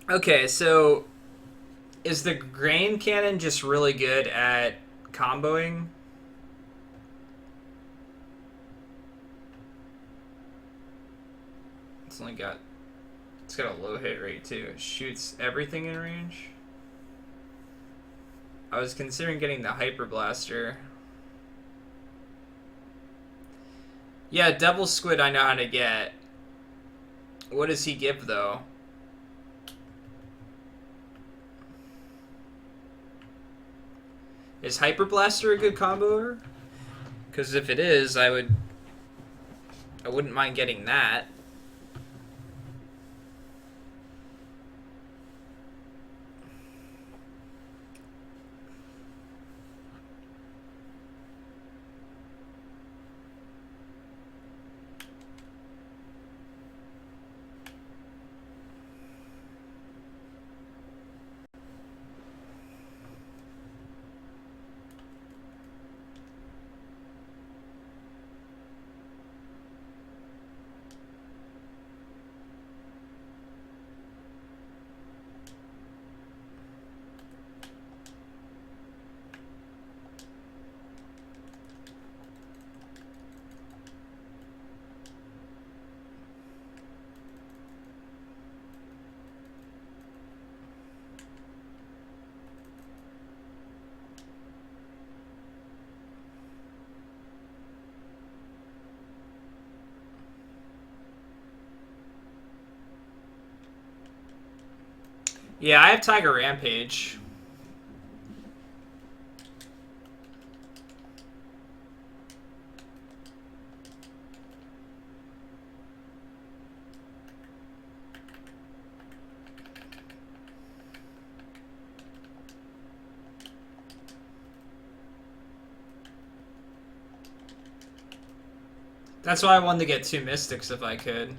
Okay, so is the Grain Cannon just really good at comboing? It's got a low hit rate too. It shoots everything in range. I was considering getting the Hyper Blaster. Yeah, Devil Squid I know how to get. What does he give though? Is Hyper Blaster a good comboer? Because if it is, I wouldn't mind getting that. Yeah, I have Tiger Rampage. That's why I wanted to get 2 Mystics if I could.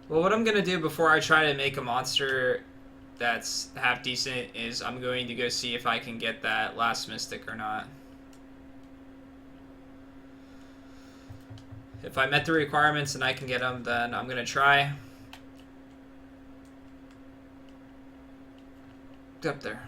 Well, what I'm going to do before I try to make a monster that's half decent is I'm going to go see if I can get that last Mystic or not. If I met the requirements and I can get them, then I'm going to try. Get up there.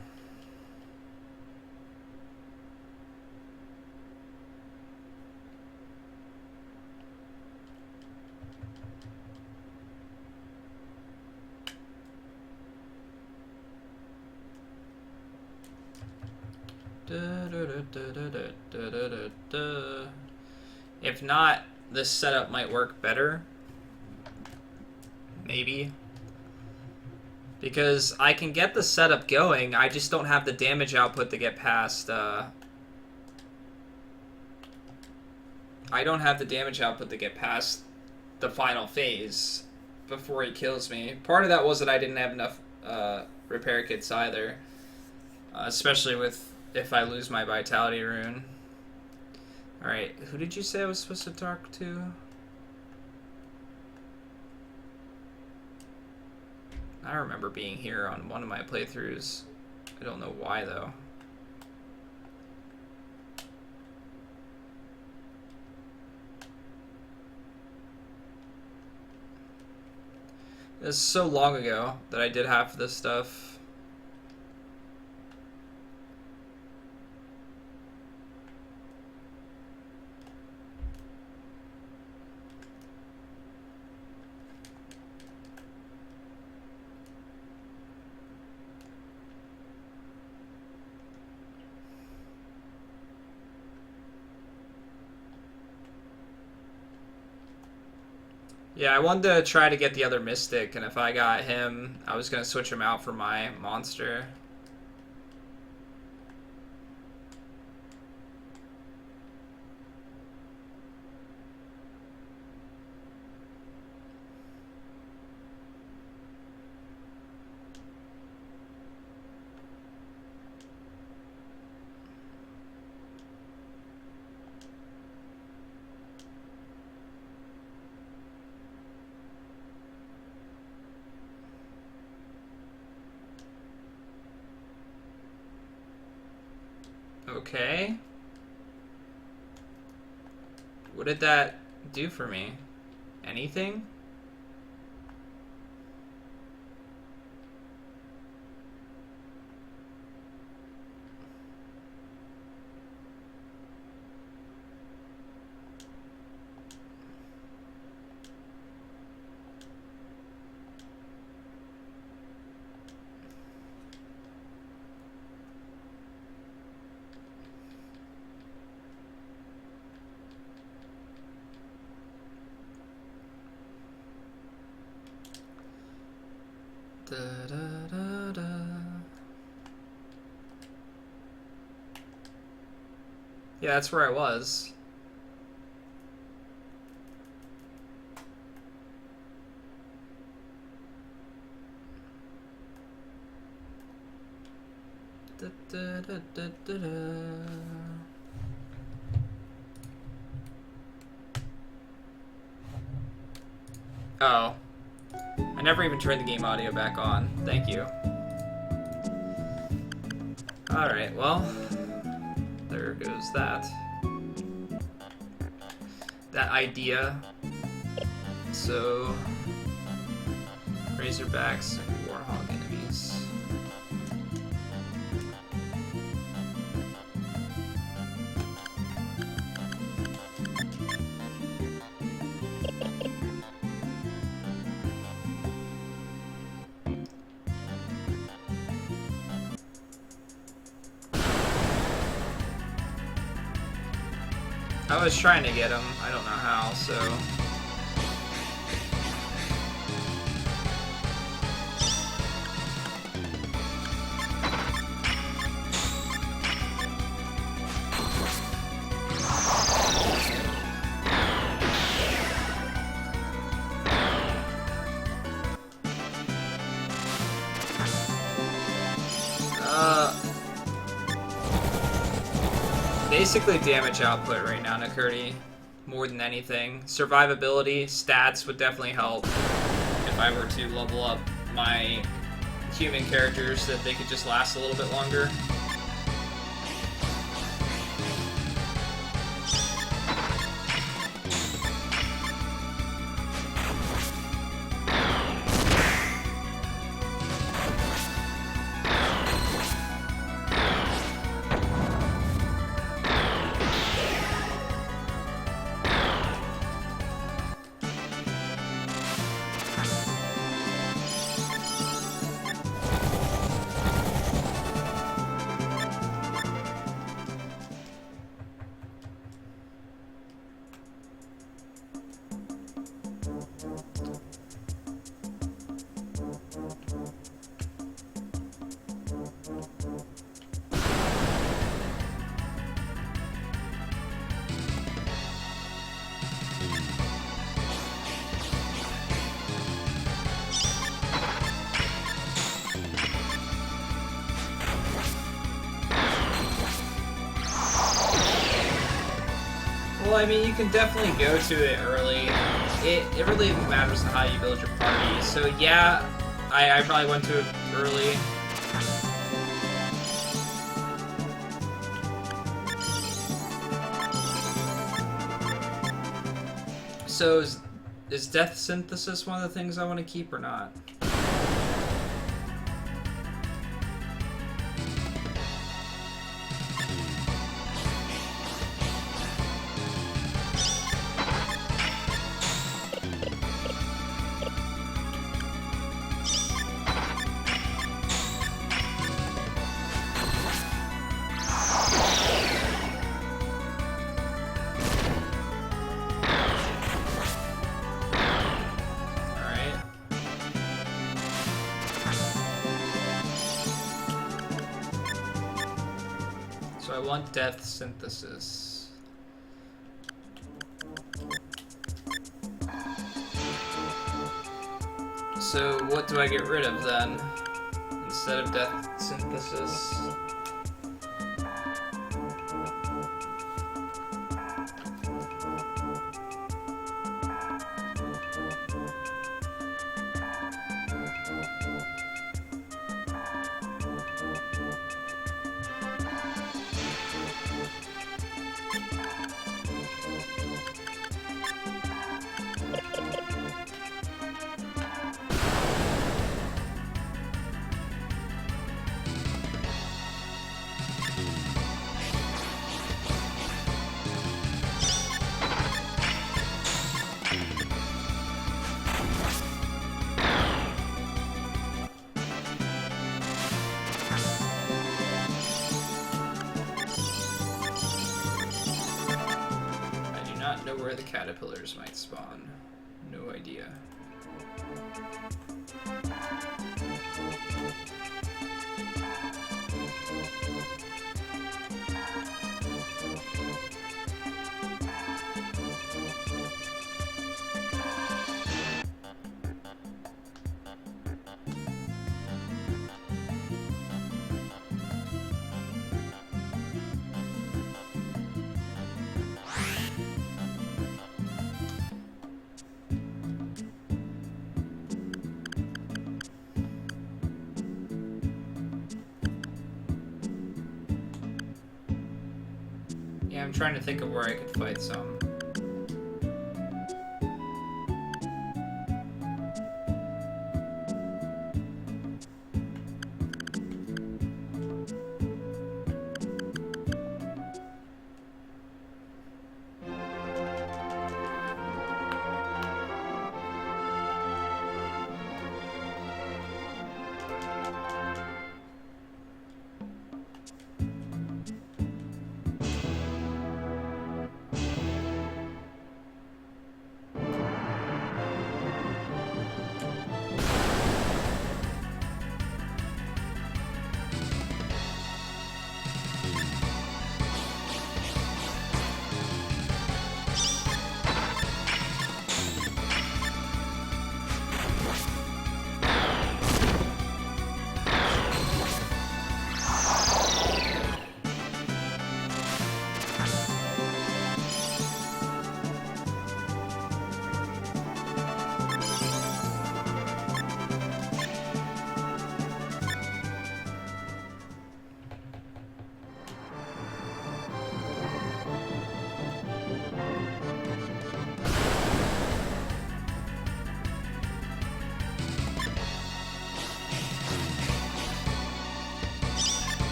If not, this setup might work better. Maybe. Because I can get the setup going, I just don't have the damage output to get past, I don't have the damage output to get past the final phase before he kills me. Part of that was that I didn't have enough repair kits either. Especially with if I lose my Vitality Rune. Alright, who did you say I was supposed to talk to? I remember being here on one of my playthroughs. I don't know why, though. It was so long ago that I did half this stuff. Yeah, I wanted to try to get the other Mystic, and if I got him, I was going to switch him out for my monster. Okay. What did that do for me? Anything? Da-da-da-da. Yeah, that's where I was. Da-da-da-da-da-da. Oh. I never even turned the game audio back on. Thank you. Alright, well, there goes that. That idea. So, Razorbacks and Warhog enemies. I was trying to get him, I don't know how, so... Basically damage output right now, Nakurti, more than anything. Survivability, stats would definitely help if I were to level up my human characters so that they could just last a little bit longer. Well, I mean, you can definitely go to it early. It really matters how you build your party. So yeah, I probably went to it early. So is Death Synthesis one of the things I want to keep or not? So I want Death Synthesis. So what do I get rid of then, instead of Death Synthesis? Know where the caterpillars might spawn. No idea. Yeah, I'm trying to think of where I could fight some.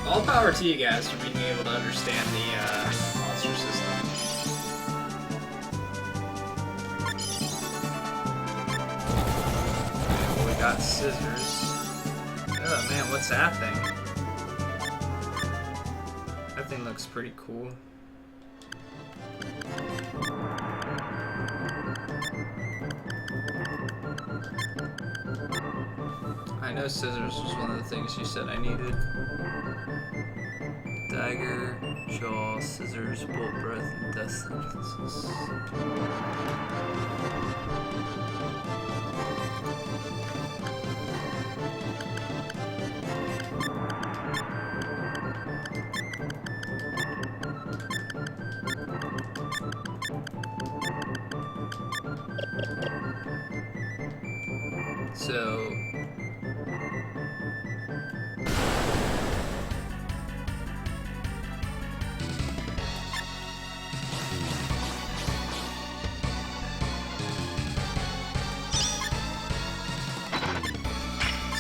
All power to you guys for being able to understand the monster system. Well, we got scissors. Oh man, what's that thing? That thing looks pretty cool. I know scissors was one of the things you said I needed. Dagger, jaw, scissors, bolt breath, and death sentences.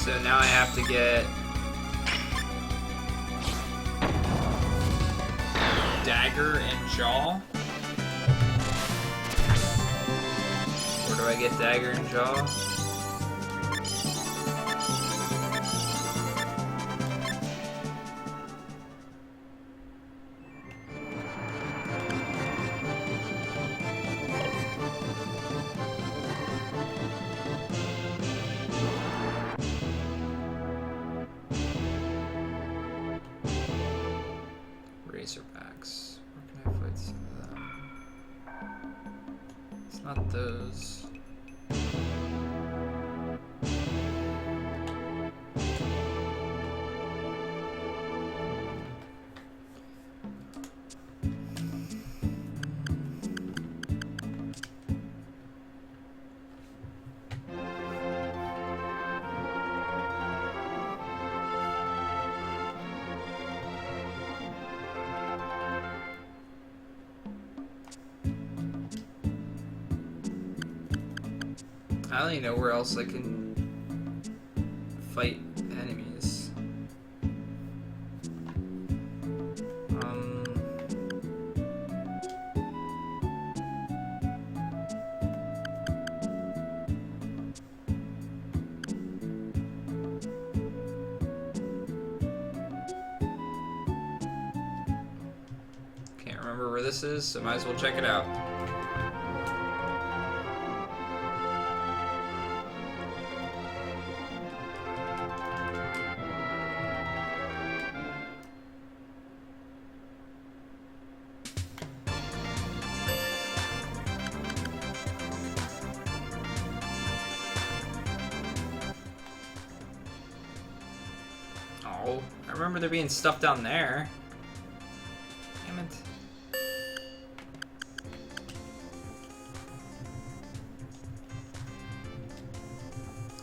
So now I have to get Dagger and jaw. Where do I get dagger and jaw? Razorbacks. Where can I fight some of them? It's not those. I don't even know where else I can fight enemies. Can't remember where this is, so might as well check it out. Oh, I remember there being stuff down there. Damn it.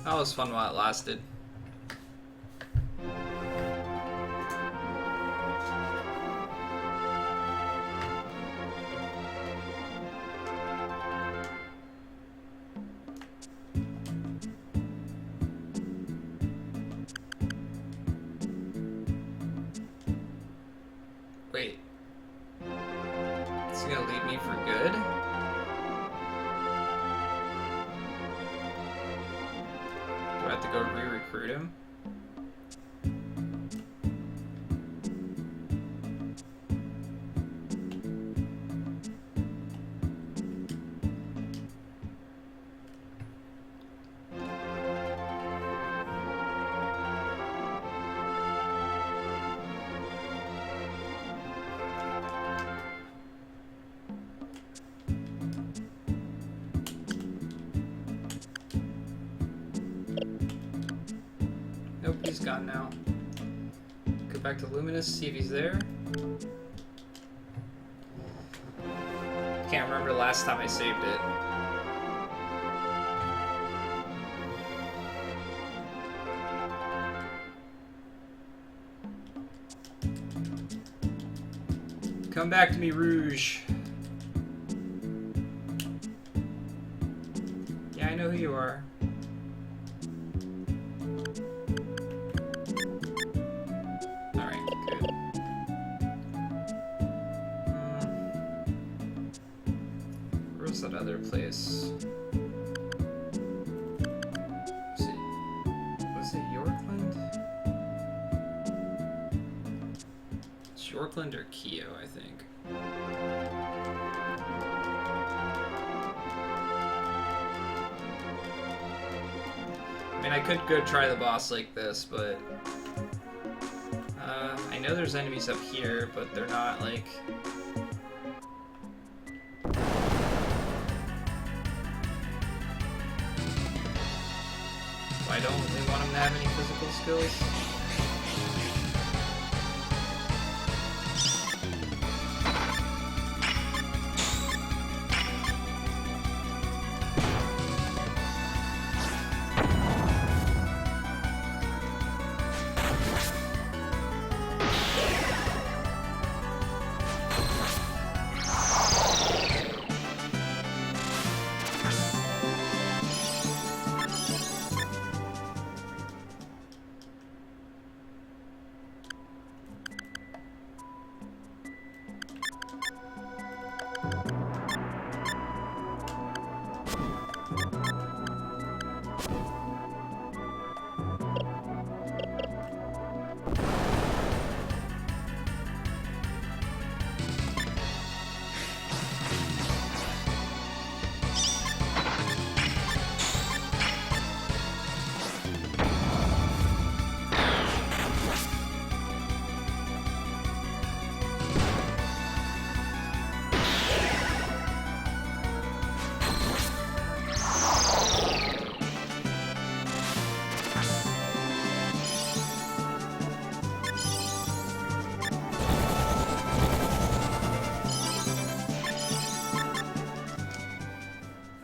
That was fun while it lasted. Wait. It's gonna leave me for good? Do I have to go re-recruit him? Nope, he's gone now. Go back to Luminous, see if he's there. Can't remember the last time I saved it. Come back to me, Rouge. Yeah, I know who you are. That other place. Was it Yorkland? It's Yorkland or Keo, I think. I mean, I could go try the boss like this, but I know there's enemies up here, but they're not like. I don't really want him to have any physical skills.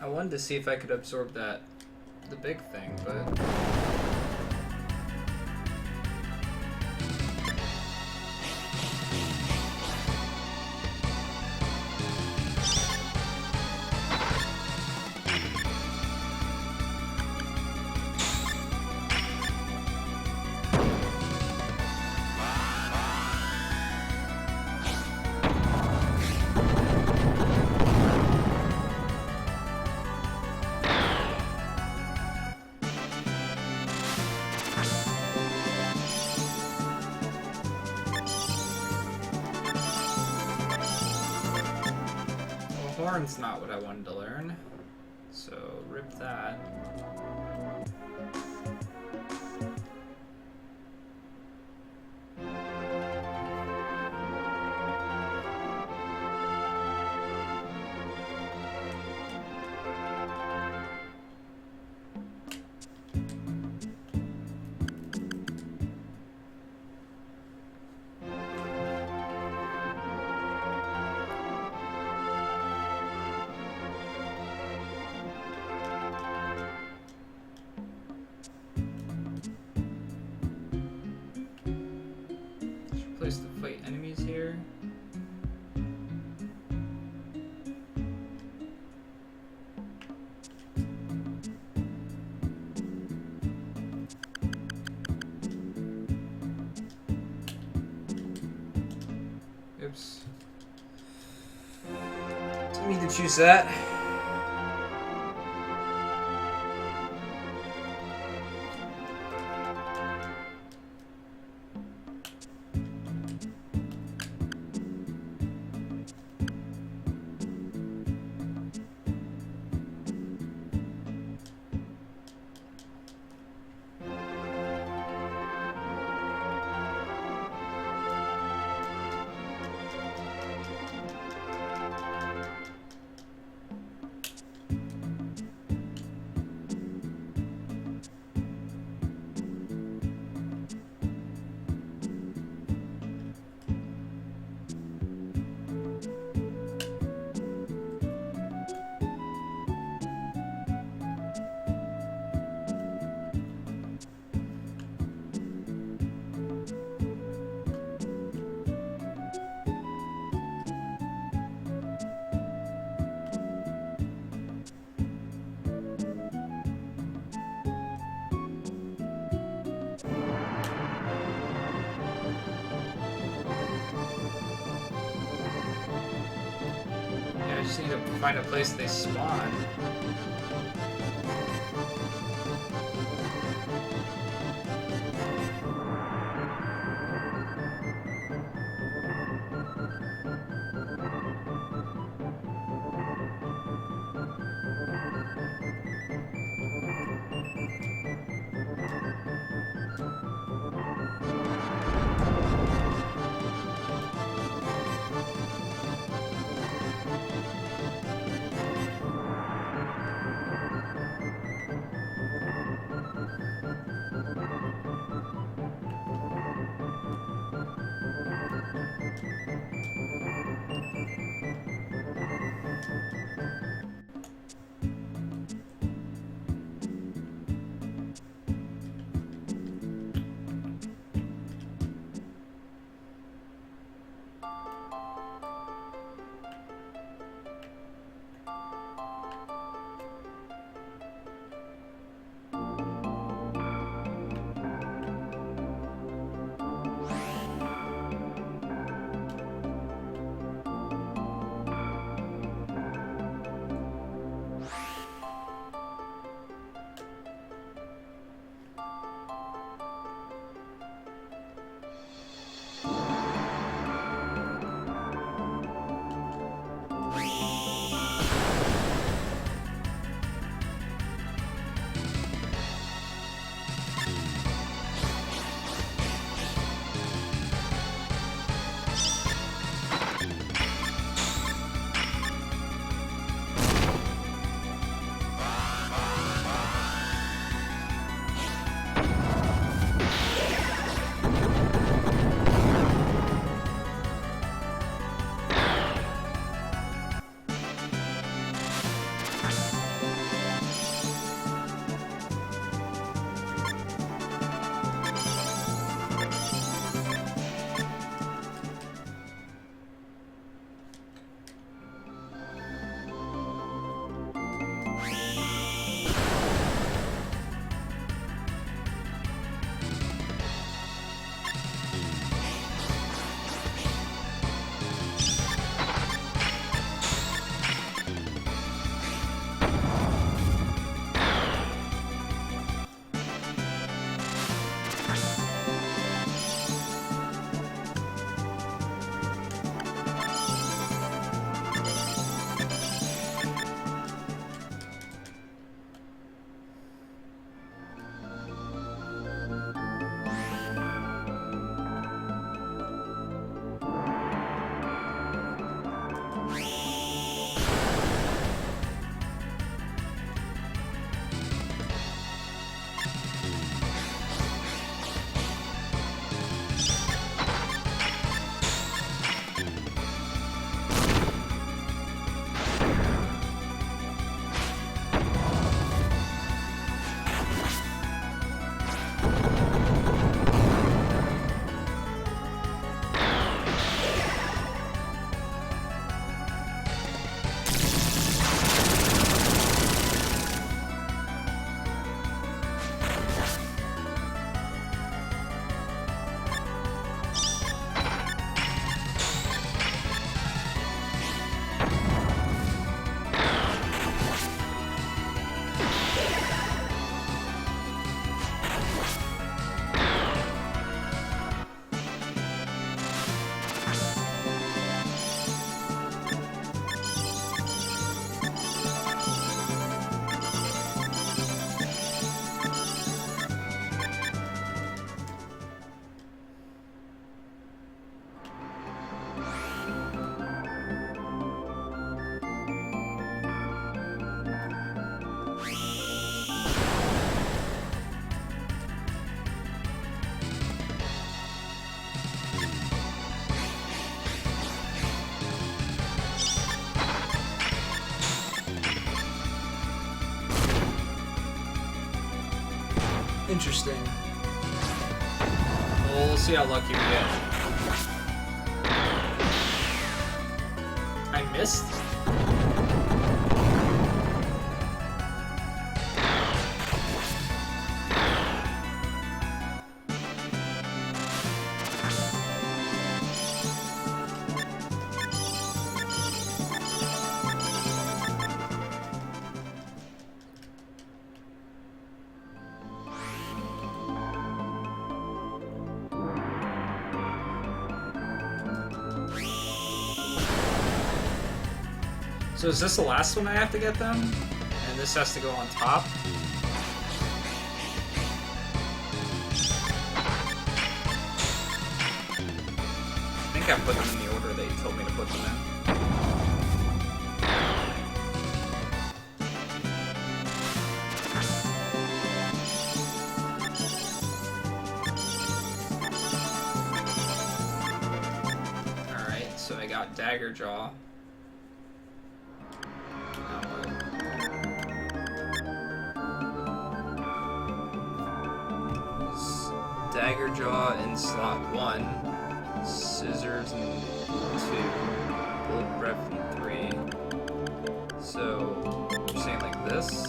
I wanted to see if I could absorb the big thing, but. Thorn's not what I wanted to learn. So, rip that. Place to fight enemies here. Oops. Didn't mean to choose that. Yeah, I just need to find a place they spawn. Interesting. Well, we'll see how lucky we get. I missed? So is this the last one I have to get them? And this has to go on top? I think I put them in the order that you told me to put them in. Alright, so I got Dagger Jaw. Dagger Jaw in slot 1, Scissors in 2, Bullet Breath in 3. So, you're saying like this?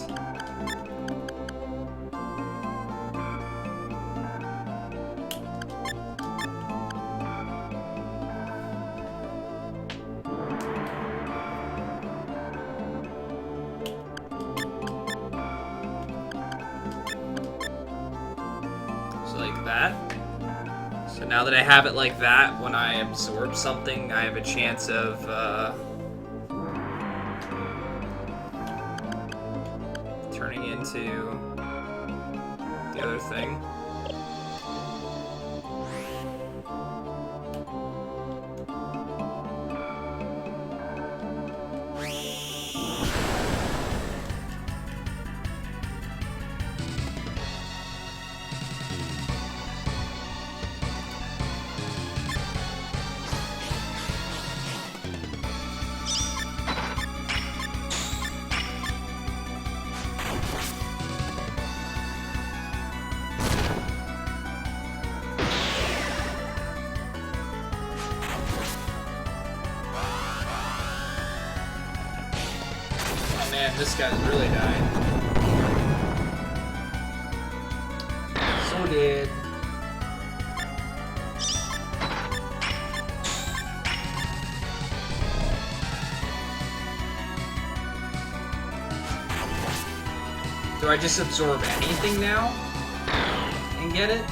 That. So now that I have it like that, when I absorb something, I have a chance of turning into the other thing. Man, this guy's really dying. So dead. Do I just absorb anything now and get it?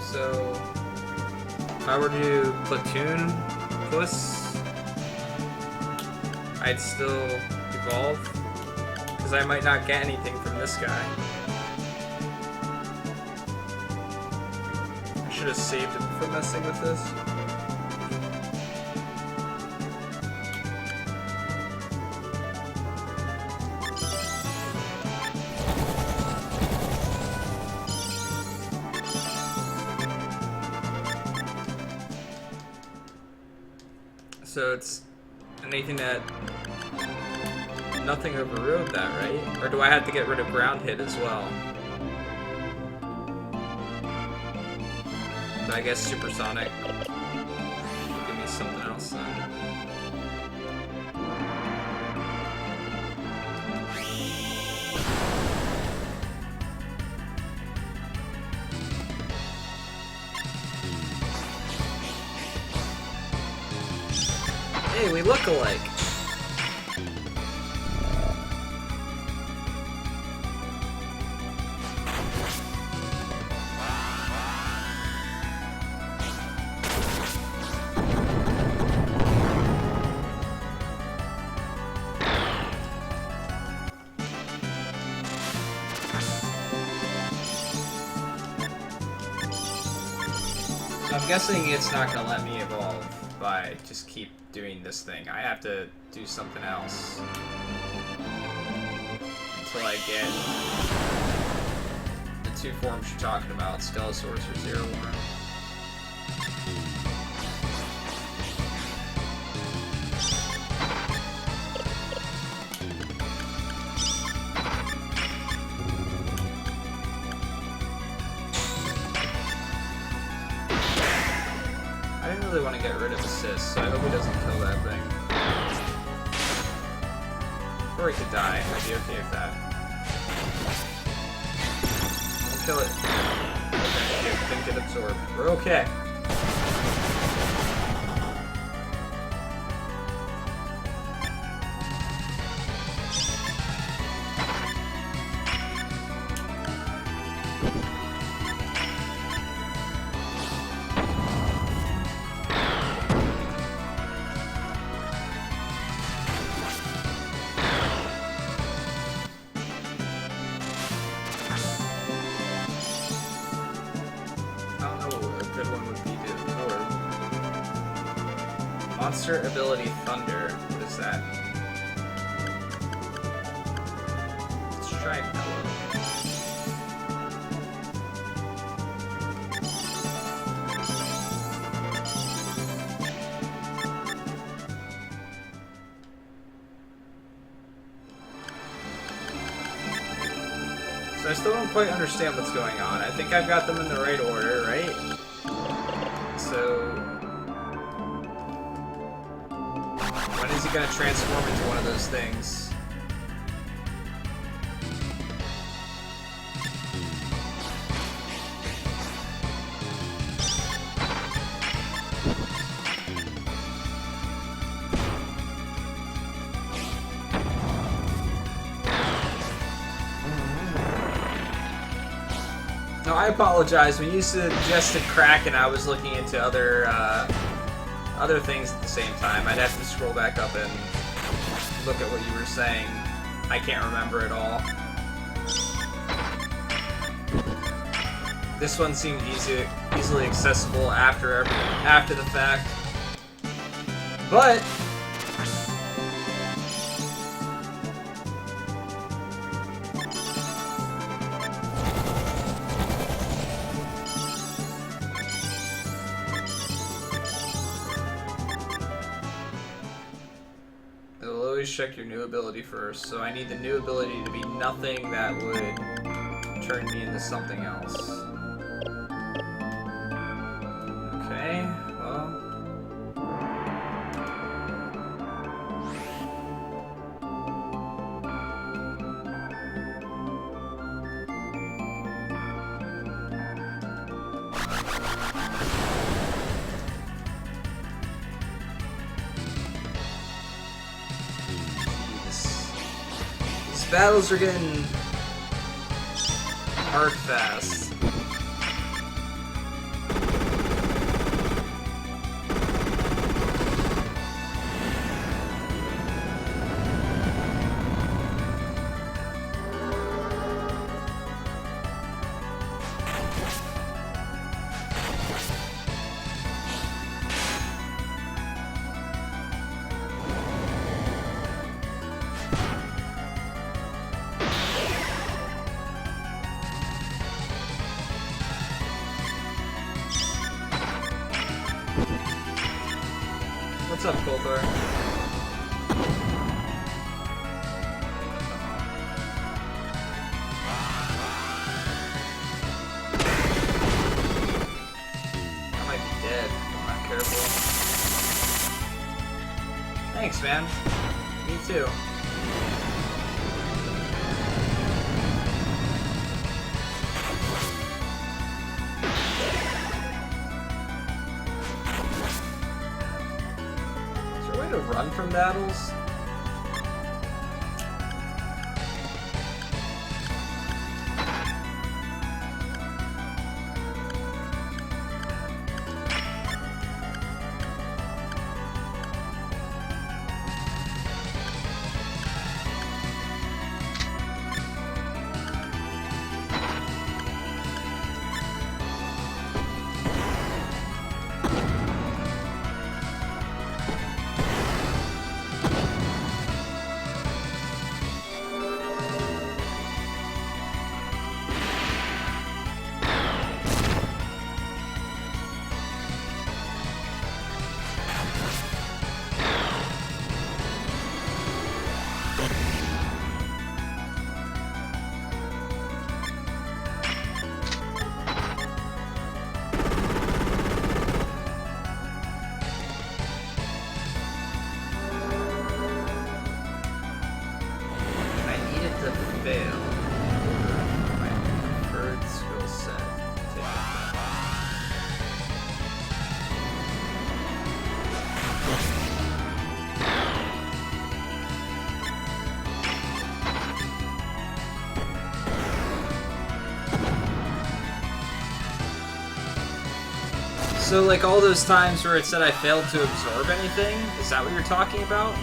So if I were to platoon Puss, I'd still evolve, because I might not get anything from this guy. I should have saved it before messing with this. So it's anything that... Nothing overrode that, right? Or do I have to get rid of ground hit as well? So I guess Supersonic will give me something else then. Hey, we look alike. So I'm guessing it's not gonna let me evolve if I just keep doing this thing. I have to do something else until I get the two forms you're talking about, Skelesaurus or Zero Worm. really want to get rid of assist, so I hope he doesn't kill that thing. Or he could die. I'd be okay with that. I'll kill it. Okay, it didn't get absorbed. We're okay. Monster ability Thunder. What is that? Let's try Mellow. So I still don't quite understand what's going on. I think I've got them in the right order, right? So when is he going to transform into one of those things? No, I apologize. When you suggested Kraken, I was looking into other things at the same time. I'd have to scroll back up and look at what you were saying. I can't remember it all. This one seemed easily accessible after the fact. But check your new ability first, so I need the new ability to be nothing that would turn me into something else. Okay, well. Battles are getting hard fast. What's up, Coulthor? I might be dead if I'm not careful. Thanks, man. Me too. To run from battles? So, like, all those times where it said I failed to absorb anything? Is that what you're talking about?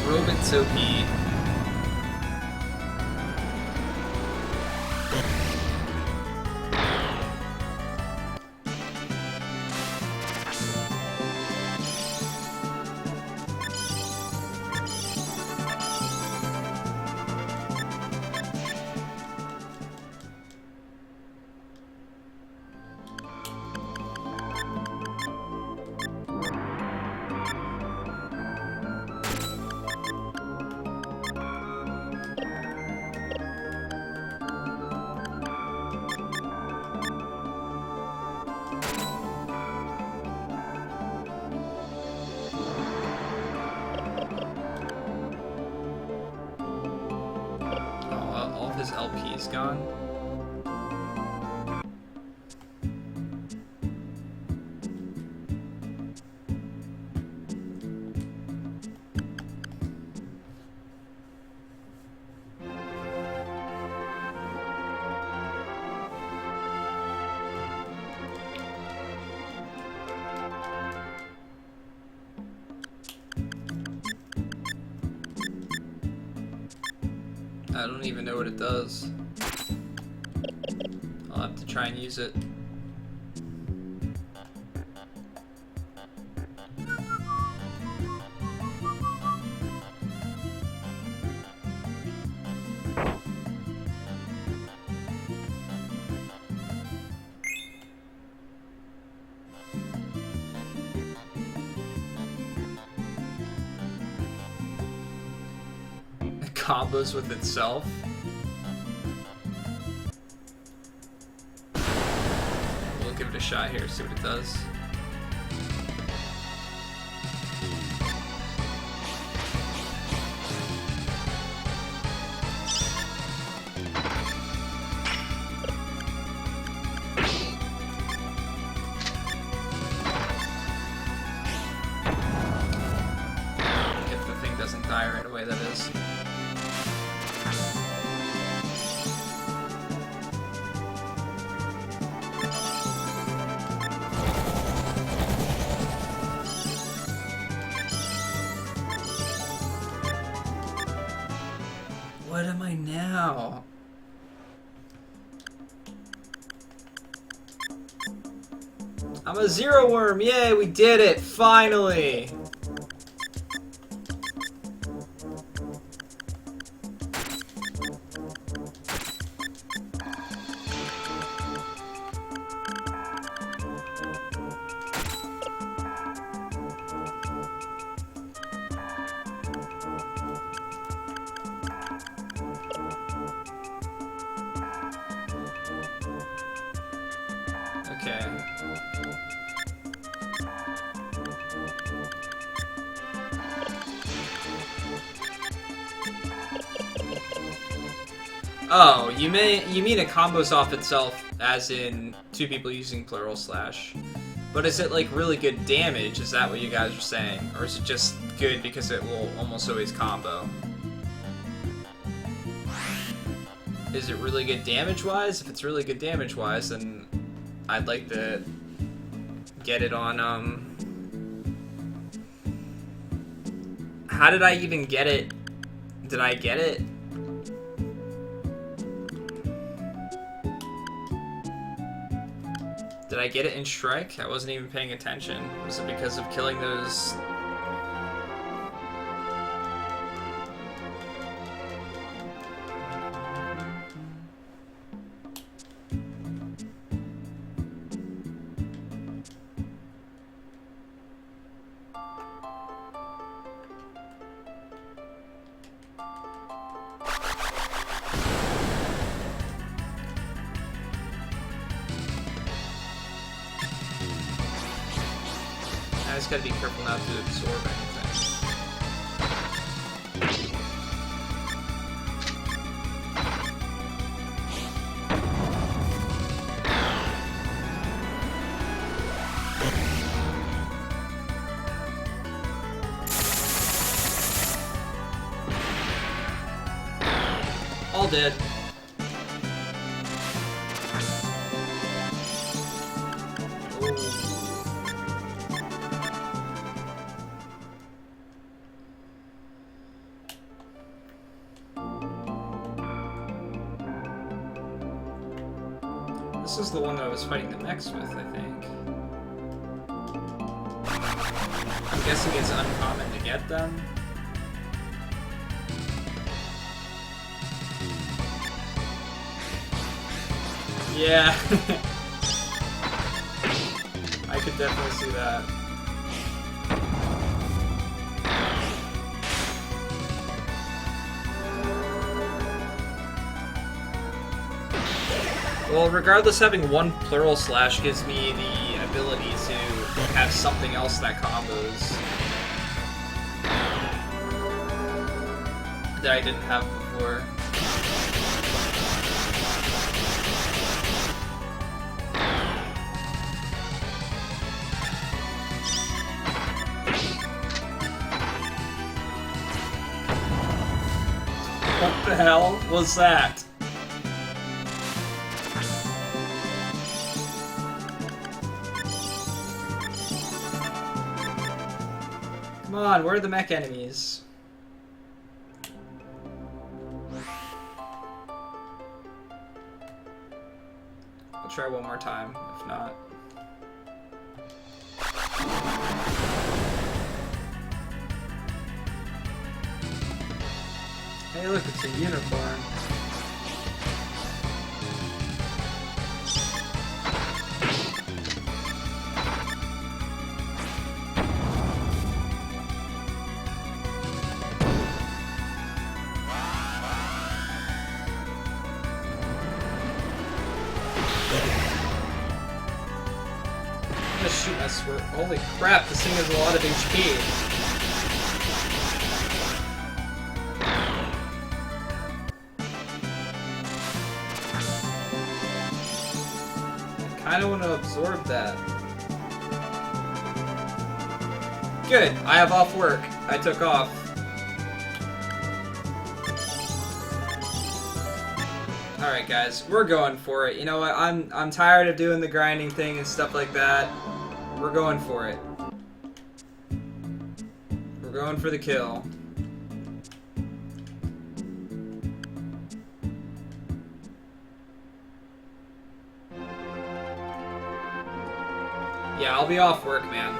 Robot Soapy. His LP's gone. I don't even know what it does. I'll have to try and use it. Combos with itself. We'll give it a shot here, see what it does. If the thing doesn't die right away, that is. What am I now? I'm a zero worm! Yay, we did it! Finally! Okay. Oh, you mean it combos off itself as in two people using plural slash. But is it like really good damage? Is that what you guys are saying? Or is it just good because it will almost always combo? Is it really good damage-wise? If it's really good damage-wise, then I'd like to get it on, How did I even get it? Did I get it? Did I get it in Shrek? I wasn't even paying attention. Was it because of killing those... I just gotta be careful not to absorb anything. dead. This is the one that I was fighting the mechs with, I think. I'm guessing it's uncommon to get them. Yeah. I could definitely see that. Well, regardless, having one plural slash gives me the ability to have something else that combos that I didn't have before. What the hell was that? Come on, where are the mech enemies? I'll try one more time, if not. Hey look, it's a unicorn. I'm gonna shoot my sword. Holy crap, this thing has a lot of HP. I don't want to absorb that. Good, I have off work. I took off. Alright guys, we're going for it. You know what, I'm tired of doing the grinding thing and stuff like that. We're going for it. We're going for the kill. Yeah, I'll be off work, man.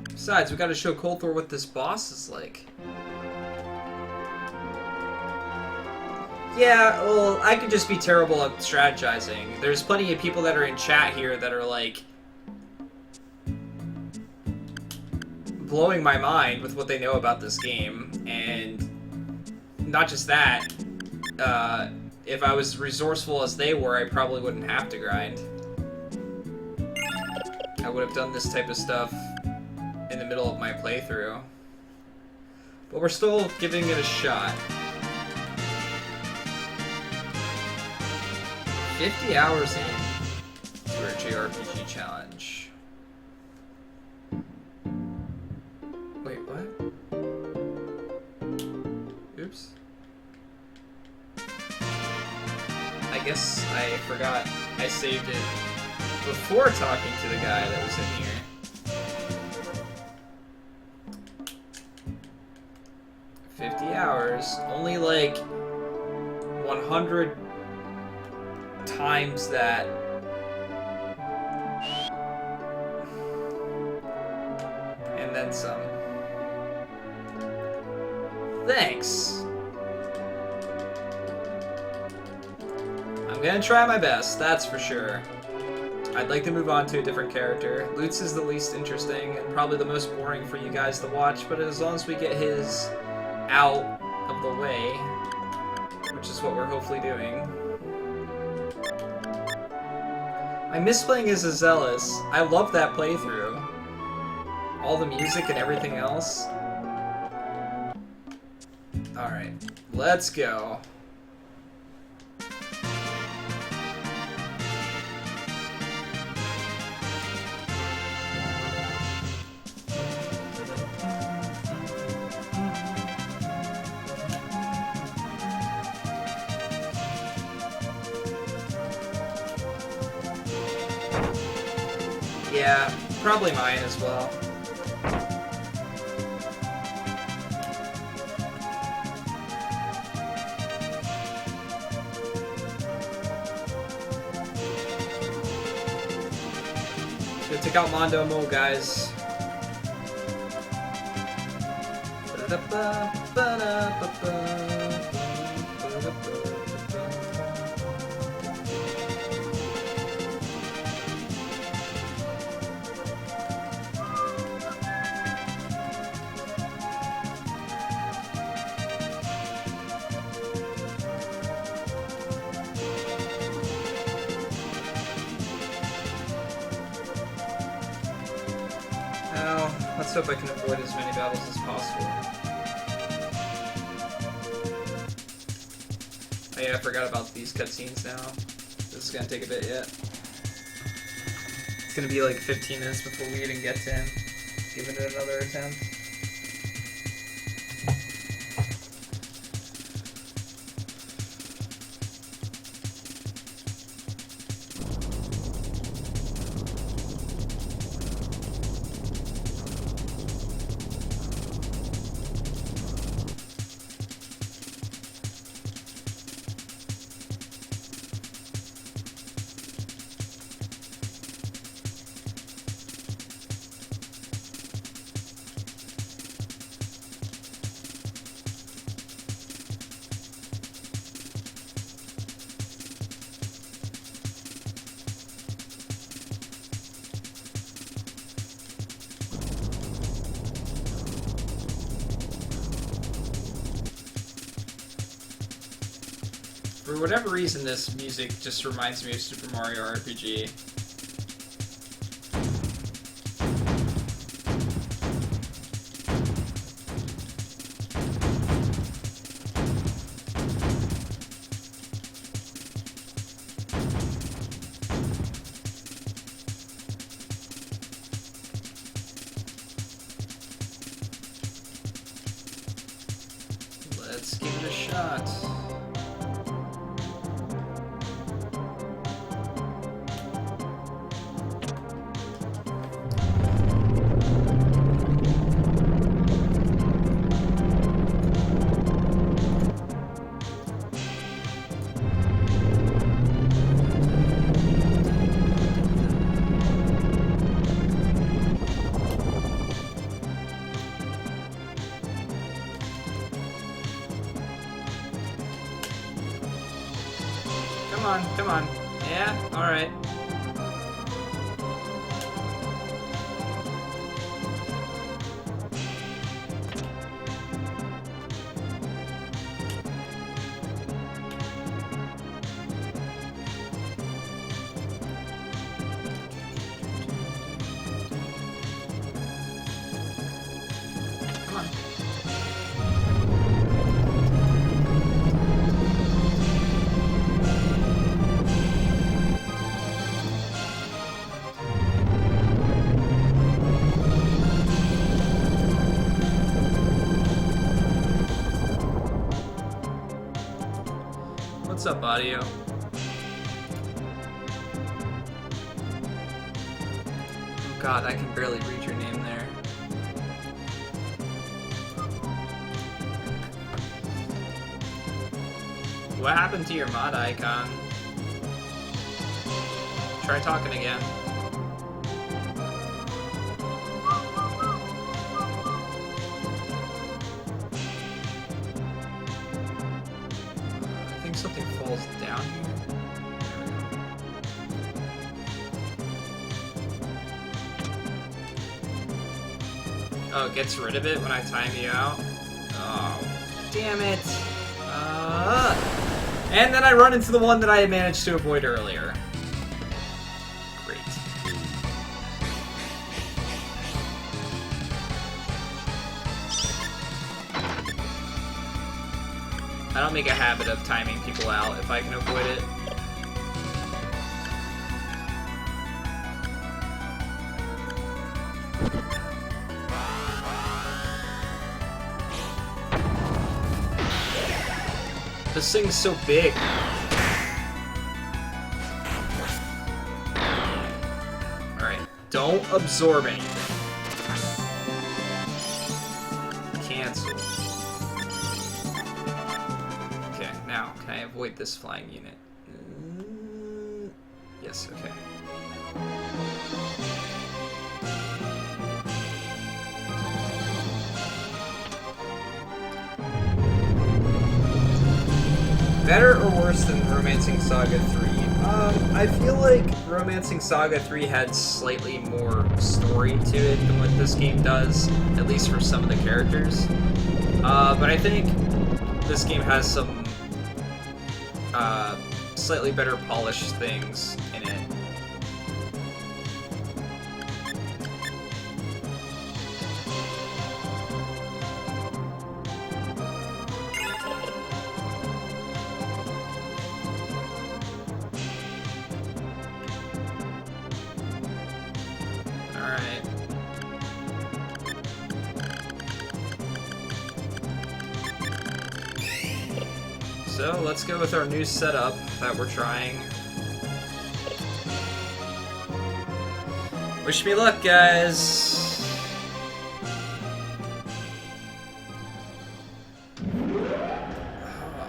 Besides, we gotta show Coulthor what this boss is like. Yeah, well, I could just be terrible at strategizing. There's plenty of people that are in chat here that are like blowing my mind with what they know about this game, and not just that, if I was resourceful as they were, I probably wouldn't have to grind. I would have done this type of stuff in the middle of my playthrough. But we're still giving it a shot. 50 hours in to our JRPG challenge. Wait, what? Oops. I guess I forgot I saved it before talking to the guy that was in here. 50 hours, only like 100 times that. And then some. Thanks. I'm gonna try my best, that's for sure. I'd like to move on to a different character. Lutz is the least interesting and probably the most boring for you guys to watch, but as long as we get his out of the way, which is what we're hopefully doing. I miss playing as Azelis. I love that playthrough. All the music and everything else. Alright, let's go. Yeah, probably mine as well. Go take out Mondo Mo, guys. Well, let's hope I can avoid as many battles as possible. Oh yeah, I forgot about these cutscenes now. This is gonna take a bit yet. It's gonna be like 15 minutes before we even get to him. Giving it another attempt. For whatever reason, this music just reminds me of Super Mario RPG. Let's give it a shot. Come on, come on. Yeah, alright. Come on. What's up, audio? Oh god, I can barely read your name there. What happened to your mod icon? Try talking again. I think something falls down here. Oh, it gets rid of it when I time you out? Oh, damn it. And then I run into the one that I had managed to avoid earlier. Great. I don't make a habit of timing people out if I can avoid it. This thing's so big. Alright, don't Don't absorb anything. Cancel. Okay, now, can I avoid this flying unit? Yes, okay. Better or worse than Romancing Saga 3? I feel like Romancing Saga 3 had slightly more story to it than what this game does, at least for some of the characters. But I think this game has some slightly better polished things in it. Alright. So let's go with our new setup that we're trying. Wish me luck, guys.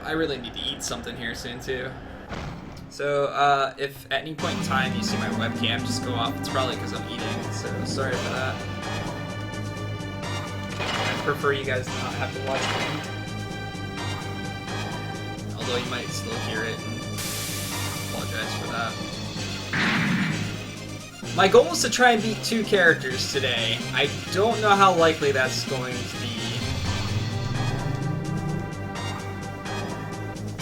I really need to eat something here soon too. So if at any point in time you see my webcam just go off, it's probably because I'm eating, so sorry for that. I prefer you guys not have to watch me. Although you might still hear it, and apologize for that. My goal is to try and beat 2 characters today. I don't know how likely that's going to be.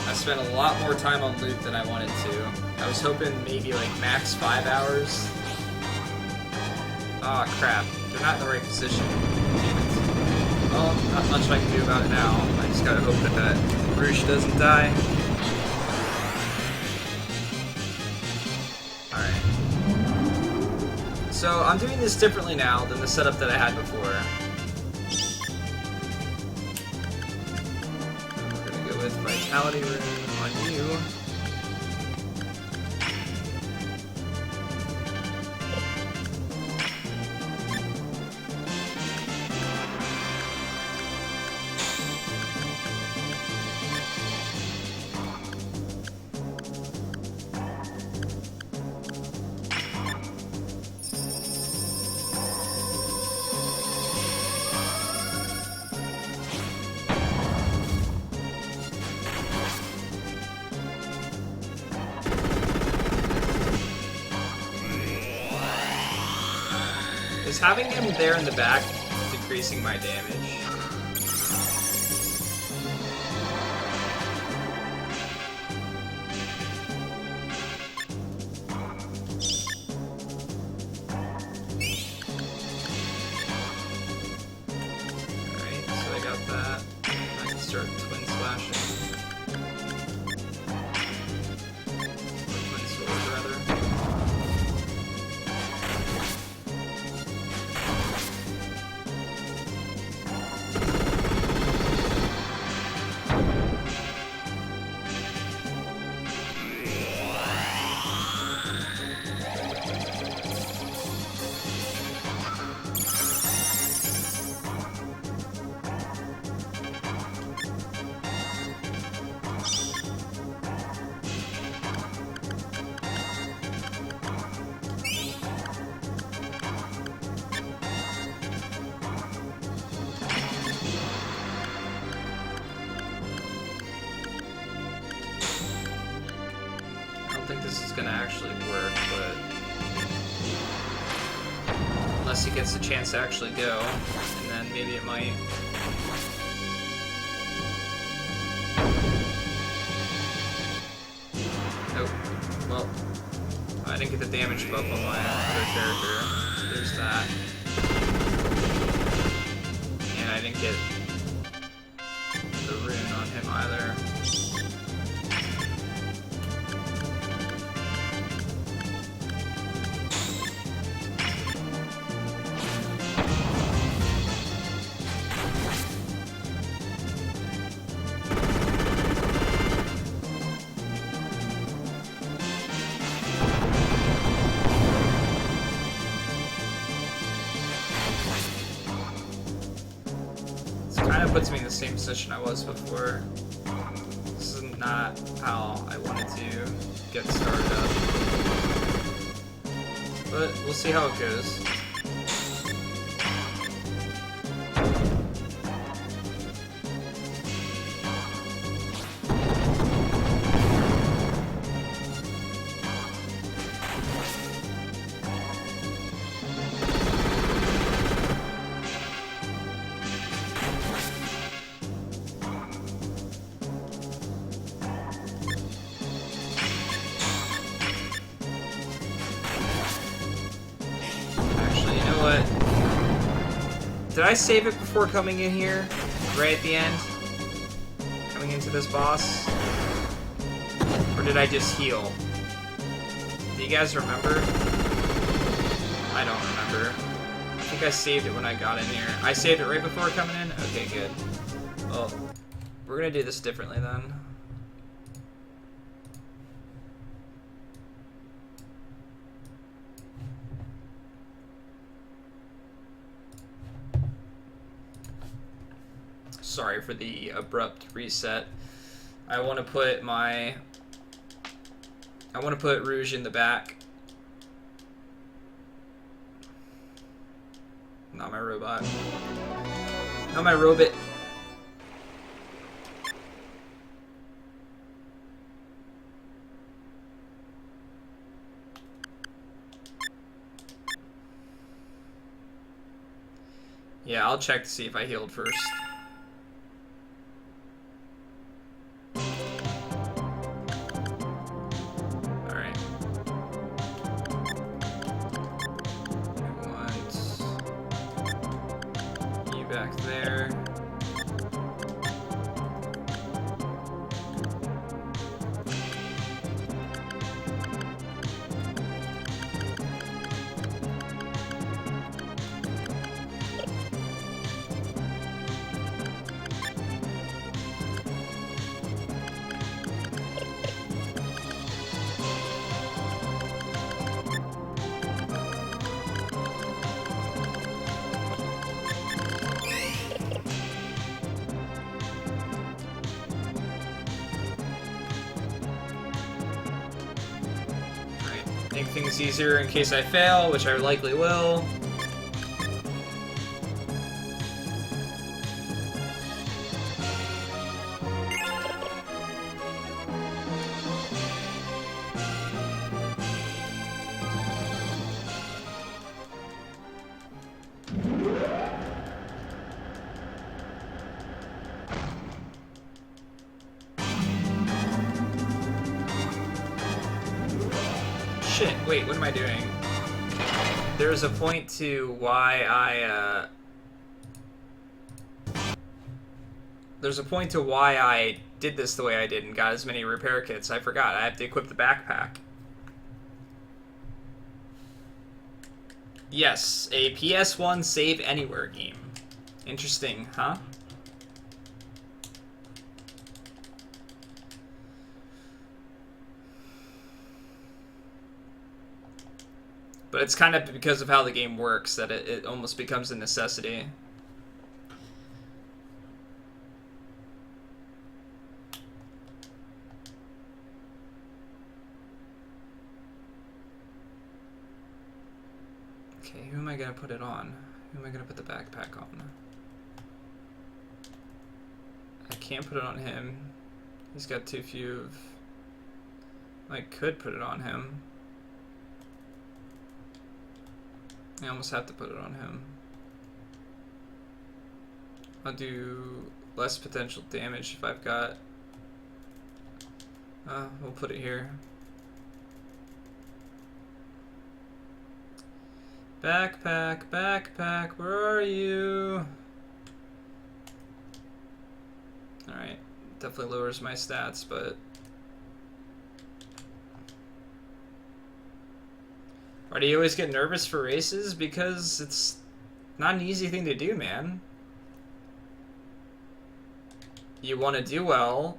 I spent a lot more time on loot than I wanted to. I was hoping maybe like max 5 hours. Aw, crap. They're not in the right position. Damn it. Well, not much I can do about it now. I just gotta hope that Rouge doesn't die. Alright. So, I'm doing this differently now than the setup that I had before. We're gonna go with Vitality Rune on you. Is having him there in the back decreasing my damage? Alright, so I got that. I can start twin slashing. Or twin sword, rather. I don't think this is gonna actually work, but unless he gets a chance to actually go, and then maybe it might. Nope. Well, I didn't get the damage buff on my other character, so there's that. And I didn't get the rune on him either. puts me in the same position I was before. This is not how I wanted to get started up. But we'll see how it goes. Did I save it before coming in here? Right at the end? Coming into this boss? Or did I just heal? Do you guys remember? I don't remember. I think I saved it when I got in here. I saved it right before coming in? Okay, good. Well, we're gonna do this differently then. Sorry for the abrupt reset. I want to put Rouge in the back. Not my robot. Not my robot. Yeah, I'll check to see if I healed first. Back there. Make things easier in case I fail, which I likely will. Shit, wait, what am I doing? There's a point to why I did this the way I did and got as many repair kits. I forgot, I have to equip the backpack. Yes, a PS1 Save Anywhere game. Interesting, huh? But it's kind of because of how the game works that it almost becomes a necessity. Okay, who am I going to put it on? Who am I going to put the backpack on? I can't put it on him. He's got too few of... I could put it on him. I almost have to put it on him. I'll do less potential damage if I've got... we'll put it here. Backpack, backpack, where are you? Alright, definitely lowers my stats, but... Why do you always get nervous for races? Because it's not an easy thing to do, man. You want to do well.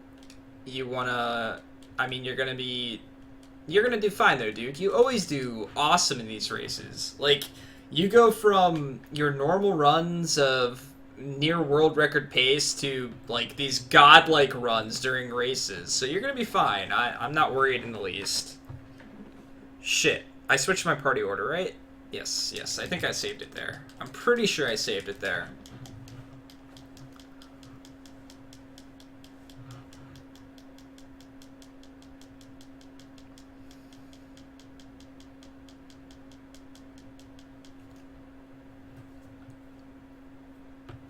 You want to... I mean, you're going to do fine, though, dude. You always do awesome in these races. Like, you go from your normal runs of near world record pace to like these godlike runs during races, so you're gonna be fine. I'm not worried in the least. Shit, I switched my party order, right? Yes, I think I saved it there. I'm pretty sure I saved it there.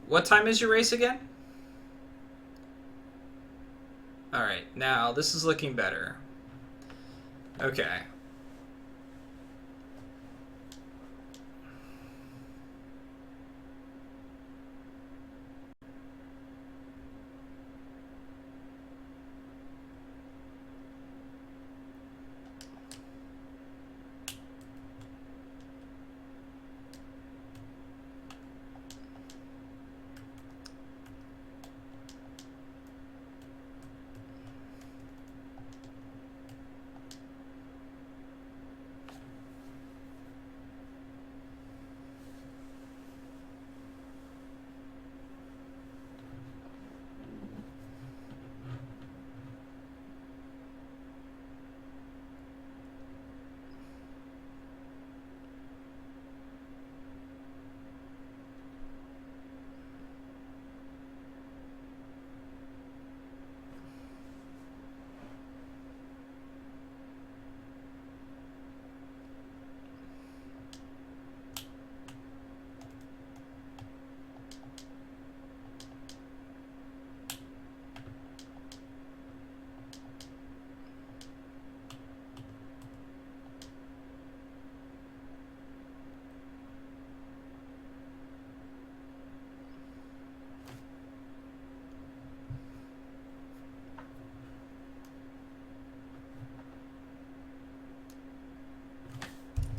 What time is your race again? Alright, now this is looking better. Okay.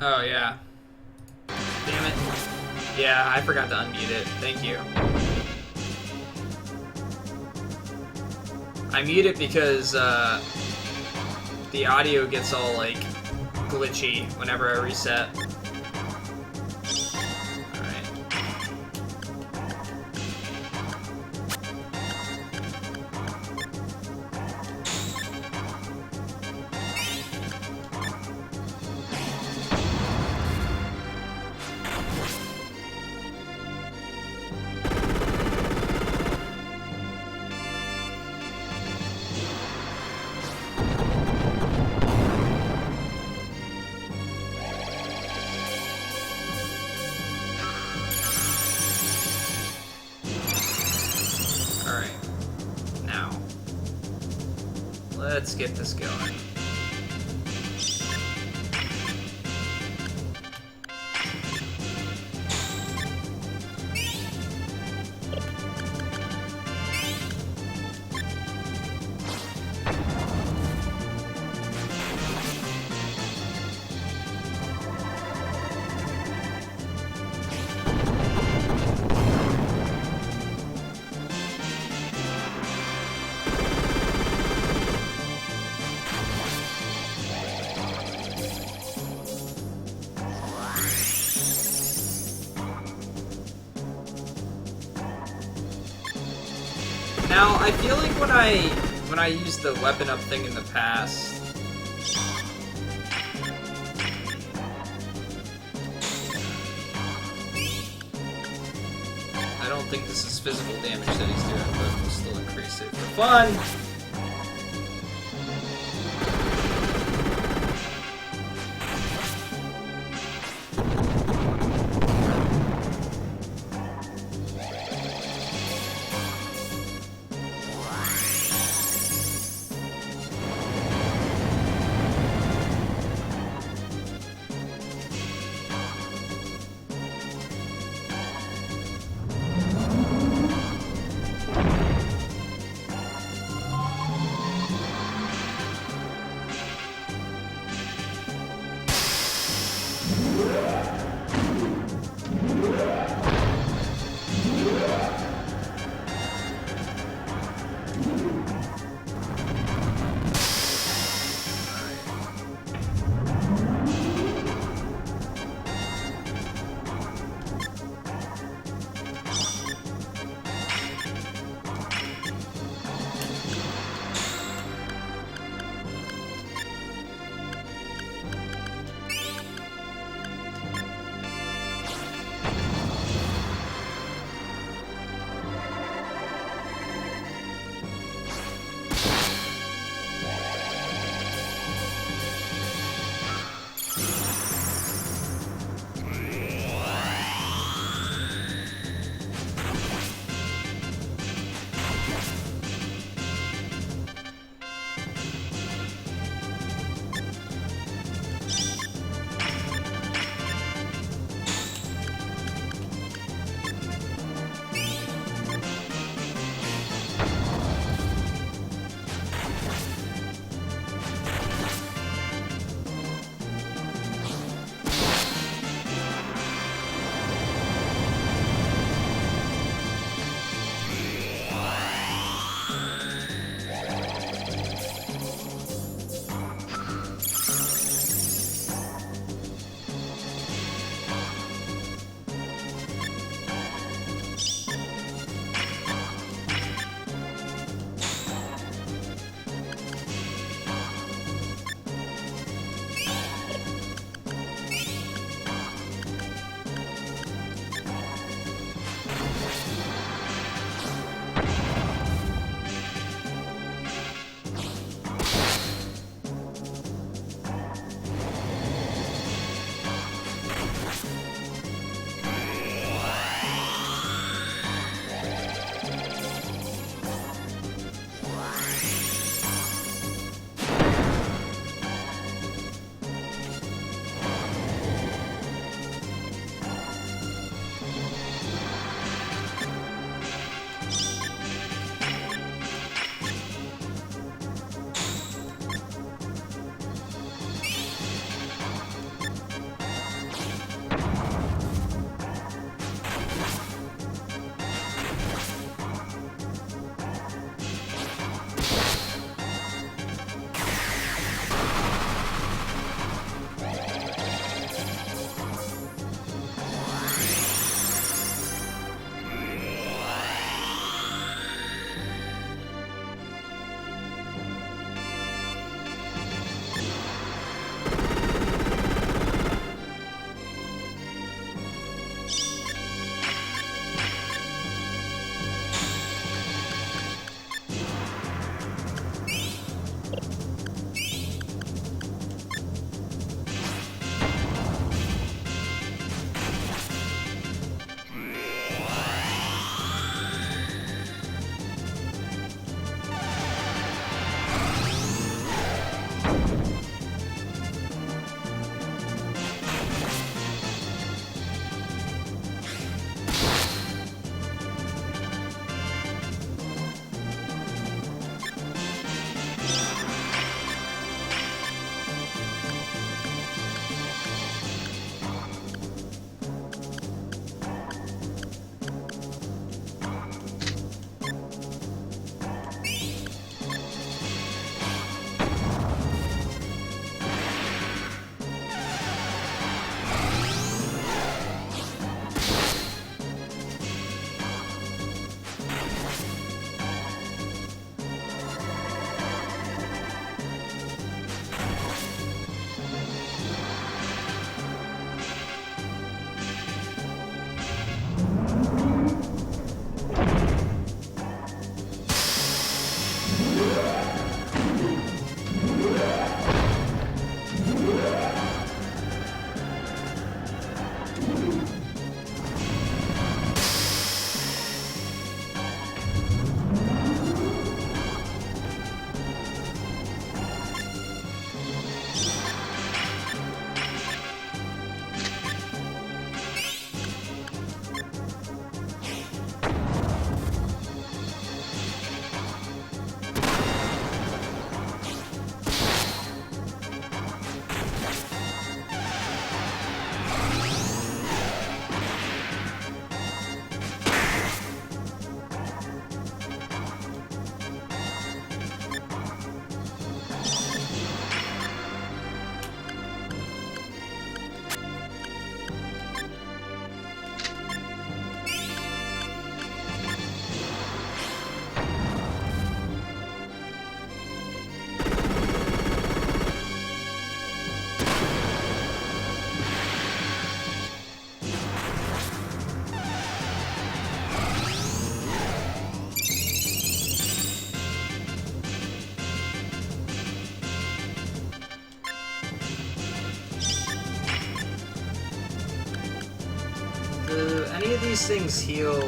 Oh, yeah. Damn it. Yeah, I forgot to unmute it. Thank you. I mute it because the audio gets all, like, glitchy whenever I reset. Let's get this going. Now, I feel like when I used the weapon up thing in the past, I don't think this is physical damage that he's doing, but we'll still increase it for fun. any of these things heal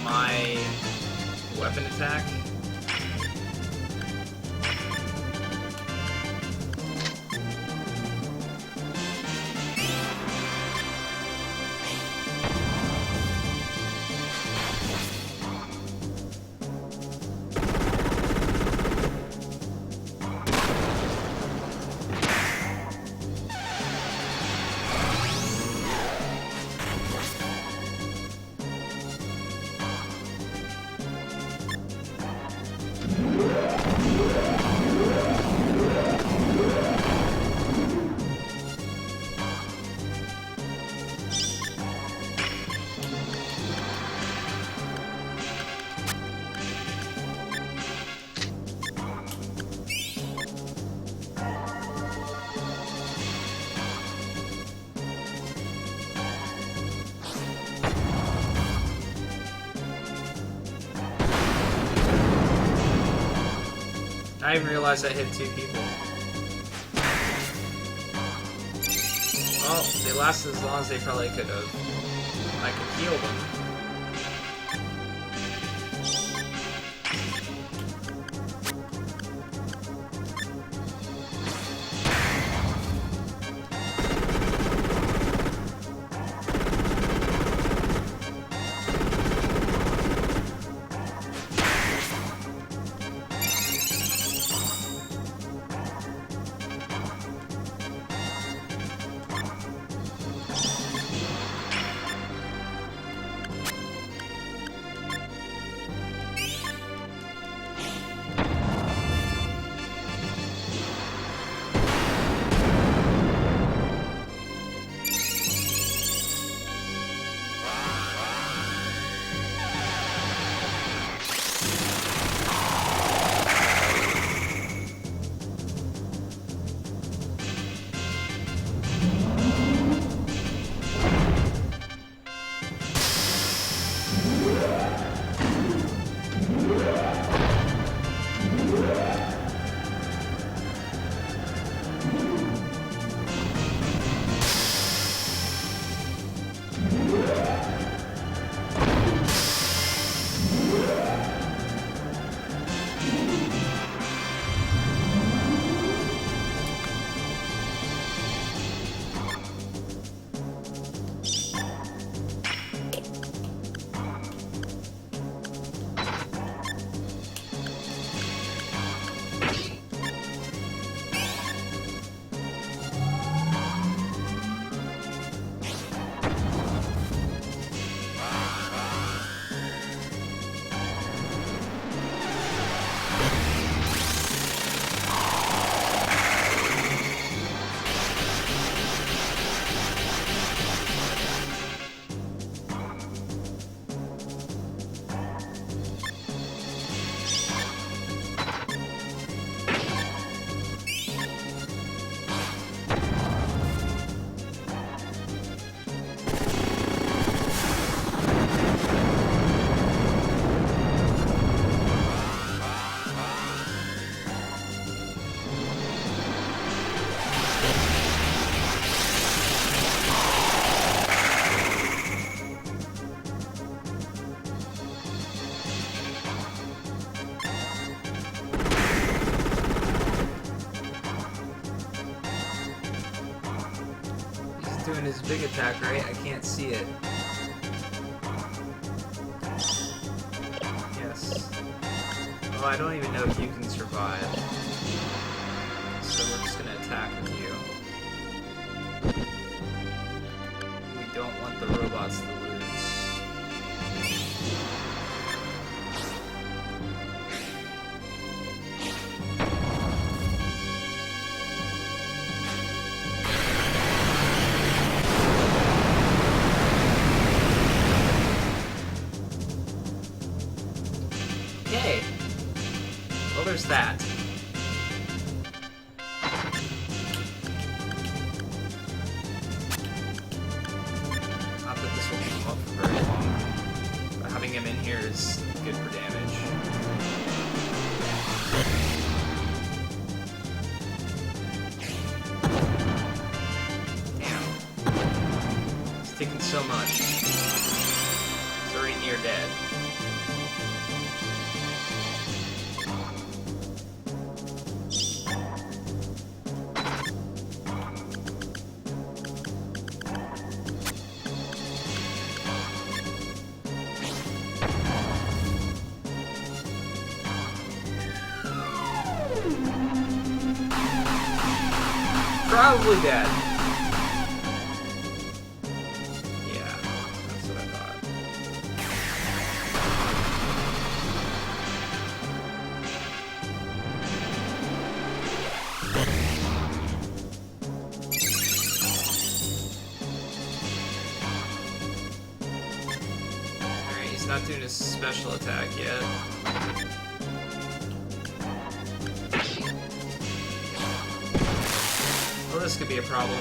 my weapon attack? I didn't realize I hit 2 people. Well, they lasted as long as they probably could have. I could heal them. Doing his big attack, right? I can't see it. Yes. Oh, I don't even know if you can survive. So we're just gonna attack with you. We don't want the robots to lose. Okay. Well, there's that. Not that this will keep him up for very long, but having him in here is good for damage. Damn. so much. It's already near dead. Probably dead. Yeah, that's what I thought. Alright, he's not doing his special attack yet. Well, this could be a problem.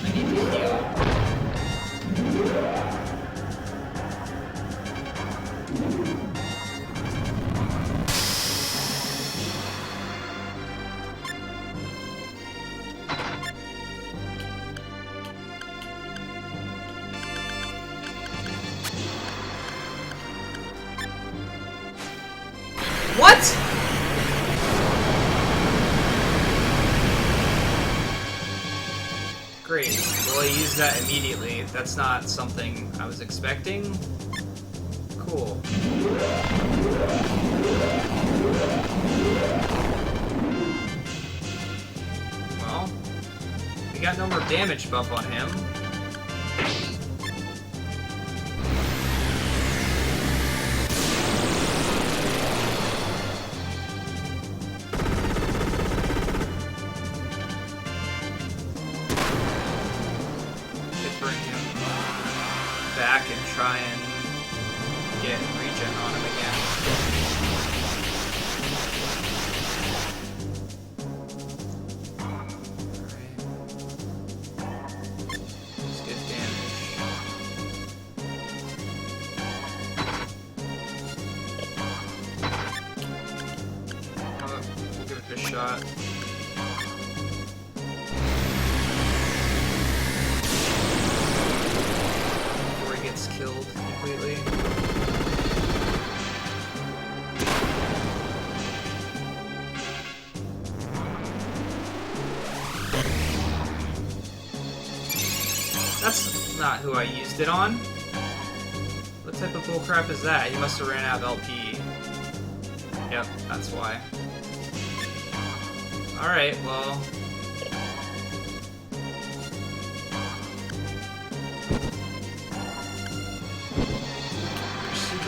I need to heal. What? Great. Well, I used that immediately. That's not something I was expecting. Cool. Well, we got no more damage buff on him. Back and try and get regen on him again. Alright. Let's get damage. We'll give it a shot. Killed completely. That's not who I used it on. What type of bullcrap is that? He must have ran out of LP. Yep, that's why. Alright, well...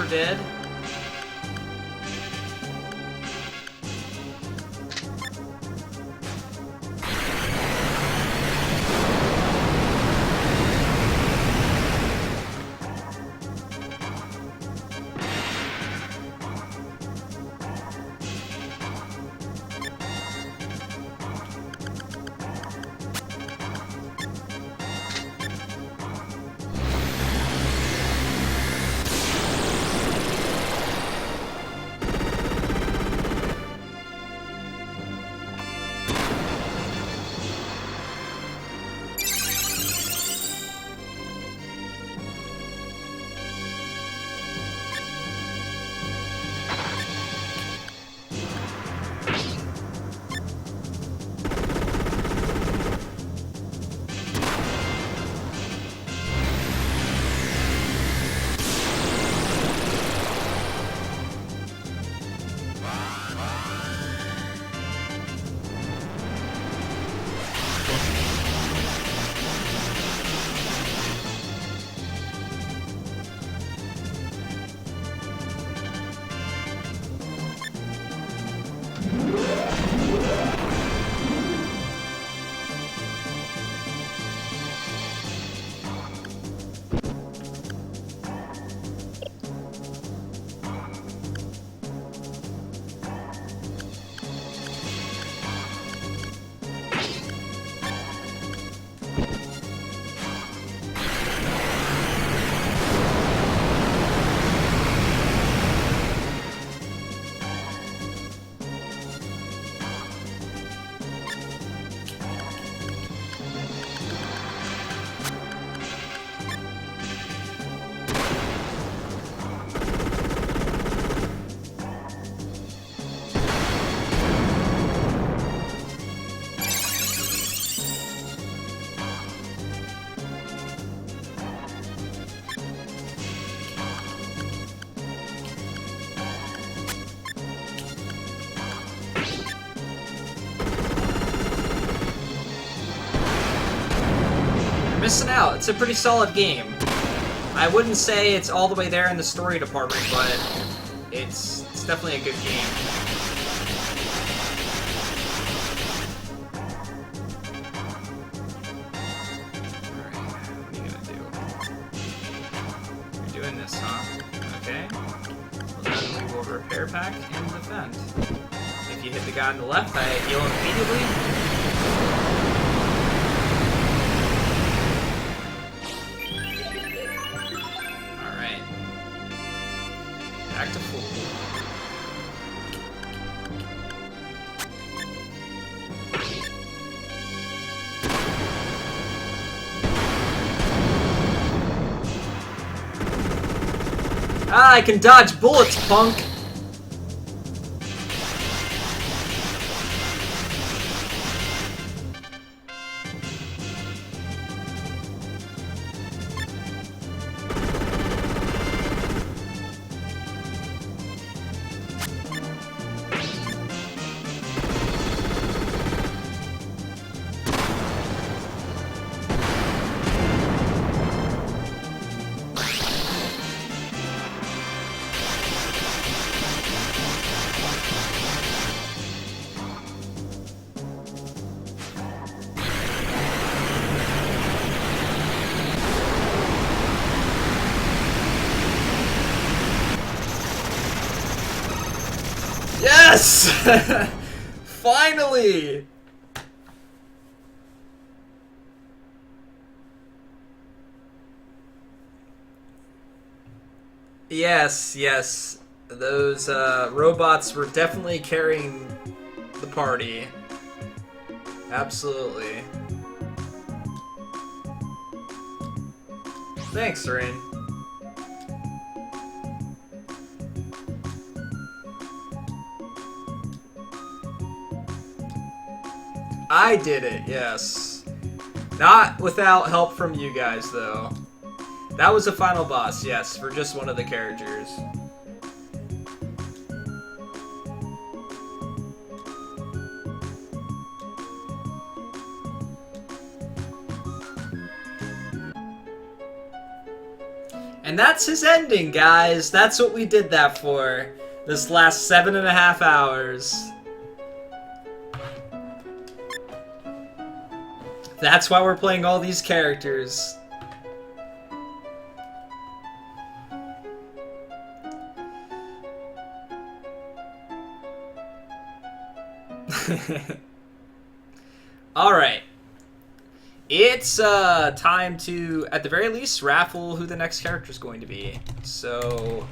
dead. missing out. It's a pretty solid game. I wouldn't say it's all the way there in the story department, but it's definitely a good game. Alright, what are you gonna do? You're doing this, huh? Okay. Well, then we will repair pack and defend. If you hit the guy on the left, I heal him immediately. Alright. Back to full. Ah, I can dodge bullets, punk! Yes! Finally! Yes, yes. Those robots were definitely carrying the party. Absolutely. Thanks, Rain. I did it, yes. Not without help from you guys, though. That was the final boss, yes, for just one of the characters. And that's his ending, guys. That's what we did that for. This last 7.5 hours. That's why we're playing all these characters. Alright. It's time to, at the very least, raffle who the next character is going to be. So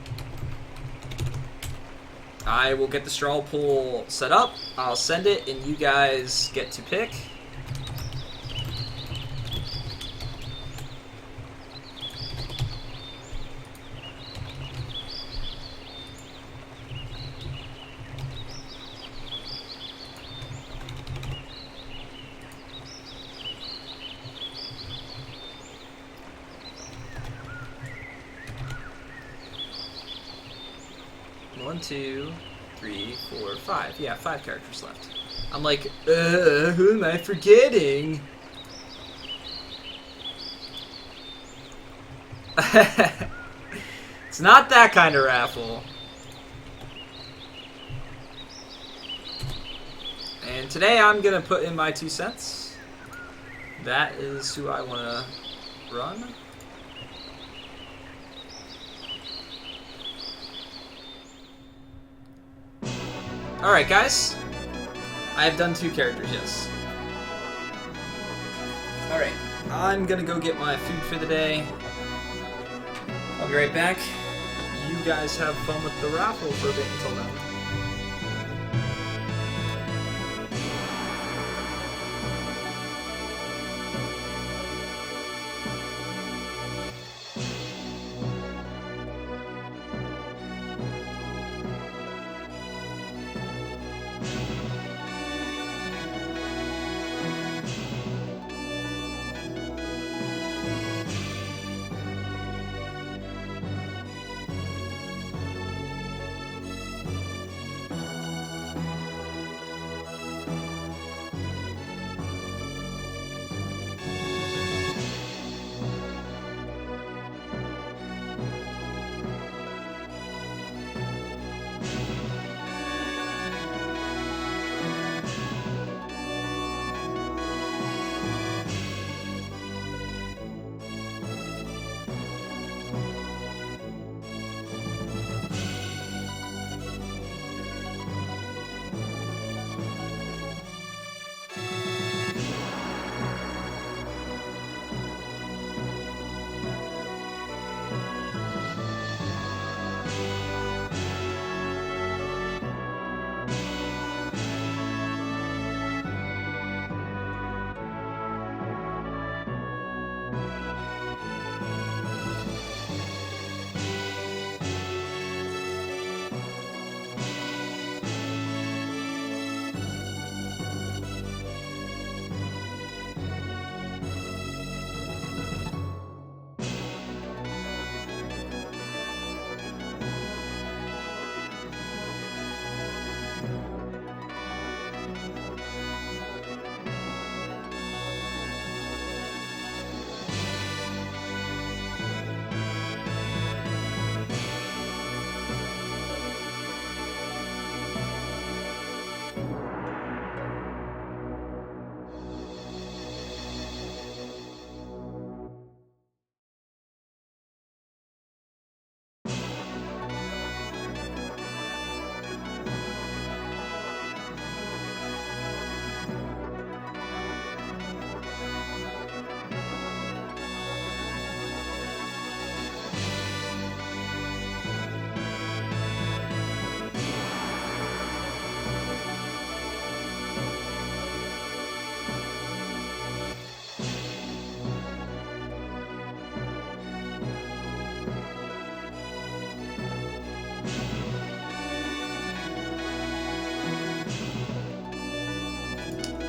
I will get the straw pool set up. I'll send it, and you guys get to pick. One, two, three, four, five. Yeah, 5 characters left. I'm like, who am I forgetting? It's not that kind of raffle. And today I'm gonna put in my 2 cents. That is who I wanna run. Alright, guys. I have done 2 characters, yes. Alright, I'm gonna go get my food for the day. I'll be right back. You guys have fun with the raffle for a bit until then.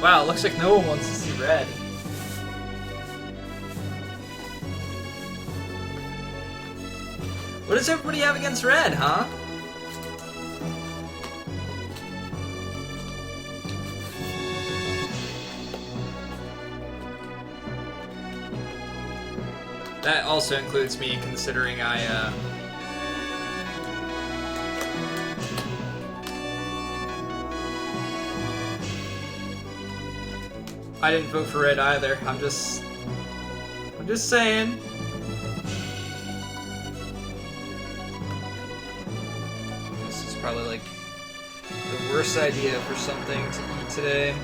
Wow, it looks like no one wants to see red. What does everybody have against red, huh? That also includes me, considering I didn't vote for red either. I'm just saying. This is probably like the worst idea for something to eat today.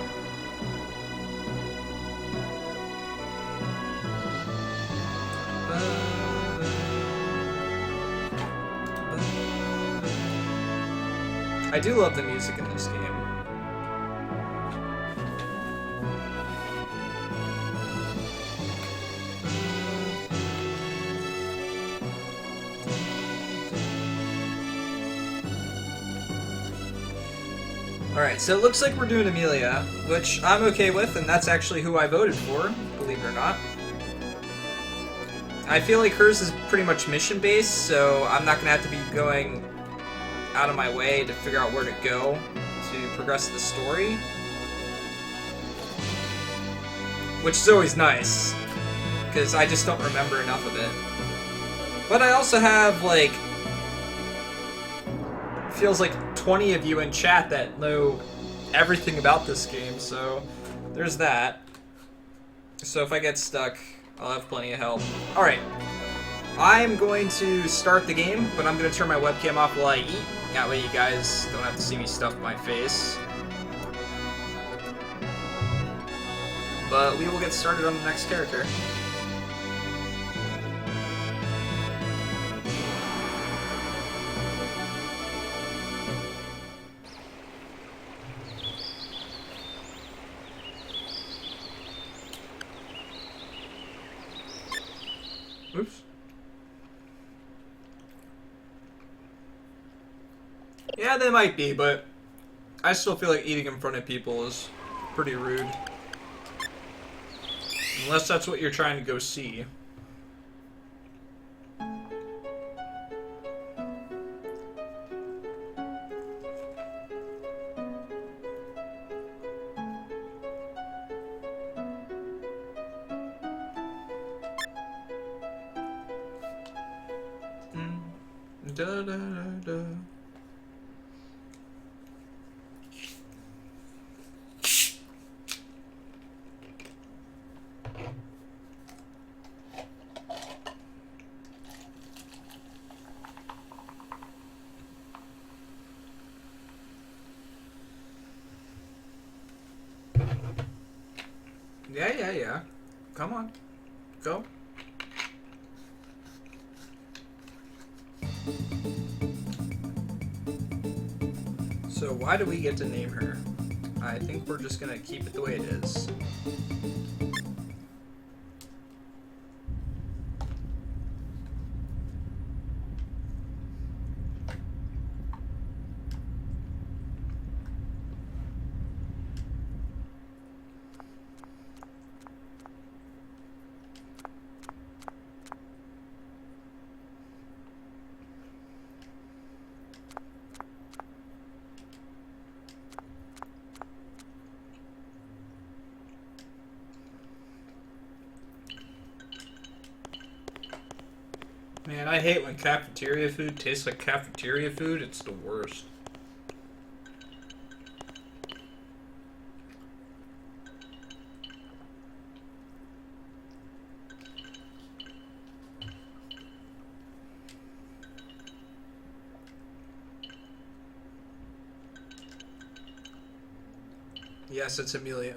I do love the music in this game. Alright, so it looks like we're doing Amelia, which I'm okay with, and that's actually who I voted for, believe it or not. I feel like hers is pretty much mission-based, so I'm not going to have to be going out of my way to figure out where to go to progress the story. Which is always nice, because I just don't remember enough of it. But I also have, like, feels like 20 of you in chat that know everything about this game, so there's that. So if I get stuck, I'll have plenty of help. Alright, I'm going to start the game, but I'm going to turn my webcam off while I eat. That way you guys don't have to see me stuff my face. But we will get started on the next character. Oops. Yeah, they might be, but I still feel like eating in front of people is pretty rude. Unless that's what you're trying to go see. Da, da, da, da. Yeah. Come on. Go. So why do we get to name her? I think we're just gonna keep it the way it is. Man, I hate when cafeteria food tastes like cafeteria food. It's the worst. Yes, it's Amelia.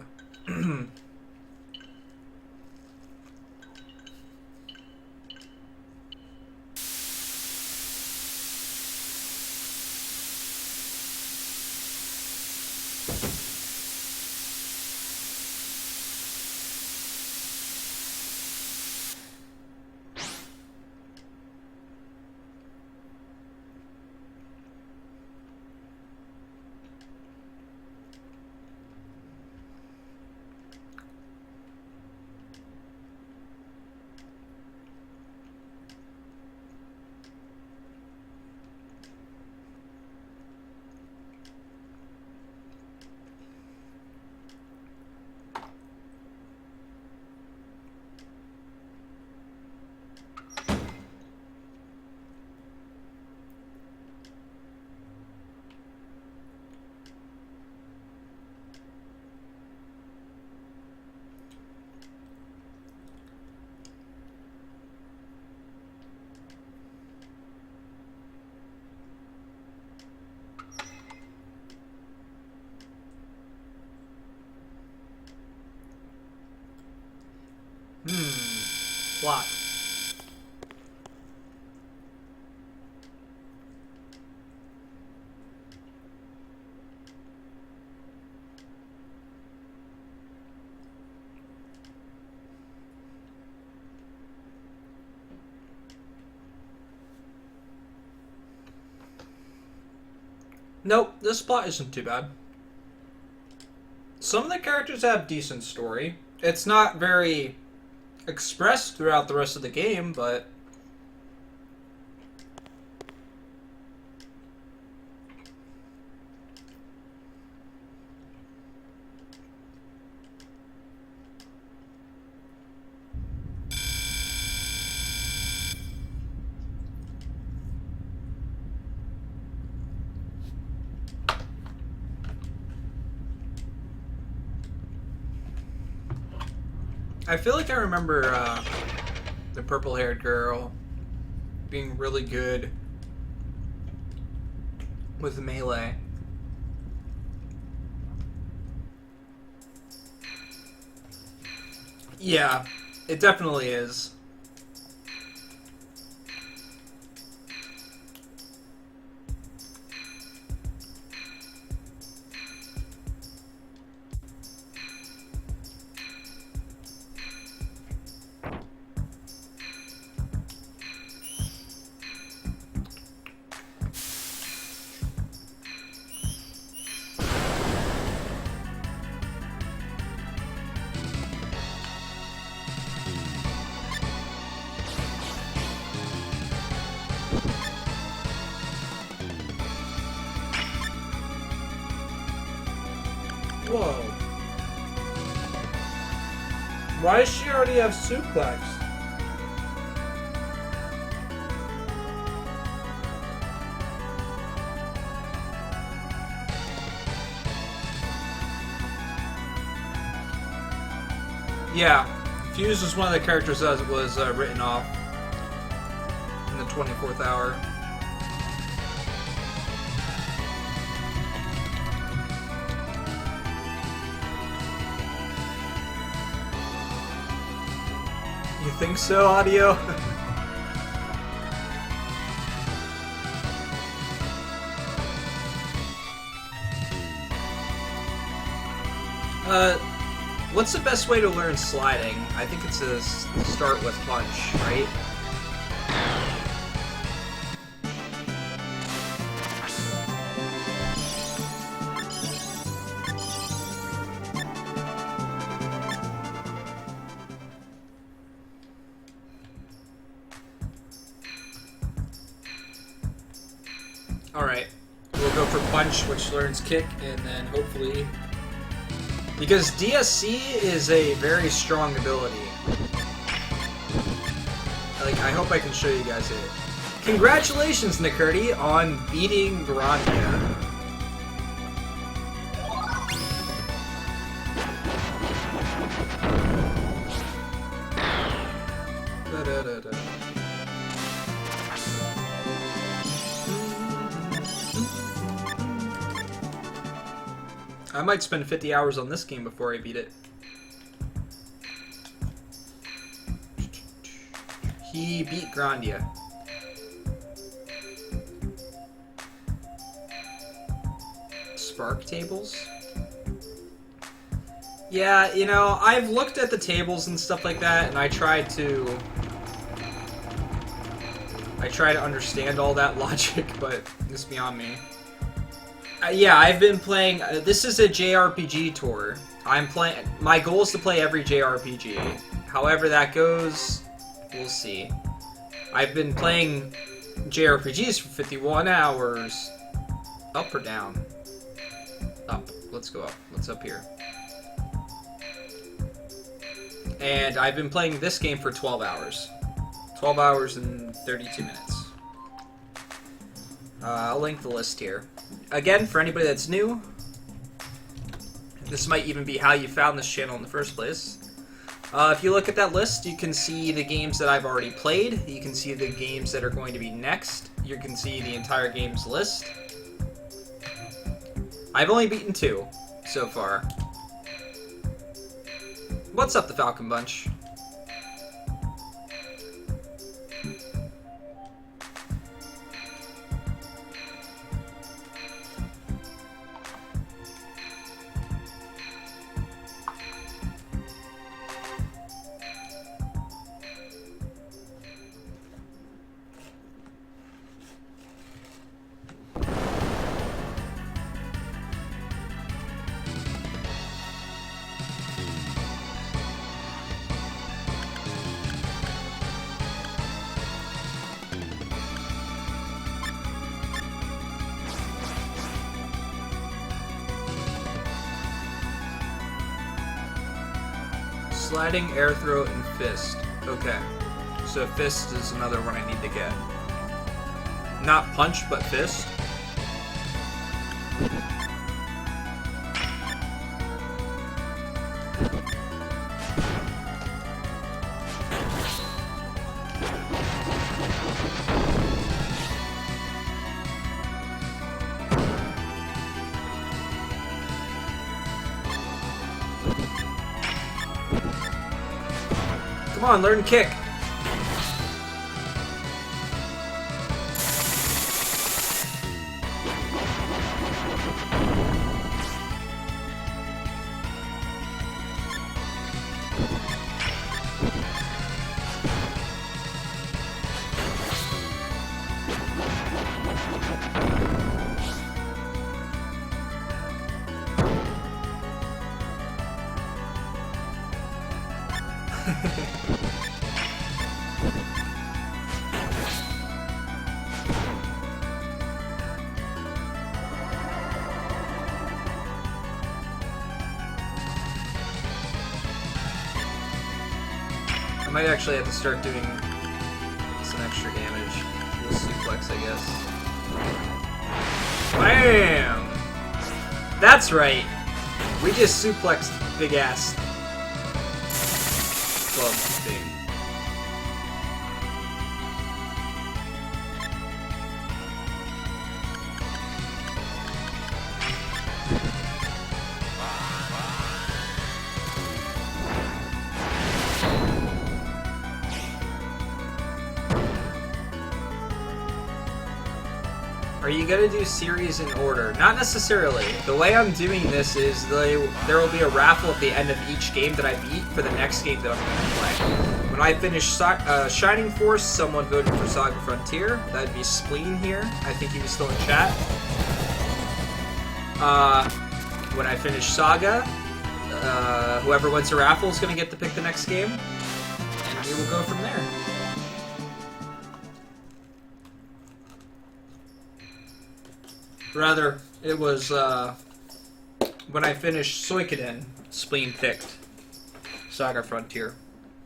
plot. Nope, this plot isn't too bad. Some of the characters have decent story. It's not very expressed throughout the rest of the game, but... I feel like I remember the purple-haired girl being really good with melee. Yeah, it definitely is. Whoa. Why does she already have suplex? Yeah, Fuse was one of the characters that was written off in the 24th hour. You think so, Audio? What's the best way to learn sliding? I think it's to start with punch, right? Alright, we'll go for punch, which learns kick, and then hopefully... Because DSC is a very strong ability. Like, I hope I can show you guys it. Congratulations, Nikurti, on beating Grandia. I might spend 50 hours on this game before I beat it. He beat Grandia. Spark tables? Yeah, you know, I've looked at the tables and stuff like that, and I try to understand all that logic, but it's beyond me. Yeah, I've been playing... this is a JRPG tour. I'm playing... My goal is to play every JRPG. However that goes, we'll see. I've been playing JRPGs for 51 hours. Up or down? Up. Let's go up. What's up here? And I've been playing this game for 12 hours. 12 hours and 32 minutes. I'll link the list here. Again, for anybody that's new, this might even be how you found this channel in the first place. If you look at that list, you can see the games that I've already played. You can see the games that are going to be next. You can see the entire games list. I've only beaten 2 so far. What's up, the Falcon Bunch? Sliding, air throw, and fist. Okay. So fist is another one I need to get. Not punch, but fist. Come on, learn kick. I might actually have to start doing some extra damage. We'll suplex, I guess. Bam! That's right! We just suplexed big ass club thing. Are you gonna do series in order? Not necessarily. The way I'm doing this is there will be a raffle at the end of each game that I beat for the next game that I'm gonna play. When I finish Shining Force, someone voted for SaGa Frontier. That'd be Spleen here. I think he was still in chat. When I finish SaGa, whoever wins the raffle is gonna get to pick the next game, and we will go from there. Rather, it was, when I finished Suikoden, Spleen picked SaGa Frontier.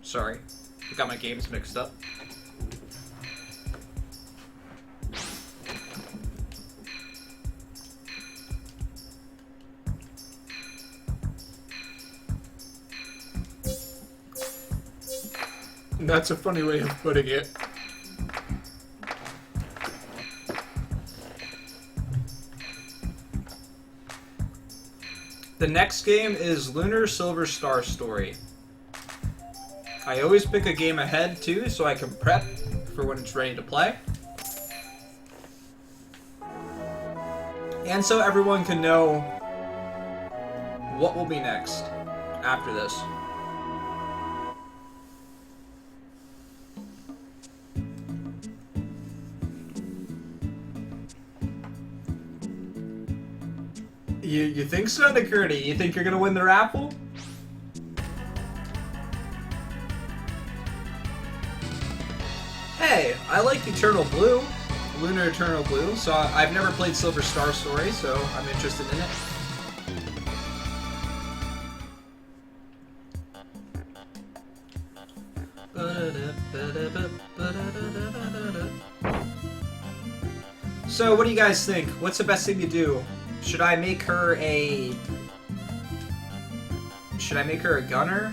Sorry. I got my games mixed up. That's a funny way of putting it. The next game is Lunar Silver Star Story. I always pick a game ahead too, so I can prep for when it's ready to play. And so everyone can know what will be next after this. You think so, Nakurti? You think you're gonna win the raffle? Hey, I like Eternal Blue, Lunar Eternal Blue, so I've never played Silver Star Story, so I'm interested in it. So, what do you guys think? What's the best thing to do? Should I make her a gunner?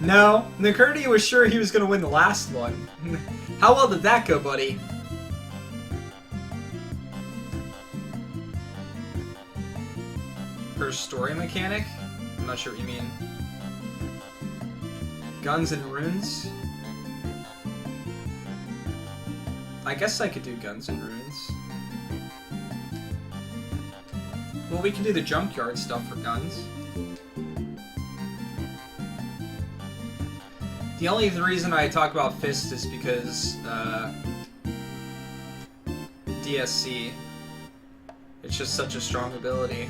No, Nakurti was sure he was gonna win the last one. How well did that go, buddy? Her story mechanic? I'm not sure what you mean. Guns and runes? I guess I could do guns and runes. Well, we can do the junkyard stuff for guns. The only reason I talk about fist is because, DSC. It's just such a strong ability.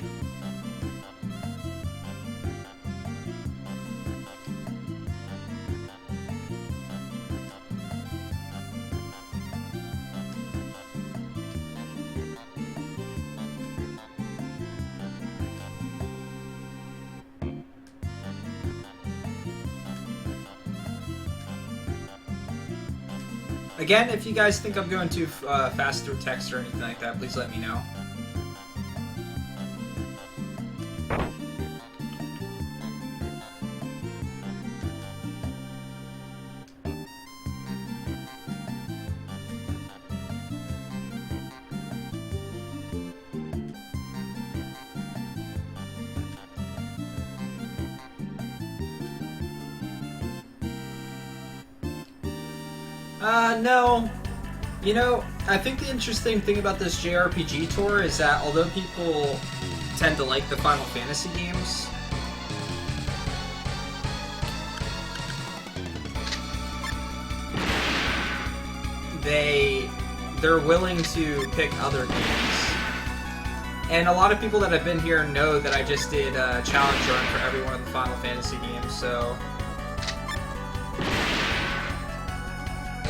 Again, if you guys think I'm going too fast through text or anything like that, please let me know. No. You know, I think the interesting thing about this JRPG tour is that although people tend to like the Final Fantasy games, they're willing to pick other games. And a lot of people that have been here know that I just did a challenge run for every one of the Final Fantasy games, so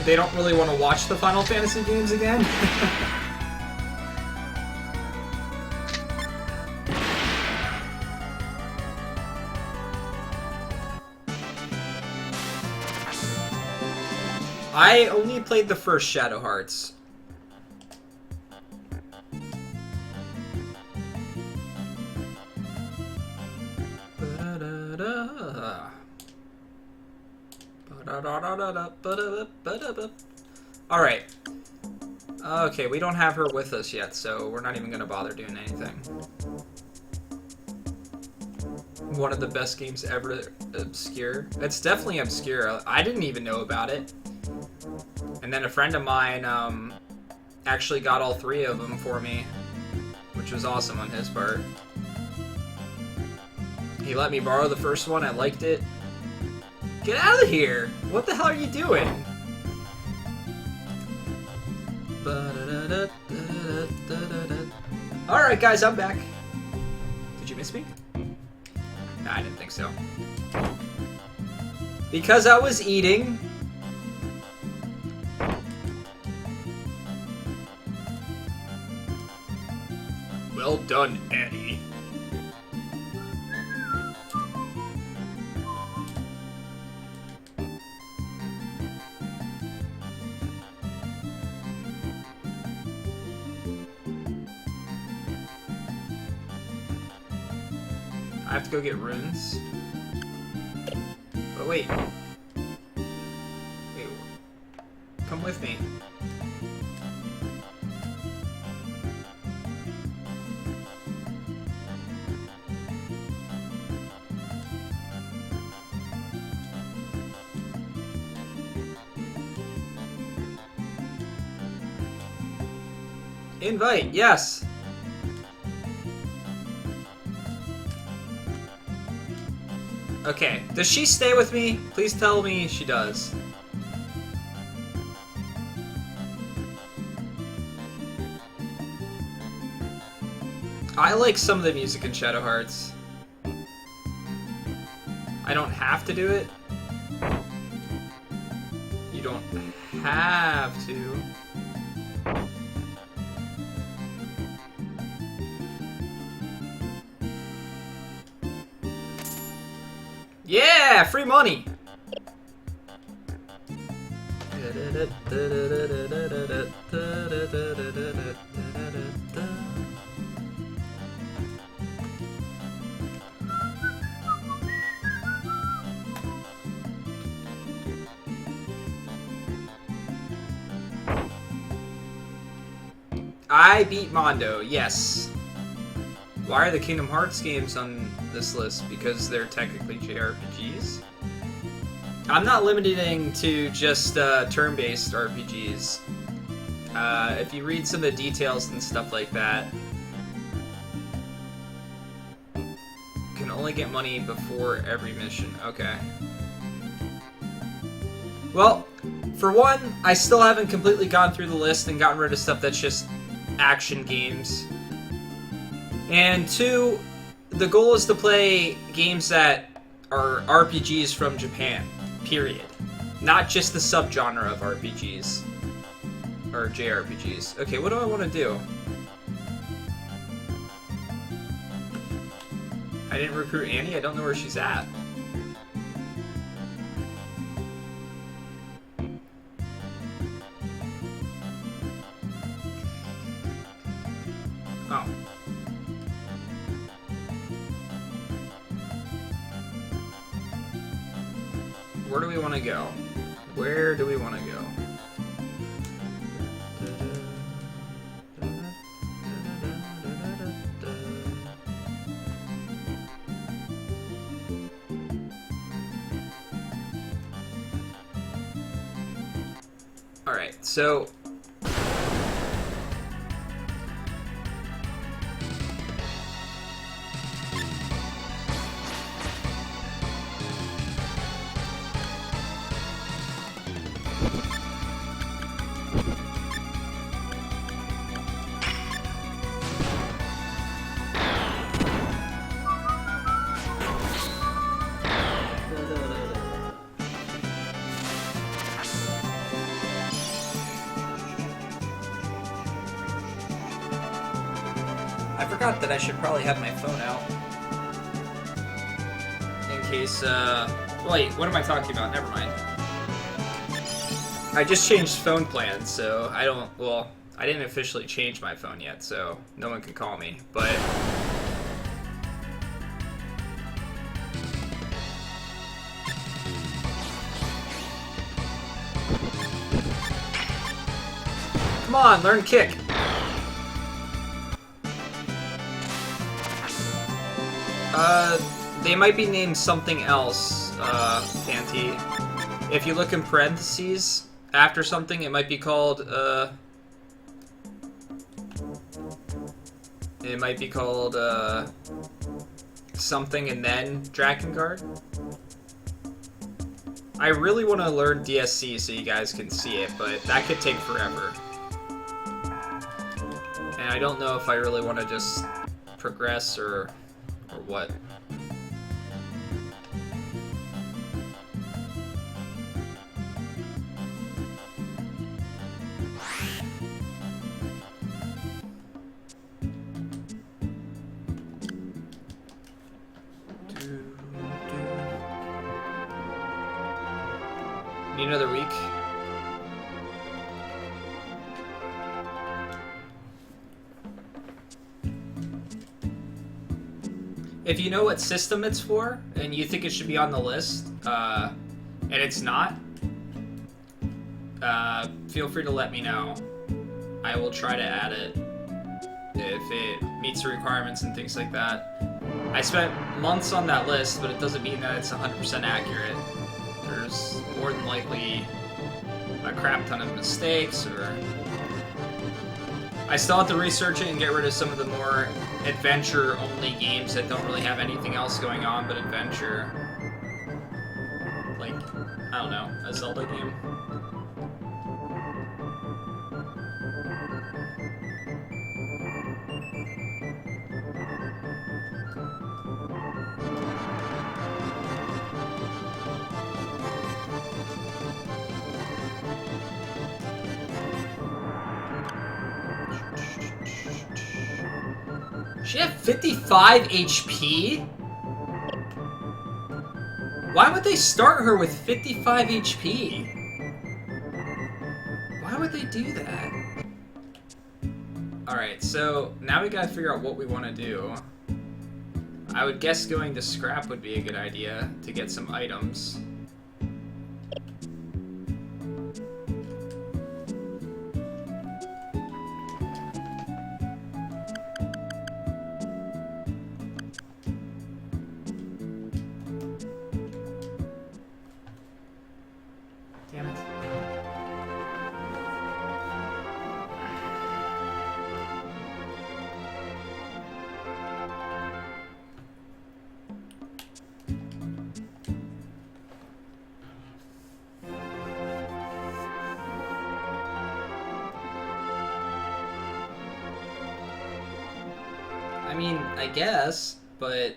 they don't really want to watch the Final Fantasy games again. I only played the first Shadow Hearts. Alright. Okay, we don't have her with us yet, so we're not even gonna bother doing anything. One of the best games ever obscure. It's definitely obscure. I didn't even know about it. And then a friend of mine actually got all 3 of them for me, which was awesome on his part. He let me borrow the first one, I liked it. Get out of here! What the hell are you doing? Alright guys, I'm back. Did you miss me? Nah, I didn't think so. Because I was eating. Well done, Annie. I have to go get runes. But wait. Wait. Come with me. Invite, yes. Okay, does she stay with me? Please tell me she does. I like some of the music in Shadow Hearts. I don't have to do it. You don't have to. Yeah, free money. I beat Mondo, yes. Why are the Kingdom Hearts games on this list? Because they're technically JRPGs? I'm not limiting to just turn-based RPGs. If you read some of the details and stuff like that, you can only get money before every mission. Okay. Well, for one, I still haven't completely gone through the list and gotten rid of stuff that's just action games. And 2, the goal is to play games that are RPGs from Japan, period. Not just the subgenre of RPGs. Or JRPGs. Okay, what do I want to do? I didn't recruit Annie, I don't know where she's at. where do we want to go? Where do we want to go? Alright, so... I forgot that I should probably have my phone out. In case, wait, what am I talking about? Never mind. I just changed phone plans, so I don't, well, I didn't officially change my phone yet, so no one can call me, but... Come on, learn kick! They might be named something else, Fanti. If you look in parentheses after something, it might be called, it might be called, something and then Drakengard. I really want to learn DSC so you guys can see it, but that could take forever. And I don't know if I really want to just progress or what. Need another week? If you know what system it's for, and you think it should be on the list, and it's not, feel free to let me know. I will try to add it if it meets the requirements and things like that. I spent months on that list, but it doesn't mean that it's 100% accurate. There's more than likely a crap ton of mistakes, or... I still have to research it and get rid of some of the more adventure-only games that don't really have anything else going on but adventure. Like, I don't know, a Zelda game. She had 55 HP? Why would they start her with 55 HP? Why would they do that? Alright, so now we gotta figure out what we want to do. I would guess going to scrap would be a good idea to get some items. Damn it. I mean, I guess, but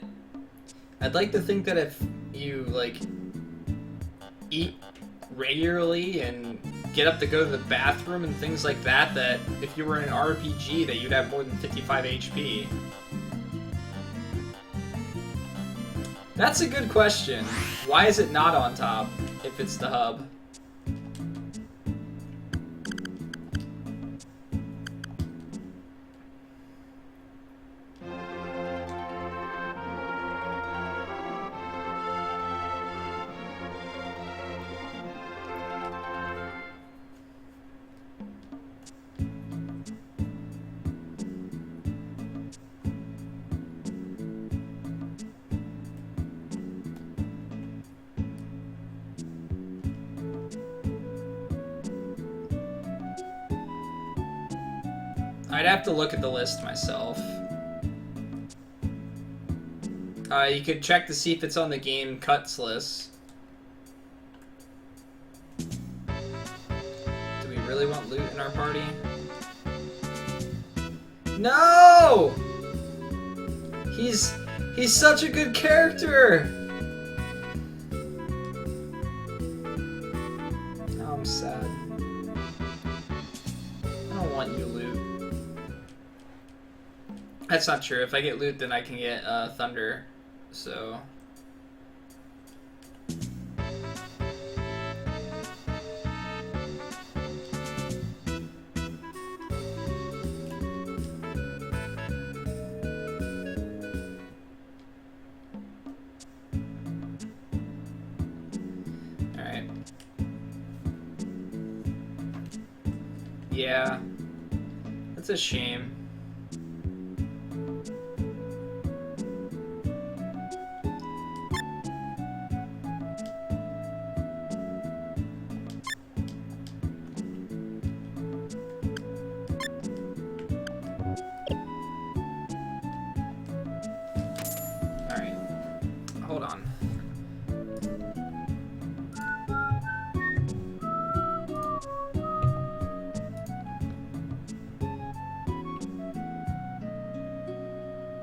I'd like to think that if you, like, eat regularly and get up to go to the bathroom and things like that, that if you were in an RPG that you'd have more than 55 HP. That's a good question. Why is it not on top if it's the hub? I'd have to look at the list myself. You could check to see if it's on the game cuts list. Do we really want loot in our party? No! He's such a good character! Oh, I'm sad. I don't want you, loot. That's not true. If I get loot, then I can get thunder. So... Alright. Yeah. That's a shame. Hold on.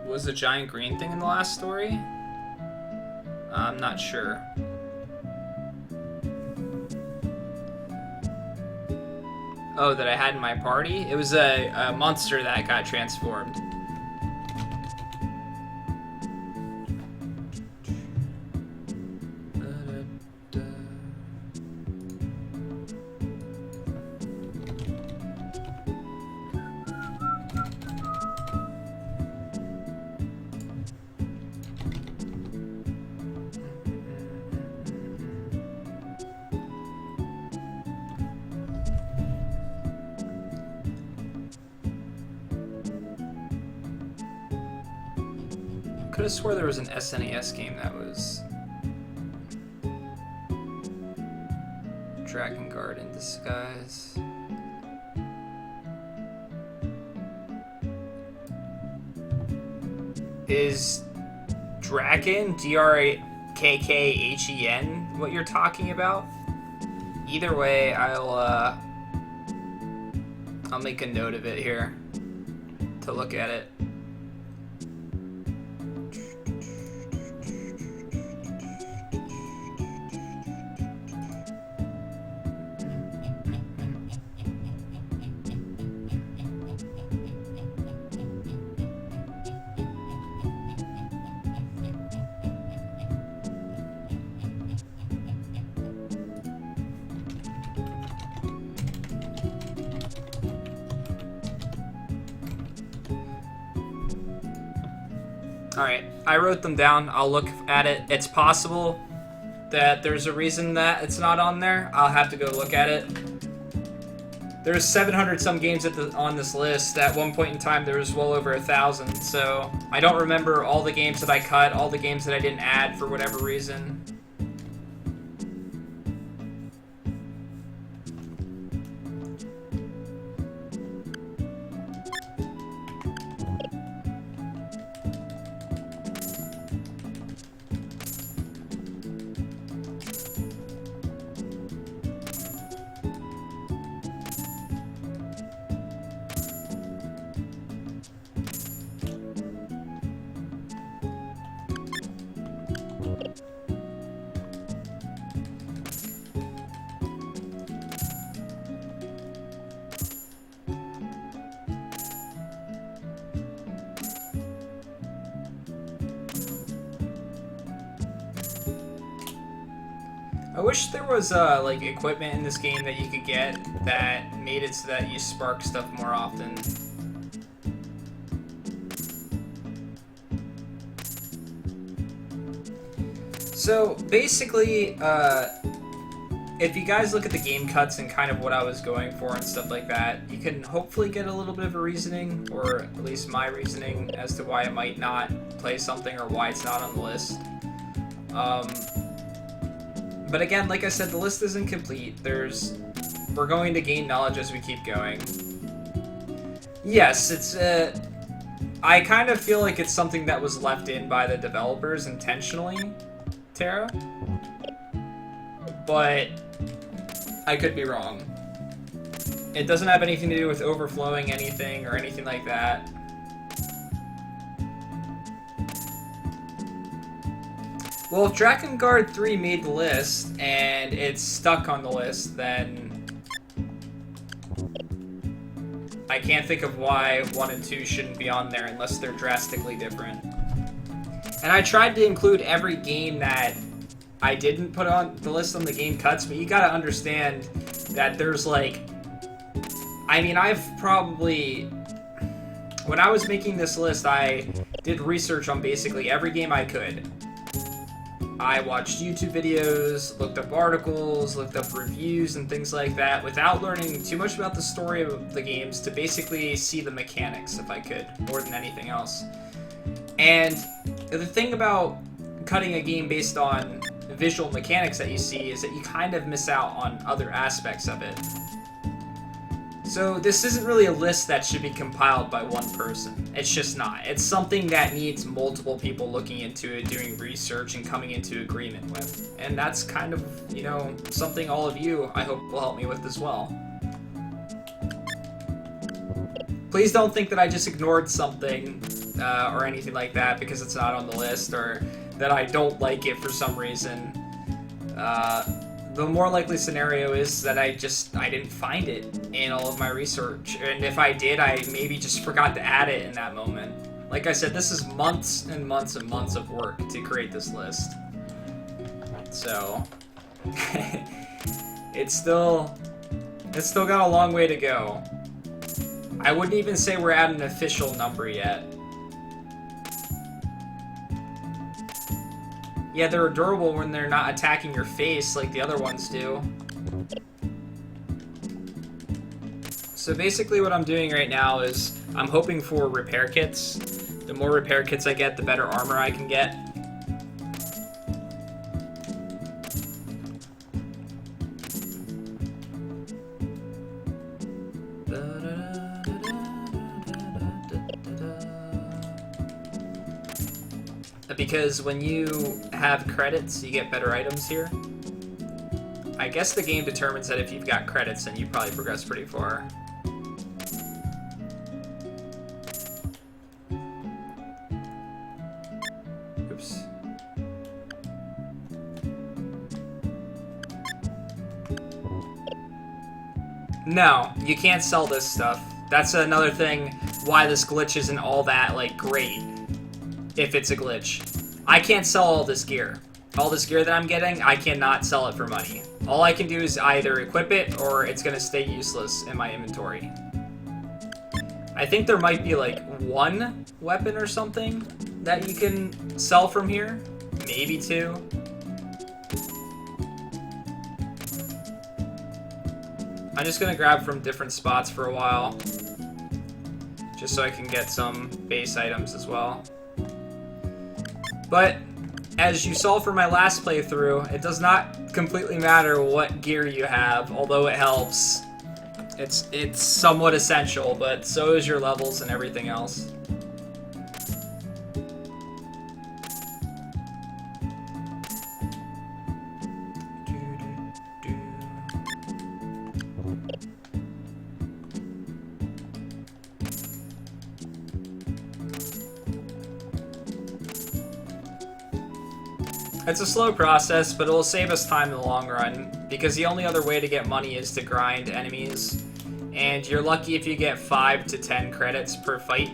Was the giant green thing in the last story? I'm not sure. Oh, that I had in my party? It was a monster that got transformed. Could have swore there was an SNES game that was Dragon Guard in disguise. Is Draken, D-R-A-K-K-H-E-N, what you're talking about? Either way, I'll make a note of it here to look at it. Alright, I wrote them down. I'll look at it. It's possible that there's a reason that it's not on there. I'll have to go look at it. There's 700 some games on this list. At one point in time, there was well over 1,000. So I don't remember all the games that I cut, all the games that I didn't add for whatever reason. I wish there was like equipment in this game that you could get that made it so that you spark stuff more often. So basically, if you guys look at the game cuts and kind of what I was going for and stuff like that, you can hopefully get a little bit of a reasoning, or at least my reasoning, as to why I might not play something or why it's not on the list. But again, like I said, the list isn't complete. We're going to gain knowledge as we keep going. Yes, it's I kind of feel like it's something that was left in by the developers intentionally, Tara. But I could be wrong. It doesn't have anything to do with overflowing anything or anything like that. Well, if Drakengard 3 made the list and it's stuck on the list, then I can't think of why 1 and 2 shouldn't be on there unless they're drastically different. And I tried to include every game that I didn't put on the list on the game cuts, but you gotta understand that there's like... I mean, I've probably... When I was making this list, I did research on basically every game I could. I watched YouTube videos, looked up articles, looked up reviews and things like that without learning too much about the story of the games to basically see the mechanics if I could, more than anything else. And the thing about cutting a game based on visual mechanics that you see is that you kind of miss out on other aspects of it. So this isn't really a list that should be compiled by one person. It's just not. It's something that needs multiple people looking into it, doing research, and coming into agreement with. And that's kind of, you know, something all of you, I hope, will help me with as well. Please don't think that I just ignored something or anything like that because it's not on the list, or that I don't like it for some reason. The more likely scenario is that I didn't find it in all of my research. And if I did, I maybe just forgot to add it in that moment. Like I said, this is months and months and months of work to create this list. So, it's still got a long way to go. I wouldn't even say we're at an official number yet. Yeah, they're durable when they're not attacking your face like the other ones do. So basically what I'm doing right now is I'm hoping for repair kits. The more repair kits I get, the better armor I can get. Because when you have credits, you get better items here. I guess the game determines that if you've got credits, then you probably progress pretty far. Oops. No, you can't sell this stuff. That's another thing why this glitch isn't all that, like, great. If it's a glitch. I can't sell all this gear. All this gear that I'm getting, I cannot sell it for money. All I can do is either equip it, or it's gonna stay useless in my inventory. I think there might be like one weapon or something that you can sell from here. Maybe two. I'm just gonna grab from different spots for a while. Just so I can get some base items as well. But, as you saw from my last playthrough, it does not completely matter what gear you have, although it helps. It's somewhat essential, but so is your levels and everything else. It's a slow process, but it will save us time in the long run, because the only other way to get money is to grind enemies, and you're lucky if you get 5 to 10 credits per fight.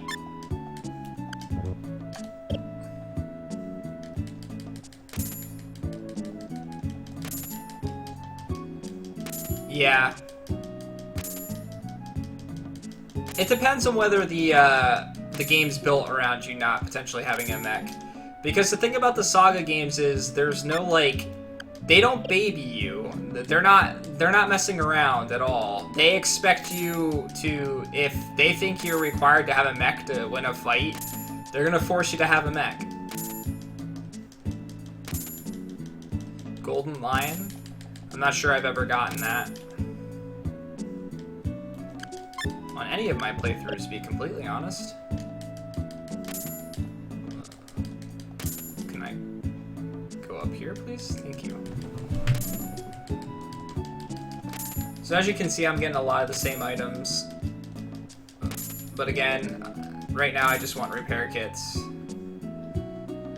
Yeah. It depends on whether the game's built around you not potentially having a mech. Because the thing about the SaGa games is there's no, like, they don't baby you. They're not messing around at all. They expect you to, if they think you're required to have a mech to win a fight, they're gonna force you to have a mech. Golden Lion? I'm not sure I've ever gotten that. on any of my playthroughs, to be completely honest. Can I go up here, please? Thank you. So as you can see, I'm getting a lot of the same items. But again, right now I just want repair kits.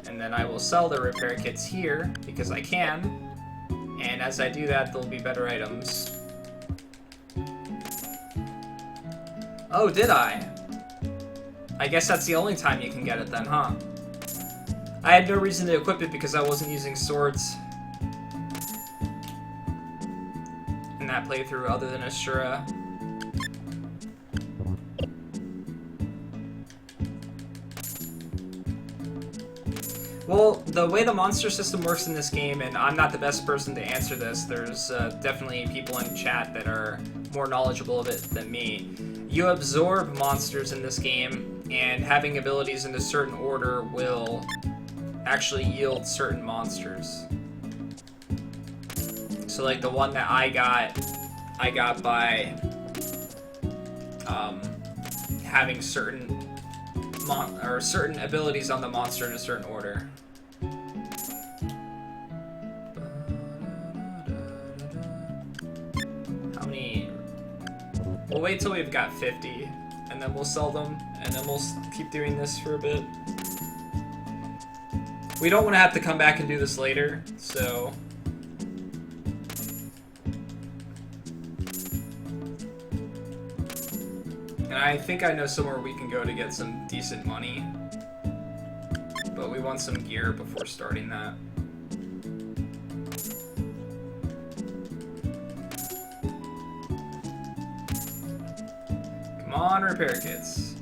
And then I will sell the repair kits here, because I can. And as I do that, there'll be better items. Oh, did I? I guess that's the only time you can get it then, huh? I had no reason to equip it because I wasn't using swords in that playthrough other than Ashura. Well, the way the monster system works in this game, and I'm not the best person to answer this, there's definitely people in chat that are more knowledgeable of it than me. You absorb monsters in this game, and having abilities in a certain order will actually yield certain monsters. So like the one that I got by having certain certain abilities on the monster in a certain order. How many? We'll wait till we've got 50, and then we'll sell them, and then we'll keep doing this for a bit. We don't want to have to come back and do this later, so... And I think I know somewhere we can go to get some decent money. But we want some gear before starting that. Come on, repair kits.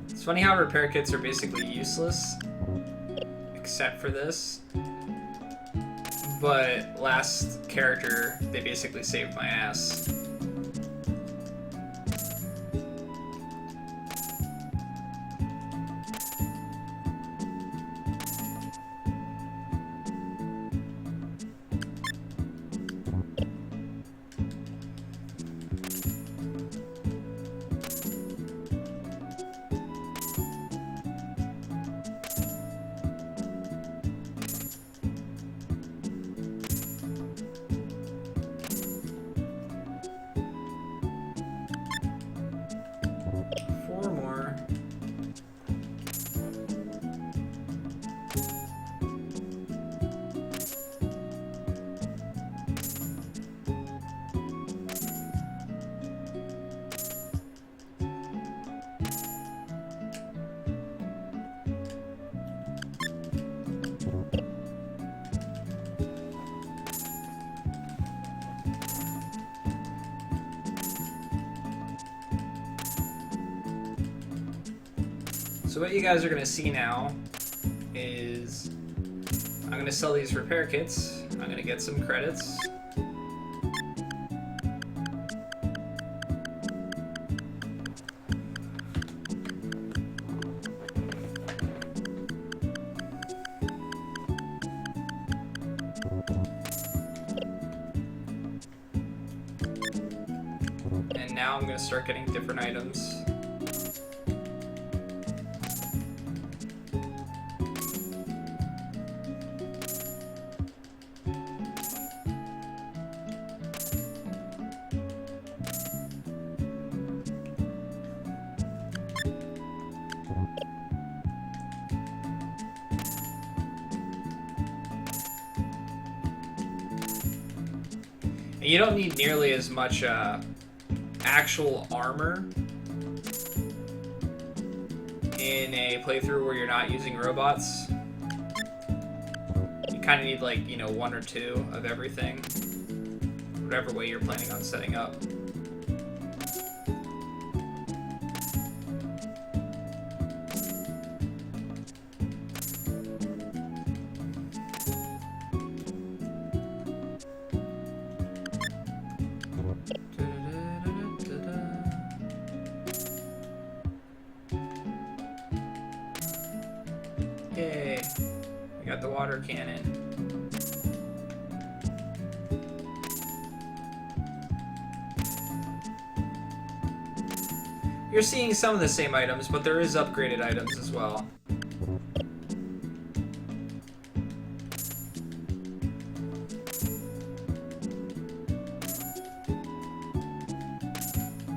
It's funny how repair kits are basically useless, except for this. But last character, they basically saved my ass. So what you guys are going to see now is I'm going to sell these repair kits. I'm going to get some credits. And now I'm going to start getting different items. You don't need nearly as much actual armor in a playthrough where you're not using robots. You kind of need, like, you know, one or two of everything, whatever way you're planning on setting up. got the water cannon. You're seeing some of the same items, but there is upgraded items as well.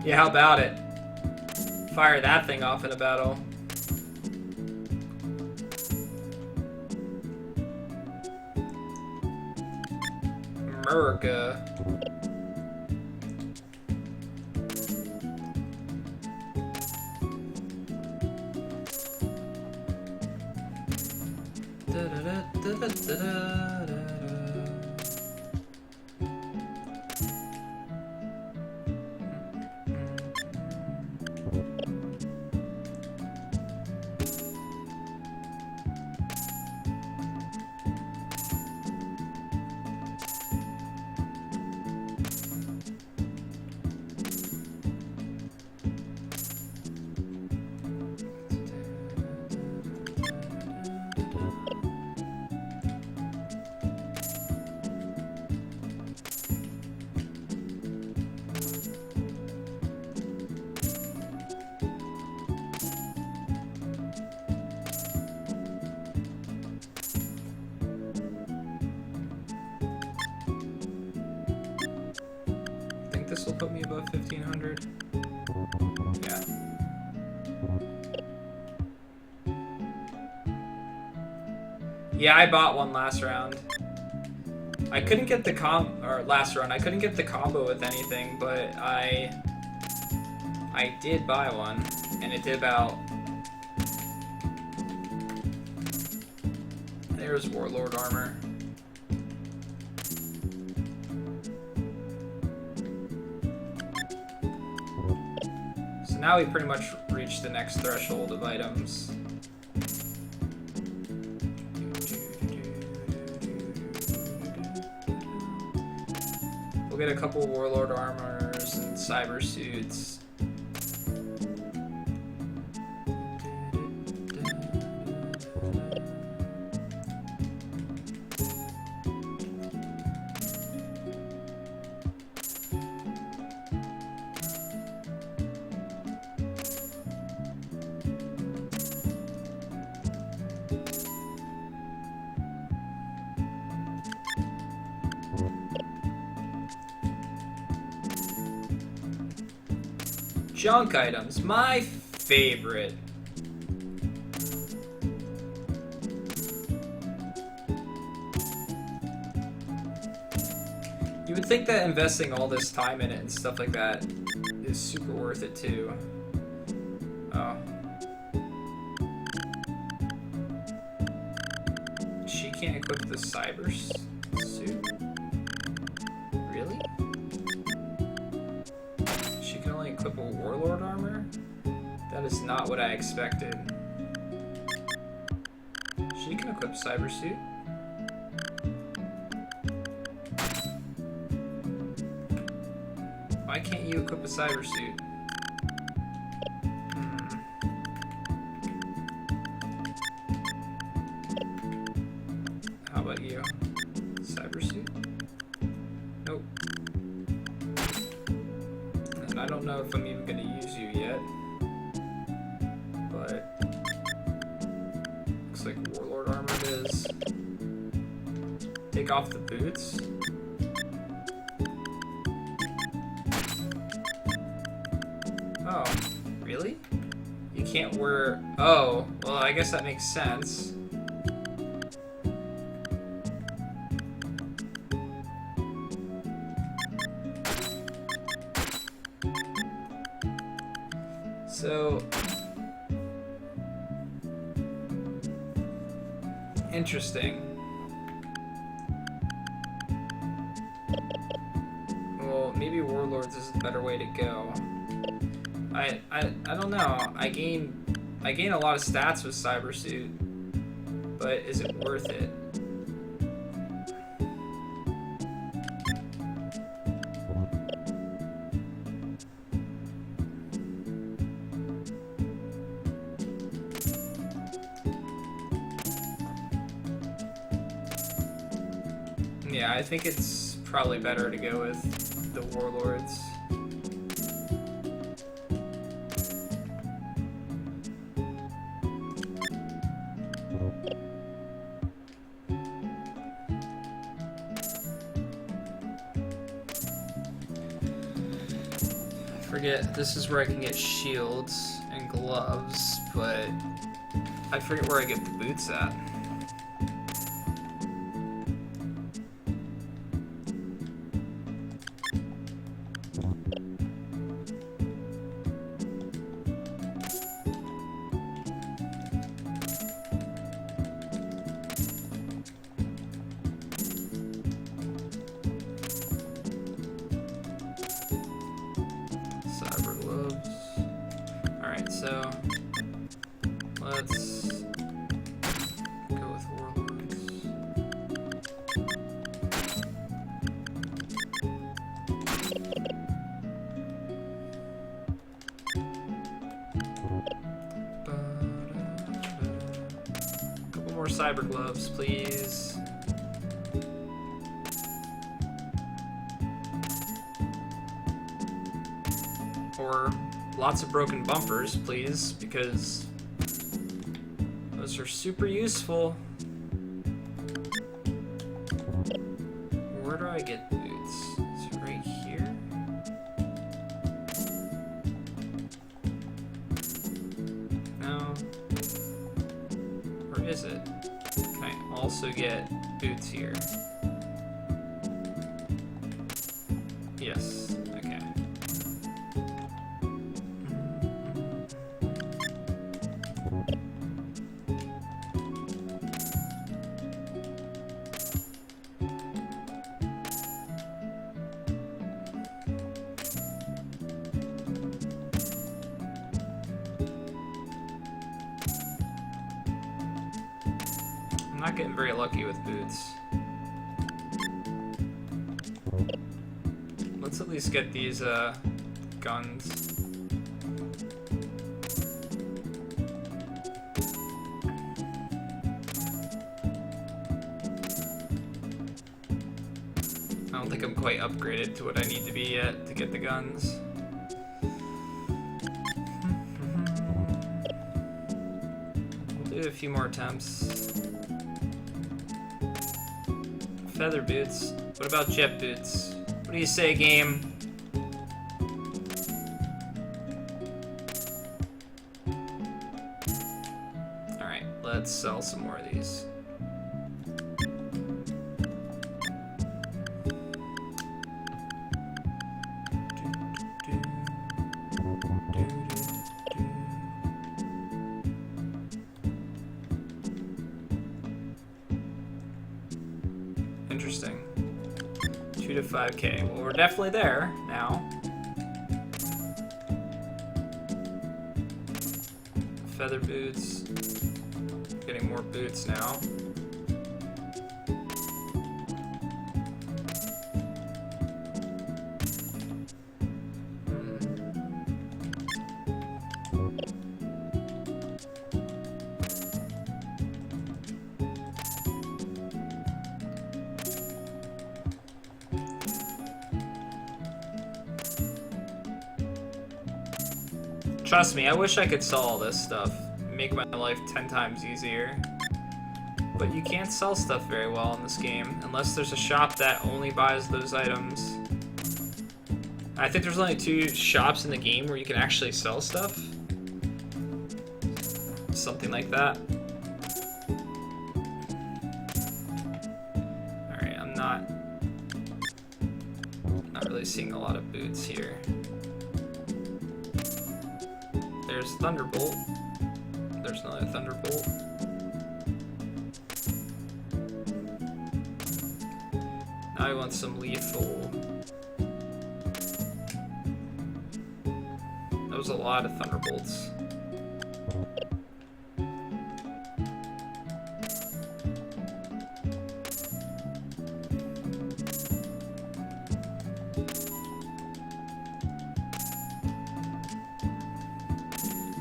Yeah, how about it? Fire that thing off in a battle. America. This will put me above 1500. Yeah. Yeah, I bought one last round. I couldn't get the last run. I couldn't get the combo with anything, but I did buy one, and it did about. There's Warlord armor. Now we pretty much reached the next threshold of items. We'll get a couple Warlord armors and cyber suits. Junk items, my favorite. You would think that investing all this time in it and stuff like that is super worth it too. Oh. She can't equip the cyber suit? Really? She can only equip a Warlord armor? That is not what I expected. She can equip cyber suit. Why can't you equip a cyber suit? How about you? Cyber suit? Nope. And I don't know if I'm even gonna use you yet. But looks like Warlord armor it is. Take off the boots. Oh, really? You can't wear... Oh, well, I guess that makes sense. So... Interesting. Well, maybe Warlords is the better way to go. I don't know. I gain a lot of stats with Cyber Suit, but is it worth it? Yeah, I think it's probably better to go with the Warlords. Forget, this is where I can get shields and gloves, but I forget where I get the boots at. Cyber gloves. Alright, so let's go with Warlords. Couple more cyber gloves, please. Or lots of broken bumpers, please, because those are super useful. Where do I get boots? Is it right here? No. Where is it? Can I also get boots here? Yes. Okay. I'm not getting very lucky with boots. Let's at least get these guns. I don't think I'm quite upgraded to what I need to be yet to get the guns. We'll do a few more attempts. Feather boots. What about jet boots? What do you say, game? Alright, let's sell some more of these. Interesting. 2 to 5k. Well, we're definitely there now. Feather boots. Getting more boots now. Trust me, I wish I could sell all this stuff. Make my life 10 times easier. But you can't sell stuff very well in this game, unless there's a shop that only buys those items. I think there's only 2 shops in the game where you can actually sell stuff. Something like that. Alright, I'm not really seeing a lot of boots here. There's Thunderbolt. There's another Thunderbolt. Now I want some lethal. That was a lot of Thunderbolts.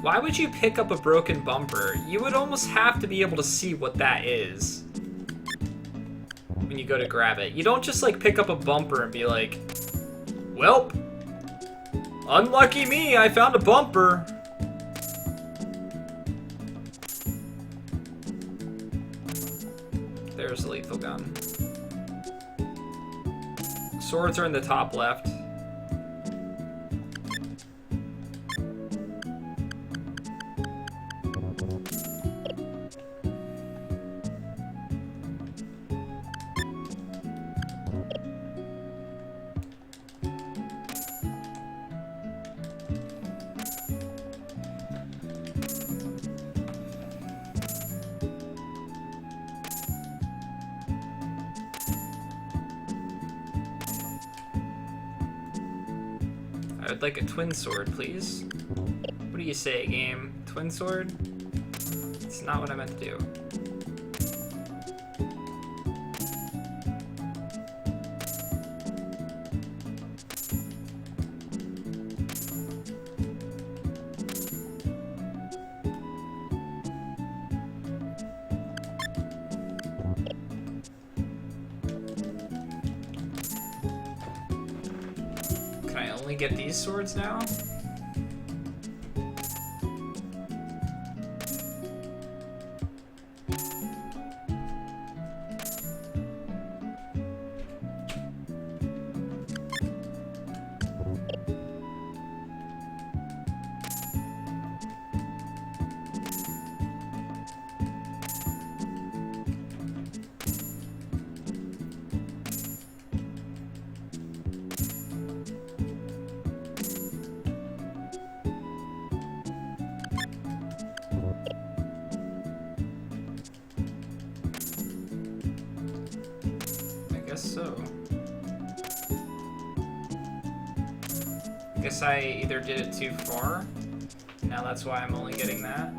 Why would you pick up a broken bumper? You would almost have to be able to see what that is. when you go to grab it. You don't just like pick up a bumper and be like, "Welp, unlucky me, I found a bumper." There's a lethal gun. Swords are in the top left. I would like a twin sword, please. What do you say, game? Twin sword? It's not what I meant to do. Can I only get these swords now? So, I guess I either did it too far, now that's why I'm only getting that.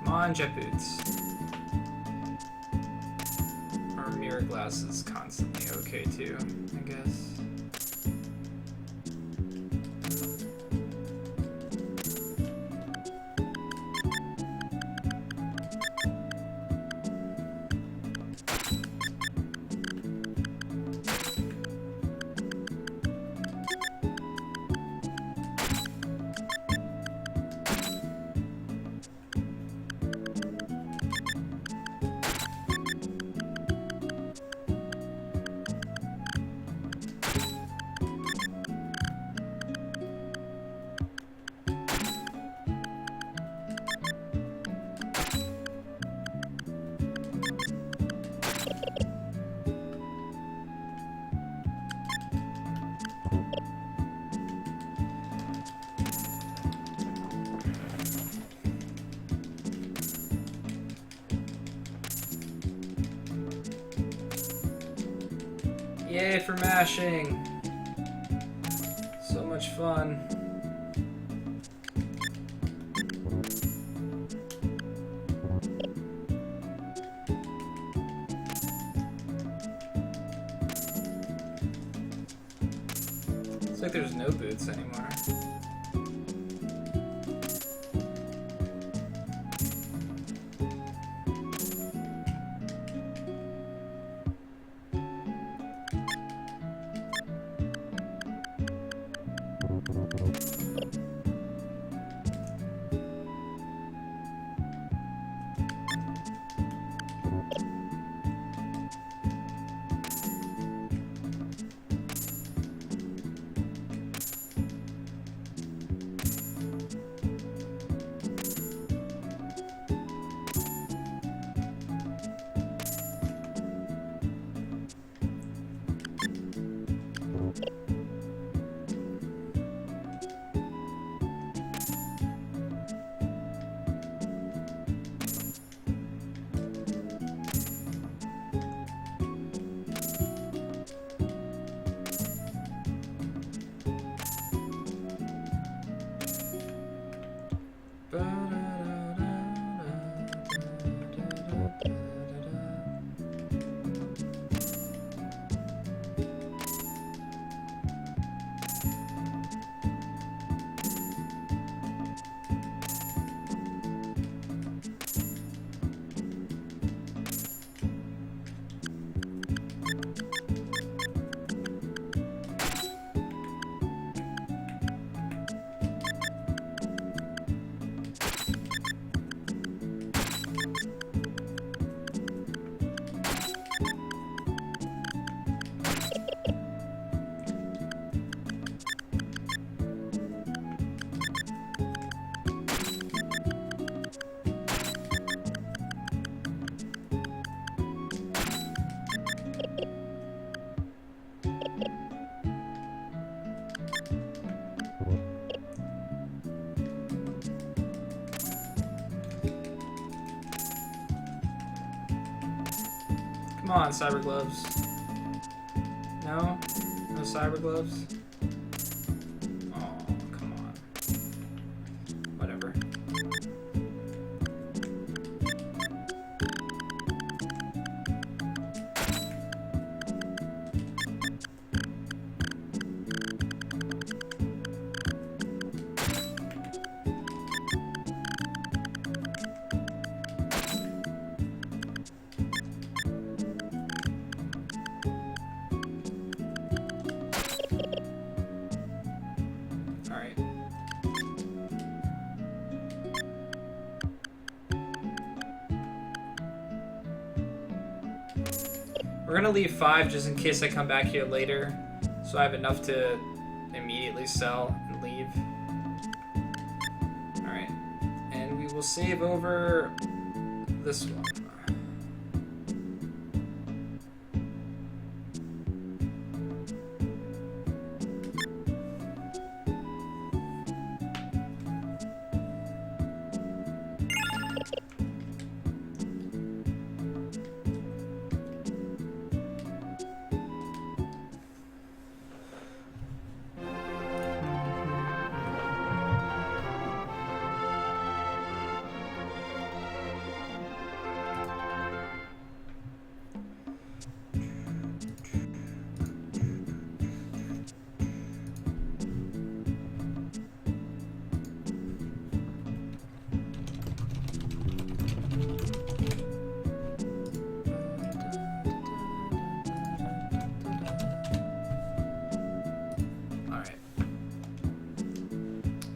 Come on, jet boots. Or mirror glasses constantly okay too, I guess. Yay for mashing! So much fun. It's like there's no boots anymore. gotten cyber gloves? No? No cyber gloves? Oh, come on. Whatever. Alright. We're gonna leave 5 just in case I come back here later, so I have enough to immediately sell and leave. Alright. And we will save over this one.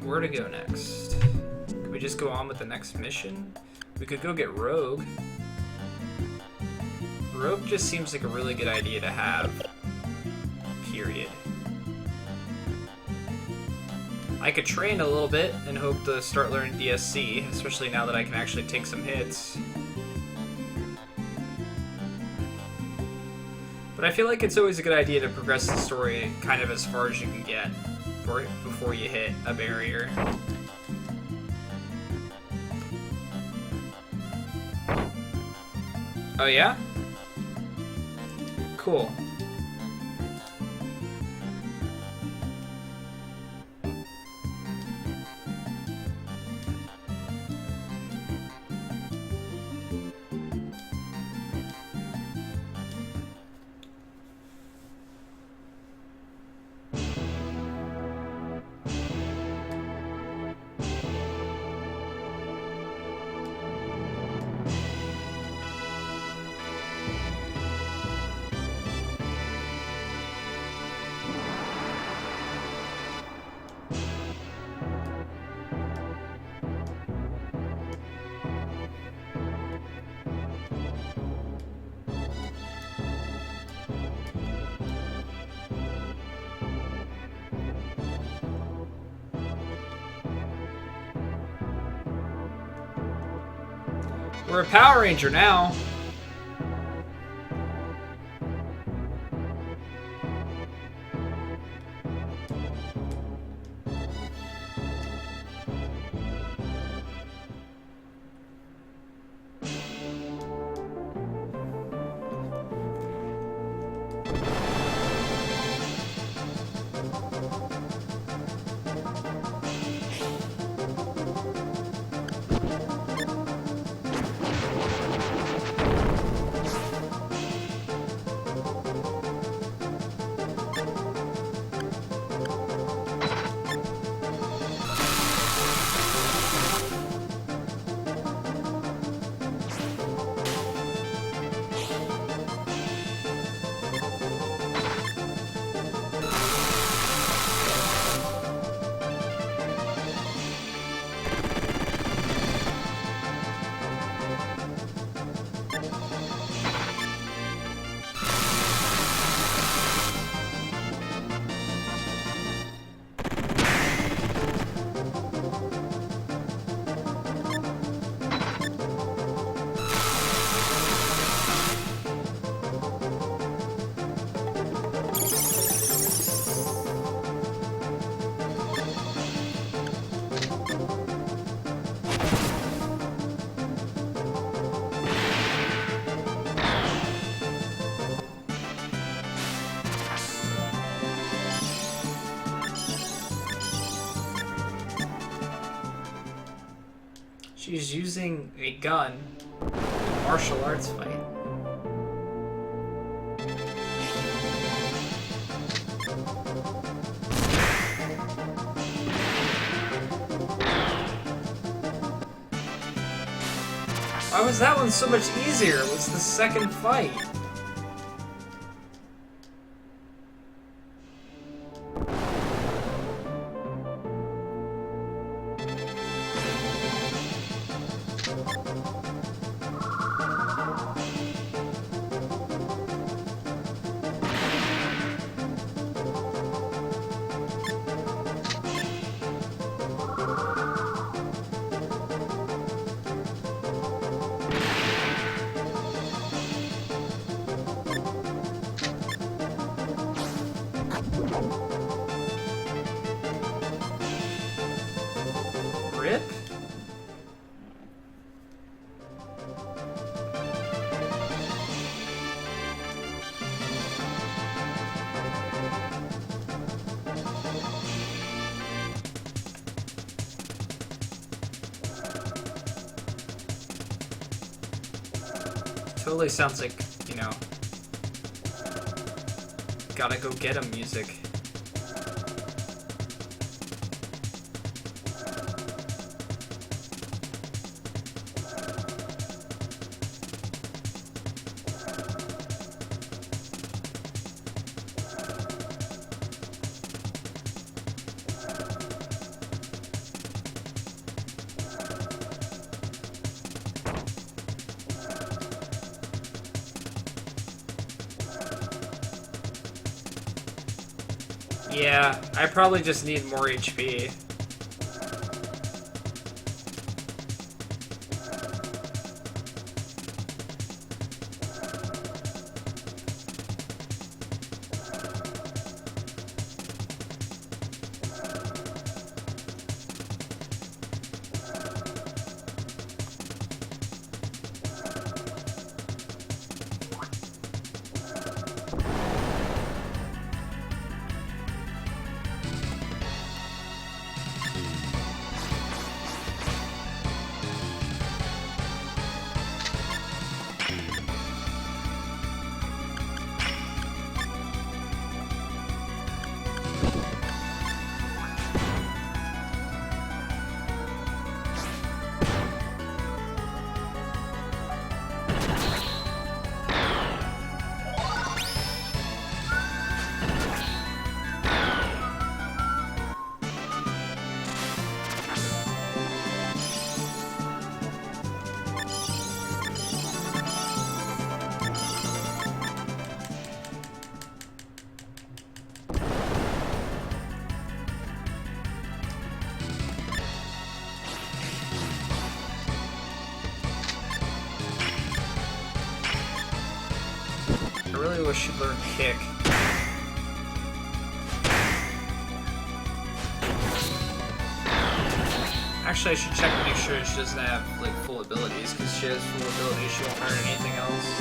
Where to go next? Could we just go on with the next mission? We could go get Rogue. Rogue just seems like a really good idea to have. Period. I could train a little bit and hope to start learning DSC, especially now that I can actually take some hits. But I feel like it's always a good idea to progress the story kind of as far as you can get before you hit a barrier. Oh yeah? Cool. We're a Power Ranger now. She's using a gun in a martial arts fight. Why was that one so much easier? It was the second fight. Rip? Totally sounds like, you know, gotta go get him music. Yeah, I probably just need more HP. I really wish she'd learn kick. Actually, I should check to make sure she doesn't have, like, full abilities, because she has full abilities, she won't learn anything else.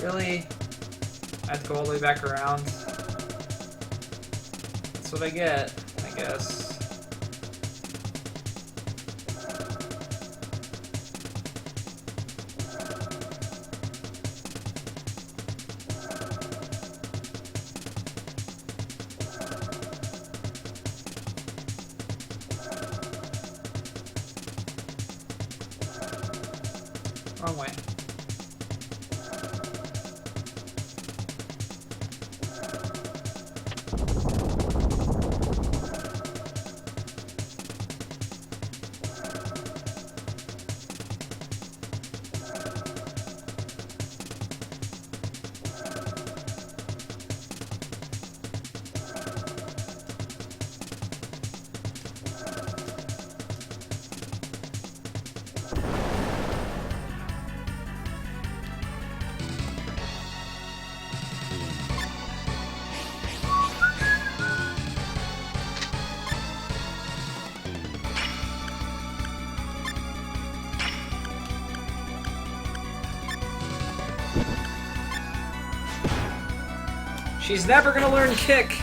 Really? I have to go all the way back around? That's what I get, I guess. Wrong way. She's never gonna learn kick.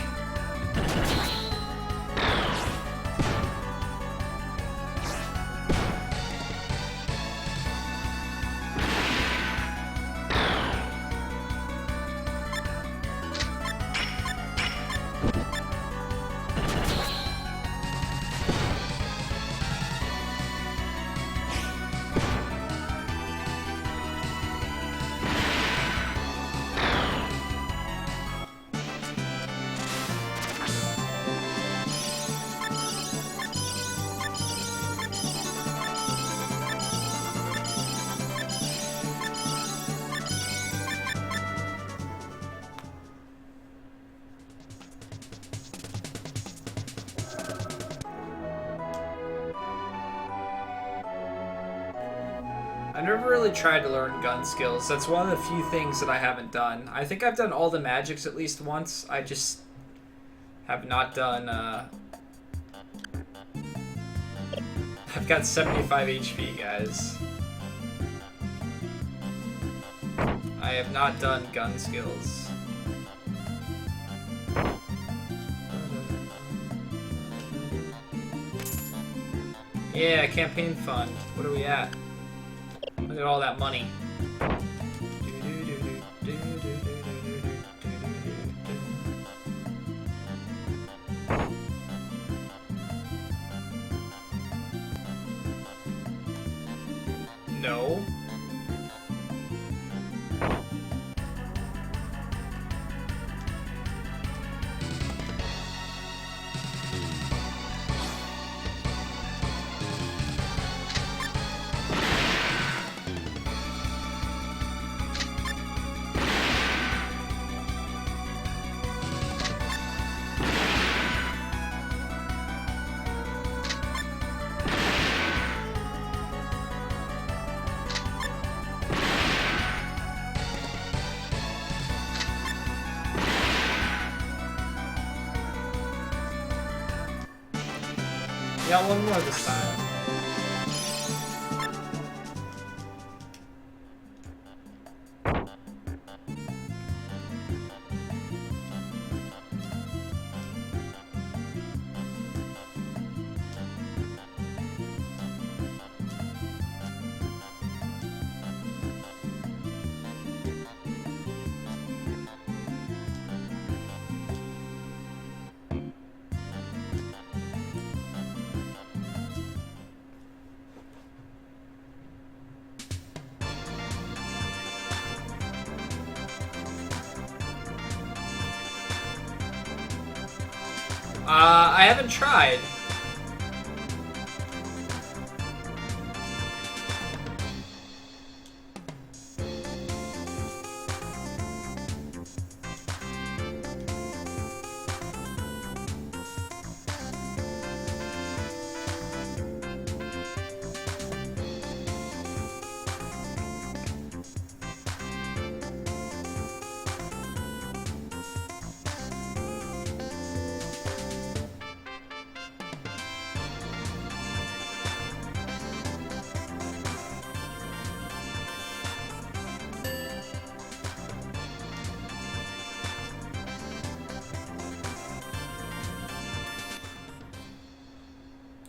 I've never really tried to learn gun skills. That's one of the few things that I haven't done. I think I've done all the magics at least once. I just have not done, I've got 75 HP, guys. I have not done gun skills. Yeah, campaign fund. What are we at? Look at all that money. No. Yeah, one more this time. I haven't tried.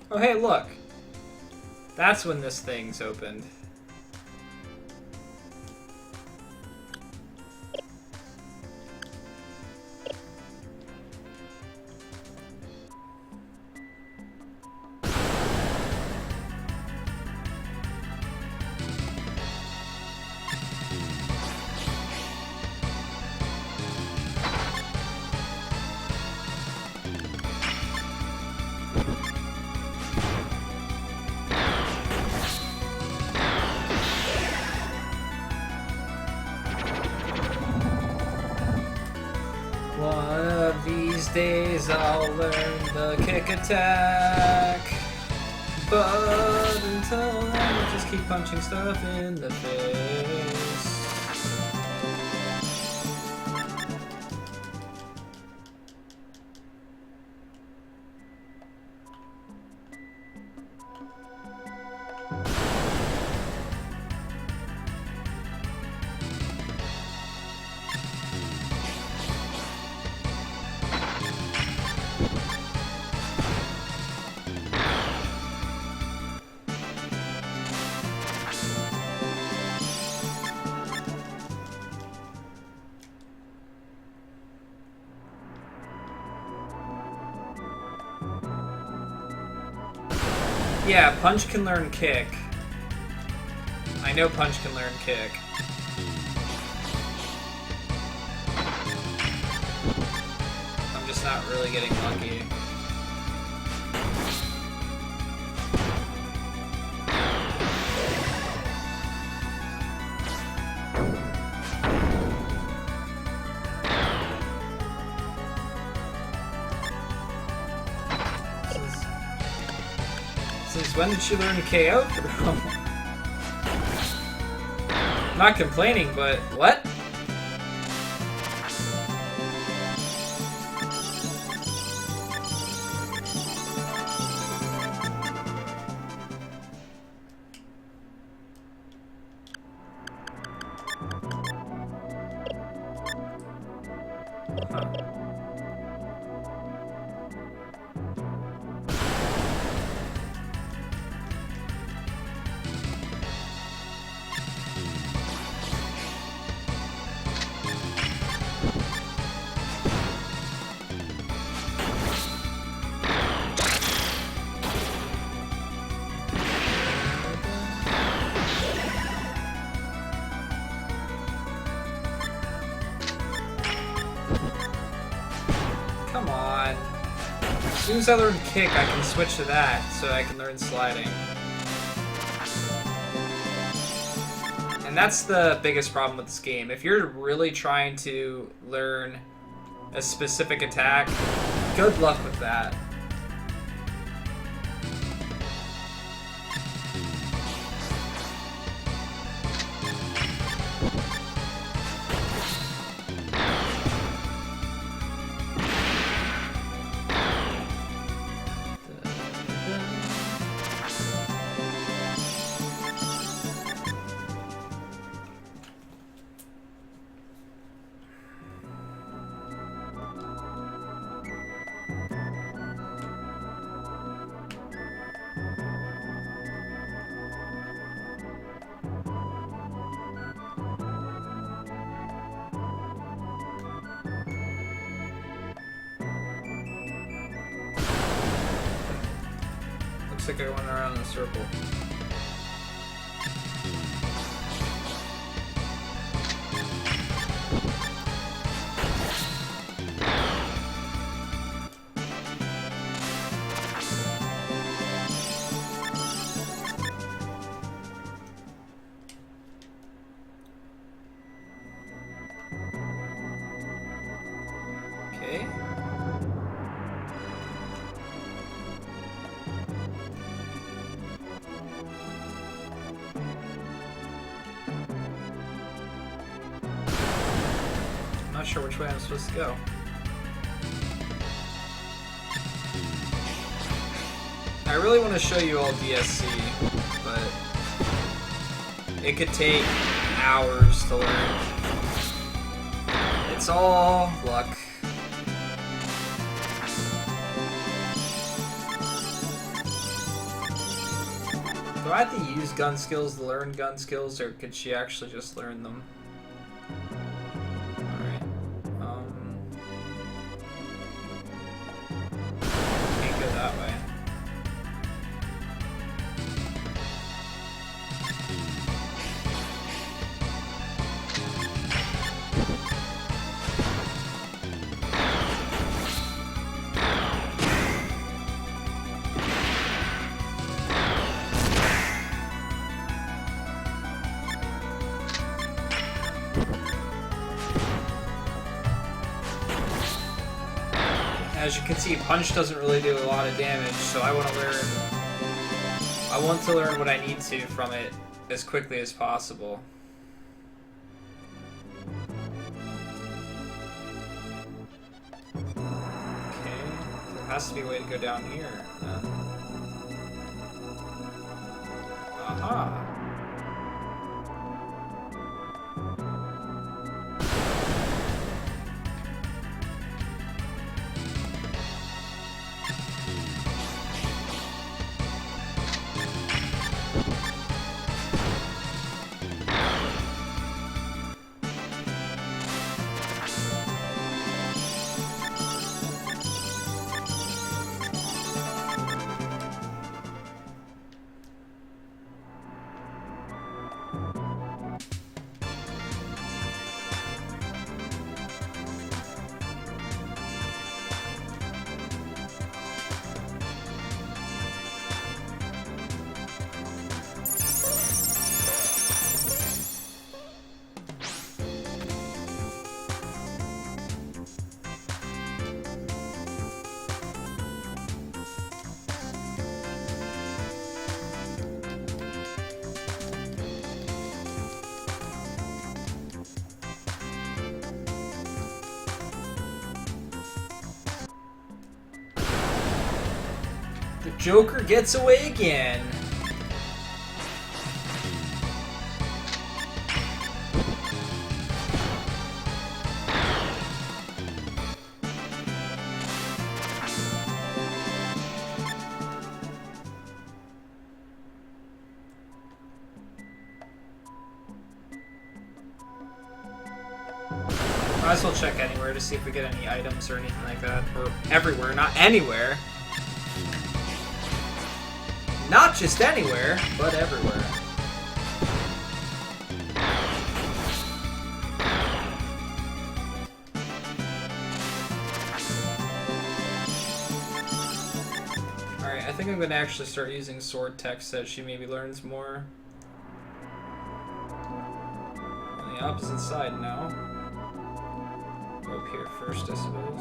Oh, hey, look. That's when this thing's opened. One of these days I'll learn the kick attack. But until then, I'll just keep punching stuff in the face. Yeah, Punch can learn Kick. I know Punch can learn Kick. I'm just not really getting lucky. Since when did she learn KO throw? I'm not complaining, but what? Come on. As soon as I learn Kick, I can switch to that, so I can learn Sliding. And that's the biggest problem with this game. If you're really trying to learn a specific attack, good luck with that. Looks like I went around in a circle. Okay. I'm not sure which way I'm supposed to go. I really want to show you all DSC, but it could take hours to learn. It's all luck. Do I have to use gun skills to learn gun skills, or could she actually just learn them? Alright. Can't go that way. As you can see, Punch doesn't really do a lot of damage, so I want to learn what I need to from it as quickly as possible. Okay, there has to be a way to go down here. Aha! Joker gets away again. Might as well check anywhere to see if we get any items or anything like that. Or everywhere, not anywhere. Not just anywhere, but everywhere. Alright, I think I'm going to actually start using sword tech so that she maybe learns more. On the opposite side now. Go up here first, I suppose.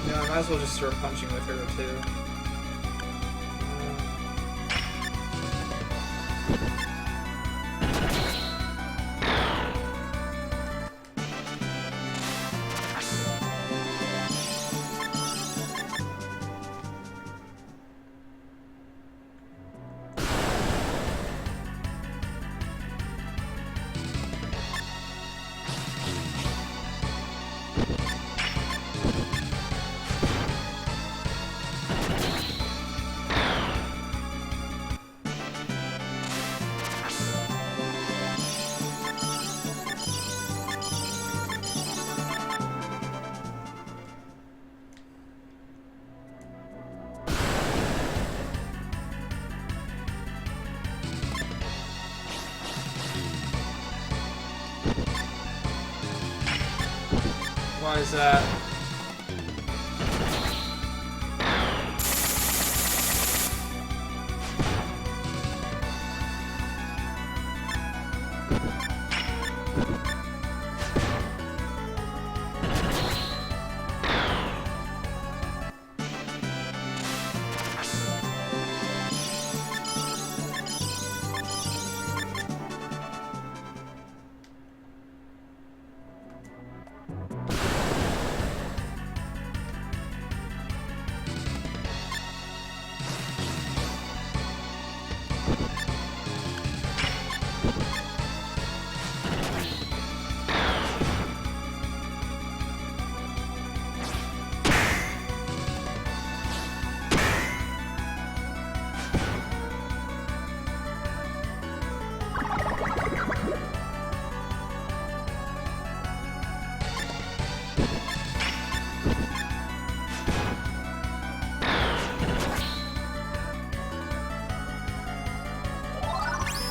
Yeah, I might as well just start punching with her too. Why is that?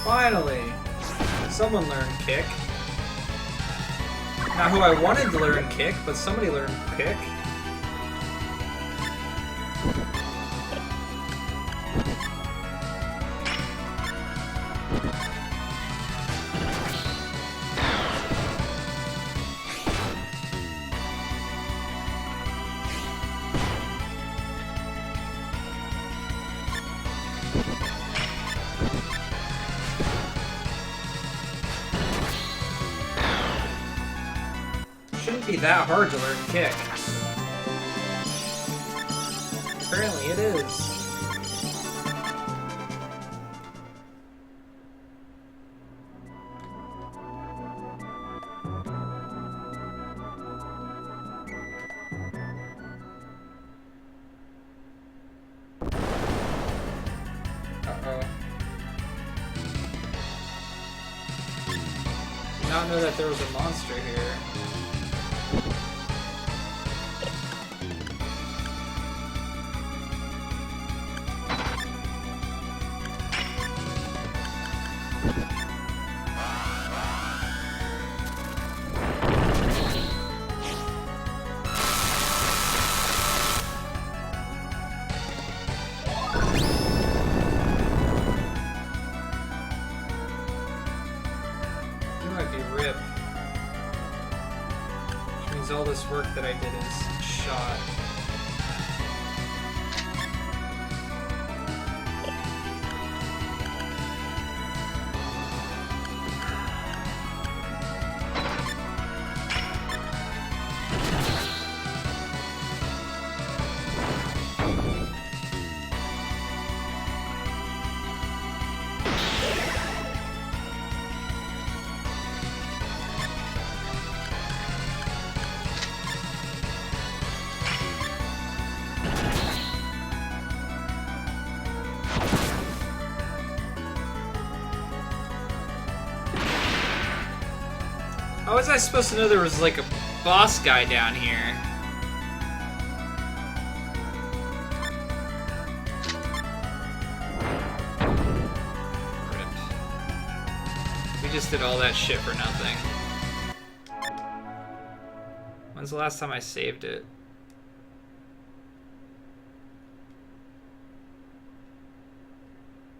Finally! Someone learned kick. Not who I wanted to learn kick, but somebody learned kick. Shouldn't be that hard to learn kick. Apparently it is. Uh-oh. Did not know that there was a monster here. All this work that I did is shot. was I supposed to know there was like a boss guy down here? Ripped. We just did all that shit for nothing. When's the last time I saved it?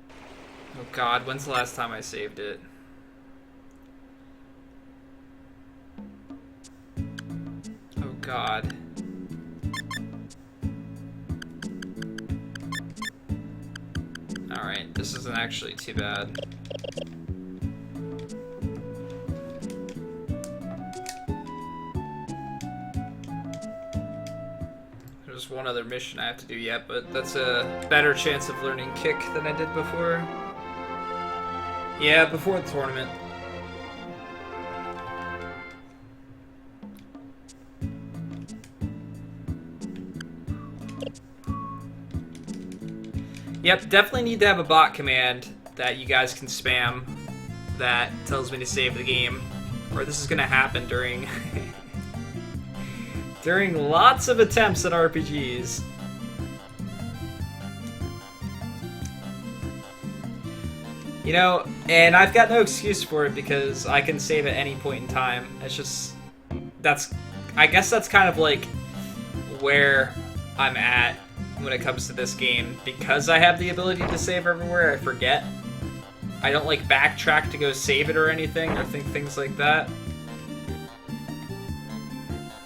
Oh god, when's the last time I saved it? Oh god. Alright, this isn't actually too bad. There's one other mission I have to do yet, but that's a better chance of learning kick than I did before. Yeah, before the tournament. Yep, definitely need to have a bot command that you guys can spam that tells me to save the game. Or this is gonna happen during during lots of attempts at RPGs. You know, and I've got no excuse for it because I can save at any point in time. It's just, I guess that's kind of like where I'm at when it comes to this game. Because I have the ability to save everywhere, I forget. I don't like backtrack to go save it or anything, or think things like that.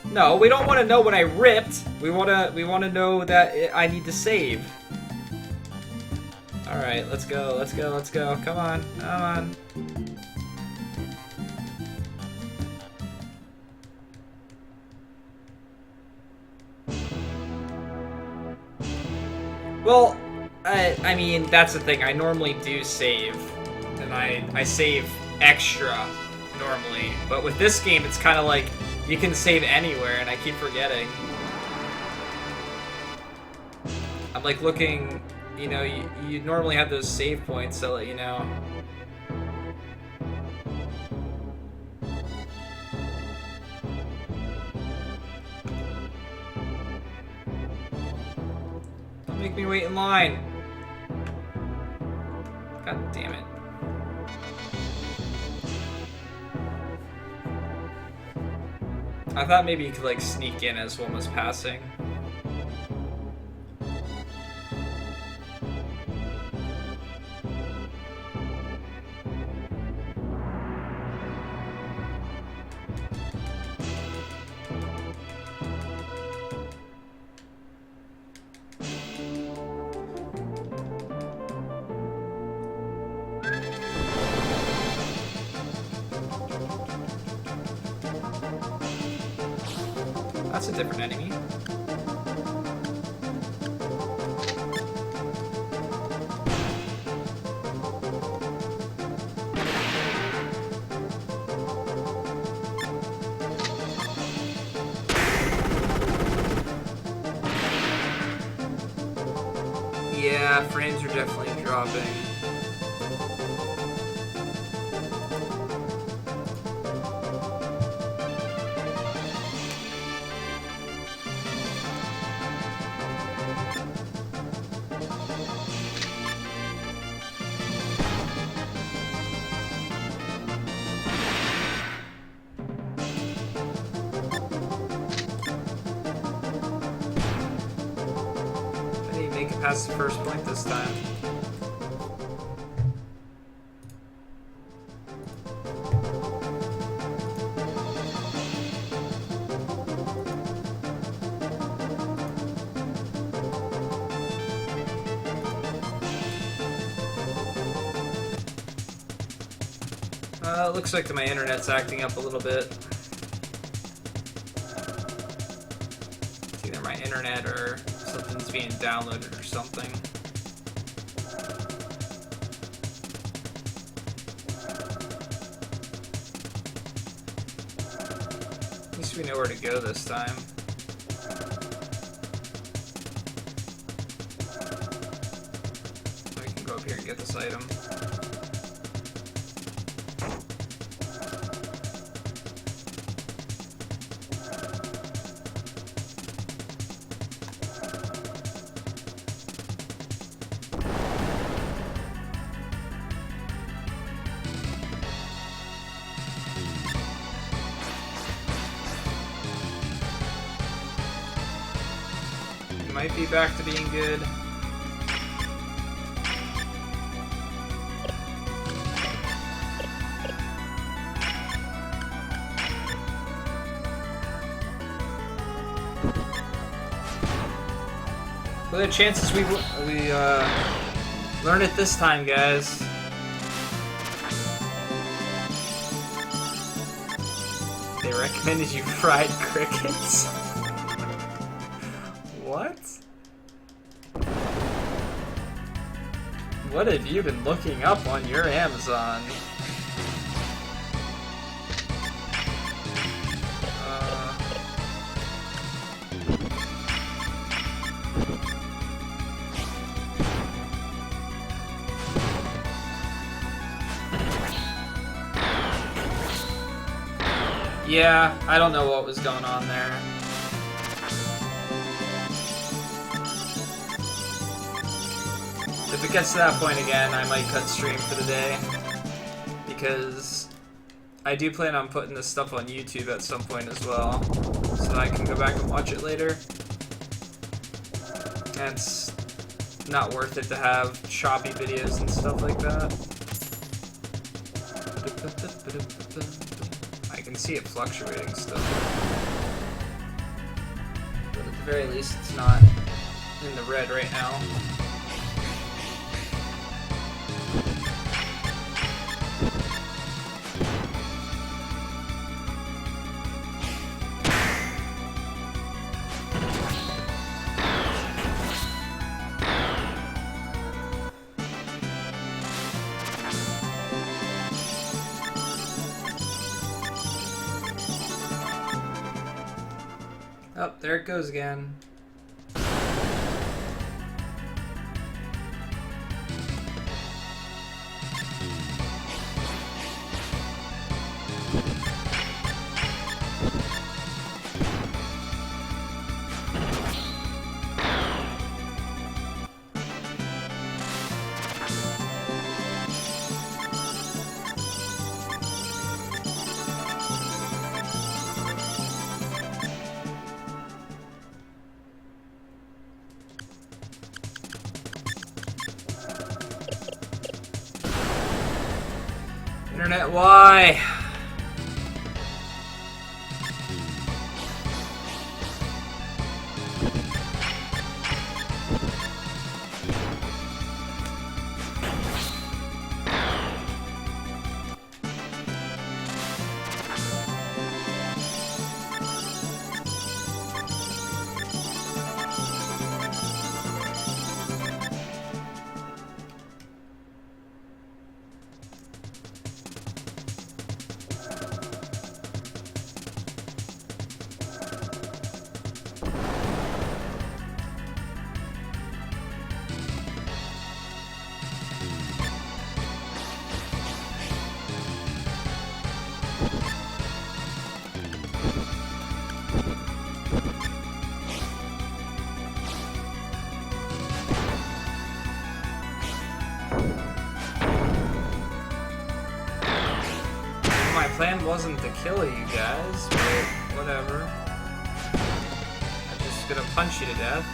No, we don't want to know when I ripped. We want to know that I need to save. Alright, let's go, let's go, let's go. Come on, come on. Well, I mean, that's the thing. I normally do save, and I save extra normally. But with this game, it's kind of like you can save anywhere, and I keep forgetting. I'm like looking... You know, you normally have those save points to let you know. Don't make me wait in line. God damn it. I thought maybe you could like sneak in as one was passing. That's a different enemy. Yeah, frames are definitely dropping. Past the first point this time. It looks like my internet's acting up a little bit. It's either my internet or something's being downloaded or something. At least we know where to go this time. I can go up here and get this item. might be back to being good. What are the chances we learn it this time, guys? They recommended you fried crickets? What? What have you been looking up on your Amazon? Yeah, I don't know what was going on there. If it gets to that point again, I might cut stream for the day. Because I do plan on putting this stuff on YouTube at some point as well. So that I can go back and watch it later. And it's not worth it to have choppy videos and stuff like that. I can see it fluctuating still. But at the very least, it's not in the red right now. Oh, there it goes again. Internet, why? My plan wasn't to kill you guys, but whatever. I'm just gonna punch you to death.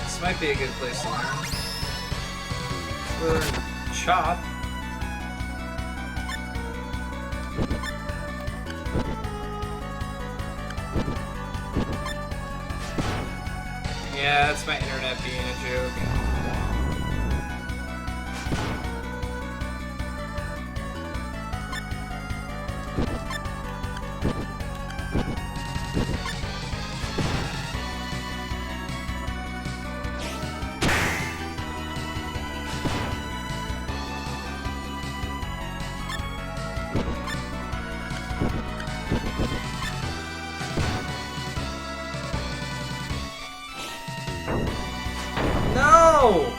This might be a good place to learn. Learn chop. Yeah, that's my internet being a joke. No!